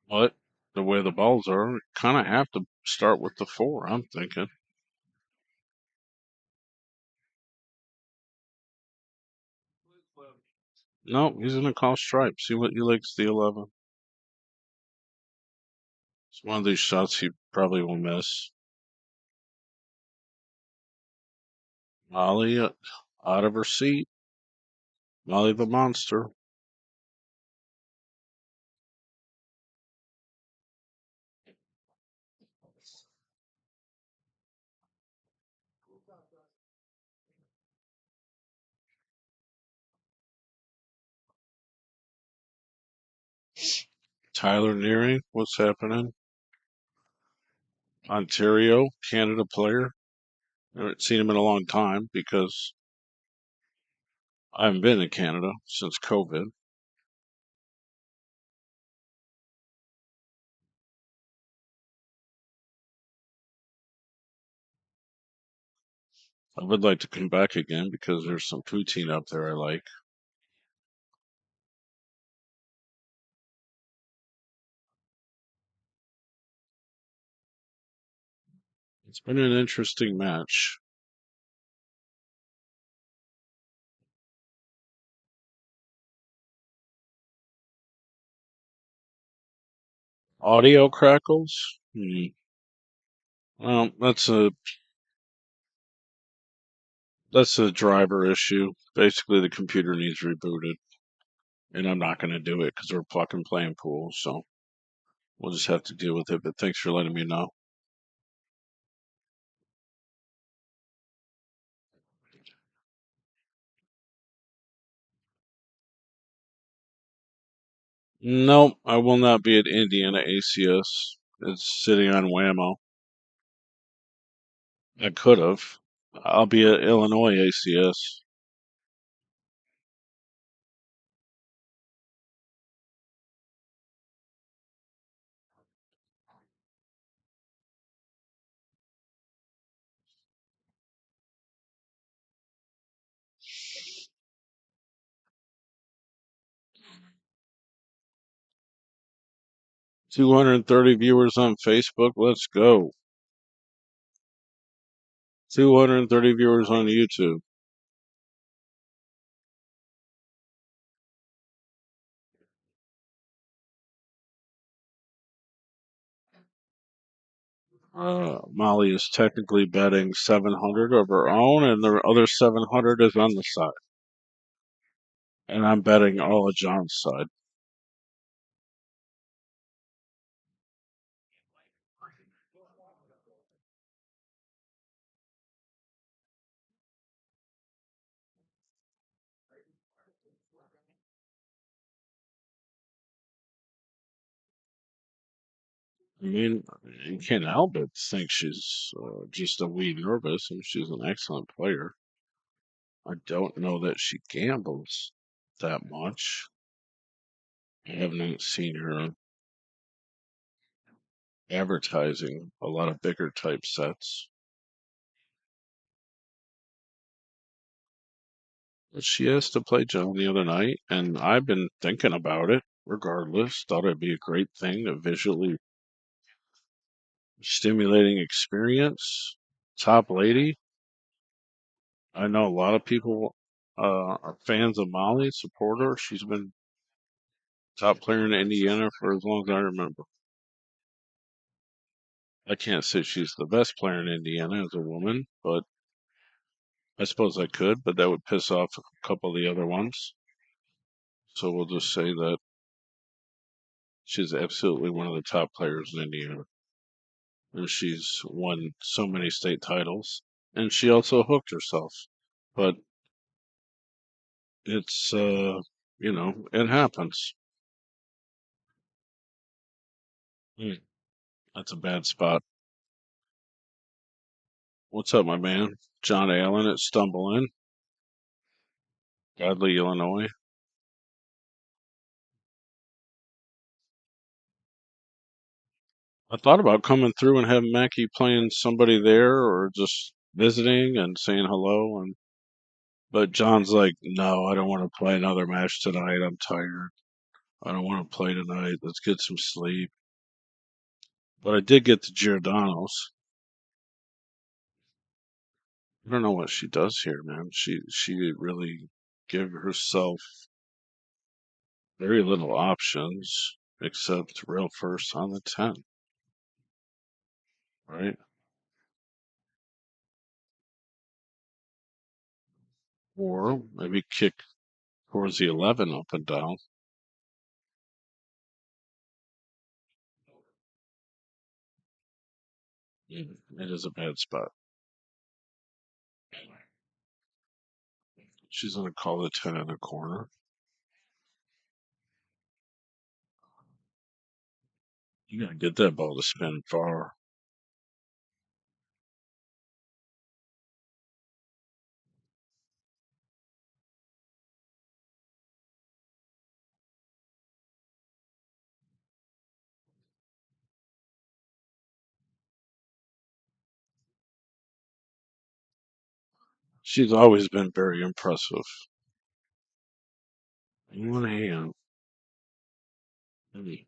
But the way the balls are, you kind of have to start with the 4, I'm thinking. No, he's going to call stripes. He likes the 11. It's one of these shots he probably will miss. Molly out of her seat. Molly the monster. Tyler Neary, what's happening? Ontario, Canada player. I haven't seen him in a long time because I haven't been in Canada since COVID. I would like to come back again because there's some poutine up there I like. It's been an interesting match. Audio crackles? Well, that's a driver issue. Basically, the computer needs rebooted, and I'm not going to do it because we're fucking playing pool. So we'll just have to deal with it. But thanks for letting me know. Nope, I will not be at Indiana ACS. It's sitting on Whammo. I could have. I'll be at Illinois ACS. – 230 viewers on Facebook. Let's go. 230 viewers on YouTube. Molly is technically betting 700 of her own, and the other 700 is on the side. And I'm betting all of John's side. I mean, you can't help but think she's just a wee nervous, and she's an excellent player. I don't know that she gambles that much. I haven't seen her advertising a lot of bigger type sets. But she has to play John the other night, and I've been thinking about it regardless. Thought it'd be a great thing, a visually stimulating experience. Top lady. I know a lot of people are fans of Molly, support her. She's been top player in Indiana for as long as I remember. I can't say she's the best player in Indiana as a woman, but I suppose I could, but that would piss off a couple of the other ones. So we'll just say that she's absolutely one of the top players in Indiana. And she's won so many state titles. And she also hooked herself. But it's, it happens. That's a bad spot. What's up, my man? John Allen at Stumbling, Godley, Illinois. I thought about coming through and having Maki playing somebody there or just visiting and saying hello. But John's like, no, I don't want to play another match tonight. I'm tired. I don't want to play tonight. Let's get some sleep. But I did get to Giordano's. I don't know what she does here, man. She really gave herself very little options except rail first on the 10. right? Or maybe kick towards the 11 up and down. It is a bad spot. She's going to call the 10 in the corner. You got to get that ball to spin far. She's always been very impressive. In one hand. Maybe.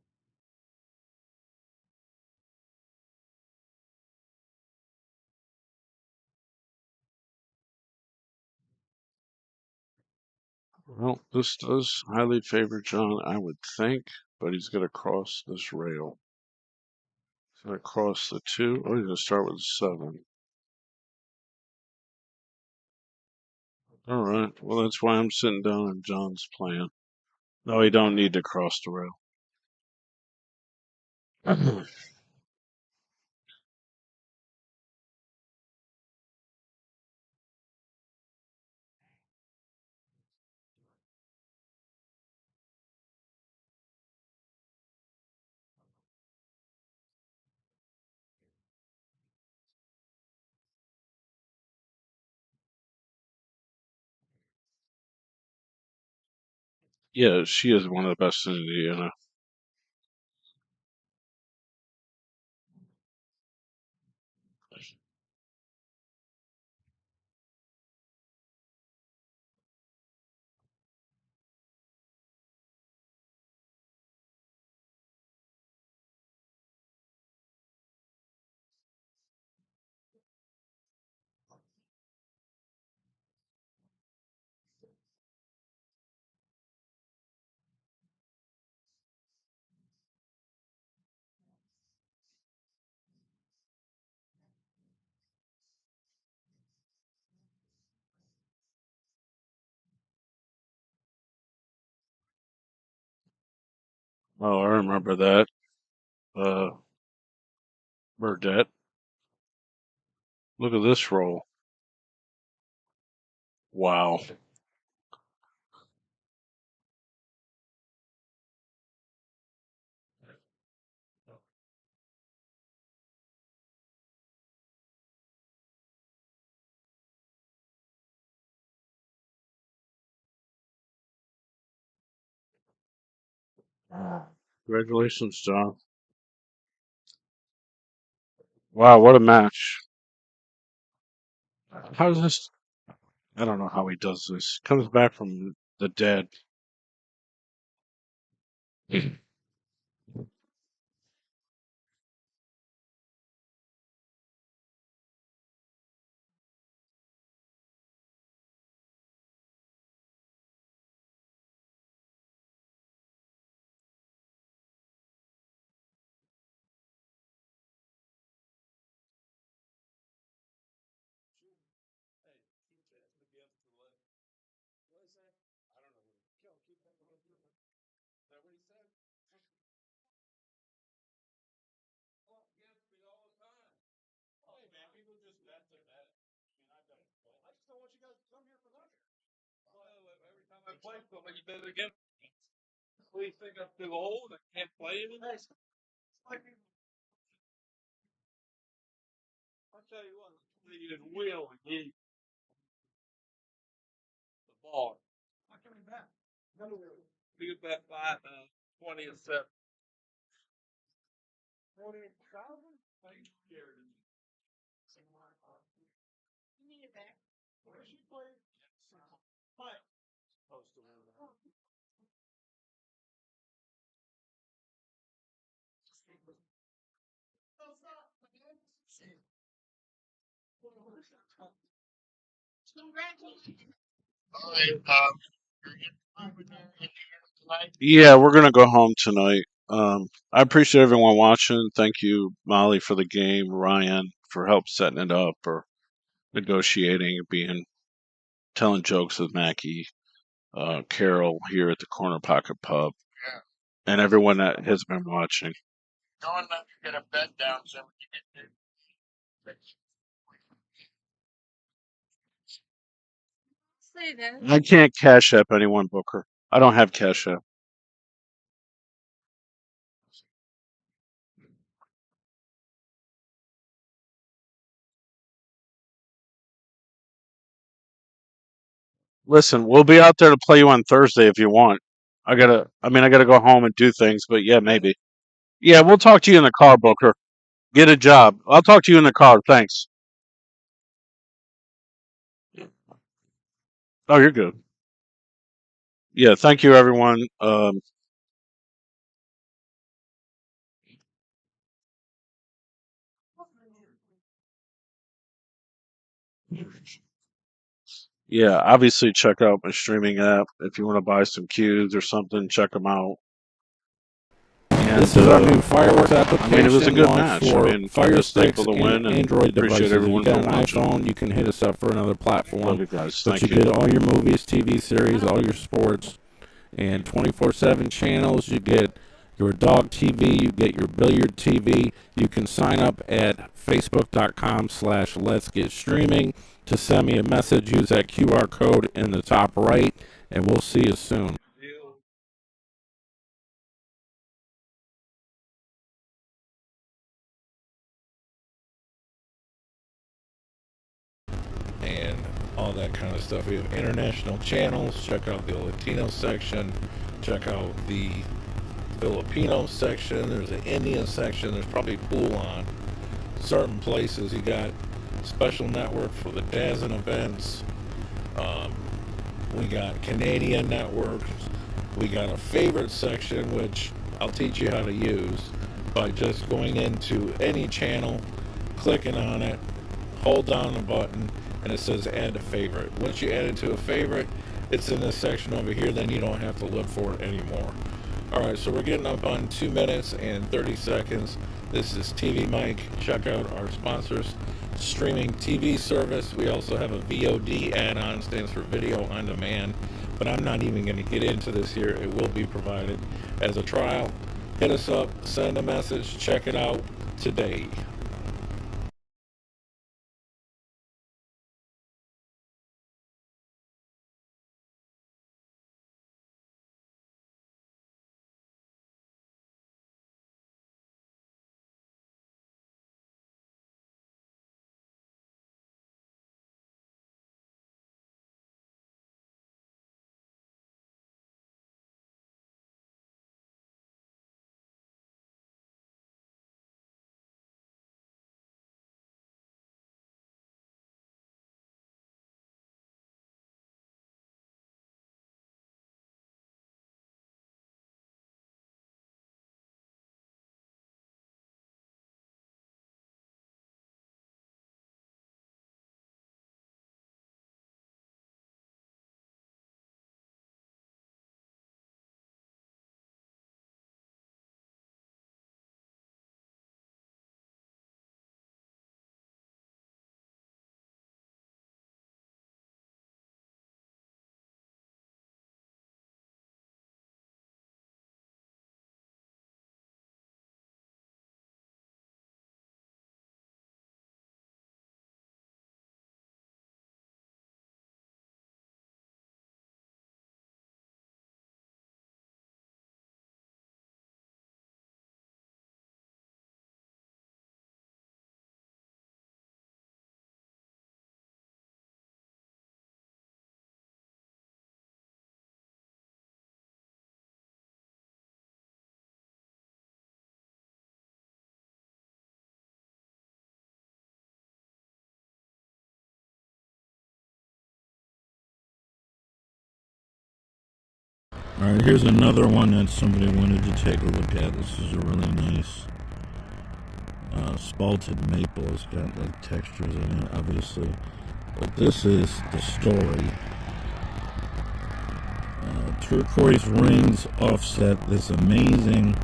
Well, this does highly favor John, I would think, but he's going to cross this rail. He's going to cross the 2. Oh, he's going to start with the 7. All right. Well, that's why I'm sitting down in John's plan. No, he don't need to cross the rail. Yeah, she is one of the best in Indiana. Oh, I remember that. Burdette. Look at this roll. Wow. Congratulations, John. Wow, what a match. How does this? I don't know how he does this. Comes back from the dead. Yeah, we're gonna go home tonight. I appreciate everyone watching. Thank you, Molly, for the game, Ryan for help setting it up or negotiating, telling jokes with Maki, Carol here at the Corner Pocket Pub, and everyone that has been watching. Going up to get a bed down so we can get Say that. I can't Cash App anyone, Booker. I don't have Cash App. Listen, we'll be out there to play you on Thursday if you want. I gotta go home and do things, but yeah, maybe. Yeah, we'll talk to you in the car, Booker. Get a job. I'll talk to you in the car. Thanks. Oh, you're good. Yeah, thank you, everyone. Yeah, obviously check out my streaming app if you want to buy some cues or something. Check them out. And This is our new fireworks application. it was a good launched match. for Fire just thankful Sticks to win and and Android appreciate devices. If you everyone got for an watching. iPhone, you can hit us up for another platform. Love you guys. But Thank you you. get all your movies, TV series, all your sports, and 24/7 channels. You get your dog TV. You get your billiard TV. You can sign up at facebook.com/Let's Get Streaming to send me a message. Use that QR code in the top right, and we'll see you soon. And all that kind of stuff. We have international channels. Check out the Latino section. Check out the Filipino section. There's an Indian section. There's probably pool on certain places. You got special network for the dancing events. We got Canadian networks. We got a favorite section, which I'll teach you how to use by just going into any channel, clicking on it, hold down the button, and it says add a favorite. Once you add it to a favorite, it's in this section over here, then you don't have to look for it anymore. Alright, so we're getting up on 2 minutes and 30 seconds. This is TvMike. Check out our sponsors streaming TV service. We also have a VOD add-on, stands for video on demand, but I'm not even going to get into this here. It will be provided as a trial. Hit us up, send a message, check it out today. Alright, here's another one that somebody wanted to take a look at. This is a really nice spalted maple. It's got like textures in it, obviously. But this is the story. Turquoise rings offset this amazing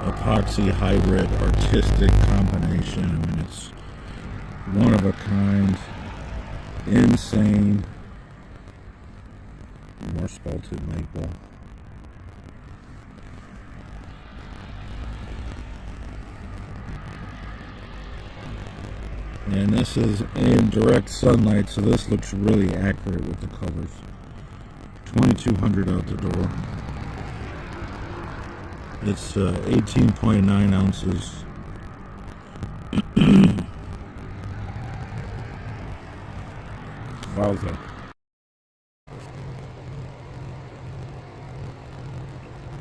epoxy hybrid artistic combination. I mean, it's one of a kind, insane. More spalted maple. And this is in direct sunlight, so this looks really accurate with the colors. 2200 out the door. It's 18.9 ounces. Wowza.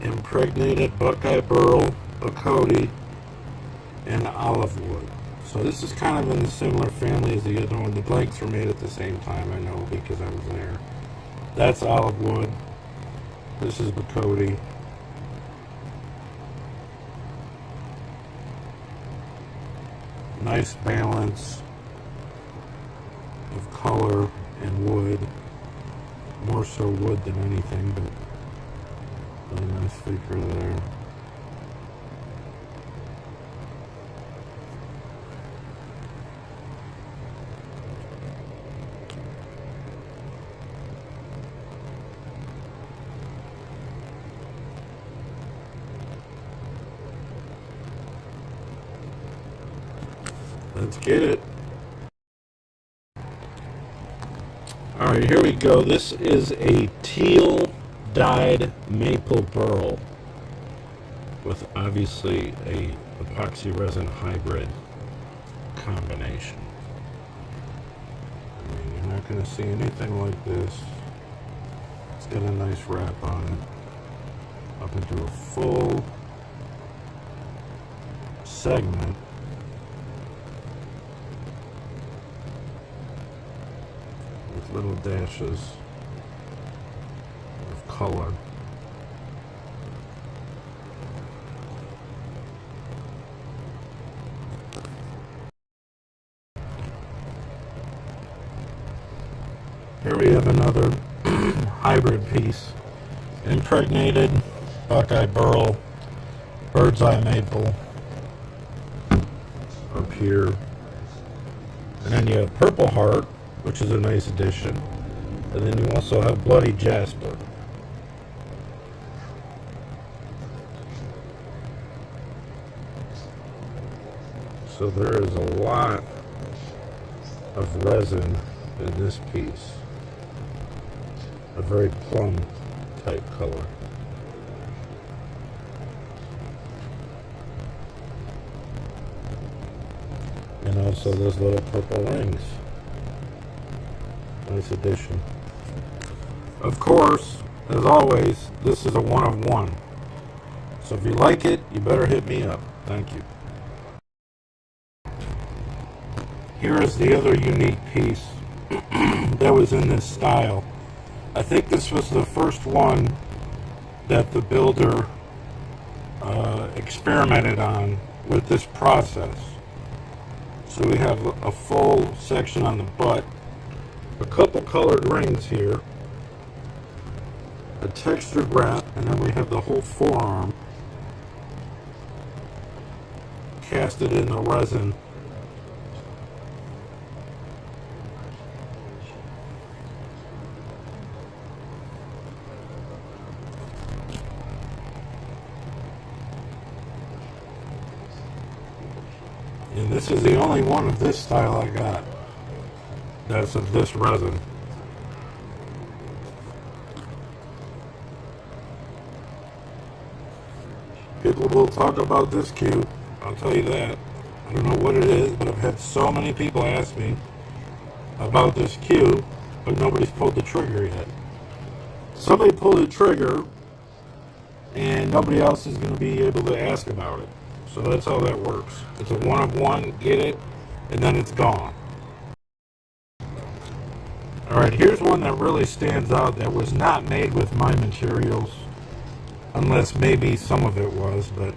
Impregnated Buckeye Burl, Bacote, and olive wood. So this is kind of in the similar family as the other one. The blanks were made at the same time, I know, because I was there. That's olive wood. This is Bacote. Nice balance of color and wood. More so wood than anything, but really nice flicker there. Let's get it. Alright, here we go. This is a teal dyed maple burl with obviously a epoxy resin hybrid combination. I mean, you're not going to see anything like this. It's got a nice wrap on it. Up into a full segment. Little dashes of color. Here we have another hybrid piece. Impregnated Buckeye Burl, Bird's Eye Maple up here. And then you have Purple Heart, which is a nice addition. And then you also have Bloody Jasper. So there is a lot of resin in this piece. A very plum type color. And also those little purple rings. Nice addition. Of course, as always, this is a one of one. So if you like it, you better hit me up. Thank you. Here is the other unique piece that was in this style. I think this was the first one that the builder experimented on with this process. So we have a full section on the butt, a couple colored rings here, a textured wrap, and then we have the whole forearm casted in the resin. And this is the only one of this style I got that's of this resin. People will talk about this cue, I'll tell you that. I don't know what it is, but I've had so many people ask me about this cue, but nobody's pulled the trigger yet. Somebody pulled the trigger, and nobody else is going to be able to ask about it. So that's how that works. It's a one of one, get it, and then it's gone. Alright, here's one that really stands out that was not made with my materials. Unless maybe some of it was, but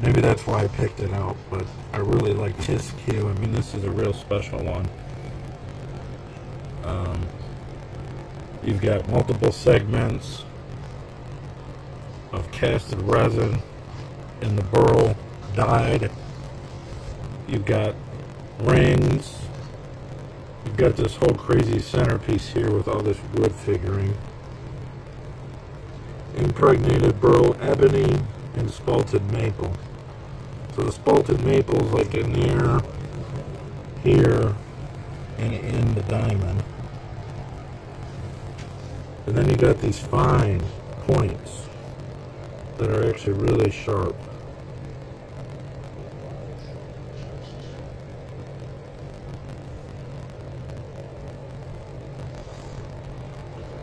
maybe that's why I picked it out. But I really like this cue. I mean, this is a real special one. You've got multiple segments of casted resin and the burl dyed. You've got rings. You've got this whole crazy centerpiece here with all this wood figuring. Impregnated burl ebony and spalted maple. So the spalted maple is like in there, here, and in the diamond. And then you got these fine points that are actually really sharp.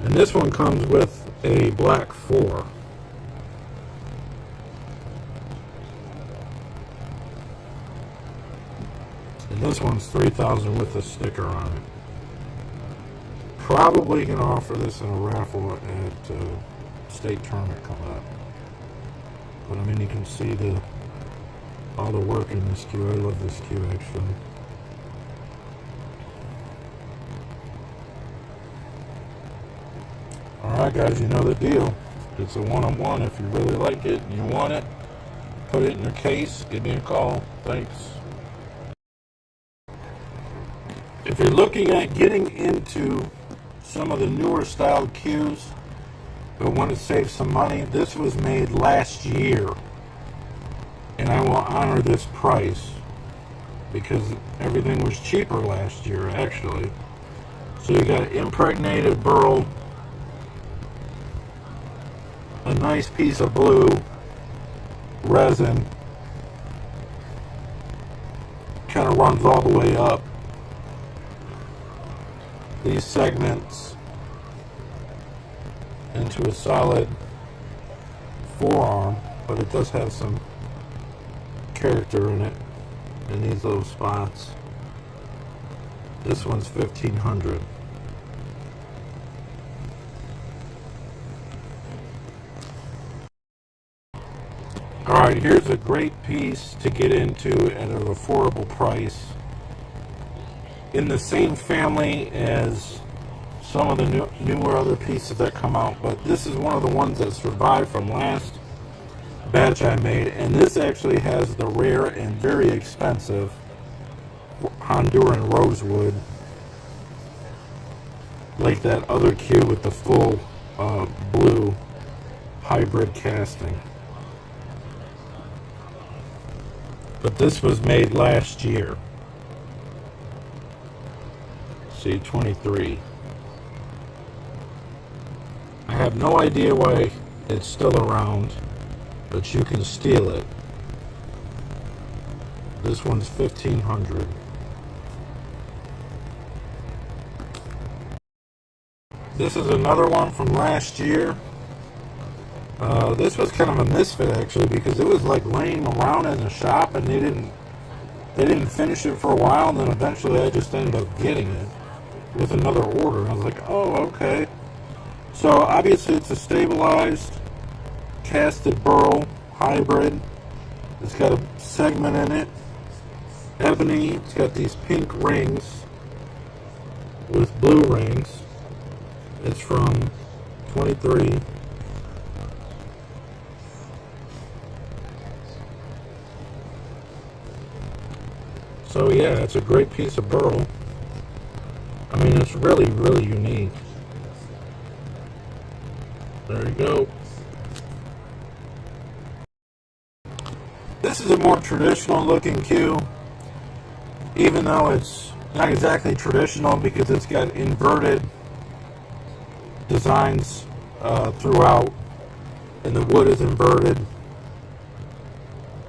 And this one comes with a black 4. And this one's $3,000 with a sticker on it. Probably gonna offer this in a raffle at state tournament coming up. But I mean, you can see all the work in this cue. I love this cue actually. Alright guys, you know the deal. It's a one-on-one. If you really like it and you want it, put it in your case, give me a call. Thanks. If you're looking at getting into some of the newer style cues but want to save some money, this was made last year. And I will honor this price because everything was cheaper last year actually. So you got impregnated burl, a nice piece of blue resin, kind of runs all the way up. These segments into a solid forearm, but it does have some character in it in these little spots. This one's $1,500. Alright, here's a great piece to get into at an affordable price. In the same family as some of the newer other pieces that come out, but this is one of the ones that survived from last batch I made, and this actually has the rare and very expensive Honduran rosewood, like that other cue with the full blue hybrid casting. But this was made last year. See, 23. I have no idea why it's still around, but you can steal it. This one's $1,500. This is another one from last year. This was kind of a misfit actually, because it was like laying around in the shop and they didn't finish it for a while, and then eventually I just ended up getting it with another order. And I was like, oh, okay. So obviously it's a stabilized casted burl hybrid. It's got a segment in it, ebony. It's got these pink rings with blue rings. It's from 23. So yeah, it's a great piece of burl. I mean, it's really, really unique. There you go. This is a more traditional looking cue, even though it's not exactly traditional because it's got inverted designs throughout, and the wood is inverted,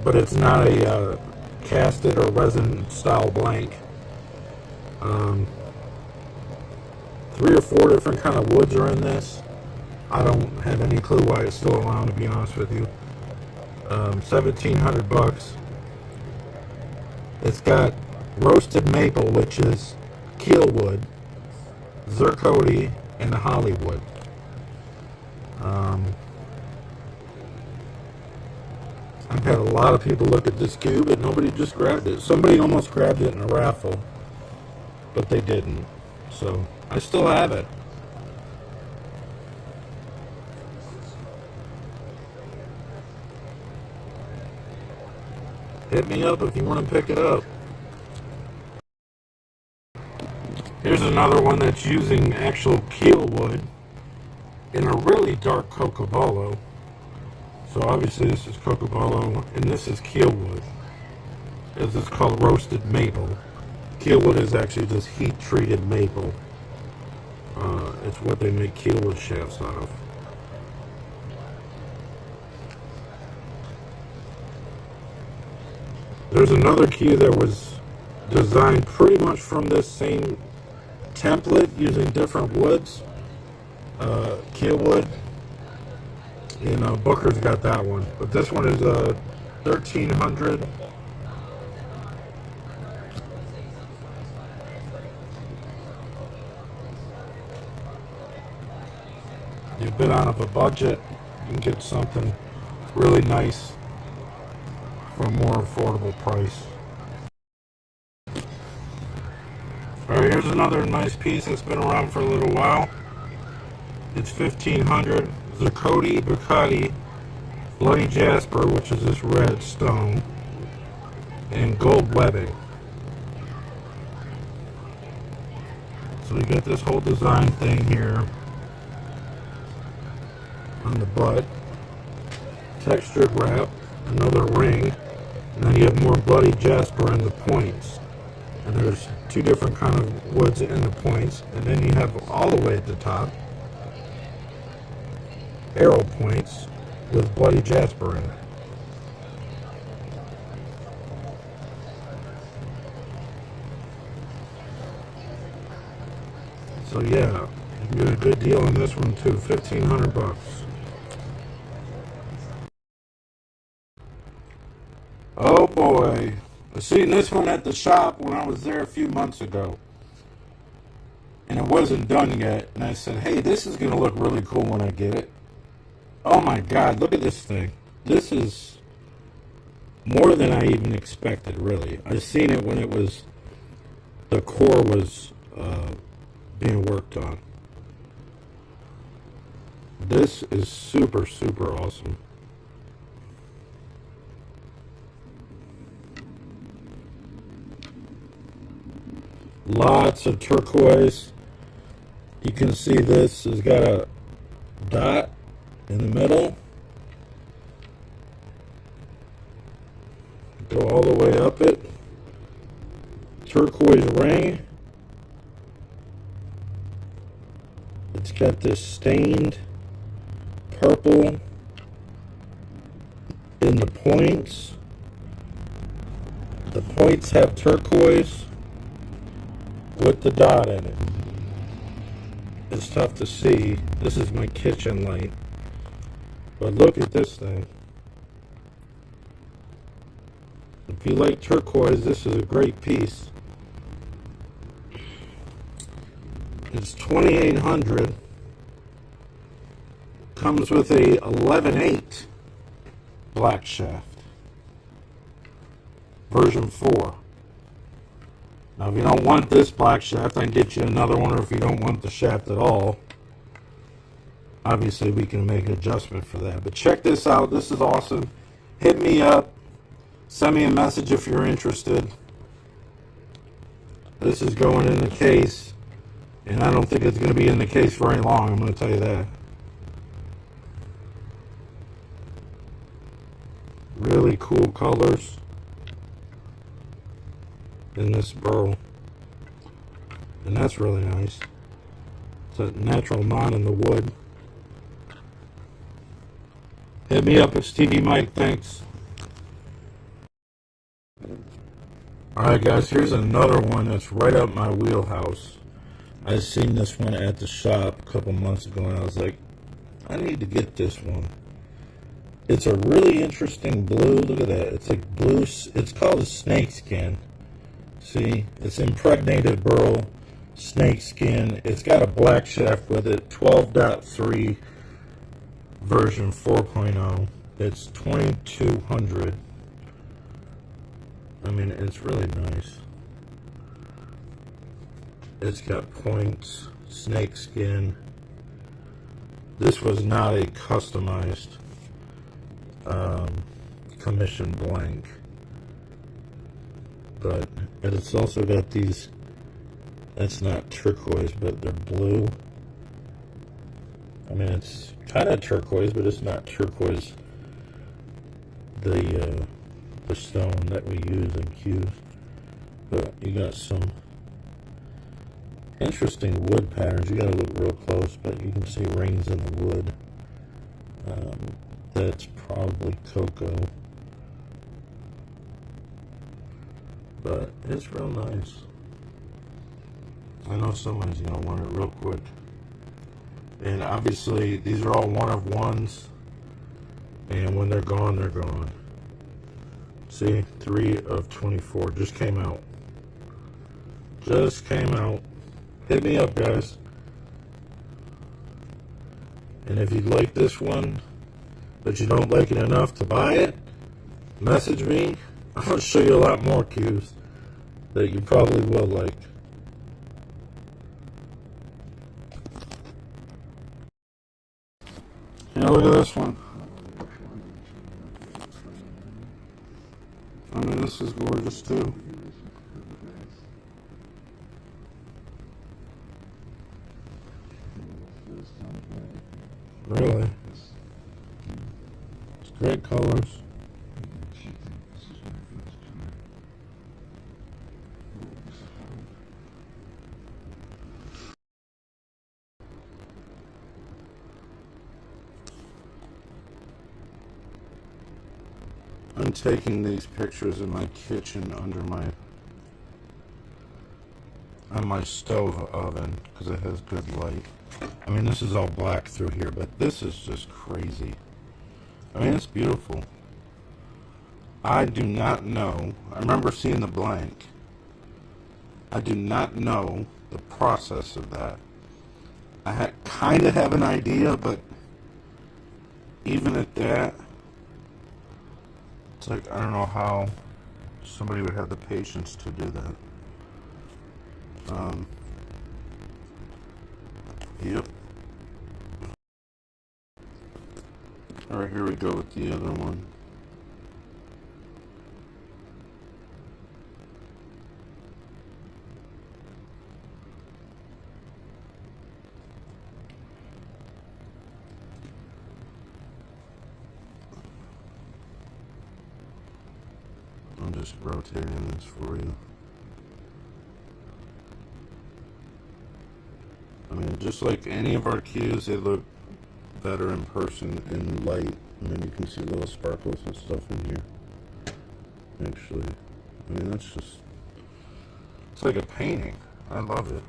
but it's not a casted or resin style blank. 3 or 4 different kind of woods are in this. I don't have any clue why it's still around, to be honest with you. 1,700 bucks. It's got roasted maple, which is keel wood, zirconia, and Hollywood. I've had a lot of people look at this cube, but nobody just grabbed it. Somebody almost grabbed it in a raffle, but they didn't. So I still have it. hit me up if you want to pick it up. Here's another one that's using actual keel wood in a really dark cocobolo. So obviously this is cocobolo and this is keel wood. This is called roasted maple. Keel wood is actually just heat treated maple. It's what they make keel wood shafts out of. There's another cue that was designed pretty much from this same template using different woods. Keel wood. And Booker's got that one. But this one is 1300. You've been out of a budget, you can get something really nice for a more affordable price. Alright, here's another nice piece that's been around for a little while. It's 1500 Jacoby Custom Bloody Jasper, which is this red stone, and gold webbing. So you get this whole design thing here on the butt, textured wrap, another ring, and then you have more bloody jasper in the points. And there's two different kind of woods in the points, and then you have all the way at the top arrow points with bloody jasper in it. So yeah, you can get a good deal on this one too, 1500 bucks. Oh boy, I seen this one at the shop when I was there a few months ago. And it wasn't done yet. And I said, hey, this is going to look really cool when I get it. Oh my God, look at this thing. This is more than I even expected, really. I seen it when it was, the core was being worked on. This is super, super awesome. Lots of turquoise. You can see this has got a dot in the middle. Go all the way up it. Turquoise ring. It's got this stained purple in the points. The points have turquoise with the dot in it. It's tough to see. This is my kitchen light. But look at this thing. If you like turquoise, this is a great piece. It's 2800. Comes with a 11/8 black shaft. Version 4. Now if you don't want this black shaft, I can get you another one, or if you don't want the shaft at all, obviously we can make an adjustment for that. But check this out, this is awesome. Hit me up, send me a message if you're interested. This is going in the case, and I don't think it's going to be in the case very long, I'm going to tell you that. Really cool colors in this burl, and that's really nice. It's a natural knot in the wood. Hit me up, it's TvMike, thanks. Alright guys, here's another one that's right up my wheelhouse. I seen this one at the shop a couple months ago and I was like, I need to get this one. It's a really interesting blue, look at that, it's like blue, it's called a snake skin. See, it's impregnated burl, snake skin. It's got a black shaft with it, 12.3 version 4.0. It's 2200. I mean, it's really nice. It's got points, snake skin. This was not a customized commission blank. but it's also got these, that's not turquoise, but they're blue. I mean, it's kind of turquoise, but it's not turquoise, the stone that we use in cues. But you got some interesting wood patterns. You gotta look real close, but you can see rings in the wood. That's probably cocoa, but it's real nice. I know somebody's gonna want it real quick. And obviously these are all one of ones, and when they're gone, they're gone. See, 3 of 24 just came out. Just came out. Hit me up, guys. And if you like this one, but you don't like it enough to buy it, message me. I'll show you a lot more cues that you probably will like. Here, look at this one. I mean, this is gorgeous too. Really? It's great colors. I'm taking these pictures in my kitchen under on my stove oven because it has good light. I mean, this is all black through here, but this is just crazy. I mean, it's beautiful. I do not know. I remember seeing the blank. I do not know the process of that. I kind of have an idea, but even at that, it's like, I don't know how somebody would have the patience to do that. Yep. Alright, here we go with the other one. I'm just rotating this for you. I mean, just like any of our cues, they look better in person in light. I mean, you can see little sparkles and stuff in here. Actually, I mean, that's just, it's like a painting. I love it.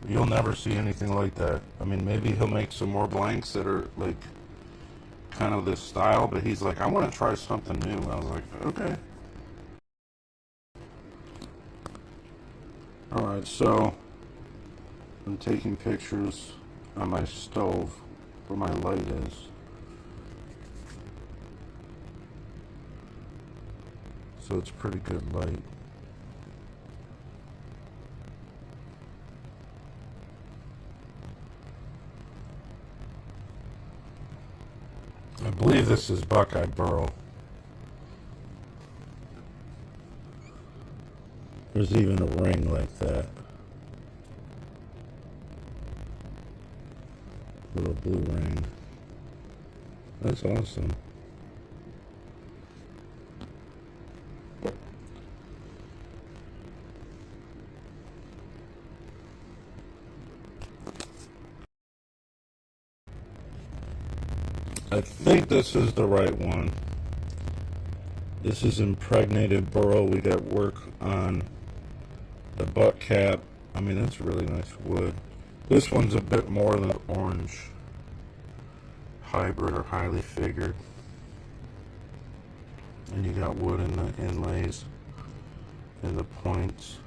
You'll never see anything like that. I mean, maybe he'll make some more blanks that are like kind of this style, but he's like, I want to try something new. I was like, okay. Alright, so I'm taking pictures on my stove where my light is. So it's pretty good light. I believe this is Buckeye Burl. There's even a ring like that. Little blue ring. That's awesome. I think this is the right one. This is impregnated burl. We got work on the butt cap. I mean, that's really nice wood. This one's a bit more than orange. Hybrid or highly figured. And you got wood in the inlays and the points.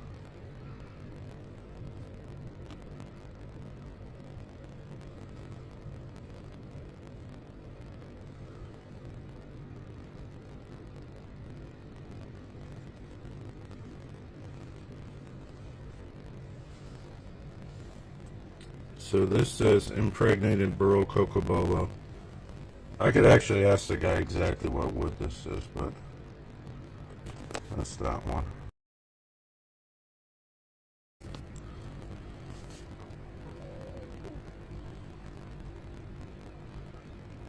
So this says impregnated burl cocobolo. I could actually ask the guy exactly what wood this is, but That's that one.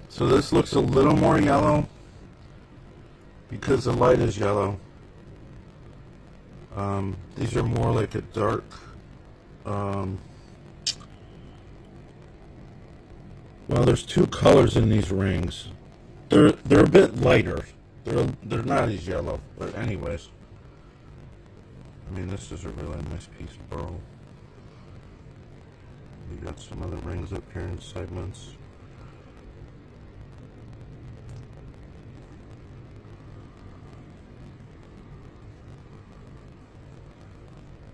So this looks a little more yellow because the light is yellow. These are more like a dark, well, there's two colors in these rings. They're a bit lighter. They're not as yellow, but anyways. I mean, this is a really nice piece of burl. We got some other rings up here in segments.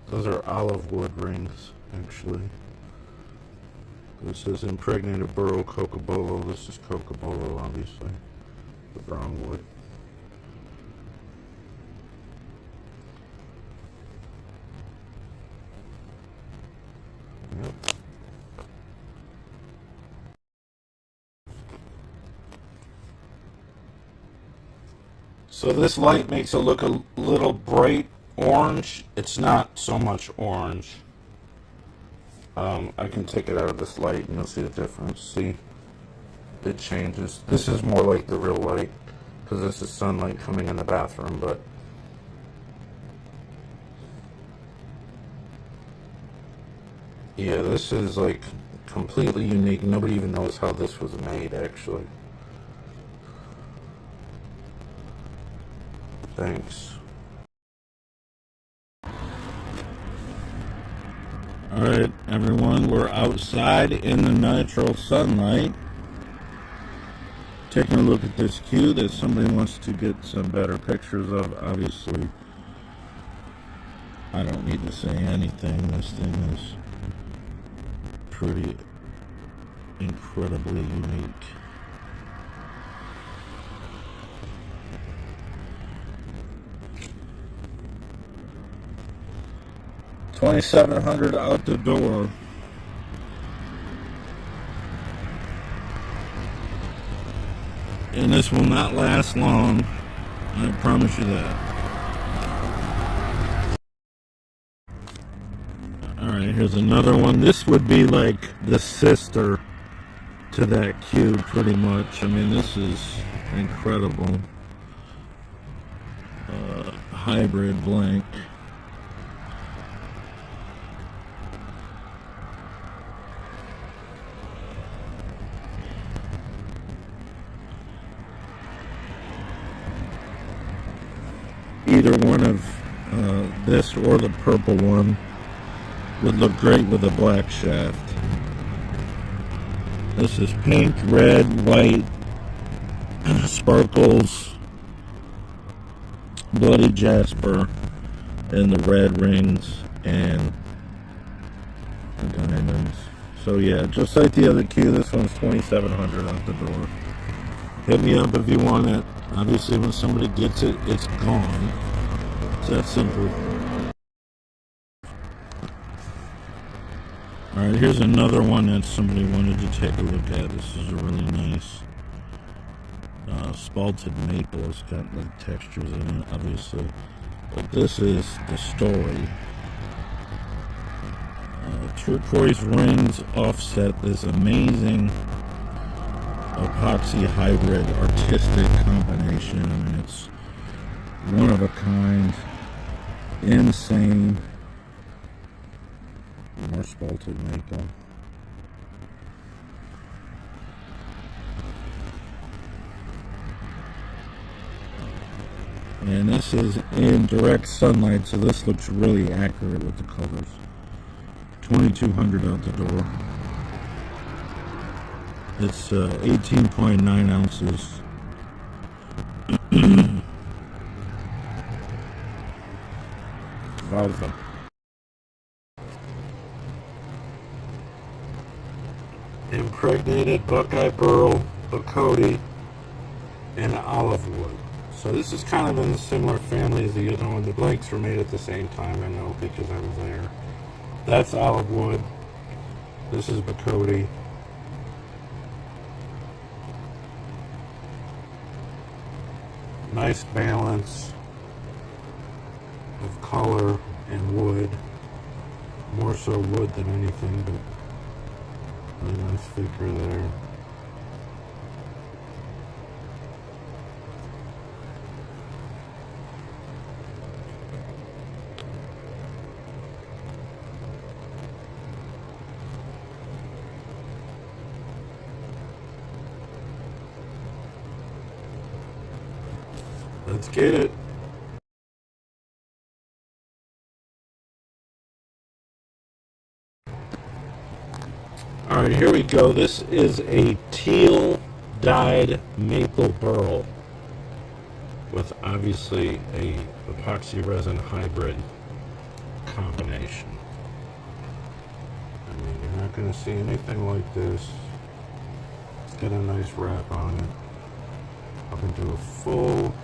Those are olive wood rings, actually. This is impregnated burl cocobolo. This is cocobolo, obviously. The brown wood. Yep. So this light makes it look a little bright orange. It's not so much orange. I can take it out of this light and you'll see the difference. See, it changes. This is more like the real light because this is sunlight coming in the bathroom, but yeah, this is like completely unique. Nobody even knows how this was made, actually. Thanks. Alright, everyone, we're outside in the natural sunlight taking a look at this cue that somebody wants to get some better pictures of. Obviously, I don't need to say anything. This thing is pretty incredibly unique. $2,700 out the door. And this will not last long, I promise you that. Alright, here's another one. This would be like the sister to that cue, pretty much. I mean, this is incredible. Hybrid blank. Either one of this or the purple one would look great with a black shaft. This is pink, red, white, sparkles, bloody jasper, and the red rings and the diamonds. So yeah, just like the other cue, this one's $2,700 out the door. Hit me up if you want it. Obviously, when somebody gets it, it's gone. It's that simple. Alright, here's another one that somebody wanted to take a look at. This is a really nice spalted maple. It's got like textures in it, obviously. But this is the story. Turquoise rings offset this amazing epoxy hybrid artistic combination. I mean, it's one of a kind, insane. More spalted maple. And this is in direct sunlight, so this looks really accurate with the colors. $2,200 out the door. It's 18.9 ounces. Alpha. Impregnated Buckeye Burl, Bacote, and olive wood. So this is kind of in a similar family as the other one. The blanks were made at the same time, I know, because I was there. That's olive wood. This is Bacote. Nice balance. of color and wood. More so wood than anything, but a nice figure there. Let's get it. Alright, here we go. This is a teal dyed maple burl with obviously a epoxy resin hybrid combination. I mean, you're not going to see anything like this. It's got a nice wrap on it. Up into a full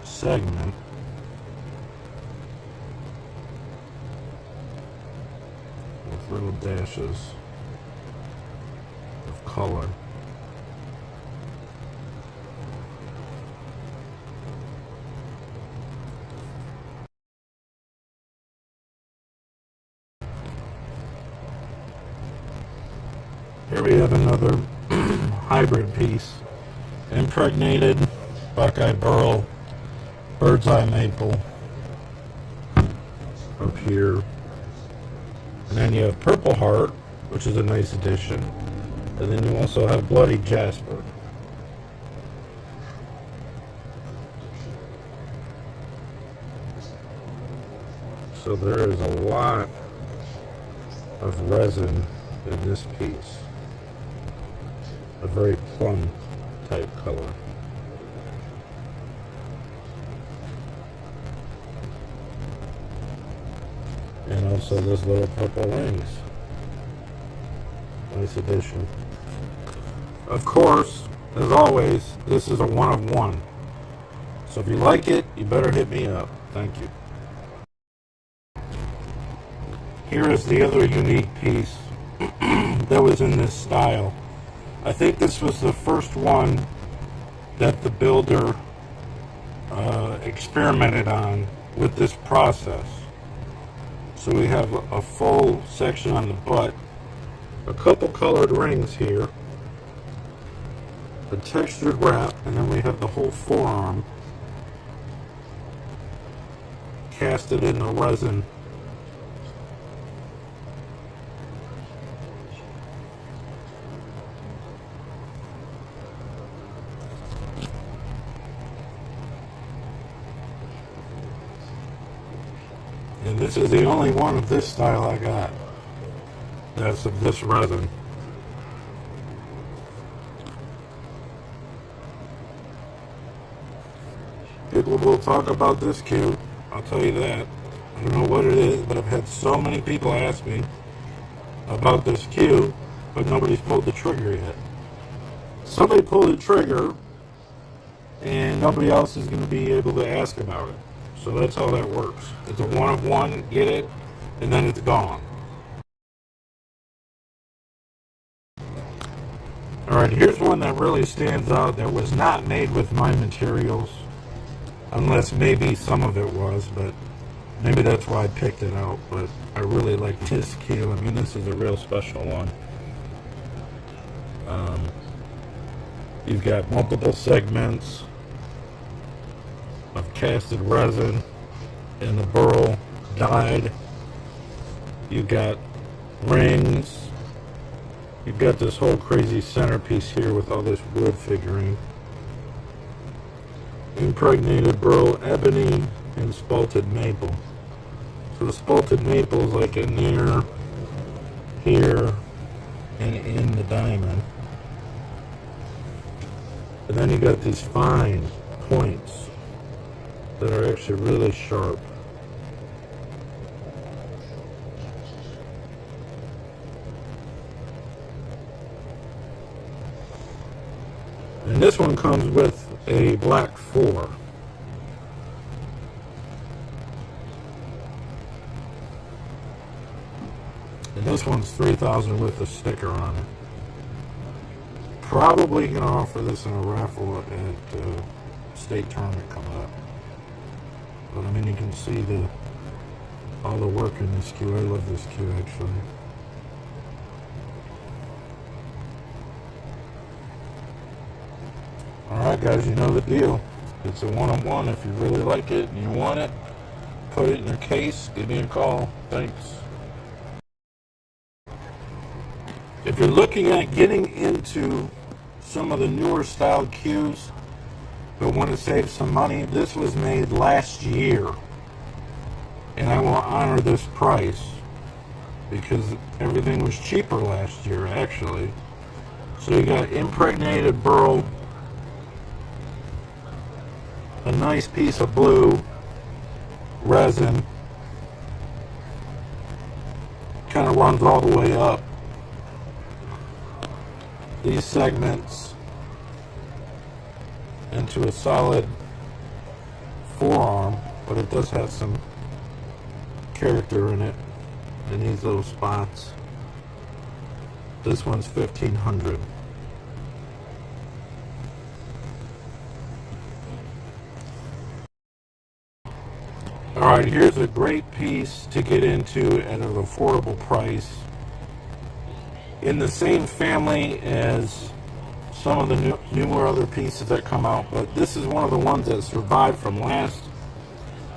segment. With little dashes of color. Here we have another hybrid piece. Impregnated Buckeye Burl, Bird's Eye Maple up here. And then you have Purple Heart, which is a nice addition. And then you also have Bloody Jasper. So there is a lot of resin in this piece. A very plum type color. And also those little purple rings. Nice addition. Of course, as always, this is a one of one. So if you like it, you better hit me up. Thank you. Here is the other unique piece that was in this style. I think this was the first one that the builder experimented on with this process. So we have a full section on the butt, a couple colored rings here, a textured wrap, and then we have the whole forearm casted in the resin. And this is the only one of this style I got. That's of this resin. People will talk about this cue, I'll tell you that. I don't know what it is, but I've had so many people ask me about this cue, but nobody's pulled the trigger yet. Somebody pulled the trigger, and nobody else is going to be able to ask about it. So that's how that works. It's a one of one, get it, and then it's gone. Alright, here's one that really stands out that was not made with my materials. Unless maybe some of it was, but maybe that's why I picked it out. But I really like this cue. I mean, this is a real special one. You've got multiple segments of casted resin and the burl dyed. You've got rings. You've got this whole crazy centerpiece here with all this wood figuring. Impregnated burl, ebony, and spalted maple. So the spalted maple is like in there, here, and in the diamond. And then you got these fine points that are actually really sharp. And this one comes with a black 4. And this one's $3,000 with a sticker on it. Probably gonna offer this in a raffle at state tournament coming up. But I mean, you can see all the work in this cue. I love this cue, actually. Alright guys, you know the deal. It's a one-on-one. If you really like it and you want it, put it in your case, give me a call. Thanks. If you're looking at getting into some of the newer style cues but want to save some money, this was made last year. And I will honor this price because everything was cheaper last year, actually. So you got impregnated burl, a nice piece of blue resin, kind of runs all the way up. These segments into a solid forearm, but it does have some character in it in these little spots. This one's $1,500. Alright, here's a great piece to get into at an affordable price. In the same family as some of the newer other pieces that come out, but this is one of the ones that survived from last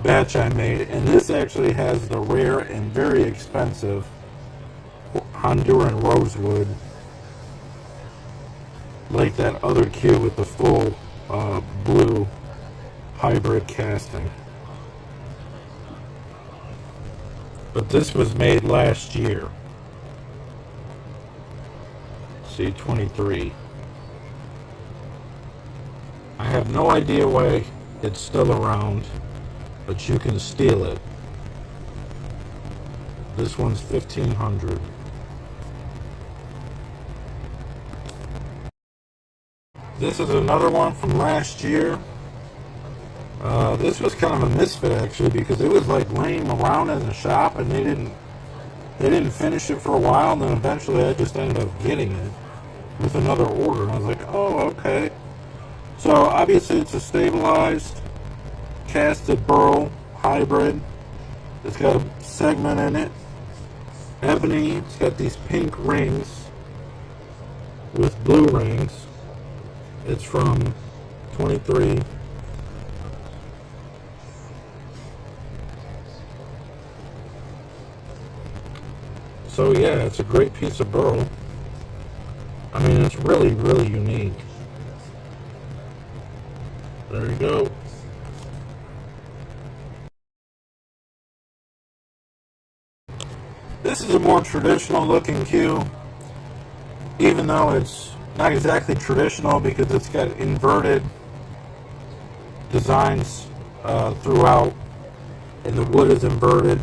batch I made, and this actually has the rare and very expensive Honduran rosewood, like that other cue with the full blue hybrid casting. But this was made last year. C23. I have no idea why it's still around, but you can steal it. This one's $1,500. This is another one from last year. This was kind of a misfit actually, because it was like laying around in the shop and they didn't finish it for a while, and then eventually I just ended up getting it with another order, and I was like, oh, okay. So obviously it's a stabilized casted burl hybrid. It's got a segment in it, ebony. It's got these pink rings with blue rings. It's from 23. So yeah, it's a great piece of burl. I mean, it's really, really unique. There you go. This is a more traditional looking cue, even though it's not exactly traditional because it's got inverted designs throughout, and the wood is inverted,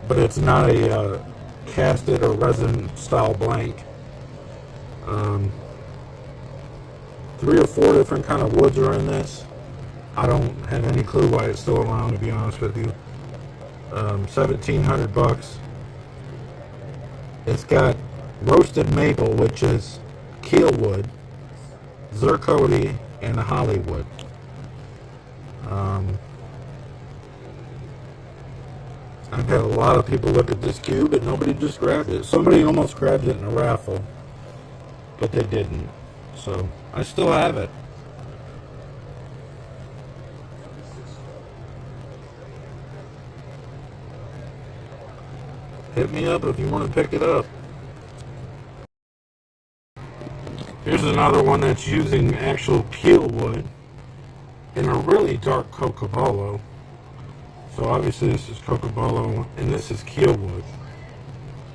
but it's not a casted or resin style blank. 3 or 4 different kind of woods are in this. I don't have any clue why it's still around, to be honest with you. 1,700 bucks. It's got roasted maple, which is keel wood, zirconia, and Hollywood. I've had a lot of people look at this cue, but nobody just grabbed it. Somebody almost grabbed it in a raffle, but they didn't. So I still have it. Hit me up if you want to pick it up. Here's another one that's using actual keel wood in a really dark cocobolo. So obviously this is cocobolo and this is keel wood.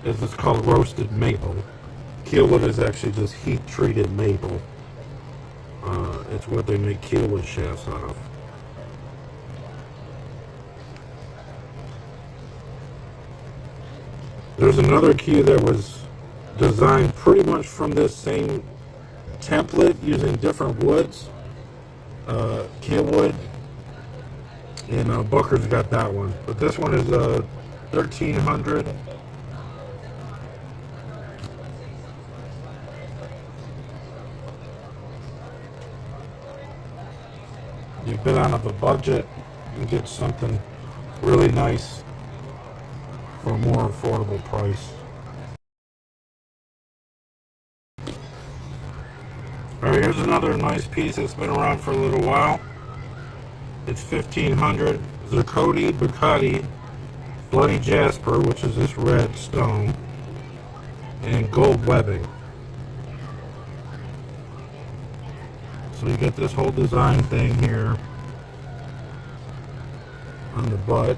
This is called roasted maple. Keel wood is actually just heat treated maple. It's what they make keel wood shafts out of. There's another cue that was designed pretty much from this same template using different woods. Keel wood, and Booker's got that one, but this one is 1,300. you've been out of a budget, you can get something really nice for a more affordable price. Alright, here's another nice piece that's been around for a little while. It's 1500 Jacoby Custom Bloody Jasper, which is this red stone, and gold webbing. So you get this whole design thing here on the butt,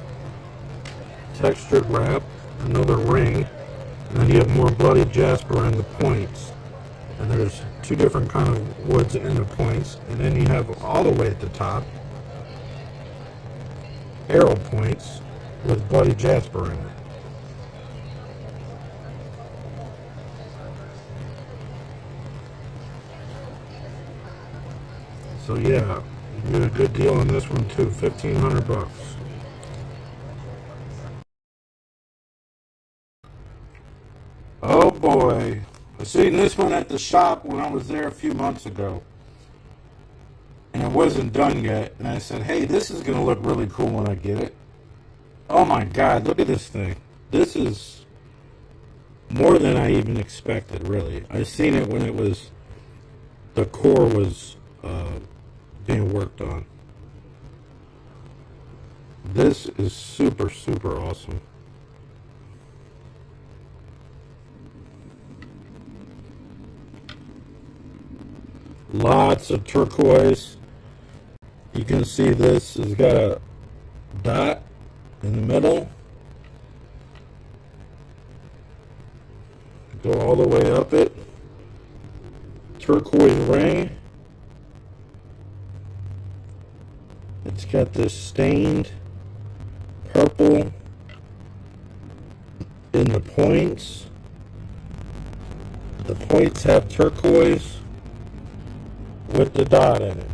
textured wrap, another ring, and then you have more bloody jasper on the points. And there's two different kind of woods in the points, and then you have all the way at the top arrow points with bloody jasper in it. So yeah, you get a good deal on this one too, 1,500 bucks. Oh boy, I seen this one at the shop when I was there a few months ago, and it wasn't done yet, and I said, hey, this is gonna look really cool when I get it. Oh my god, look at this thing. This is more than I even expected, really. I seen it when it was, the core was being worked on. This is super, super awesome. Lots of turquoise. You can see this has got a dot in the middle. Go all the way up it. Turquoise ring. It's got this stained purple in the points. The points have turquoise with the dot in it.